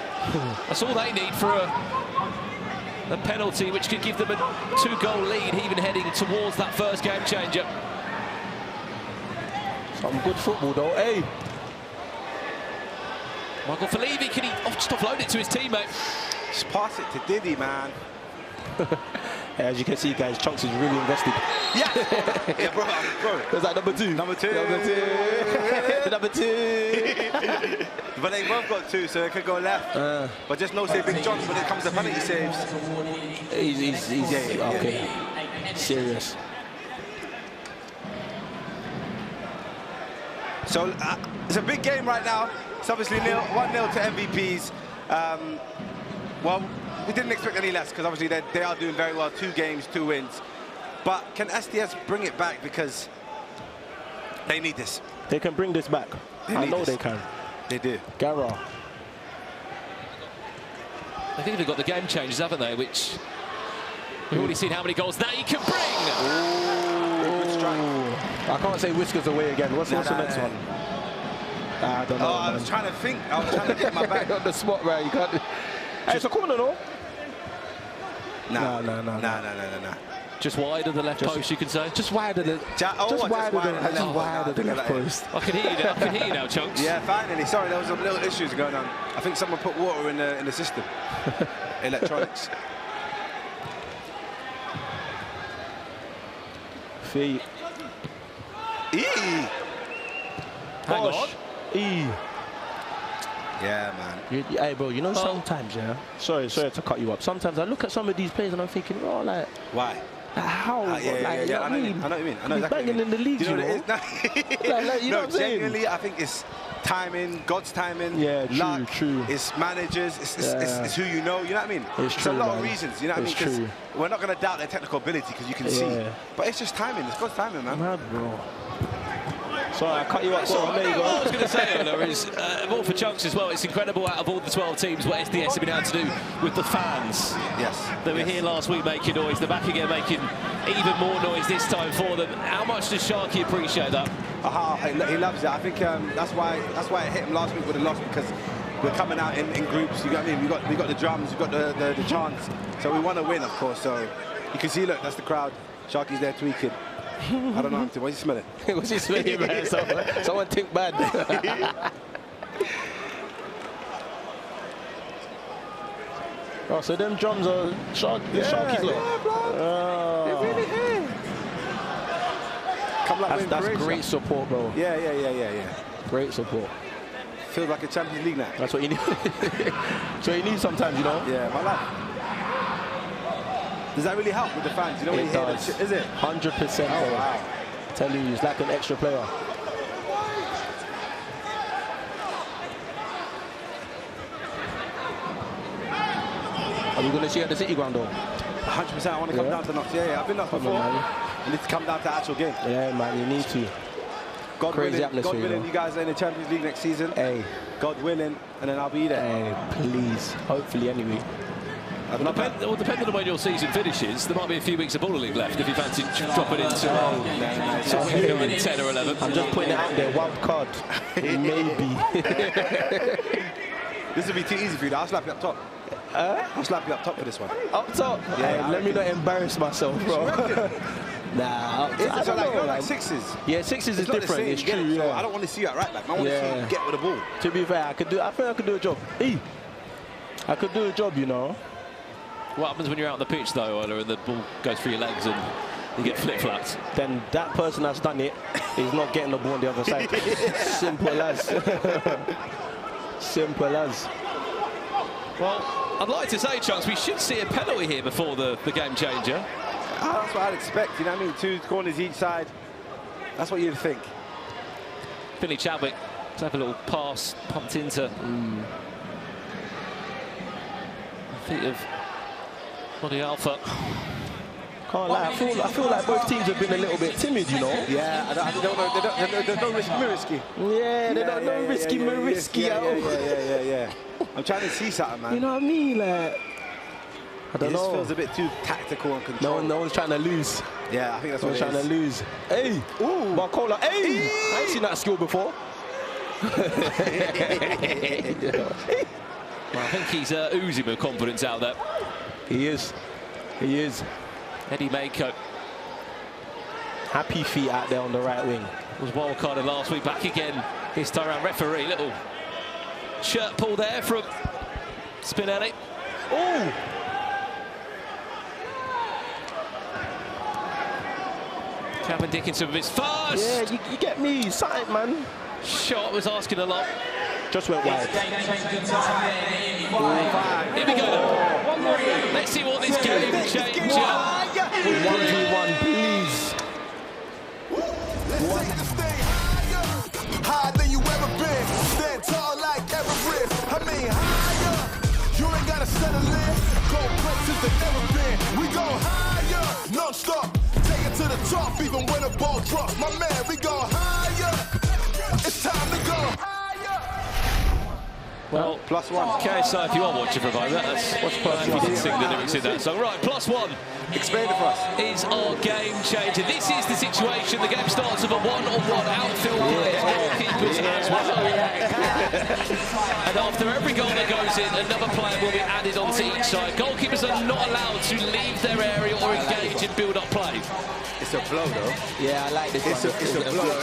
That's all they need for a penalty, which could give them a 2-goal lead, even heading towards that first game changer. Some good football, though. Hey. Michael Falevi, can he just offload it to his teammate? Just pass it to Diddy, man. As you can see, guys, Chunks is really invested. Yeah, bro. There's like number two. Number two. Number two. But they both got two, so it could go left. But just no say Big John when it comes to penalty saves. He's okay. Serious. So it's a big game right now. It's obviously 1-0 to MVPs. Well, we didn't expect any less because obviously they are doing very well. 2 games, 2 wins. But can SDS bring it back, because they need this? They can bring this back. I know they can. They do. Gara. They've even got the game changes, haven't they? Which we've already seen how many goals they can bring. Ooh, good strike. I can't say Whiskers away again. What's the next one? I don't know. I was trying to think. I was trying to get my back on the spot, right? You can't. Hey, it's a corner, though. Nah. Just wide of the left post, you can say. Just wide of the. Just wide of the left post. I can hear you now. I can hear you now, Chunks. Yeah, finally. Sorry, there was some little issues going on. I think someone put water in the system. Electronics. Feet. Hang on. Yeah, man. Hey, bro, you know sometimes, Sorry to cut you up. Sometimes I look at some of these players and I'm thinking, oh, like... Why? How? I know what you mean. I know exactly. Banging in the league, you know. You know what I'm saying? Genuinely, I think it's timing, God's timing, luck, true. It's managers, it's who you know, you know what I mean? It's a lot of reasons, you know what I mean? Because we're not going to doubt their technical ability, because you can see. But it's just timing, it's God's timing, man. Mad, bro. Sorry, I cut you up. What I was going to say, Ola, is more for Chunks as well. It's incredible out of all the 12 teams what SDS have been able to do with the fans. They were here last week making noise. They're back again making even more noise this time for them. How much does Sharky appreciate that? He loves it. I think that's why it hit him last week with a loss, because we're coming out in groups. You know what I mean? We got the drums, we got the chants. So we want to win, of course. So you can see, look, that's the crowd. Sharky's there tweaking. I don't know how to. What's he smelling? What's he smelling, man? Someone think bad. Oh, so them drums are Sharky's look. They're really here. Come like that's great support, bro. Yeah. Great support. Feels like a Champions League now. That's what you need. So you need sometimes, you know. Yeah, my life. Does that really help with the fans? You know when you hear that shit, is it? 100%. Oh, wow. Tell you, it's like an extra player. Are we going to see at the City ground, though? 100%. I want to come down to Knox. Yeah, I've been Knox before. You need to come down to the actual game. Yeah, man, you need to. God willing, you guys are in the Champions League next season. Hey. God willing, and then I'll be there. Hey, please. Hopefully, anyway. Depending on when your season finishes, there might be a few weeks of Baller League left if you fancy dropping into 10 or 11. I'm just putting it out there, one card. Maybe. This will be too easy for you. I'll slap you up top. I'll slap you up top for this one. Up top? Yeah, let me not embarrass myself, bro. Nah, it's like sixes. Yeah, sixes is different. It's true. So I don't want to see you at right back. I want to see you get with the ball. To be fair, I think I could do a job. I could do a job, you know. What happens when you're out on the pitch, though, Ola, and the ball goes through your legs and you get flip-flops? Then that person that's done it is not getting the ball on the other side. Simple as. Simple as. Well, I'd like to say, Chunks, we should see a penalty here before the game changer. That's what I'd expect, you know what I mean? 2 corners each side. That's what you'd think. Finley Chadwick to have a little pass pumped into the feet of Body Alpha. Can't lie, I feel like both teams have been a little bit timid, you know. Yeah, I don't know. There's no risky. Yeah, they don't know risky. Yeah. I'm trying to see something, man. You know what I mean? Like, I don't know. This feels a bit too tactical and controlled. No one's trying to lose. Yeah, I think that's what it is. Trying to lose. Hey, ooh, Barcola. Hey, I ain't seen that skill before. Well, I think he's oozing with confidence out there. He is. He is. Eddie Mako. Happy feet out there on the right wing. Was wildcarded last week, back again. This time around, referee, little shirt pull there from Spinelli. Oh! Calvin Dickinson with his first. Yeah, you get me, sight, man. Shot was asking a lot. Just went wide. Here we go. Let's see what this game changer. 1v1, please. Higher than you ever been. Stand tall like Everest. I mean higher. You ain't gotta settle in. Go places that never been. We go higher, non-stop. Take it to the top, even when the ball drops. My man, we go higher. It's time to go higher. Well, +1. Okay, so if you are watching from home, that's what's plus one. You didn't sing the lyrics in that song. Right, +1. Explain it for us. Is our game changer. This is the situation. The game starts with a one-on-one outfield play. Goalkeepers as well. And after every goal that goes in, another player will be added onto each side. Goalkeepers are not allowed to leave their area or engage in build-up play. It's a blow, though. Yeah, I like this one. It's a blow.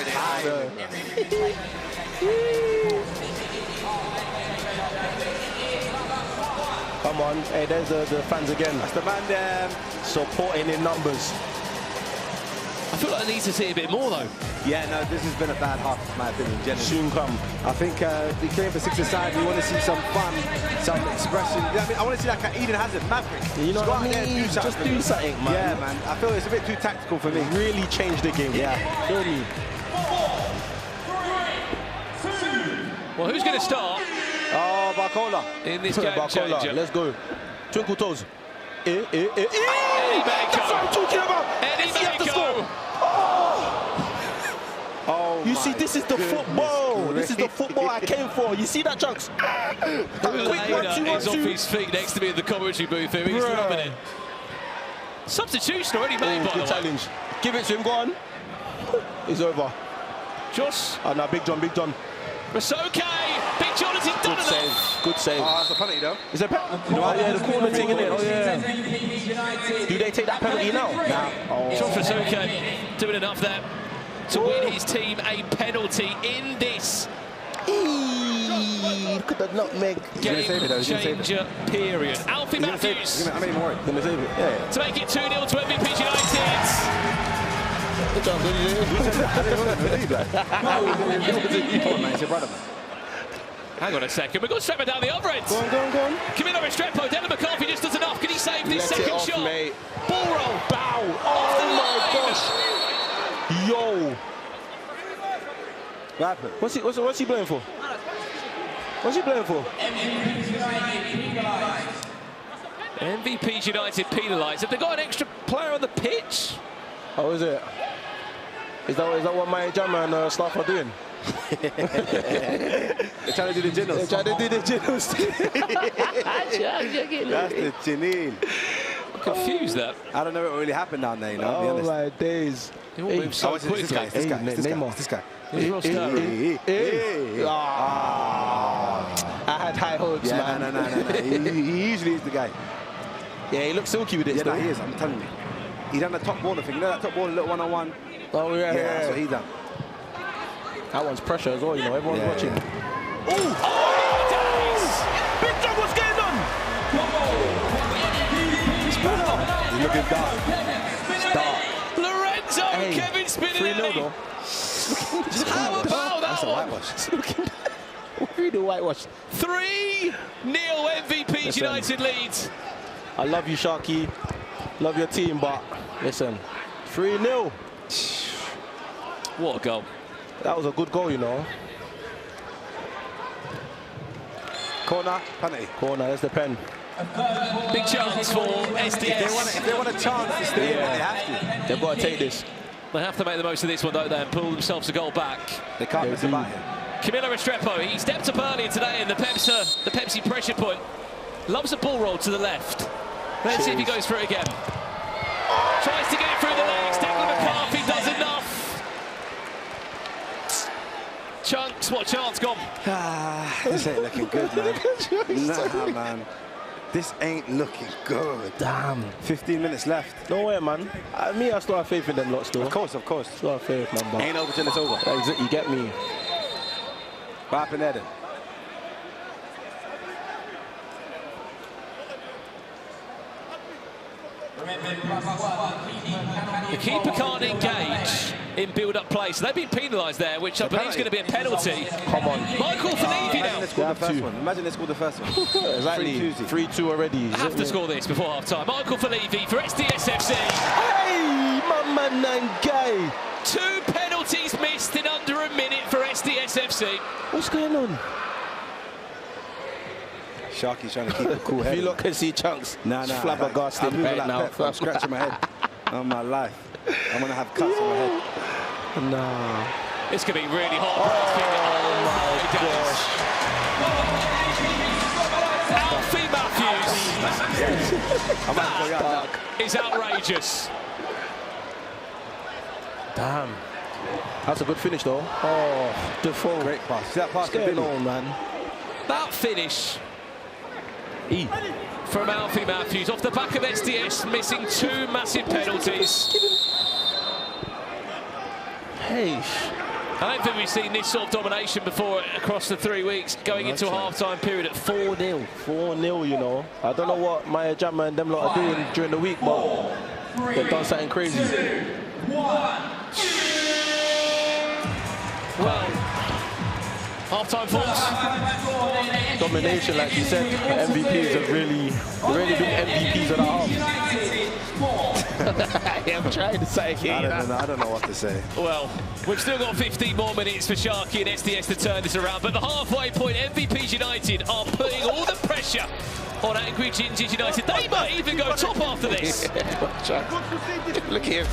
Come on, hey, there's the fans again. That's the man there. Supporting in numbers. I feel like I need to see a bit more, though. Yeah, no, this has been a bad half, in my opinion, generally. Soon come. I think we came for 6-a-side. We want to see some fun, some expression. I mean, I want to see like an Eden Hazard, Maverick. You know what I mean? Just do something, man. Yeah, man. I feel it's a bit too tactical for me. Really change the game. Yeah. Feel me? Well, who's going to start? Oh, Barcola. In this game changer. Let's go. Twinkle toes. Eddie Mako. That's what I'm talking about. Eddie Mako. Oh, you see, this is the football. This is the football I came for. You see that, Chunks? Lehmann is off his feet next to me in the commentary booth here. He's loving it. Substitution already made, by the way. Challenge. Give it to him, go on. It's over. Josh. Oh, no, Big John, Big John. Rasoke. Big John has done Good save. Good save. Oh, that's a penalty, though. Is it a penalty? Oh, yeah, the corner thing, isn't it? Oh, yeah. Do they take that penalty now? Oh. Josh Rasoke doing enough there to win his team a penalty in this Look at the nutmeg. Game changer period. Alfie Matthews I'm even worried. Gonna save it. Yeah. to make it 2-0 to MVP United. Hang on a second, we've got Stretpo down the other end. Go on. Camilo Restrepo, Dylan McCarthy just does enough. Can he save this Let second it off, shot? mate. Ball roll. Bow. Off the Oh line. my gosh. Yo. What happened? What's he playing for? What's he playing for? MVP United penalised. Have they got an extra player on the pitch? Oh, is it? Is that what my Jama and staff are doing? They're trying to do the jinnles. They're trying to do the jinnles. That's the chinil. I'm confused that. I don't know what really happened down there, you know, to be honest. Oh my days. They all move so quickly. This guy. I had high hopes, man. No. He usually is the guy. Yeah, he looks silky with it Yeah, still. he is, I'm telling you. He done the top baller thing. You know that top baller, little one-on-one? Oh, yeah. That's what he done. That one's pressure as well, you know. Everyone's watching. Oh, days! Big John, what's going on? How about that one? Really the whitewash. 3-0 MVP's United leads. I love you, Sharky. Love your team, but listen, 3-0. What a goal. That was a good goal, you know. Corner, penalty. Corner, there's the pen. Big chance for SDS. If they want a chance to stay in, they have to. They've got to take this. They have to make the most of this one, don't they, and pull themselves a goal back. They can't miss about him. Camilo Restrepo, he stepped up earlier today in the Pepsi pressure point. Loves a ball roll to the left. Let's see if he goes through it again. Tries to get it through the legs. Declan McCarthy does enough. Chunks, what chance gone? This ain't looking good, man. Nah, man. This ain't looking good. Damn. 15 minutes left. No way, man. Me, I still have faith in them lots, though. Of course. Still have faith, man. But ain't over till it's over. You get me. What happened there then? The keeper can't engage in build-up play, so they've been penalised there, which I believe is going to be a penalty. Come on. Michael Felivi now. Imagine they scored the first one. Exactly. 3-2 already. Have to score this before half-time. Michael Felivi for SDS FC. Hey, my man, guy. 2 penalties missed in under a minute for SDS FC. What's going on? Sharky's trying to keep it cool head. If you look and see Chunks, flabbergasted I'm moving right now. I'm scratching my head on my life. I'm going to have cuts on my head. Nah. It's going to be really hot. Oh, my gosh. Alfie Matthews. That is outrageous. Damn. That's a good finish, though. Oh, Defoe. Great pass. See that pass? What's going on, man? That finish from Alfie Matthews off the back of SDS, missing 2 massive penalties. Hey. I don't think we've seen this sort of domination before across the 3 weeks, going into a half-time period at 4-0. 4-0, you know. I don't know what Maya Jama and them lot are doing during the week, but they've done something crazy. 2, 1. Well, half-time thoughts. Domination, like you said, the MVPs have really been MVPs of the half. I'm trying to say here. I don't know what to say. Well, we've still got 15 more minutes for Sharky and SDS to turn this around, but the halfway point, MVPs United are putting all the pressure on Angry Gingers United. They might even go top after this. Look here.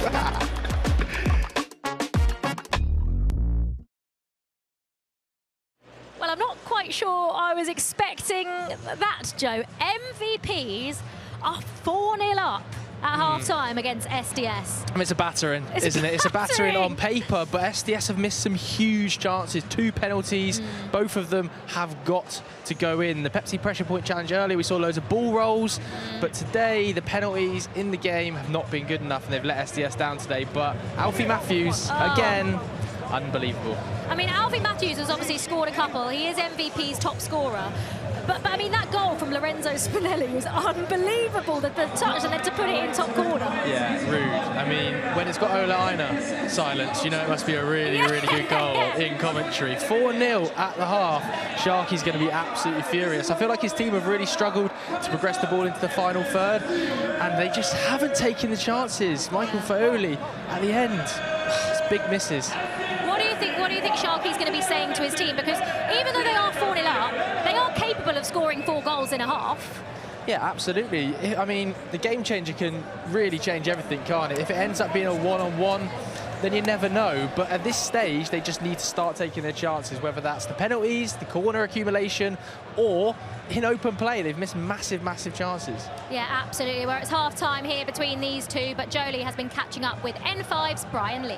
Well, I'm not quite sure I was expecting that, Joe. MVPs are 4-0 up at half-time against SDS. I mean, it's a battering, isn't it? It's a battering on paper, but SDS have missed some huge chances. 2 penalties, both of them have got to go in. The Pepsi pressure point challenge earlier, we saw loads of ball rolls, but today the penalties in the game have not been good enough, and they've let SDS down today. But Alfie Matthews, again, unbelievable. I mean, Alfie Matthews has obviously scored a couple. He is MVP's top scorer. But I mean, that goal from Lorenzo Spinelli was unbelievable, the touch, and then to put it in top corner. Yeah, rude. I mean, when it's got Ola Aina silence, you know it must be a really, really good goal in commentary. 4-0 at the half. Sharky's going to be absolutely furious. I feel like his team have really struggled to progress the ball into the final third, and they just haven't taken the chances. Michael Faoli at the end, it's big misses. What do you think Sharky's going to be saying to his team? Because even though they are 4-0 up, they are capable of scoring 4 goals in a half. Yeah, absolutely. I mean, the game changer can really change everything, can't it? If it ends up being a one-on-one, then you never know. But at this stage, they just need to start taking their chances, whether that's the penalties, the corner accumulation, or in open play. They've missed massive, massive chances. Yeah, absolutely. Well, it's half-time here between these two, but Jolie has been catching up with N5's Brian Lee.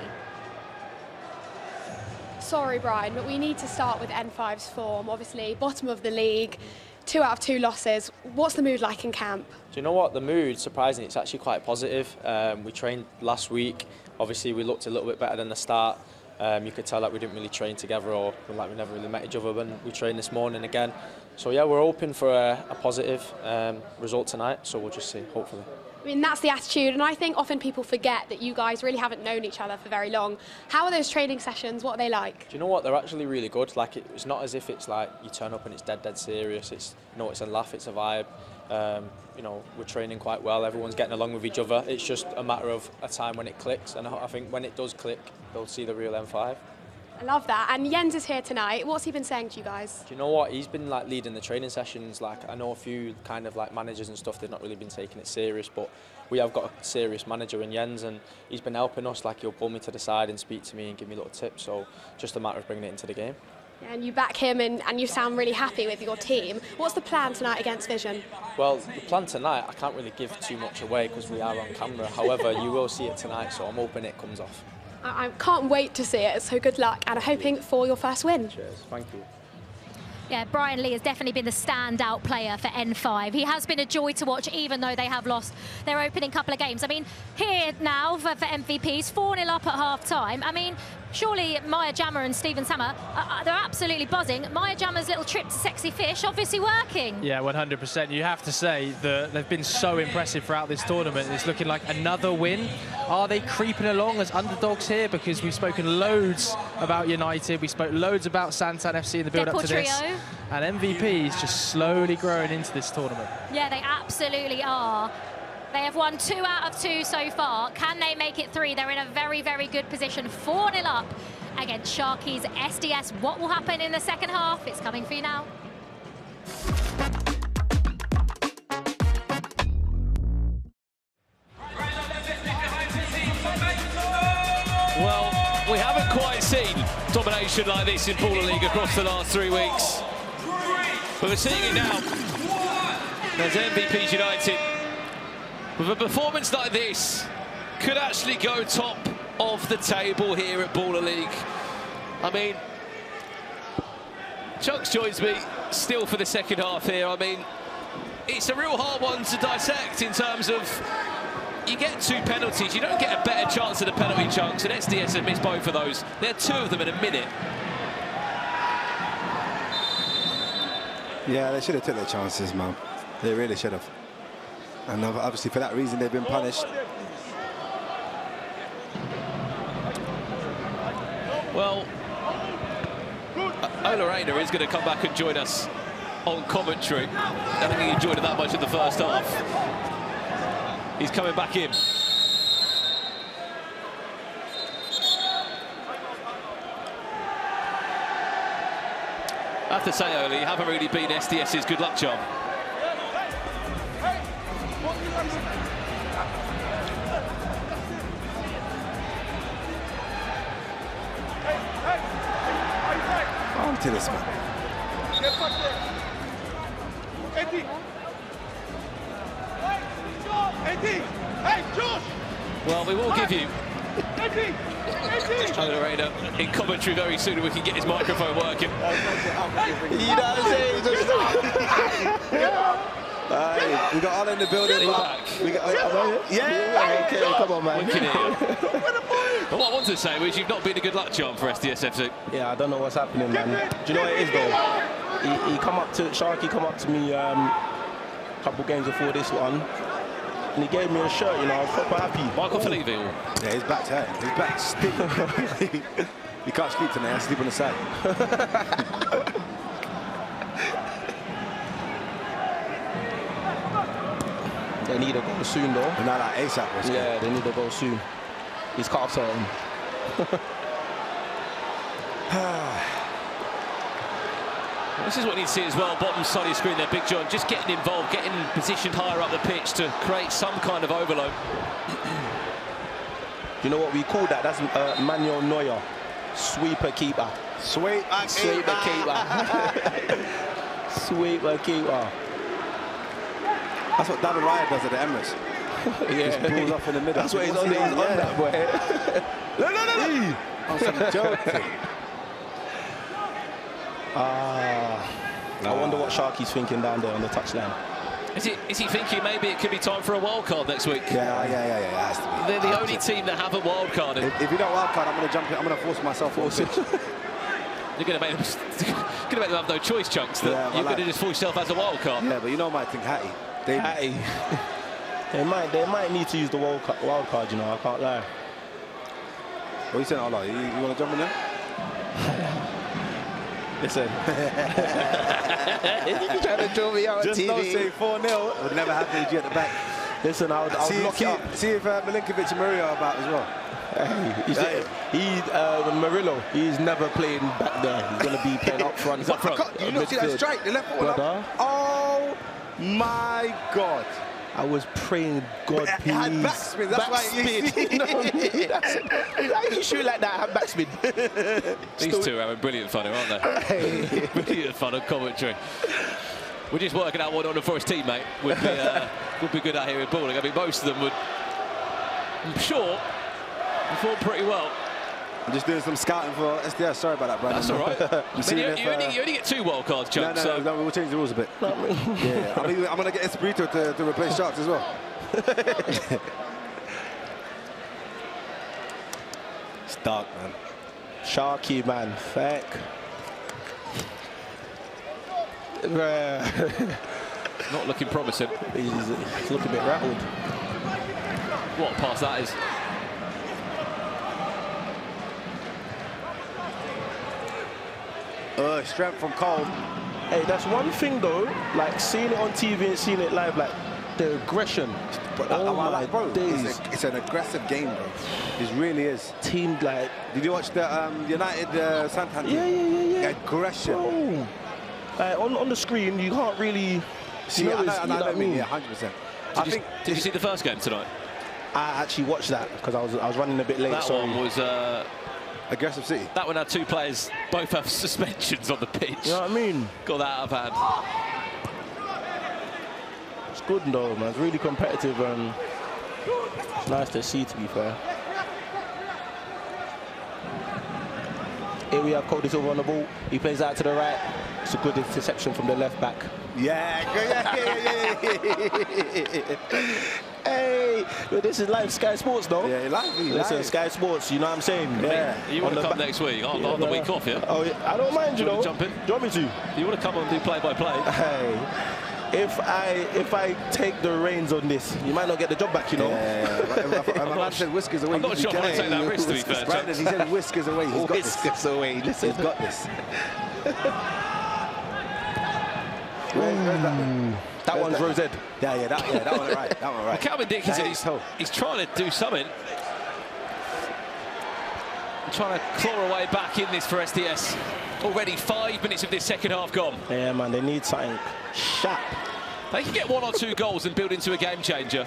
Sorry, Brian, but we need to start with N5's form. Obviously, bottom of the league, 2 out of 2 losses. What's the mood like in camp? Do you know what? The mood, surprisingly, it's actually quite positive. We trained last week. Obviously, we looked a little bit better than the start. You could tell that we didn't really train together, or like we never really met each other when we trained this morning again. So yeah, we're hoping for a positive result tonight. So we'll just see, hopefully. I mean, that's the attitude, and I think often people forget that you guys really haven't known each other for very long. How are those training sessions? What are they like? Do you know what? They're actually really good. Like, it's not as if it's like you turn up and it's dead serious. It's, you know, it's a laugh, it's a vibe. You know, we're training quite well. Everyone's getting along with each other. It's just a matter of a time when it clicks, and I think when it does click, they'll see the real M5. I love that. And Jens is here tonight. What's he been saying to you guys? Do you know what? He's been like leading the training sessions. Like, I know a few kind of like managers and stuff, they've not really been taking it serious, but we have got a serious manager in Jens, and he's been helping us. Like, he'll pull me to the side and speak to me and give me little tips. So just a matter of bringing it into the game. And you back him, and you sound really happy with your team. What's the plan tonight against Vision? Well, the plan tonight, I can't really give too much away because we are on camera. However, you will see it tonight, so I'm hoping it comes off. I can't wait to see it, so good luck, and I'm hoping for your first win. Cheers, thank you. Yeah, Brian Lee has definitely been the standout player for N5. He has been a joy to watch, even though they have lost their opening couple of games. I mean, here now for MVPs, 4-0 up at half-time. I mean, surely Maya Jama and Stephen Sammer, they're absolutely buzzing. Maya Jama's little trip to Sexy Fish, obviously working. Yeah, 100%. You have to say that they've been so impressive throughout this tournament. It's looking like another win. Are they creeping along as underdogs here? Because we've spoken loads about Yanited. We spoke loads about Santan FC in the build-up to this. And MVP is just slowly growing into this tournament. Yeah, they absolutely are. They have won 2 out of 2 so far. Can they make it 3? They're in a very, very good position. 4-0 up against Sharky's SDS. What will happen in the second half? It's coming for you now. Well, we haven't quite seen domination like this in Baller League across the last 3 weeks. But we're seeing it now. There's MVPs United. With a performance like this, could actually go top of the table here at Baller League. I mean, Chunks joins me still for the second half here. I mean, it's a real hard one to dissect in terms of you get 2 penalties. You don't get a better chance at a penalty, Chunks, and SDS have missed both of those. They had 2 of them in a minute. Yeah, they should have took their chances, man. They really should have. And obviously for that reason they've been punished. Well, Ola Rayner is going to come back and join us on commentary. I don't think he enjoyed it that much in the first half. He's coming back in. I have to say, Ola, you haven't really been SDS's good luck charm. On to this man. Well, we will give you Ola Rayner in commentary very soon, and we can get his microphone working. You know what I'm saying? We got Ola in the building. We got, yeah, okay, come on, man. We can hear you. But what I wanted to say was you've not been a good luck charm for SDS FC. Yeah, I don't know what's happening, man. Do you know what it is, though? He come up to, Sharky come up to me a couple games before this one, and he gave me a shirt, you know, I was proper happy. Michael Felipe. Yeah, his back's hurting. His back's stinking. He can't sleep tonight, I sleep on the side. They need a goal soon, though. And now like ASAP. Yeah, they need a goal soon. His calves are on. This is what you need to see as well, bottom side of your screen there, Big John, just getting involved, getting positioned higher up the pitch to create some kind of overload. Do you know what we call that? That's Manuel Neuer, sweeper keeper. Sweeper keeper. Sweeper keeper. That's what David Ryan does at the Emirates. Yeah. Just pulls off in the middle. That's what he's on, on that, boy. No. On some joke. I wonder what Sharky's thinking down there on the touchline. Is he thinking maybe it could be time for a wild card next week? Yeah. It has to be. They're the only team that haven't wild carded. If you don't wild card, I'm going to jump in. I'm going to force myself off the pitch. You're going to make them have no choice, Chunks. You're going to just force yourself as a wild card. Yeah, but you know my thing, Hattie. Hattie. They might need to use the wild card, you know, I can't lie. What are you saying, Allah? You want to jump in there? Listen. You're trying to draw me out on Just TV. don't say 4-0. Would never happen with you at the back. Listen, I'll lock it up. See if Milinkovic and Maria are about as well. Murillo, he's never playing back there. He's going to be playing up front. You not see that strike? The left foot. Oh my God. I was praying, God, please. It had backspin, that's why you shoot like that, have backspin. These two are having brilliant fun, aren't they? Brilliant fun on commentary. We're just working out what on for his teammate would be good out here in balling. I mean, most of them would, I'm sure, perform pretty well. I'm just doing some scouting for SDS. Sorry about that, Brandon. That's all right. You only get 2 wild cards, Chuck. No, we'll change the rules a bit. Yeah, I'm going to get Espirito to replace Sharks as well. It's dark, man. Sharky, man. Feck. Not looking promising. He's looking a bit rattled. What a pass that is. Strength from Cole. Hey, that's one thing though, like seeing it on TV and seeing it live, like the aggression. Bro, it's an aggressive game, bro. It really is. Team like. Did you watch the United Santan? Yeah. Aggression. Bro. Like on the screen, you can't really see. I know what I mean. Yeah, 100%. Did you see the first game tonight? I actually watched that because I was running a bit late. That one was. Aggressive City. That one had 2 players, both have suspensions on the pitch. You know what I mean? Got that out of hand. It's good though, man. It's really competitive and it's nice to see, to be fair. Here we have Cody Silva on the ball. He plays out to the right. It's a good interception from the left back. Yeah. Hey, but this is live Sky Sports, though. Yeah, live. Listen, Sky Sports, you know what I'm saying? Yeah. You want to come next week? On the week off, yeah? Oh, yeah. I don't mind, you know. Jump in? Do you want me to? You want to come and do play-by-play? Hey, if I take the reins on this, you might not get the job back, you know. My man said whiskers away. I'm not sure I want to take that risk, to be fair. Brandon, he said whiskers away. He's got this. Whiskers away. Listen. He's got this. Where's that one? That one's Rosette. Yeah, that one right. That one right. Calvin Dickinson, he's trying to do something. Trying to claw away back in this for SDS. Already 5 minutes of this second half gone. Yeah, man, they need something sharp. They can get 1 or 2 goals and build into a game changer.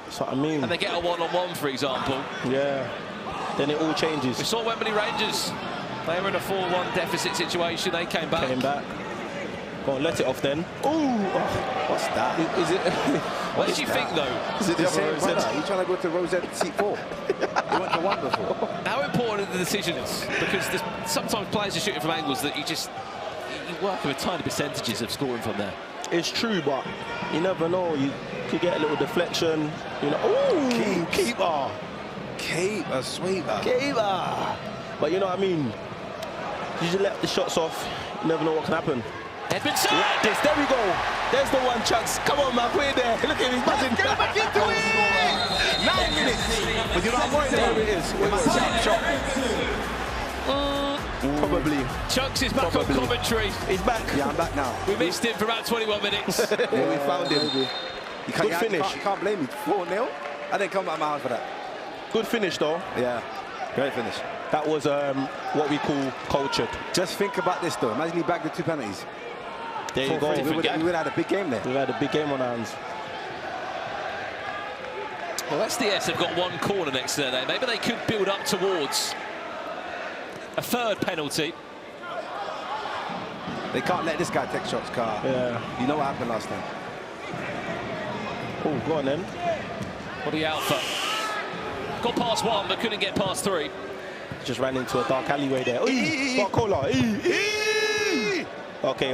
That's what I mean. And they get a 1-on-1, for example. Yeah. Then it all changes. We saw Wembley Rangers. They were in a 4-1 deficit situation. They came back. Go on, let it off then. Ooh, what's that? Is it? What did you think, though? Is it the same Rosette? You're trying to go to Rosette seat 4. You went to 1 before. How important are the decisions? Because sometimes players are shooting from angles that you work with tiny percentages of scoring from there. It's true, but you never know. You could get a little deflection. You know, ooh, keeper, sweeper. Keeper. But you know what I mean? You just let the shots off. You never know what can happen. Edmondson! Like this. There we go. There's the one, Chucks. Come on, man. Put it there. Look at him. He's buzzing. Get back into it! 9 minutes. But you know I'm worried there it is. Probably. Chucks is back on commentary. He's back. Yeah, I'm back now. We missed him for about 21 minutes. Yeah, we found him. Good finish. You can't blame me. 4-0. I didn't come out of my house for that. Good finish, though. Yeah. Great finish. That was what we call cultured. Just think about this, though. Imagine he bagged the 2 penalties. There you go. We would have had a big game there. We've had a big game on our hands. Well, SDS have got 1 corner next to their name. Maybe they could build up towards a 3rd penalty. They can't let this guy take shots, Carl. Yeah. You know what happened last time. Oh, go on then. What the Alpha? Got past 1, but couldn't get past 3. Just ran into a dark alleyway there. Cola. Okay.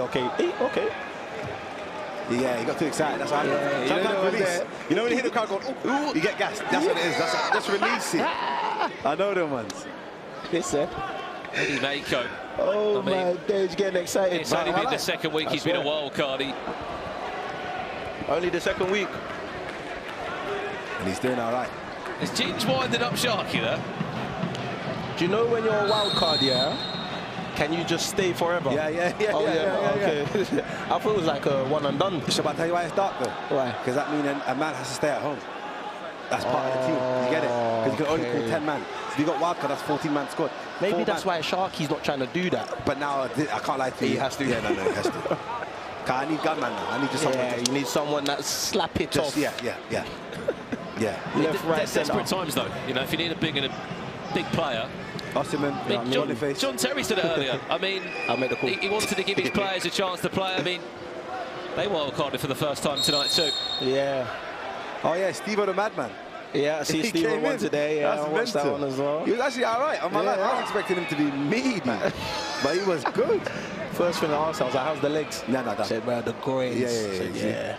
Yeah, he got too excited. That's what happened. You know when you hit the crowd going, ooh, you get gassed. That's what it is. Just release it. I know them ones. Listen. Eddie Mako. Oh, my days, getting excited. It's only been the 2nd week he's been a wild card. Only the 2nd week. And he's doing all right. Is Ginge winding up Sharky there? Do you know when you're a wild card, yeah? Can you just stay forever? Yeah. Okay. I thought it was like a one and done. Shall I tell you why it's dark though? Why? Because that means a man has to stay at home. That's part of the team. You get it? Because you can only call 10 man. If you got wildcard, that's 14 man squad. Maybe that's why Sharky's not trying to do that. But now I can't lie to you. He has to. Yeah, no, he has to. I need gunman now. I need just someone. Yeah, you need someone that slap it off. Yeah. Left, right, desperate times though. You know, if you need a big player. Osimhen, John Terry said it earlier. I mean, he wanted to give his players a chance to play. I mean, they wildcarded for the first time tonight too. Yeah. Oh yeah, Steve-O the Madman. Yeah, I see Steve-O one today. Yeah, I watched that one as well. He was actually all right. On my life, I was expecting him to be meaty, but he was good. First thing I asked, I was like, how's the legs? No. Said, well, the grains. Yeah.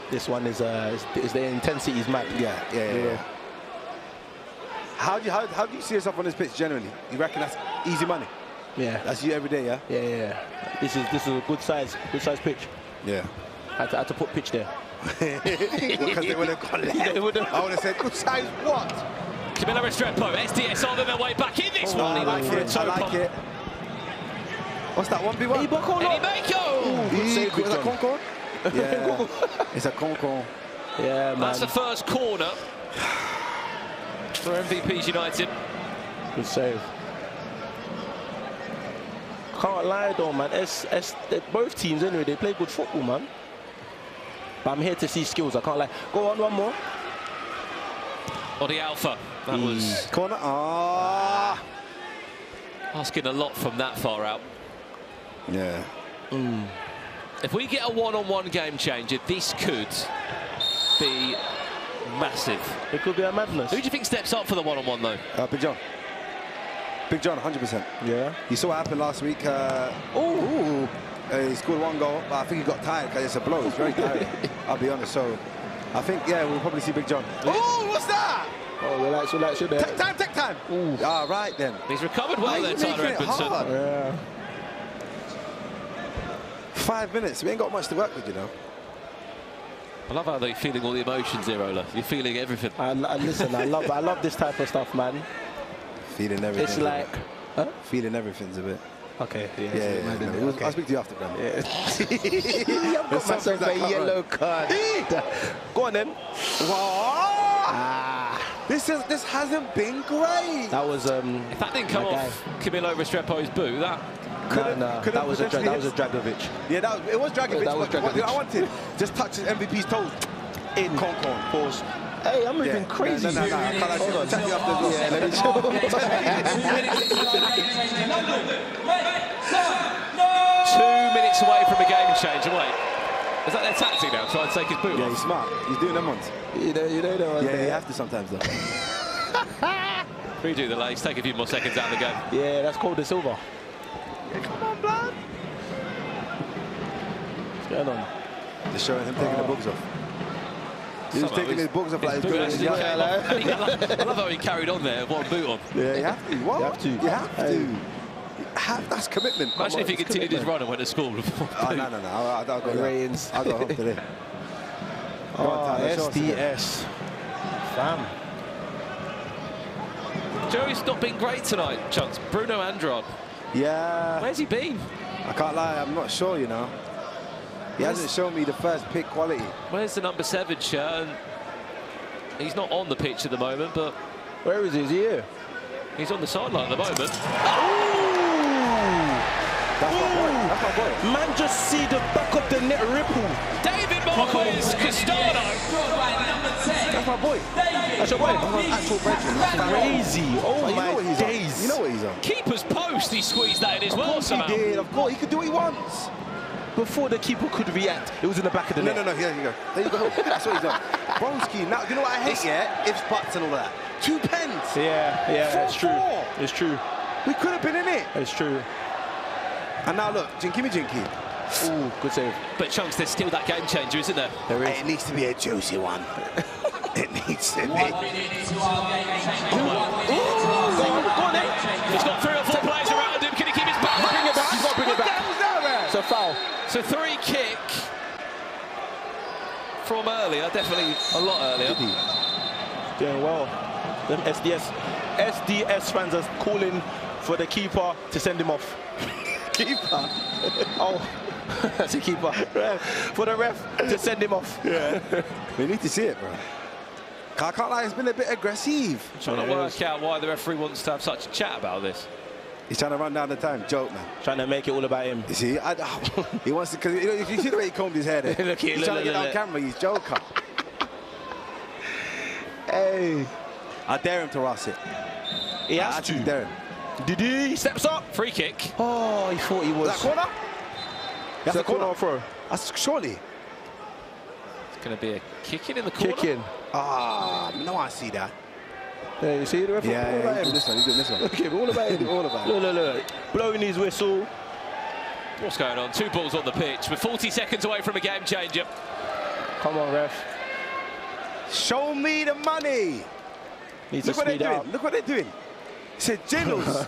This one is the intensity is mad. Yeah. How do you see yourself on this pitch generally? You reckon that's easy money? Yeah. That's you every day, yeah? Yeah. This is a good size pitch. Yeah. I had to put pitch there. Because they would have gone left. I would have said, good size what? Camilla Restrepo, SDS on their way back in this one. I like it. What's that, 1v1? Eddie Mako! Is that Concon? Yeah, it's a Concon. Yeah, man. That's the first corner for MVPs United. Good save. Can't lie though, man. Both teams anyway, they play good football, man. But I'm here to see skills, I can't lie. Go on, one more. Odi Alpha. That was corner. Asking a lot from that far out. Yeah. If we get a one-on-one game changer, this could be massive. It could be a madness. Who do you think steps up for the one-on-one though? Big John. Big John, 100%. Yeah. You saw what happened last week. He scored one goal, but I think he got tired because it's a blow. It's very tiring. I'll be honest. So I think, we'll probably see Big John. Oh, what's that? Oh, relax you there. Take time. All right then. He's recovered well there, Tyler Edmondson. Yeah. 5 minutes. We ain't got much to work with, you know. I love how they're feeling all the emotions here, Ola. You're feeling everything. Listen, I love this type of stuff, man. Feeling everything. It's like... Feeling everything's a bit. Okay. Okay. I'll speak to you after, man. Yeah. I've got myself a yellow card. Go on then. Wow. This hasn't been great. That was if that didn't come off Camilo Restrepo's boot, that that was a Dragovic. Yeah, it was Dragovic. That was Dragovic. I wanted just touch his MVP's toes. In Concon. Pause. Hey, I'm moving crazy. No. Hold on. Tell you after this. Yeah, let me show. 2 minutes away from a game change. Wait, is that their tactic now? Try and take his boot off? Yeah, he's smart. He's doing them ones. You know Yeah, you have to sometimes though. Redo the legs. Take a few more seconds out of the game. Yeah, that's called the silver. Yeah, come on, blood. What's going on? Just showing him taking the books off. He was taking his books off like I love how he carried on there, one boot on. Yeah, you have to. What? You have to. That's commitment. Imagine if he continued his run and went to school before. No. I'll go Rains. I'll go home today. SDS. Fam. Joey's not been great tonight, Chunks. Bruno Andrade. Yeah. Where's he been? I can't lie, I'm not sure, you know. He hasn't shown me the first pick quality. Where's the number 7 shirt? And he's not on the pitch at the moment, but... Where is he? Is he here? He's on the sideline at the moment. That's my boy. Man, just see the back of the net ripple. David Marquez Castano. That's my boy. That's your boy. Actual brethren. Crazy. Oh my days. You know what he's on. Keeper's post, he squeezed that in as well somehow. He did, of course. He could do what he wants. Before the keeper could react, it was in the back of the net. No, here you go. There you go. That's what he's done. Broski, now, you know what I hate, Ifs, buts and all that. 2 pence. Yeah, it's true. It's true. We could have been in it. It's true. And now look, Jinky. Ooh, good save. But Chunks, there's still that game changer, isn't there? There is. It needs to be a juicy one. It needs to be. Go on then. He's got 3 or 4 players around him. Can he keep his back? Bring it back. He's got to bring it back. What the hell's that, man? It's a foul. So 3 kick from earlier, definitely a lot earlier. Doing well. Them SDS fans are calling for the keeper to send him off. Keeper? Oh, that's a keeper. For the ref to send him off. Yeah. We need to see it, bro. I can't lie, it's been a bit aggressive. I'm trying to work out why the referee wants to have such a chat about this. He's trying to run down the time. Joke, man. Trying to make it all about him. You see? He wants to, because you see the way he combed his hair there. Look, he's trying to get on camera. He's joker. Hey. I dare him to Ross it. He has to. Dare him. Did he? Steps up. Free kick. Oh, he thought he was. Is that corner? That's a corner or throw? That's surely. It's going to be a kick in the corner. Kick in. Ah, no one see that. Yeah, you see the referee? Yeah, all about him. This one, he's doing this one. Okay, all about him. All about him. Look. Blowing his whistle. What's going on? 2 balls on the pitch. We're 40 seconds away from a game changer. Come on, ref. Show me the money. Look what they're doing. Look what they're doing. He said Jiggles.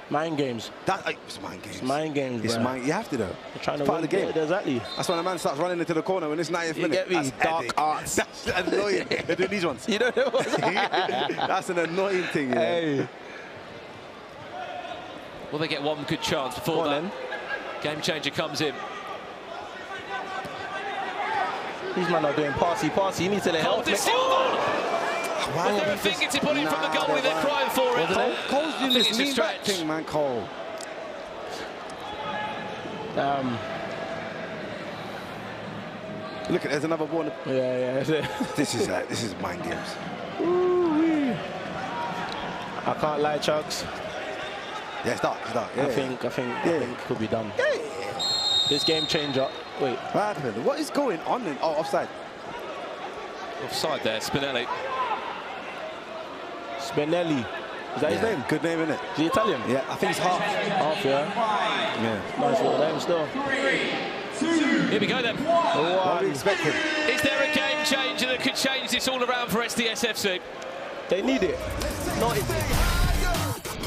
Mind games. It's mind games. It's mind games, It's bro. mind. You have to, though. You're trying to it's part win of the game. Exactly. That's when a man starts running into the corner when it's 90th minute. You get me? That's Dark headache. arts. That's annoying. They're doing these ones. You know what? That's an annoying thing. Yeah. Hey. Will they get one good chance before that game changer comes in? These men are doing passy. You need to let help. With their fingertip on it from the goalie, they're crying for it. Cole's doing this lean back thing, man, Cole. Look, there's another ball. Yeah. This is mind games. I can't lie, Chugs. Yeah, it's dark. Yeah, I think it could be done. Yeah. This game changer. Wait. What happened? What is going on? Offside. Offside there, Spinelli. Spinelli. Is that his name? Good name, isn't it? Is he Italian? Yeah, I think he's half. Half, yeah. Yeah. Nice little name still. Here we go then. What are we expecting? Is there a game changer that could change this all around for SDS FC? They need it. Not it.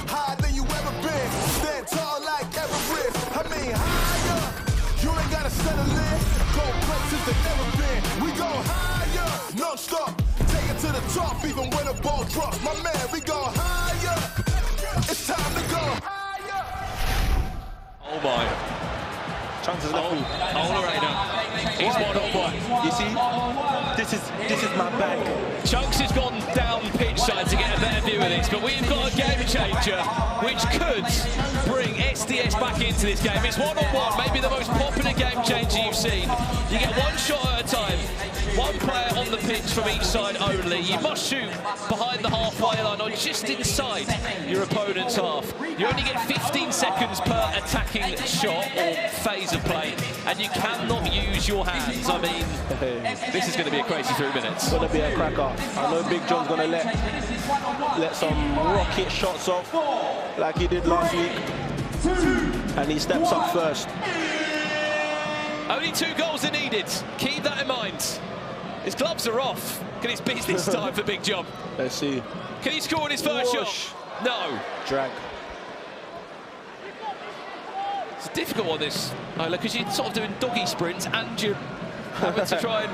Higher than you ever been. Stand tall like Everest. I mean higher. You ain't gotta settle in. Go places that never been. We go higher. Non-stop. Take it to the top even when the ball drops. My man, we go higher. It's time to go higher. Oh my. Chances left me. He's one-on-one. You see? This is my bag. Chunks has gone down pitch side to get a better view of this, but we've got a game changer which could bring SDS back into this game. It's one-on-one, maybe the most popular game changer you've seen. You get one shot at a time, one player on the pitch from each side only. You must shoot behind the halfway line or just inside your opponent's half. You only get 15 seconds per attacking shot or phase of play, and you cannot use your hands. I mean, this is going to be a crazy 3 minutes. It's going to be a cracker. I know Big John's going to let some rocket shots off like he did last week. And he steps up first. Only 2 goals are needed. Keep that in mind. His gloves are off. Can it's business time for Big John? Let's see. Can he score in his first shot? No. Drag. It's a difficult one, this, because you're sort of doing doggy sprints and you're having to try and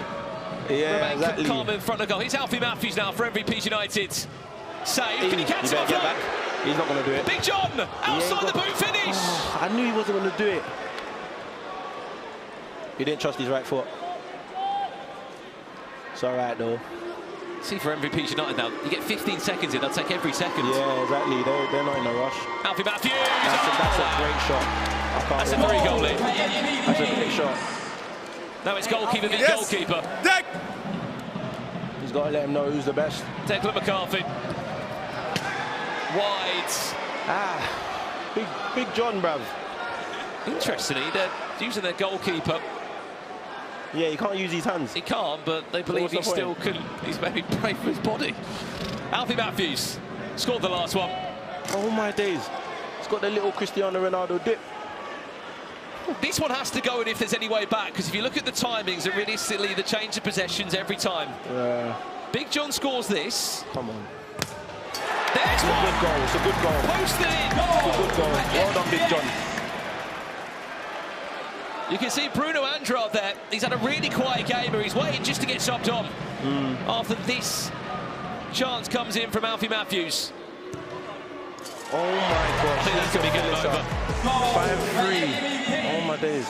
remain calm in front of goal. Here's Alfie Matthews now for MVP United. Save. Can he catch it? Get back. He's not going to do it. Big John outside the boot finish. Oh, I knew he wasn't going to do it. He didn't trust his right foot. It's all right, though. See, for MVP United now, you get 15 seconds in, they'll take every second. Yeah, exactly. They're not in a rush. Alfie Matthews! That's a great shot. That's a 3-goal lead. That's a great shot. Now it's goalkeeper v goalkeeper. He's got to let him know who's the best. Declan McCarthy. Wide. Big John, bruv. Interestingly, they're using their goalkeeper. Yeah, he can't use his hands. He can't, but they believe he still can. He's maybe brave for his body. Alfie Matthews scored the last one. Oh my days. He's got the little Cristiano Ronaldo dip. This one has to go in if there's any way back, because if you look at the timings and realistically the change of possessions every time. Big John scores this. Come on. There's one. Good goal. It's a good goal. Posted in. It's a good goal. Well done, Big John. You can see Bruno Andrade there. He's had a really quiet game, or he's waiting just to get subbed on. After this chance comes in from Alfie Matthews. Oh my God. I think that's going to be game over. 5-3. Oh my days.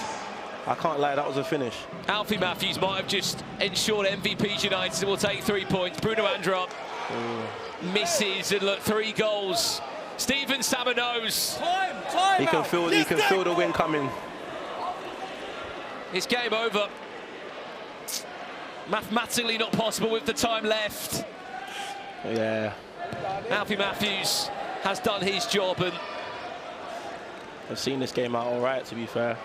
I can't lie, that was a finish. Alfie Matthews might have just ensured MVP's United will take 3 points. Bruno Andrade misses, and look, 3 goals. Stephen Sammer knows. He can feel the win coming. It's game over. Mathematically not possible with the time left. Yeah. Alfie Matthews has done his job, and I've seen this game out all right, to be fair.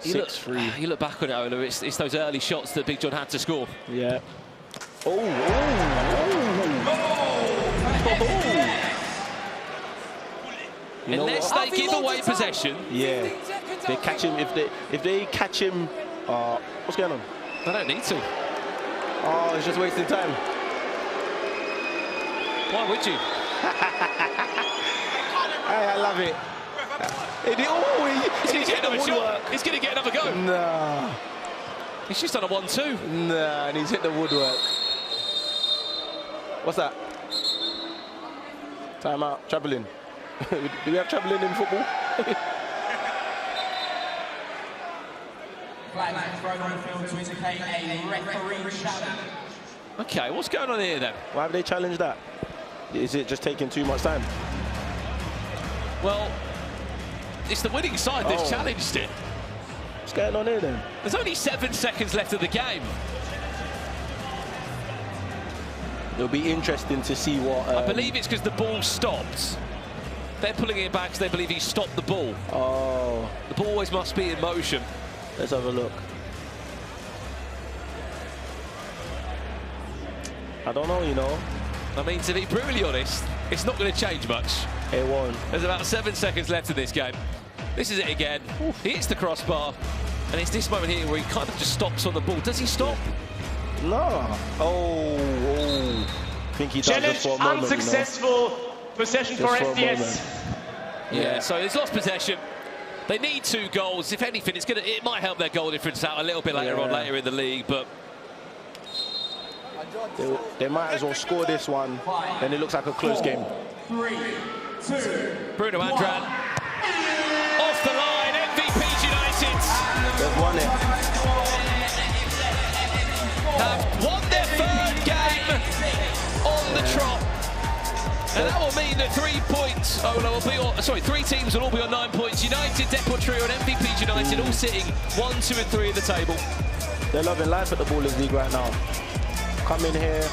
6-3. You look back on it, Ola, it's those early shots that Big John had to score. Yeah. Unless they give away possession. Yeah. They catch him if they catch him. What's going on? They don't need to. Oh, it's just wasting time. Why would you? I love it. He's going to get another shot. He's going to get another go. Nah. He's just done a 1-2. Nah, and he's hit the woodwork. What's that? Time out. Travelling. Do we have travelling in football? Okay, what's going on here then? Why have they challenged that? Is it just taking too much time? Well, it's the winning side that's challenged it. What's going on here then? There's only 7 seconds left of the game. It'll be interesting to see what... I believe it's because the ball stopped. They're pulling it back because they believe he stopped the ball. Oh. The ball always must be in motion. Let's have a look. I don't know, you know. I mean, to be brutally honest, it's not going to change much. It won't. There's about 7 seconds left in this game. This is it again. He hits the crossbar, and it's this moment here where he kind of just stops on the ball. Does he stop? No. Oh. I think he does just for a moment, unsuccessful possession for SDS. Yeah, so he's lost possession. They need 2 goals. If anything, it might help their goal difference out a little bit later in the league, but they might as well score this one, then it looks like a close game. 3, 2, Bruno Andrade off the line. MVP's United. They've won it. Have won their 3rd game on the trot. And that will mean that 3 points, will be 3 teams will all be on 9 points. United, Deportrio and MVP's United all sitting 1, 2 and 3 in the table. They're loving life at the Ballers League right now. Coming here,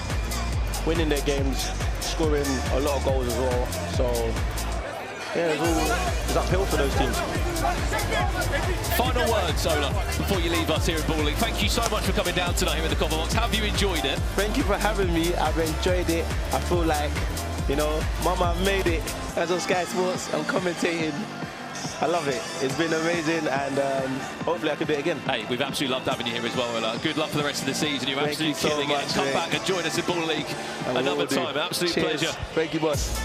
winning their games, scoring a lot of goals as well. So, yeah, it's uphill for those teams. Final words, Ola, before you leave us here in Ball League. Thank you so much for coming down tonight here in the Copper Box. Have you enjoyed it? Thank you for having me. I've enjoyed it. I feel like, you know, Mama, I've made it. As on Sky Sports, I'm commentating. I love it. It's been amazing, and hopefully I can do it again. Hey, we've absolutely loved having you here as well, Ola. Good luck for the rest of the season. You're absolutely killing it. Come back and join us in Ball League another time. Absolute pleasure. Thank you, boss.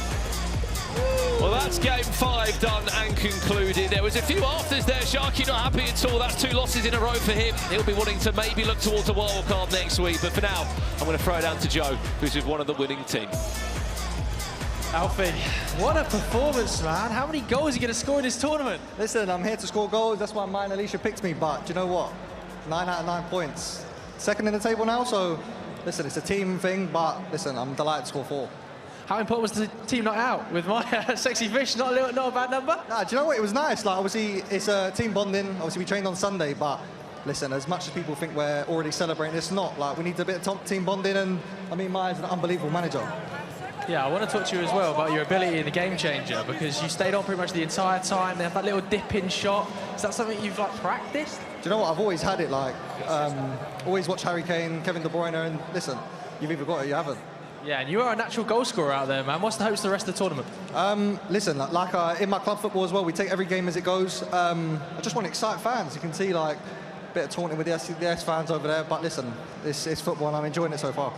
Well, that's game 5 done and concluded. There was a few afters there. Sharky not happy at all. That's 2 losses in a row for him. He'll be wanting to maybe look towards a wild card next week. But for now, I'm going to throw it down to Joe, who's with one of the winning team. Alfie, what a performance, man. How many goals are you going to score in this tournament? Listen, I'm here to score goals. That's why mine Alisha picked me. But do you know what? 9 out of 9 points. 2nd in the table now, so listen, it's a team thing. But listen, I'm delighted to score 4. How important was the team not out with my sexy fish? Not a bad number? Nah, do you know what? It was nice. Like, obviously, it's a team bonding. Obviously, we trained on Sunday, but listen, as much as people think we're already celebrating, it's not. Like, we need a bit of team bonding, and I mean, Maya's an unbelievable manager. Yeah, I want to talk to you as well about your ability in the game changer, because you stayed on pretty much the entire time. They have that little dip-in shot. Is that something you've like practiced? Do you know what? I've always had it. Like, always watch Harry Kane, Kevin De Bruyne, and listen, you've either got it or you haven't. Yeah, and you are a natural goal scorer out there, man. What's the hopes for the rest of the tournament? Listen, like in my club football as well, we take every game as it goes. I just want to excite fans. You can see like a bit of taunting with the SDS fans over there, but listen, it's football and I'm enjoying it so far.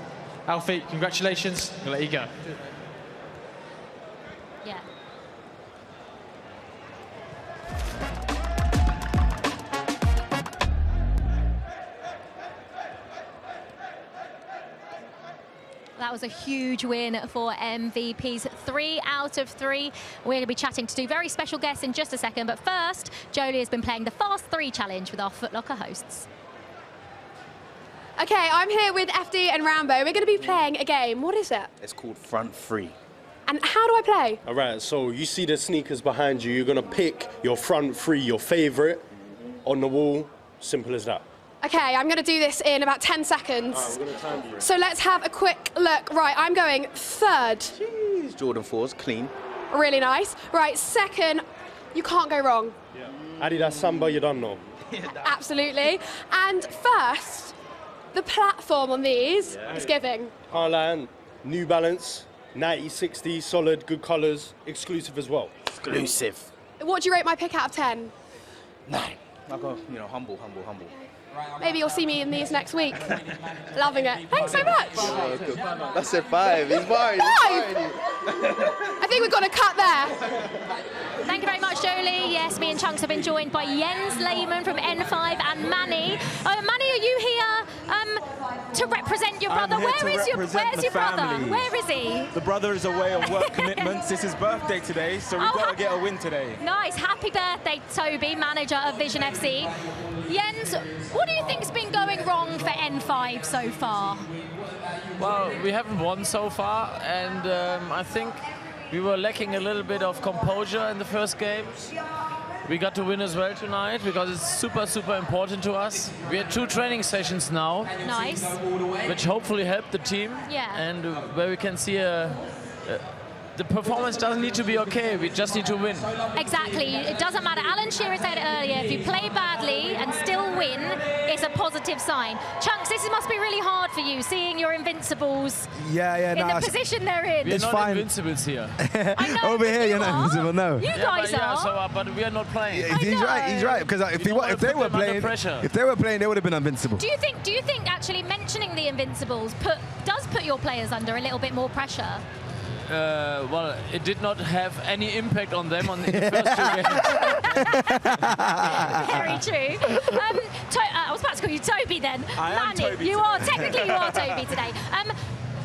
Alfie, congratulations. I'll let you go. Yeah. That was a huge win for MVPs. 3 out of 3. We're going to be chatting to 2 very special guests in just a second. But first, Jolie has been playing the Fast 3 challenge with our Foot Locker hosts. Okay, I'm here with FD and Rambo. We're going to be playing a game. What is it? It's called Front 3. And how do I play? All right, so you see the sneakers behind you. You're going to pick your front 3, your favourite, on the wall. Simple as that. Okay, I'm going to do this in about 10 seconds. All right, we're going to time you. So let's have a quick look. Right, I'm going 3rd. Jeez, Jordan 4s, clean. Really nice. Right, 2nd, you can't go wrong. Yeah. Adidas Samba, you don't know. Absolutely. And 1st, the platform on these is giving. Harlan, New Balance, 90-60, solid, good colours, exclusive as well. Exclusive. What do you rate my pick out of 10? 9. I'll go, you know, humble. Maybe you'll see me in these next week. Loving it. Thanks so much. That's a 5. He's mine. 5? I think we've got a cut there. Thank you very much, Jolie. Yes, me and Chunks have been joined by Jens Lehmann from N5 and Manny. Manny, are you here to represent your brother? Where's your brother? Where is he? The brother is away on work commitments. It's his birthday today, so we've got to get a win today. Nice. Happy birthday, Toby, manager of VZN FC. Jens, what do you think's been going wrong for N5 so far? Well, we haven't won so far, and I think we were lacking a little bit of composure in the first game. We got to win as well tonight because it's super, super important to us. We had 2 training sessions now. Nice. Which hopefully helped the team. Yeah. And where we can see the performance doesn't need to be okay, we just need to win. Exactly, it doesn't matter. Alan Shearer said it earlier, if you play badly and still win, it's a positive sign. Chunks, this must be really hard for you, seeing your Invincibles in the position they're in. We're not Invincibles here. Over here, you're not invincible, no. You guys are. But we are not playing. He's right, because if they were playing, they would have been invincible. Do you think actually mentioning the Invincibles does put your players under a little bit more pressure? Well, it did not have any impact on them in the first 2 games. Very true. I was about to call you Toby then. Manny, technically you are Toby today.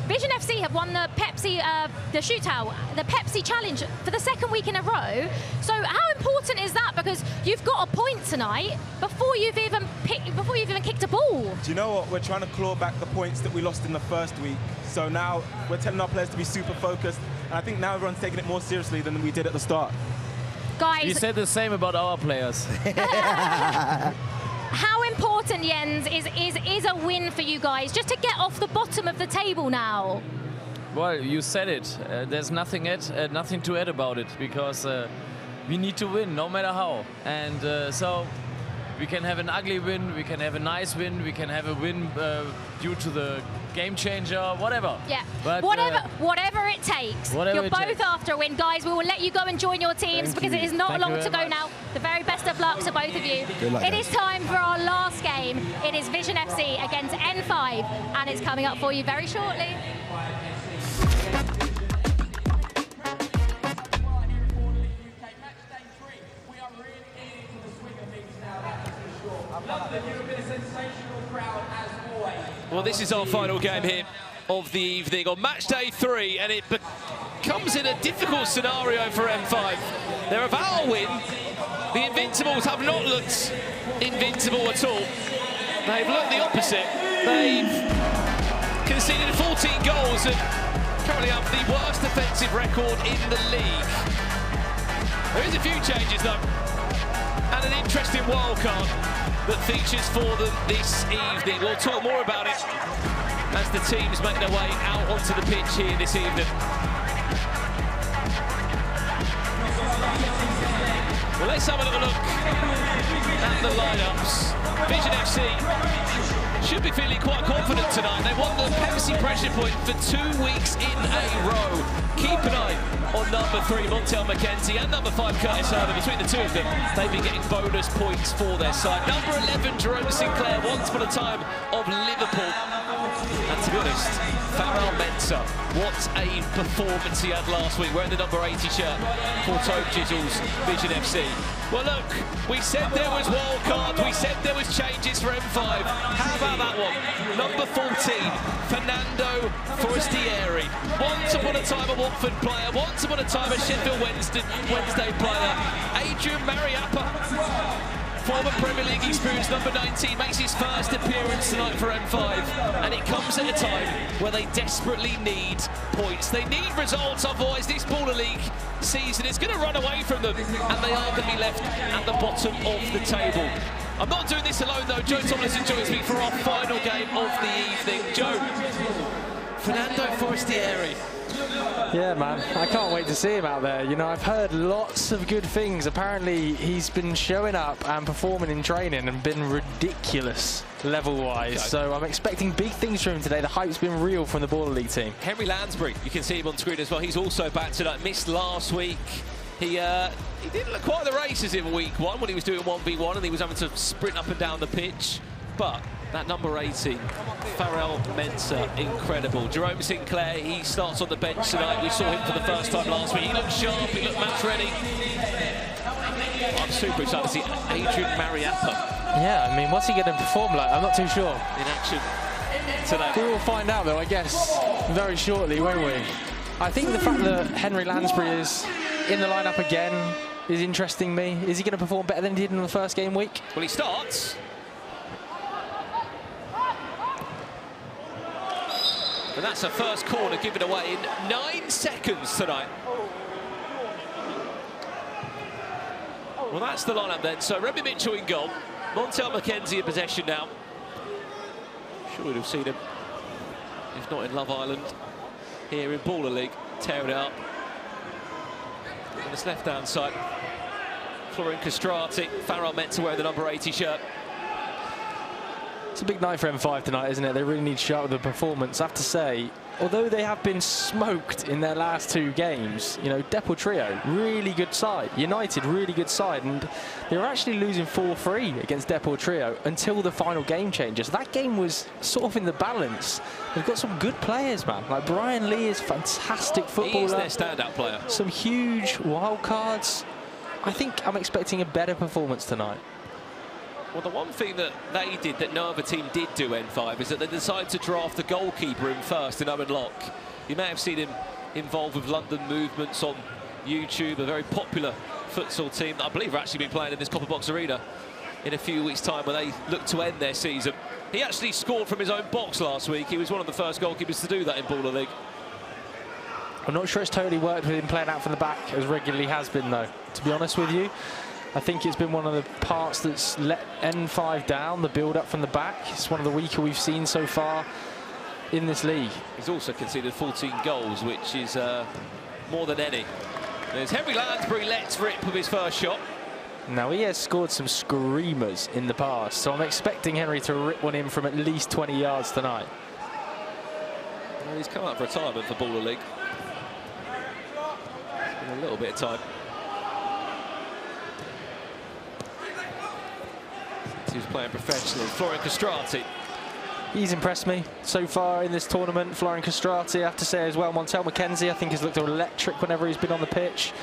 VZN FC have won the Pepsi, the shootout, the Pepsi challenge for the 2nd week in a row. So how important is that? Because you've got a point tonight before you've even kicked a ball. Do you know what? We're trying to claw back the points that we lost in the first week. So now we're telling our players to be super focused. And I think now everyone's taking it more seriously than we did at the start. Guys, you said the same about our players. How important, Jens, is a win for you guys, just to get off the bottom of the table now? Well, you said it. There's nothing to add about it, because we need to win, no matter how. And so we can have an ugly win, we can have a nice win, we can have a win due to the game changer, whatever. Yeah, but, whatever it takes. You're both after a win. Guys, we will let you go and join your teams because it is not long to go now. The very best of luck to both of you. It is time for our last game. It is VZN FC against N5, and it's coming up for you very shortly. Well, this is our final game here of the evening on match day 3, and it comes in a difficult scenario for M5. They're about to win. The Invincibles have not looked invincible at all. They've looked the opposite. They've conceded 14 goals and currently have the worst defensive record in the league. There is a few changes though, and an interesting wildcard that features for them this evening. We'll talk more about it as the teams make their way out onto the pitch here this evening. Well, let's have a little look at the lineups. VZN FC should be feeling quite confident tonight. They won the Pepsi pressure point for 2 weeks in a row. Keep an eye on number 3, Montel McKenzie, and number 5, Curtis Herman. Between the 2 of them, they've been getting bonus points for their side. Number 11, Jerome Sinclair, once upon a time of Liverpool. And to be be honest, Mensah, what a performance he had last week, wearing the number 80 shirt for Tobi Brown's VZN FC. Well, look, we said there was wild cards, we said there was changes for M5. How about that one? Number 14, Fernando Forestieri. Once upon a time a Watford player, once upon a time a Sheffield Wednesday player. Adrian Mariappa, former Premier League experience, number 19, makes his first appearance tonight for M5, and it comes at a time where they desperately need points. They need results, otherwise this Baller League season is going to run away from them, and they are going to be left at the bottom of the table. I'm not doing this alone though. Joe Tomlinson joins me for our final game of the evening. Joe, Fernando Forestieri. Yeah, man, I can't wait to see him out there. You know, I've heard lots of good things. Apparently, he's been showing up and performing in training and been ridiculous level-wise. Okay. So I'm expecting big things from him today. The hype's been real from the Baller League team. Henry Lansbury, you can see him on screen as well. He's also back tonight. Missed last week. He didn't look quite the races in week 1 when he was doing 1v1 and he was having to sprint up and down the pitch. But that number 18, Mensah, incredible. Jerome Sinclair, he starts on the bench tonight. We saw him for the first time last week. He looked sharp, he looked match ready. I'm super excited to see Adrian Mariappa. Yeah, I mean, what's he going to perform like? I'm not too sure. In action today. We will find out, though, I guess, very shortly, won't we? I think the fact that Henry Lansbury is in the lineup again is interesting me. Is he going to perform better than he did in the first game week? Well, he starts. And that's a first corner given away in 9 seconds tonight. Well, that's the lineup then. So Remy Mitchell in goal. Montel McKenzie in possession now. Sure we'd have seen him, if not in Love Island, here in Baller League, tearing it up. On this left-hand side, Florian Castrati, Mensah wearing the number 80 shirt. It's a big night for M5 tonight, isn't it? They really need to shout with the performance. I have to say, although they have been smoked in their last 2 games, you know, Deportrio, really good side. Yanited, really good side. And they were actually losing 4-3 against Deportrio until the final game changes. That game was sort of in the balance. They've got some good players, man. Like Brian Lee is fantastic footballer. He is their standout player. Some huge wild cards. I think I'm expecting a better performance tonight. Well, the one thing that they did that no other team did do, N5, is that they decided to draft the goalkeeper in first in Owen Locke. You may have seen him involved with London Movements on YouTube, a very popular futsal team that I believe are actually been playing in this Copper Box Arena in a few weeks' time when they look to end their season. He actually scored from his own box last week. He was one of the first goalkeepers to do that in Baller League. I'm not sure it's totally worked with him playing out from the back as regularly has been, though, to be honest with you. I think it's been one of the parts that's let N5 down, the build-up from the back. It's one of the weaker we've seen so far in this league. He's also conceded 14 goals, which is more than any. There's Henry Lansbury lets rip with his first shot. Now, he has scored some screamers in the past, so I'm expecting Henry to rip one in from at least 20 yards tonight. Well, he's come out for retirement for Baller League. It's been a little bit of time. He was playing professionally. Florian Castrati. He's impressed me so far in this tournament. Florian Castrati, I have to say as well. Montel McKenzie, I think, has looked electric whenever he's been on the pitch.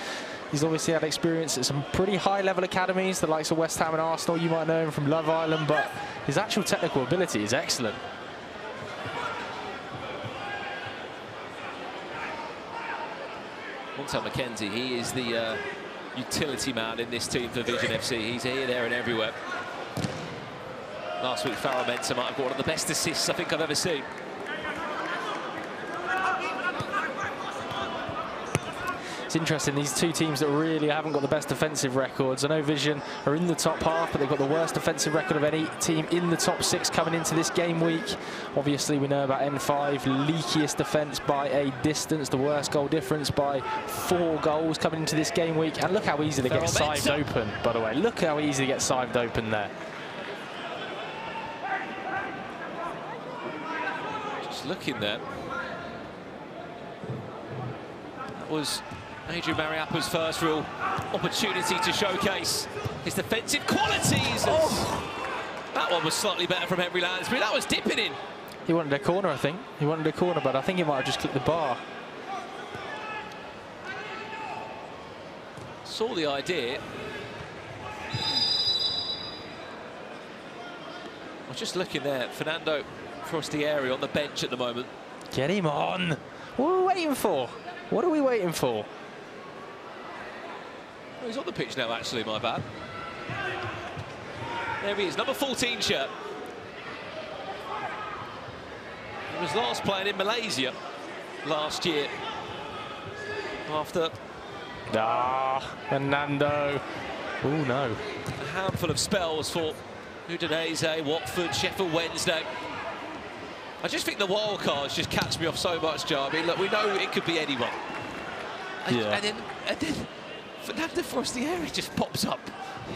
He's obviously had experience at some pretty high-level academies, the likes of West Ham and Arsenal. You might know him from Love Island, but his actual technical ability is excellent. Montel McKenzie, he is the utility man in this team for VZN FC. He's here, there and everywhere. Last week, Mensah might have got one of the best assists I think I've ever seen. It's interesting, these two teams that really haven't got the best defensive records. I know VZN are in the top half, but they've got the worst defensive record of any team in the top 6 coming into this game week. Obviously, we know about N5, leakiest defence by a distance, the worst goal difference by 4 goals coming into this game week. And look how easy they get sived open, by the way. Look how easy they get sived open there. Looking there. That was Adrian Mariappa's first real opportunity to showcase his defensive qualities. Oh. That one was slightly better from Henry Lansbury. That was dipping in. He wanted a corner, I think. He wanted a corner, but I think he might have just clipped the bar. Saw the idea. I was just looking there. Fernando Frostieri on the bench at the moment. Get him on. What are we waiting for? What are we waiting for? Oh, he's on the pitch now, actually, my bad. There he is, number 14 shirt. He was last playing in Malaysia last year. After... Fernando. Oh, no. A handful of spells for Udinese, Watford, Sheffield Wednesday. I just think the wild cards just catch me off so much, Jar. I mean, look, we know it could be anyone. Yeah. And then Fernando Frostieri just pops up.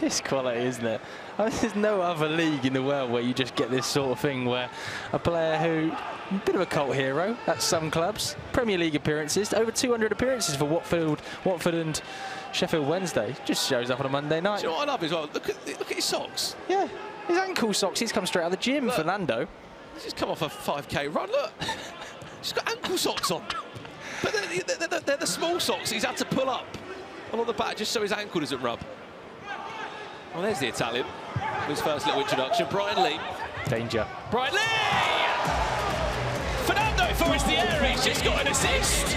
It's quality, isn't it? I mean, there's no other league in the world where you just get this sort of thing where a player who, a bit of a cult hero at some clubs, Premier League appearances, over 200 appearances for Watford and Sheffield Wednesday, just shows up on a Monday night. Do you know what I love as well? Look at his socks. Yeah, his ankle socks. He's come straight out of the gym, look, Fernando. He's just come off a 5K run. Look, he's got ankle socks on, but they're the small socks he's had to pull up along the back just so his ankle doesn't rub. Well, there's the Italian. His first little introduction, Brian Lee. Danger. Brian Lee! Fernando Forestieri's just got an assist.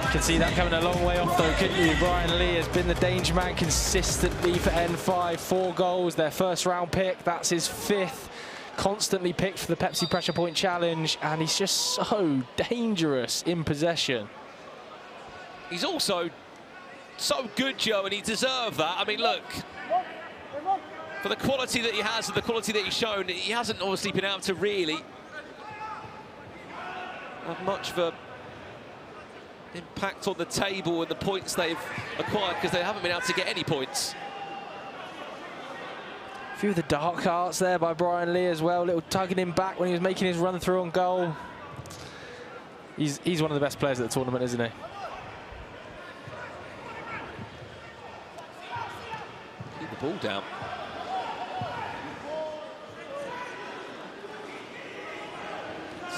You can see that coming a long way off though, couldn't you? Brian Lee has been the danger man consistently for N5. 4 goals, their first round pick. That's his 5th. Constantly picked for the Pepsi Pressure Point Challenge, and he's just so dangerous in possession. He's also so good, Joe, and he deserved that. I mean, look, for the quality that he has and the quality that he's shown, he hasn't obviously been able to really have much of an impact on the table and the points they've acquired because they haven't been able to get any points. A few of the dark arts there by Brian Lee as well, little tugging him back when he was making his run through on goal. He's one of the best players at the tournament, isn't he? Keep the ball down.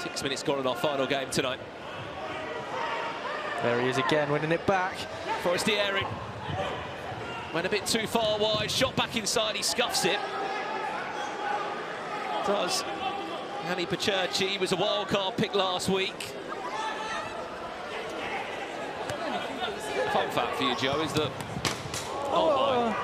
Six minutes gone in our final game tonight. There he is again, winning it back. Forestieri went a bit too far wide, shot back inside, he scuffs it. Does Yanni Pacerci, he was a wild card pick last week. Fun fact for you, Joe, is that... Oh my.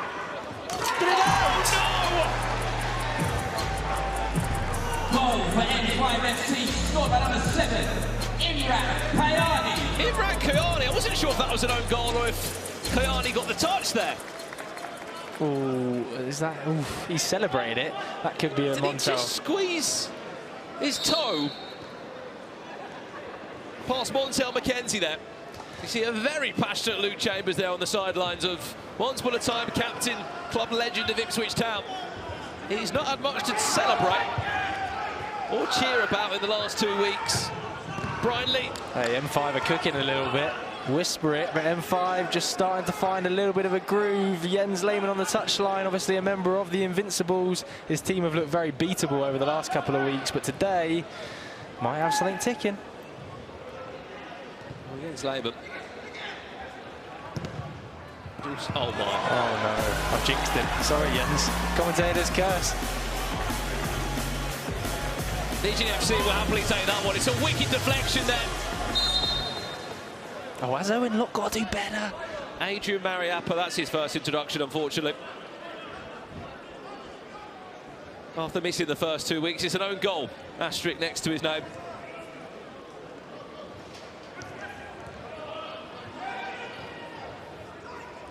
Goal for N5 FC, scored by number 7, Imran Kayani. Imran Kayani, I wasn't sure if that was an own goal or if Kayani got the touch there. Oh, is that? Oof, he celebrated it. That could be a Montel. Did he just squeeze his toe past Montel McKenzie there? You see a very passionate Luke Chambers there on the sidelines of once upon a time captain, club legend of Ipswich Town. He's not had much to celebrate or cheer about in the last 2 weeks. Brian Lee. Hey, M5 are cooking a little bit. Whisper it, but M5 just starting to find a little bit of a groove. Jens Lehmann on the touchline, obviously a member of the Invincibles. His team have looked very beatable over the last couple of weeks, but today might have something ticking. Well, Jens Lehmann. Oh my. Oh no, I've jinxed him. Sorry, Jens. Commentator's curse. VZN FC will happily take that one. It's a wicked deflection there. Oh, has Owen Locke got to do better? Adrian Mariappa, that's his first introduction, unfortunately. After missing the first 2 weeks, it's an own goal. Asterisk next to his name.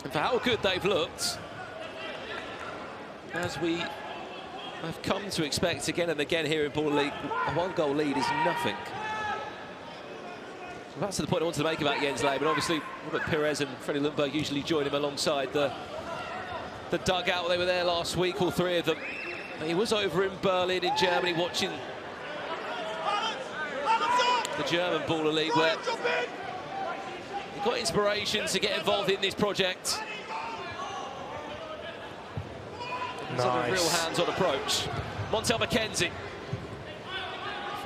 And for how good they've looked, as we have come to expect again and again here in Ball League, a 1-goal lead is nothing. So that's the point I wanted to make about Jens Lehmann. Obviously, Robert Pires and Freddie Ljungberg usually join him alongside the dugout. They were there last week, all 3 of them. He was over in Berlin in Germany watching the German Baller League, where he got inspiration to get involved in this project. It's a real hands-on approach. Montel McKenzie.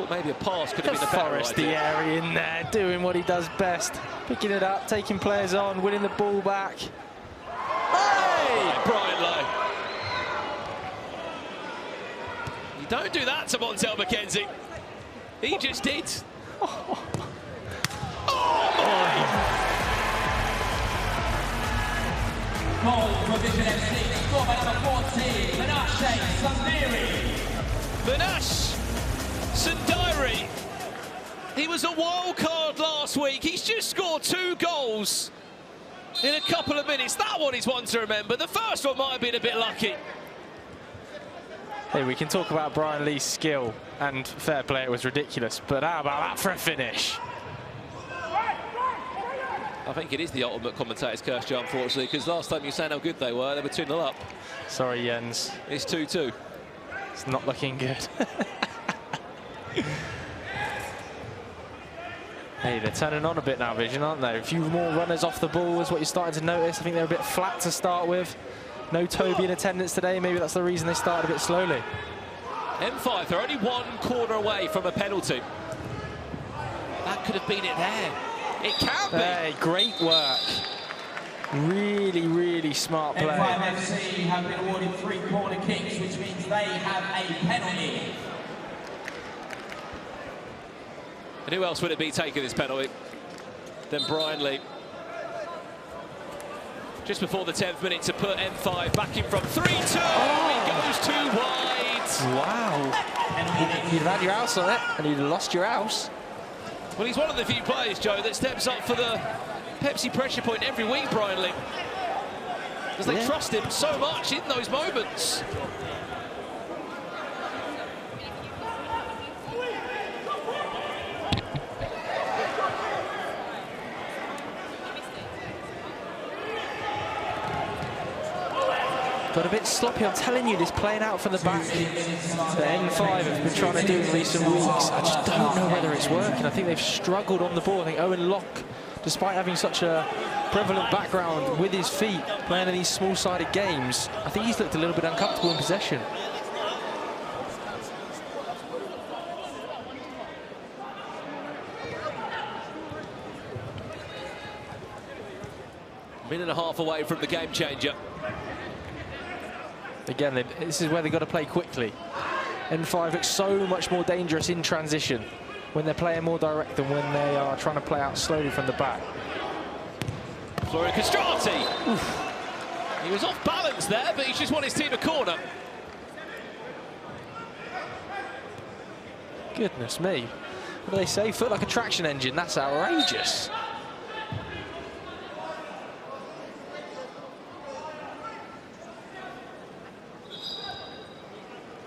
Thought maybe a pass could have been a better Forrest, the idea. area in there, doing what he does best. Picking it up, taking players on, winning the ball back. Hey! Brian Lowe. You don't do that to Montel McKenzie. He just did. Oh my! Goal for VZN FC, scored by number 14, Matchday Sundari. He was a wild card last week. He's just scored 2 goals in a couple of minutes. That one is one to remember. The first one might have been a bit lucky. Hey, we can talk about Brian Lee's skill, and fair play, it was ridiculous. But how about that for a finish? I think it is the ultimate commentator's curse, Joe, unfortunately, because last time you were saying how good they were 2-0 up. Sorry, Jens. It's 2-2. It's not looking good. Hey, they're turning on a bit now, Vision, aren't they? A few more runners off the ball is what you're starting to notice. I think they're a bit flat to start with. No Tobi in attendance today. Maybe that's the reason they started a bit slowly. M5, they're only 1 corner away from a penalty. That could have been it there. It can be. Hey, great work. Really, really smart play. F.C FC have been awarded 3 corner kicks, which means they have a penalty. And who else would it be taking this penalty than Brian Lee? Just before the 10th minute to put M5 back in from 3-2. He goes too wide. Wow. You'd have had your house on it, and you'd have lost your house. Well, he's one of the few players, Joe, that steps up for the Pepsi pressure point every week, Brian Lee. Because they trust him so much in those moments. Got a bit sloppy, I'm telling you, this playing out from the back. The N5 have been trying to do in recent weeks. I just don't know whether it's working. I think they've struggled on the ball. I think Owen Locke, despite having such a prevalent background with his feet, playing in these small-sided games, I think he's looked a little bit uncomfortable in possession. Minute and a half away from the game changer. Again, this is where they've got to play quickly. N5 looks so much more dangerous in transition when they're playing more direct than when they are trying to play out slowly from the back. Florian Castrati. He was off balance there, but he just won his team a corner. Goodness me. What do they say? Foot like a traction engine. That's outrageous.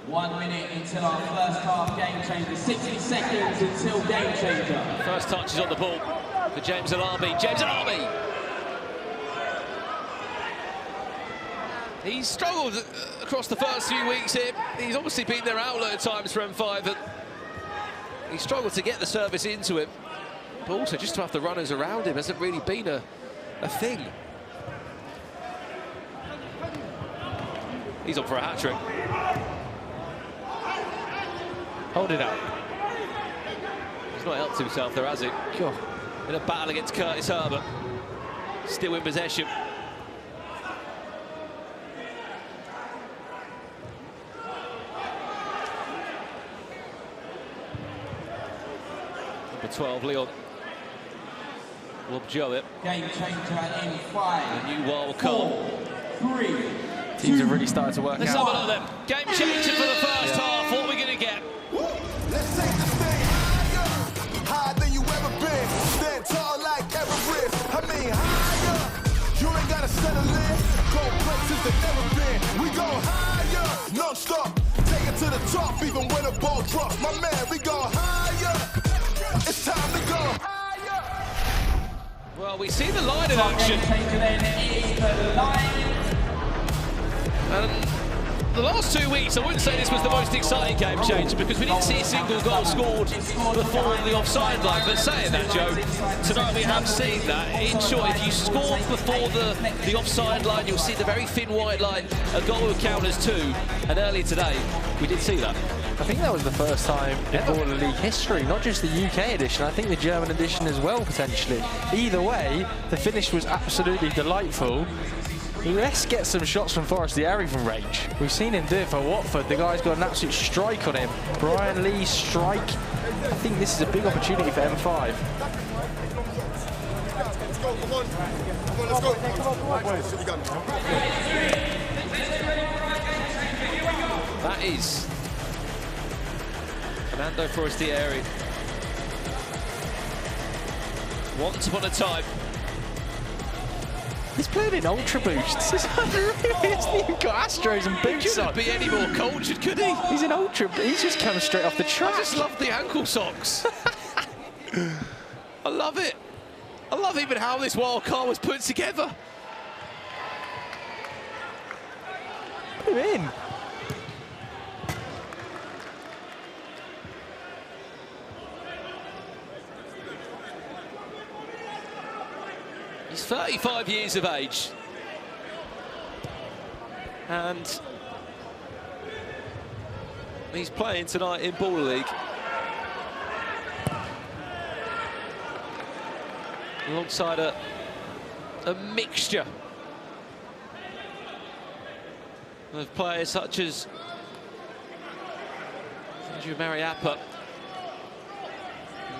One minute until our first half game changer. 60 seconds until game changer. First touch is on the ball for James Alabi. James Alabi. He's struggled across the first few weeks here. He's obviously been their outlet at times for M5. And he struggled to get the service into him. But also just to have the runners around him hasn't really been a thing. He's on for a hat-trick. Hold it up. He's not helped himself there, has he? God. In a battle against Curtis Herbert. Still in possession. Number 12, Leon. Lob Jowett. Game changer at N5. A new wild card. 4, 3. Teams have really started to work Let's out. have a look then. Game changer for the first half. What are we going to get? Let's take this thing higher, higher than you ever been. Stand tall like Everest. I mean higher. You ain't gotta settle in. Go places that never been. We go higher, non-stop. Take it to the top, even when the ball drops. My man, we go higher. It's time to go higher. Well, we see the line in action. And the last 2 weeks, I wouldn't say this was the most exciting game change because we didn't see a single goal scored before the offside line. But saying that, Joe, tonight we have seen that. In short, if you score before the offside line, you'll see the very thin white line. A goal will count as 2. And earlier today, we did see that. I think that was the first time in Baller League history, not just the UK edition, I think the German edition as well, potentially. Either way, the finish was absolutely delightful. Let's get some shots from Forestieri from range. We've seen him do it for Watford. The guy's got an absolute strike on him. Brian Lee's strike. I think this is a big opportunity for M5. Let's go. That is Fernando Forestieri. Once upon a time. He's playing in Ultra Boosts. This is unreal. He hasn't even got Astros and boots on. Couldn't be any more cultured, could he? He's an Ultra. He's just come straight off the track. I just love the ankle socks. I love it. I love even how this wild card was put together. Put him in. He's 35 years of age. And he's playing tonight in Baller League. Alongside a mixture of players such as Andrew Mariappa.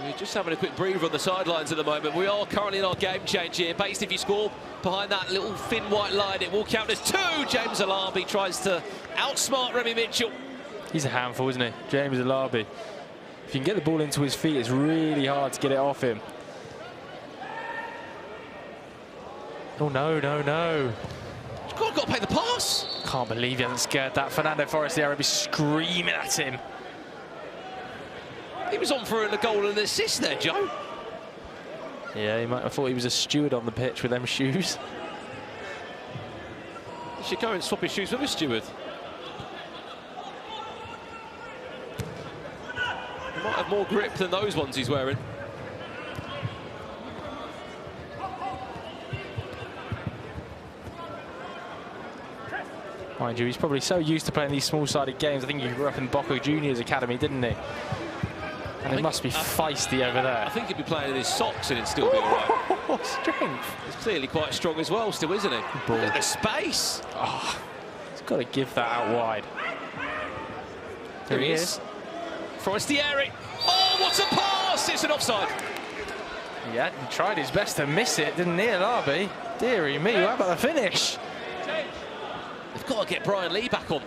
We're just having a quick breather on the sidelines at the moment. We are currently in our game change here. Based if you score behind that little thin white line, it will count as 2. James Alabi tries to outsmart Remy Mitchell. He's a handful, isn't he? James Alabi. If you can get the ball into his feet, it's really hard to get it off him. Oh, no, no, no. Got to play the pass. Can't believe he hasn't scared that. Fernando Forestieri be screaming at him. He was on for a goal and an assist there, Joe. Yeah, he might have thought he was a steward on the pitch with them shoes. He should go and swap his shoes with a steward. He might have more grip than those ones he's wearing. Mind you, he's probably so used to playing these small-sided games. I think he grew up in Boca Juniors Academy, didn't he? And it must be feisty over there. I think he'd be playing in his socks and it'd still be all right. What strength. He's clearly quite strong as well still, isn't he? Look at the space. Oh, he's got to give that out wide. There he is. Forestieri. Oh, what a pass! It's an offside. Yeah, he tried his best to miss it, didn't he, Alabi? Deary me, how about the finish? They've got to get Brian Lee back on.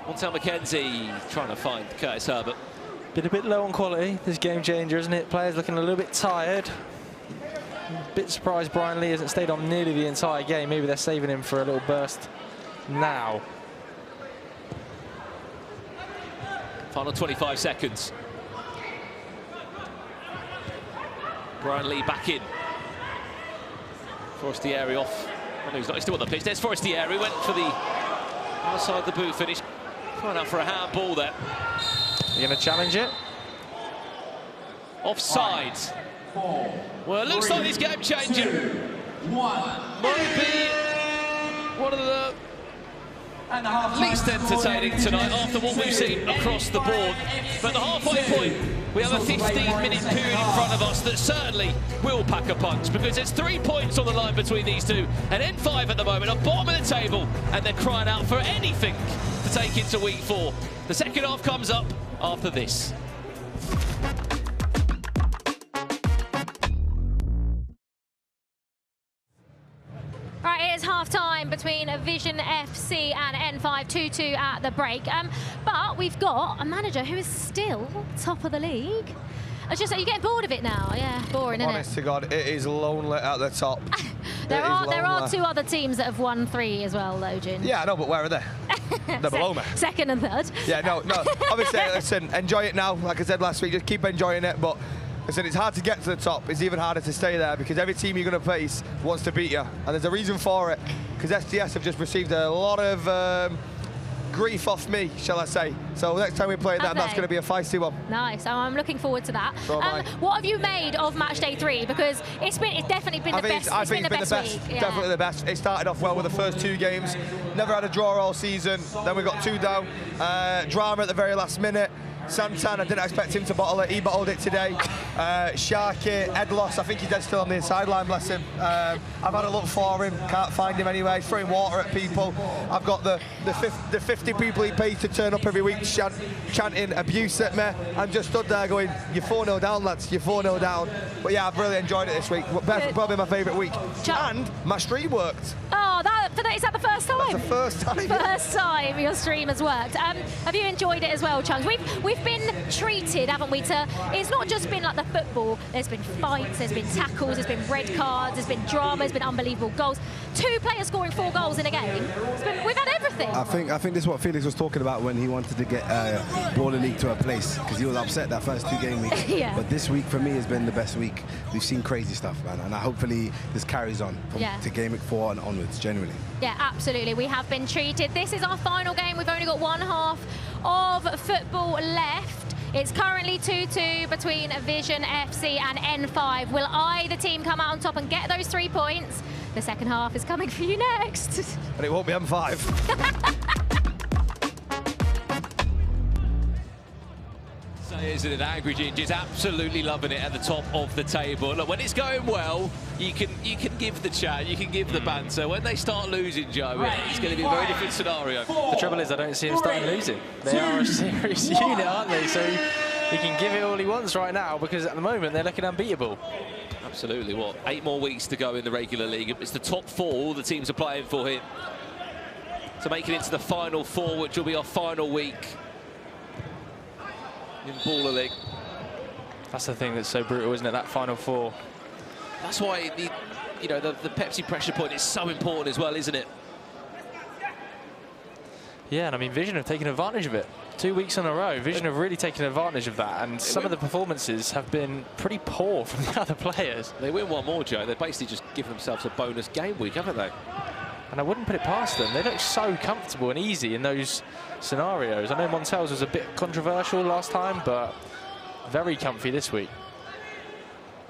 Montel McKenzie trying to find Curtis Herbert. Been a bit low on quality, this game changer, isn't it? Players looking a little bit tired. A bit surprised Brian Lee hasn't stayed on nearly the entire game. Maybe they're saving him for a little burst now. Final 25 seconds. Brian Lee back in. Forestieri off. Oh, no, he's not. He's still on the pitch. There's Forestieri. Went for the outside the boot finish. Crying out for a handball there. You going to challenge it? Offside. 5, 4, well, it looks like this game changing. 2, 1. Might be one of the least entertaining tonight after what we've seen across the board. But the halfway point, we have a 15-minute period in front of us that certainly will pack a punch, because there's 3 points on the line between these two. And N5 at the moment are bottom of the table, and they're crying out for anything to take into week 4. The second half comes up after this. Right, it is half-time between Vision FC and N5, 2-2 at the break. But we've got a manager who is still top of the league. It's just, are you getting bored of it now? Yeah, boring, isn't it? Honest to God, it is lonely at the top. There are 2 other teams that have won 3 as well, though, Jin. Yeah, I know, but where are they? They're below me. Second and third. Yeah, no. Obviously, listen, enjoy it now. Like I said last week, just keep enjoying it. But listen, it's hard to get to the top. It's even harder to stay there, because every team you're going to face wants to beat you. And there's a reason for it, because SDS have just received a lot of grief off me, shall I say. So next time we play them, that's going to be a feisty one. Nice. I'm looking forward to that. So what have you made of Matchday 3? Because it's definitely been the best. I think it's been the best. Week. Definitely the best. It started off well with the first 2 games. Never had a draw all season. Then we got 2 down. Drama at the very last minute. Santan, I didn't expect him to bottle it. He bottled it today. Sharky, Ed lost. I think he's dead still on the sideline, bless him. I've had a look for him. Can't find him anyway. He's throwing water at people. I've got the 50 people he pays to turn up every week chanting abuse at me. I'm just stood there going, you're 4-0 down, lads. You're 4-0 down. But yeah, I've really enjoyed it this week. Probably my favourite week. And my stream worked. Oh, is that the first time? That's the first time. First time your stream has worked. Have you enjoyed it as well, Chunks? We've been treated, haven't we, to... It's not just been like the football. There's been fights, there's been tackles, there's been red cards, there's been drama, there's been unbelievable goals. 2 players scoring 4 goals in a game. We've had everything. I think this is what Felix was talking about when he wanted to get Brawler League to a place, because he was upset that first 2 game week. Yeah. But this week for me has been the best week. We've seen crazy stuff, man, and hopefully this carries on to game week 4 and onwards, generally. Yeah, absolutely. We have been treated. This is our final game. We've only got 1 half of football left. It's currently 2-2 between VZN FC and N5. Will either team come out on top and get those 3 points? The second half is coming for you next. But it won't be M5. Isn't it? Angry Ginger's absolutely loving it at the top of the table. Look, when it's going well, you can give the chat, you can give the banter. When they start losing, Joe, it's going to be a very different scenario. The trouble is, I don't see him starting losing. They are a serious unit, aren't they? So he can give it all he wants right now, because at the moment they're looking unbeatable. Absolutely. What, 8 more weeks to go in the regular league. It's the top 4 all the teams are playing for here to make it into the final 4, which will be our final week in Baller League. That's the thing that's so brutal, isn't it? That final 4. That's why the Pepsi pressure point is so important as well, isn't it? Yeah, and I mean, VZN have taken advantage of it. 2 weeks in a row, VZN have really taken advantage of that, and some of the performances have been pretty poor from the other players. They win 1 more, Joe. They basically just give themselves a bonus game week, haven't they? And I wouldn't put it past them. They look so comfortable and easy in those scenarios. I know Montel's was a bit controversial last time, but very comfy this week.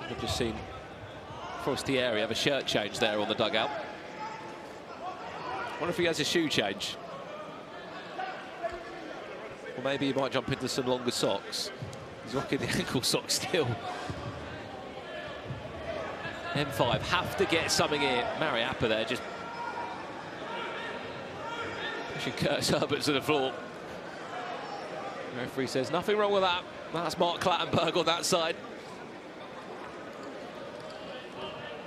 I've just seen Forestieri have a shirt change there on the dugout. Wonder if he has a shoe change. Or maybe he might jump into some longer socks. He's rocking the ankle socks still. M5 have to get something here. Mariappa there just pushing Curtis Herbert to the floor. The referee says nothing wrong with that. That's Mark Clattenburg on that side.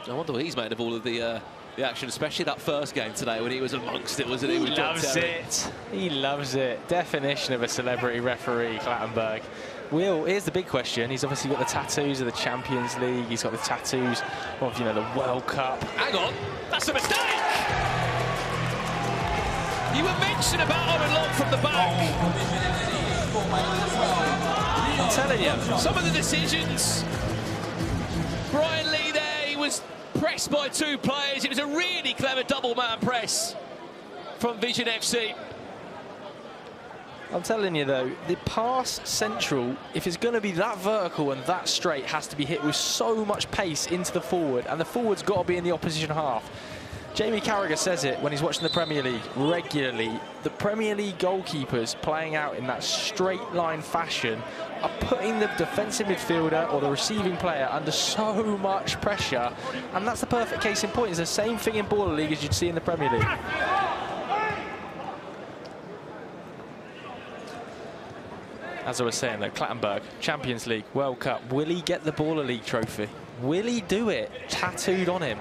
I wonder what he's made of all of the action, especially that first game today when he was amongst it, wasn't he? He loves it. He loves it. Definition of a celebrity referee, Clattenburg. Will, here's the big question. He's obviously got the tattoos of the Champions League. He's got the tattoos of, the World Cup. Hang on, that's a mistake! You were mentioned about Owen Long from the back. I'm telling you. Some of the decisions. Brian Lee there, he was pressed by 2 players. It was a really clever double-man press from VZN FC. I'm telling you, though, the pass central, if it's going to be that vertical and that straight, has to be hit with so much pace into the forward, and the forward's got to be in the opposition half. Jamie Carragher says it when he's watching the Premier League regularly. The Premier League goalkeepers playing out in that straight line fashion are putting the defensive midfielder or the receiving player under so much pressure, and that's the perfect case in point. It's the same thing in Baller League as you'd see in the Premier League. As I was saying, though, Clattenburg, Champions League, World Cup. Will he get the Baller League trophy? Will he do it? Tattooed on him.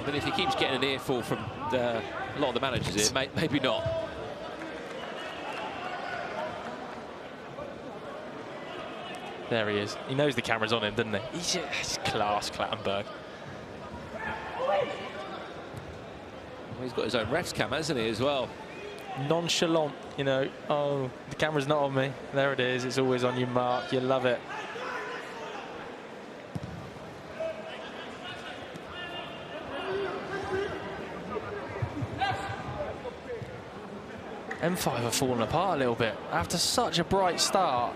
But if he keeps getting an earful from a lot of the managers here, maybe not. There he is. He knows the camera's on him, doesn't he? He's class, Clattenburg. Well, he's got his own refs cam, hasn't he, as well? Nonchalant, oh, the camera's not on me. There it is. It's always on you, Mark. You love it. M5 have fallen apart a little bit. After such a bright start,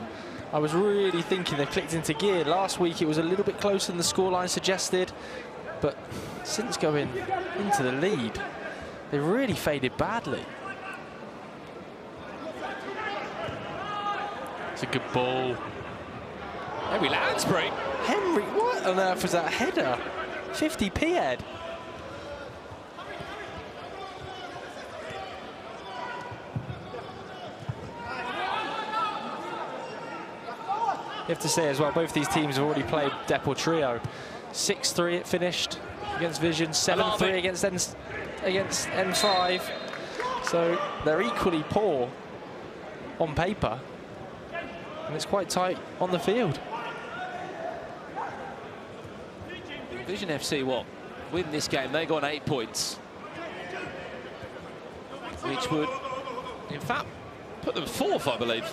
I was really thinking they've clicked into gear. Last week it was a little bit closer than the scoreline suggested, but since going into the lead, they've really faded badly. It's a good ball. Henry Lansbury. Henry, what on earth was that header? 50p head. You have to say as well, both these teams have already played Deportrio. 6-3 it finished against Vision, 7-3 against N5. So they're equally poor on paper, and it's quite tight on the field. Vision FC, what? Win this game, they got 8 points. Which would, in fact, put them 4th, I believe.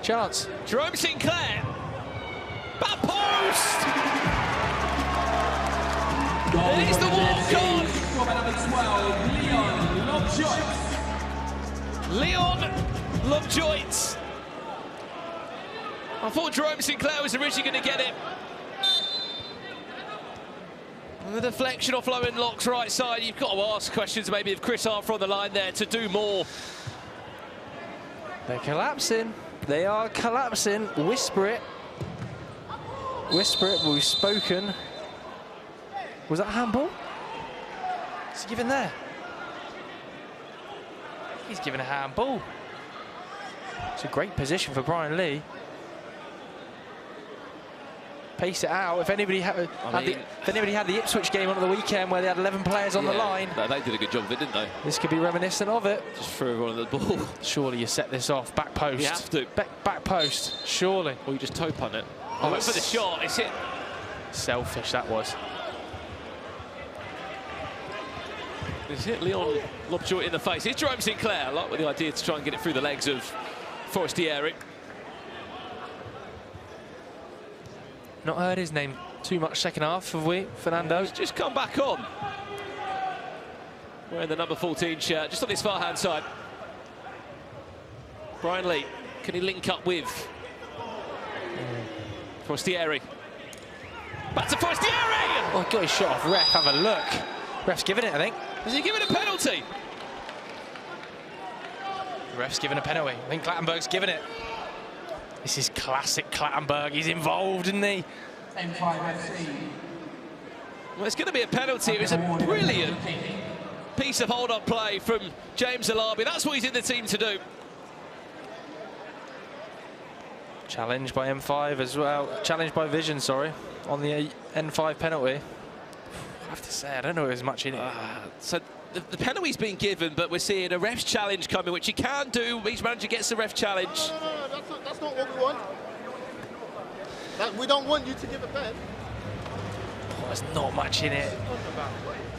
Chance. Jerome Sinclair. Back post! It is the walk-on! Leon Lovejoyt. I thought Jerome Sinclair was originally going to get it. And the deflection off Lowen Locke's right side. You've got to ask questions maybe of Chris Arthur on the line there to do more. They're collapsing. They are collapsing. Whisper it. Whisper it, we've spoken. Was that a handball? Is he given there? He's given a handball. It's a great position for Brian Lee. Pace it out. If anybody had the Ipswich game on the weekend where they had 11 players on the line. No, they did a good job of it, didn't they? This could be reminiscent of it. Just threw everyone at the ball. Surely you set this off. Back post. You have to. Back post. Surely. Or you just toe punt it. Oh, went for the shot. It's hit. Selfish, that was. It's hit Leon Lovejoyt in the face. It's Jerome Sinclair. I like with the idea to try and get it through the legs of Forestieri. Not heard his name too much second half, have we, Fernando? He's just come back on. Wearing the number 14 shirt, just on his far-hand side. Brian Lee, can he link up with Forestieri? Back to Forestieri! Oh, got his shot off. Ref, have a look. Ref's giving it, I think. Is he giving a penalty? The ref's giving a penalty. I think Clattenburg's giving it. This is classic Clattenburg. He's involved, isn't he? V5 FC. Well, it's going to be a penalty. It was a brilliant piece of hold-up play from James Alabi. That's what he's in the team to do. Challenged by M5 as well. Challenged by Vision, sorry, on the N5 penalty. I have to say, I don't know if there's much in it. So the penalty's been given, but we're seeing a ref's challenge coming, which he can do. Each manager gets a ref challenge. No, that's not what we want. We don't want you to give a pen. Oh, there's not much in it.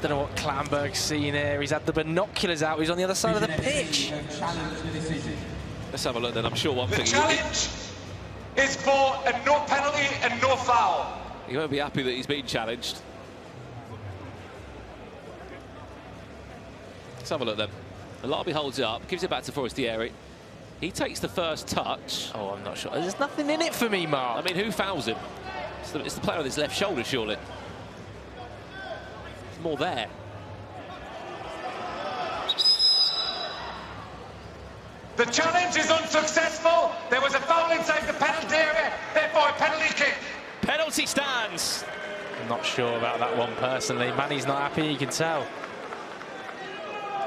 Don't know what Clattenburg's seen here. He's had the binoculars out. He's on the other side of the pitch. Let's have a look then. I'm sure one thing. The challenge is for a no penalty and no foul. He won't be happy that he's been challenged. Let's have a look then. Alabi holds it up, gives it back to Forestieri. He takes the first touch. Oh, I'm not sure. There's nothing in it for me, Mark. I mean, who fouls him? It's the player on his left shoulder, surely. There's more there. The challenge is unsuccessful. There was a foul inside the penalty area, therefore a penalty kick. Penalty stands. I'm not sure about that one personally. Manny's not happy, you can tell.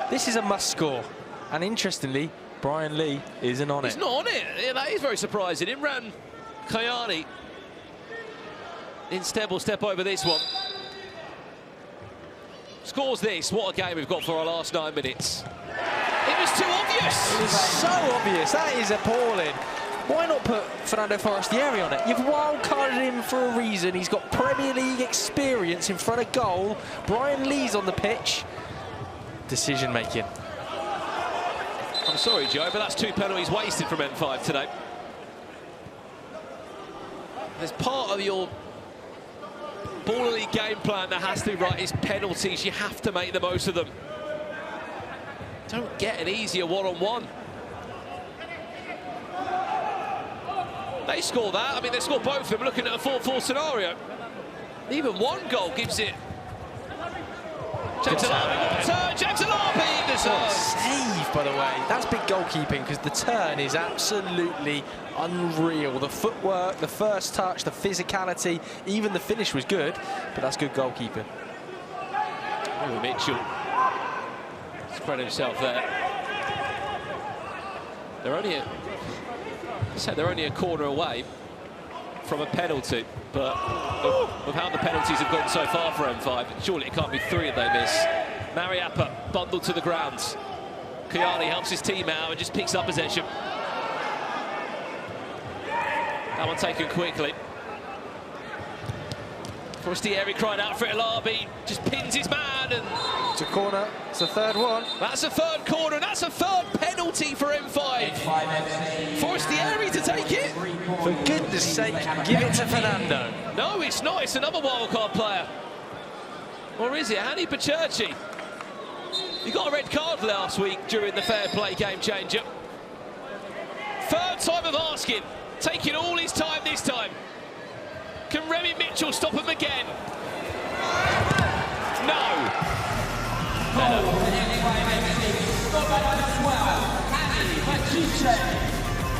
This is a must score. And interestingly, Brian Lee isn't on it. He's not on it. Yeah, that is very surprising. Imran Kayani instead will step over this one. Scores this. What a game we've got for our last 9 minutes. It was too obvious. It was so obvious. That is appalling. Why not put Fernando Forestieri on it? You've wild-carded him for a reason. He's got Premier League experience in front of goal. Brian Lee's on the pitch. Decision-making. I'm sorry, Joe, but that's 2 penalties wasted from M5 today. There's part of your Baller League game plan that has to be right is penalties. You have to make the most of them. don't get an easier one-on-one. They score that. I mean, they score both of them looking at a 4-4 scenario. Even one goal gives it. James Alabi, James Alabi in the zone. Save, by the way. That's big goalkeeping because the turn is absolutely unreal. The footwork, the first touch, the physicality, even the finish was good, but that's good goalkeeping. Oh, Mitchell spread himself there. They're only a corner away from a penalty, but of how the penalties have gone so far for M5, surely it can't be 3 that they miss. Mariappa bundled to the ground. Kayani helps his team out and just picks up possession. That one taken quickly. Forestieri cried out for it. Alabi just pins his man, and it's a corner. It's a third one. That's a third corner, and that's a third penalty for M5. Forestieri to take it. For goodness sake, give it to Fernando. No, it's not. It's another wildcard player. Or is it? Hani Pacherchi. He got a red card last week during the fair play game changer. Third time of asking. Taking all his time this time. Can Remy Mitchell stop him again? No.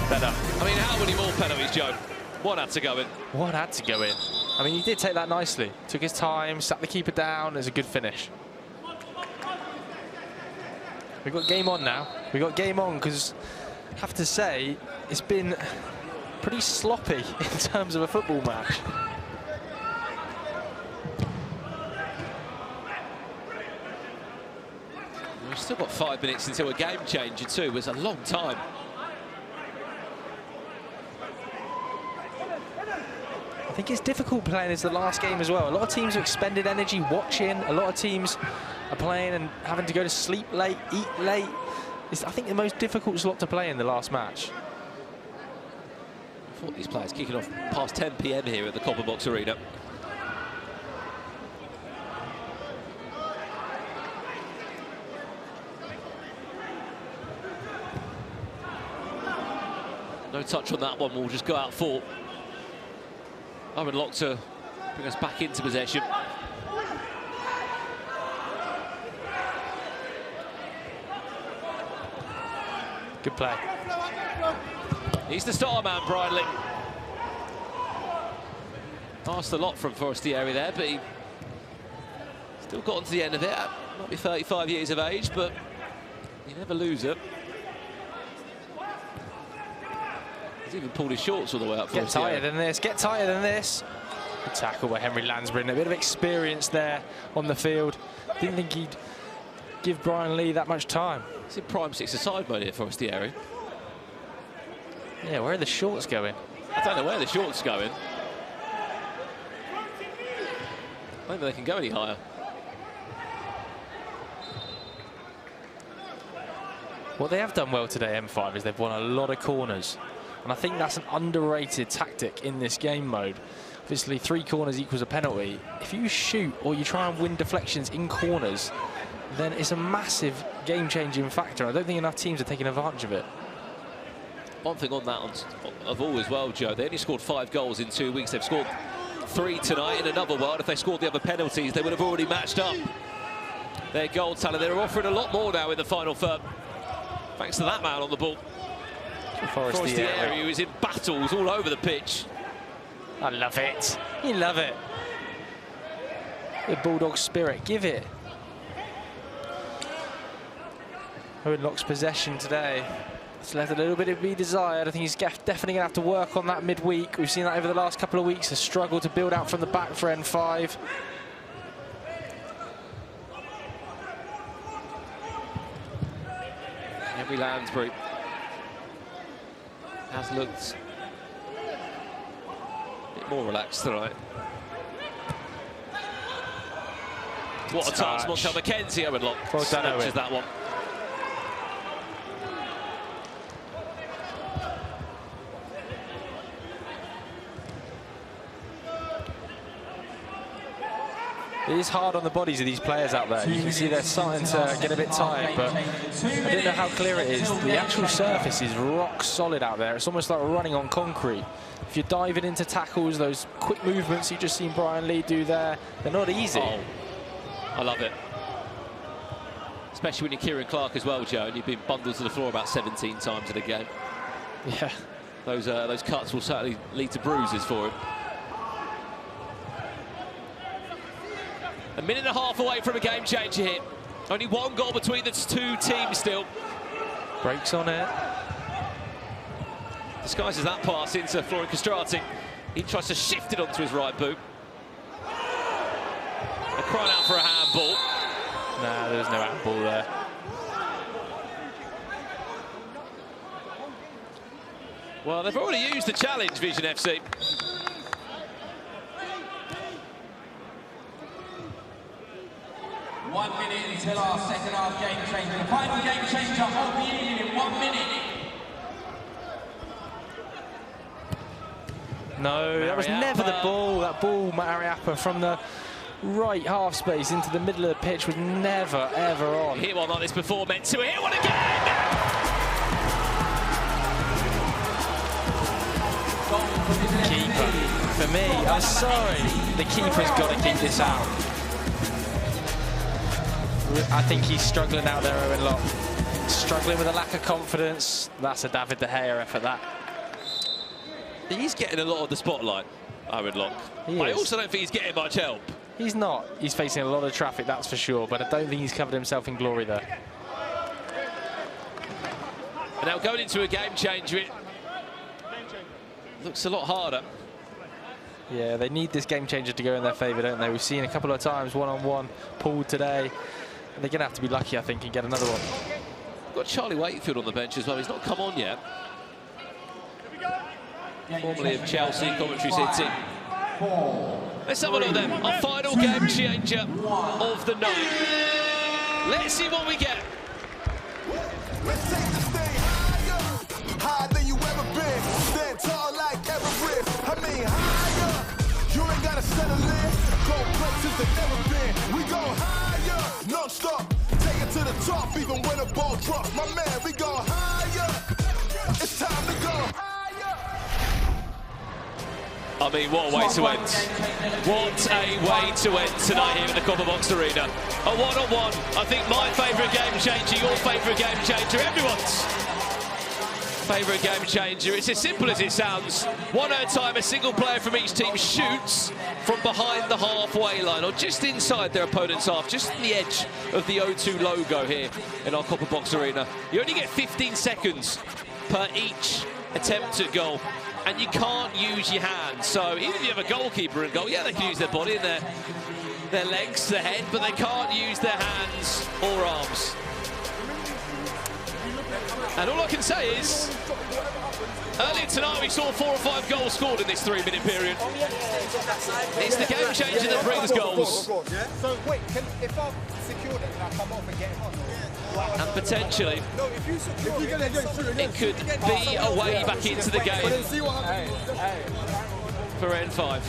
Better. I mean, how many more penalties, Joe? One had to go in. One had to go in. I mean, he did take that nicely. Took his time, sat the keeper down. It's a good finish. We've got game on now. We've got game on because I have to say, it's been pretty sloppy in terms of a football match. We've still got 5 minutes until a game changer too. It's a long time. I think it's difficult playing as the last game as well. A lot of teams have expended energy watching. A lot of teams are playing and having to go to sleep late, eat late. It's, I think, the most difficult slot to play in the last match. I thought these players kicking off past 10 PM here at the Copper Box Arena. No touch on that one. We'll just go out for Owen Locke to bring us back into possession. Good play. He's the star man, Brian Lee. Asked a lot from Forestieri there, but he still got onto the end of it. Might be 35 years of age, but you never lose it. He's even pulled his shorts all the way up. Get tighter than this. Get tighter than this. Good tackle by Henry Lansbury. A bit of experience there on the field. Didn't think he'd give Brian Lee that much time. It's in prime 6-a-side mode here, Forestieri. Yeah, where are the shorts going? I don't know where the shorts going. I don't think they can go any higher. What they have done well today, M5, is they've won a lot of corners. And I think that's an underrated tactic in this game mode. Obviously, 3 corners equals a penalty. If you shoot or you try and win deflections in corners, then it's a massive game-changing factor. I don't think enough teams are taking advantage of it. One thing on that of all as well, Joe, they only scored 5 goals in 2 weeks. They've scored 3 tonight. In another world, if they scored the other penalties, they would have already matched up their goal tally. They're offering a lot more now in the final third, thanks to that man on the ball. Forestieri, who is in battles all over the pitch. I love it. You love it. The Bulldog spirit, give it. Owen Locke's possession today. It's left a little bit to be desired. I think he's definitely going to have to work on that midweek. We've seen that over the last couple of weeks, a struggle to build out from the back for N5. Henry Lansbury has looked a bit more relaxed tonight. What a touch, Montel McKenzie, Owen Locke. Well done, Owen. That one. It is hard on the bodies of these players out there. You can see they're starting to get a bit tired, but I don't know how clear it is. The actual surface is rock solid out there. It's almost like running on concrete. If you're diving into tackles, those quick movements you've just seen Brian Lee do there, they're not easy. Oh, I love it. Especially when you're Kieran Clark as well, Joe, and you've been bundled to the floor about 17 times in a game. Yeah. Those cuts will certainly lead to bruises for him. A minute and a half away from a game changer here. Only one goal between the two teams still. Breaks on it. Disguises that pass into Florian Castrati. He tries to shift it onto his right boot. They're crying out for a handball. Nah, there's no handball there. Well, they've already used the challenge, Vision FC. One minute until our second half game changer. The final game changer of the evening in 1 minute. No, that was never the ball. That ball, Mariappa, from the right half space into the middle of the pitch was never, ever on. Hit one like this before, meant to hit one again! Keeper. For me, I'm sorry, the keeper's got to keep this out. I think he's struggling out there, Owen Locke. Struggling with a lack of confidence. That's a David De Gea effort, that. He's getting a lot of the spotlight, Owen Locke. But I also don't think he's getting much help. He's not. He's facing a lot of traffic, that's for sure, but I don't think he's covered himself in glory there. And now going into a game changer, it looks a lot harder. Yeah, they need this game changer to go in their favour, don't they? We've seen a couple of times one-on-one pulled today. They're going to have to be lucky, I think, and get another one. Got Charlie Wakefield on the bench as well. He's not come on yet. Formerly of Chelsea, Coventry City. Let's have a look then. Our final game changer of the night. Let's see what we get. Let's take the stage higher than you ever been. Stand tall like Everett. I mean higher. You ain't gotta settle in. Go places that never been. We go higher, non-stop. Take it to the top, even when the ball drops. My man, we go higher. It's time to go higher. I mean, what a way to end. What a way to end tonight here in the Copper Box Arena. A one-on-one. I think my favourite game changer, your favourite game changer, everyone's favourite game changer. It's as simple as it sounds. One at a time, a single player from each team shoots from behind the halfway line or just inside their opponent's half, just on the edge of the O2 logo here in our Copper Box Arena. You only get 15 seconds per each attempt at goal. And you can't use your hands. So even if you have a goalkeeper in goal, yeah, they can use their body and their legs, their head, but they can't use their hands or arms. And all I can say is, earlier tonight we saw 4 or 5 goals scored in this 3-minute period. It's the game changer that brings goals. So wait, if I've secured it, can I come off and get him on? And potentially, it could be a way back into the game for N5.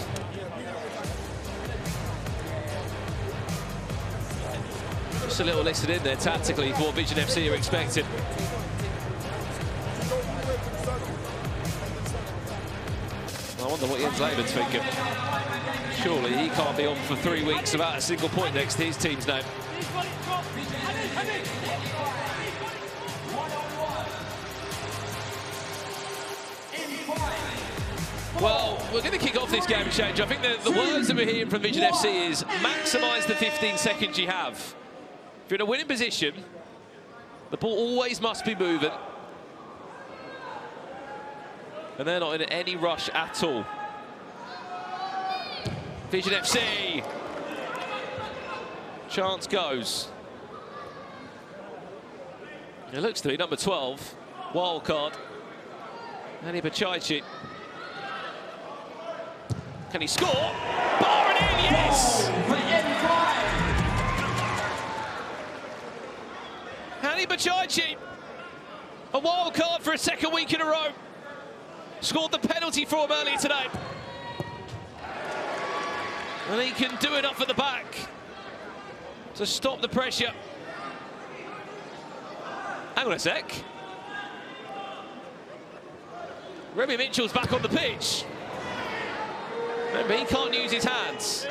Just a little listen in there tactically for what Vision FC are expecting. I wonder what Jens Lehmann's thinking. Surely he can't be on for 3 weeks without a single point next to his team's name. Well, we're going to kick off this game change. I think the words that we're hearing from Vision FC is maximise the 15 seconds you have. If you're in a winning position, the ball always must be moving. And they're not in any rush at all. Vision FC. Chance goes. It looks to be number 12, wild card. Nani Bachaichi. Can he score? Bar it in, yes! Nani Bachaichi, a wild card for a second week in a row. Scored the penalty for him earlier today. And he can do enough at the back to stop the pressure. Hang on a sec. Remy Mitchell's back on the pitch. Remember, he can't use his hands.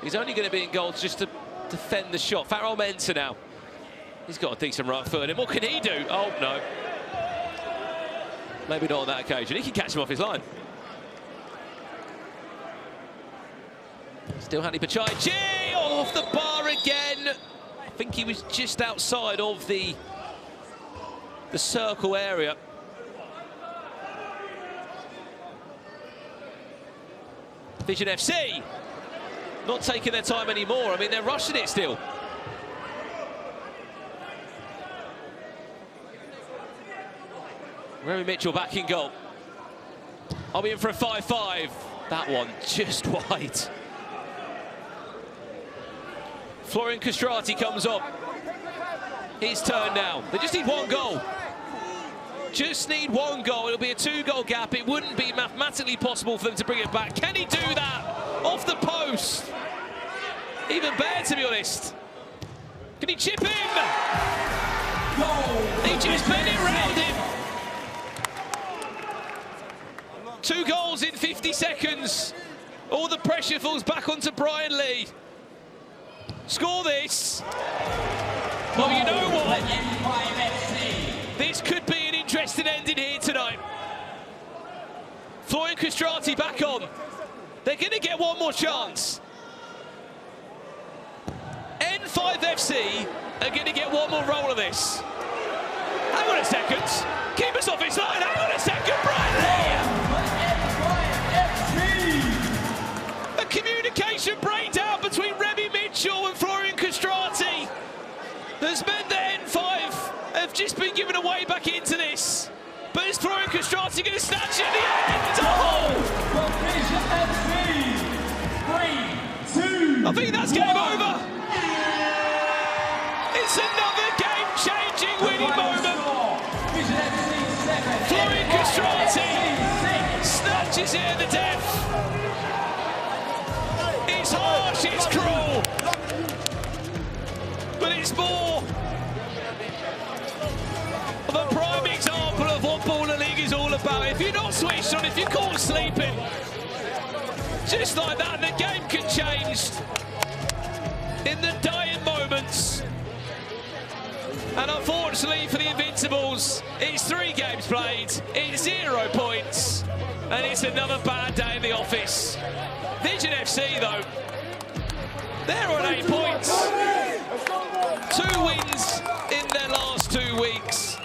He's only going to be in goal just to defend the shot. Farrell Mensah now. He's got a decent right foot in him. What can he do? Oh, no. Maybe not on that occasion. He can catch him off his line. Still Hani Pachai. Off the bar again. I think he was just outside of the circle area. VZN FC not taking their time anymore. I mean, they're rushing it still. Remy Mitchell back in goal. I'll be in for a 5-5. That one just wide. Florian Castrati comes up. His turn now. They just need one goal. Just need one goal. It'll be a 2-goal gap. It wouldn't be mathematically possible for them to bring it back. Can he do that? Off the post. Even better, to be honest. Can he chip him? He just bent it round him. 2 goals in 50 seconds. All the pressure falls back onto Brian Lee. Score this. Well, you know what? This could be an interesting ending here tonight. Florian Castrati back on. They're going to get one more chance. N5 FC are going to get one more roll of this. Hang on a second. Keep us off his line. Hang on a second, Brian Lee. A communication breakdown between Remy Mitchell and Florian Castrati has meant that N5 have just been given away back into this. But is Florian Castrati going to snatch it at the end? Oh! I think that's game over. It's another game-changing winning moment. Florian Castrati snatches it at the death. It's harsh, it's cruel, but it's more of a prime example of what Baller League is all about. If you're not switched on, if you're caught sleeping, just like that, the game can change in the dying moments. And unfortunately for the Invincibles, it's 3 games played, it's 0 points, and it's another bad day in the office. VZN FC, though, they're on 8 points. 2 wins in their last 2 weeks.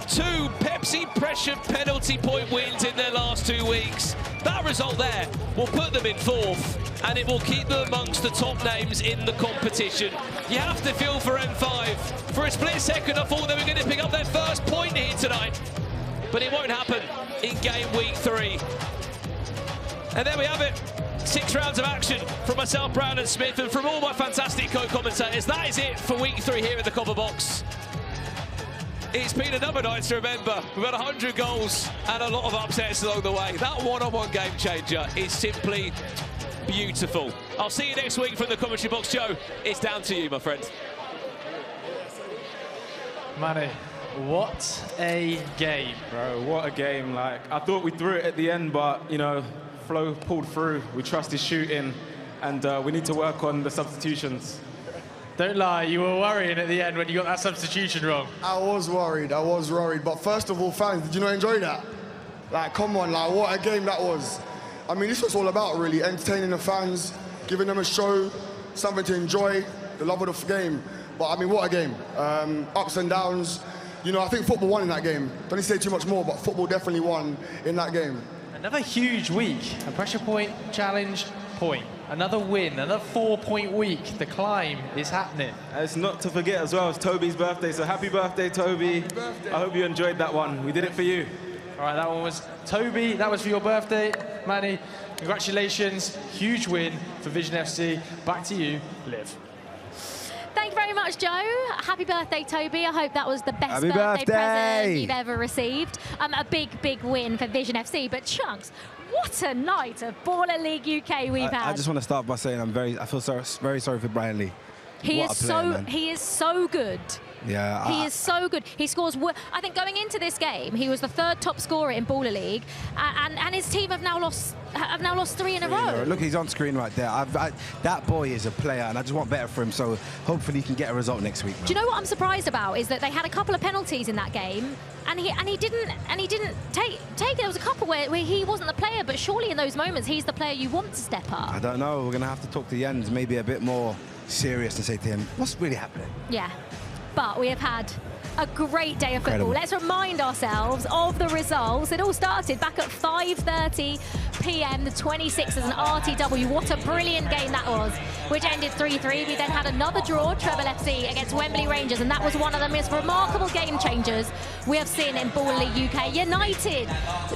2 Pepsi pressure penalty point wins in their last 2 weeks. That result there will put them in 4th, and it will keep them amongst the top names in the competition. You have to feel for N5. For a split second, I thought they were going to pick up their first point here tonight, but it won't happen in game week 3. And there we have it. 6 rounds of action from myself, Brown and Smith, and from all my fantastic co-commentators. That is it for week 3 here at the Copper Box. It's been another night to remember. We've had 100 goals and a lot of upsets along the way. That one-on-one game changer is simply beautiful. I'll see you next week from the commentary box. Joe, it's down to you, my friend. Manny, what a game. Bro, what a game. Like, I thought we threw it at the end, but, you know, Flo pulled through. We trust his shooting, and we need to work on the substitutions. Don't lie, you were worrying at the end when you got that substitution wrong. I was worried. But first of all, fans, did you not enjoy that? Like, come on, like, what a game that was. I mean, this was all about, really, entertaining the fans, giving them a show, something to enjoy, the love of the game. But, I mean, what a game. Ups and downs. You know, I think football won in that game. Don't need to say too much more, but football definitely won in that game. Another huge week. A pressure point, challenge, point. Another win, another 4-point week. The climb is happening. It's not to forget as well, it's Tobi's birthday, so happy birthday, Tobi. Happy birthday. I hope you enjoyed that one. We did it for you. All right, that one was Tobi. That was for your birthday. Manny, congratulations. Huge win for VZN FC. Back to you, Liv. Thank Thank you very much, Joe. Happy birthday, Toby. I hope that was the best Happy birthday present birthday. you've ever received. A big win for VZN FC. But Chunks, what a night of Baller League UK we've had. I just want to start by saying I feel very sorry for Brian Lee. He What a player, man. he is so good. Yeah, He is so good. He scores. I think going into this game, he was the 3rd top scorer in Baller League, and his team have now lost 3 in a row. Look, he's on screen right there. That boy is a player, and I just want better for him. So hopefully he can get a result next week. Man. Do you know what I'm surprised about is that they had a couple of penalties in that game, and he didn't take. There was a couple where he wasn't the player, but surely in those moments he's the player you want to step up. I don't know. We're gonna have to talk to Jens, maybe a bit more serious, and say to him, what's really happening? Yeah. But we have had a great day of football. Incredible. Let's remind ourselves of the results. It all started back at 5:30 p.m. The 26ers and RTW. What a brilliant game that was, which ended 3-3. We then had another draw, Trebol FC against Wembley Rangers, and that was one of the most remarkable game changers we have seen in Baller League UK. Yanited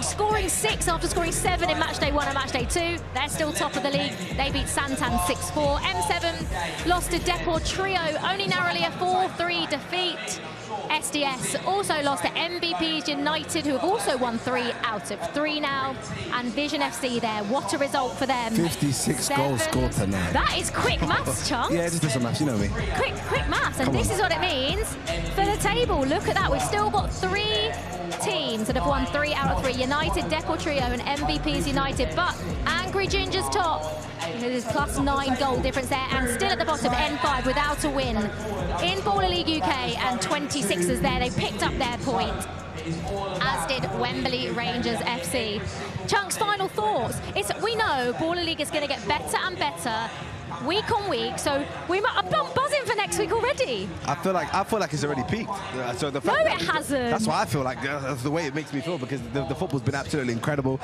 scoring 6 after scoring 7 in Matchday 1 and Matchday 2. They're still top of the league. They beat Santan 6-4. M7 lost to Deportrio, only narrowly a 4-3 defeat. SDS also lost to MVPs Yanited, who have also won 3 out of 3 now. And VZN FC there, what a result for them. 56 goals scored tonight. That is quick maths, Chunks. Yeah, just do some maths, you know me. Quick maths, and this is what it means for the table. Look at that, we've still got 3 teams that have won 3 out of 3. Yanited, Deportrio and MVPs United, but Angry Ginger's top. There's +9 goal difference there, and still at the bottom, N5 without a win. In Baller League UK, and 26ers there, they picked up their point, as did Wembley Rangers FC. Chunks, final thoughts. We know Baller League is going to get better and better week on week, so I'm buzzing for next week already. I feel like it's already peaked. So the fact No, it hasn't. That's why I feel like that's the way it makes me feel, because the football's been absolutely incredible.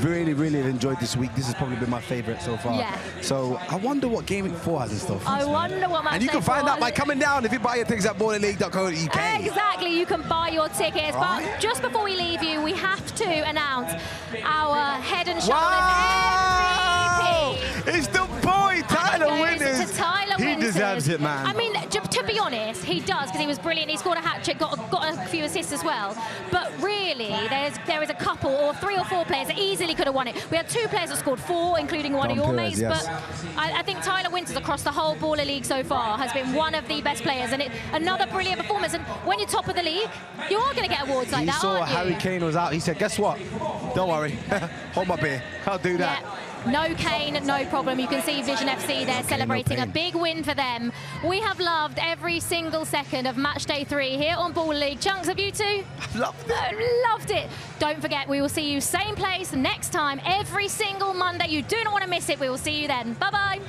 Really have enjoyed this week. This has probably been my favourite so far. Yeah. So I wonder what Game Week 4 has in store for us. I wonder what match. And you can find out by coming down if you buy your tickets at ballerleague.co.uk. Exactly, you can buy your tickets. Right. But just before we leave you, we have to announce our head and shoulders MVP. It's the boy, Tyler Winters. To Tyler He Winters. deserves it, man. I mean, to be honest, he does, because he was brilliant. He scored a hat-trick, got a few assists as well. But really, there is a couple, or 3 or 4 players that easily could have won it. We had 2 players that scored 4, including one of your Pires, mates. yes. But I think Tyler Winters, across the whole Baller League so far, has been one of the best players. And another brilliant performance. And when you're top of the league, you are going to get awards like He that, saw aren't you? Harry Kane was out. He said, guess what? Don't worry. Hold my beer. I'll do that. Yeah. No Kane, no problem. You can see VZN FC there celebrating a big win for them. We have loved every single second of Matchday 3 here on Baller League. Chunks, have you too? Loved it. Loved it. Don't forget, we will see you same place next time, every single Monday. You do not want to miss it. We will see you then. Bye-bye.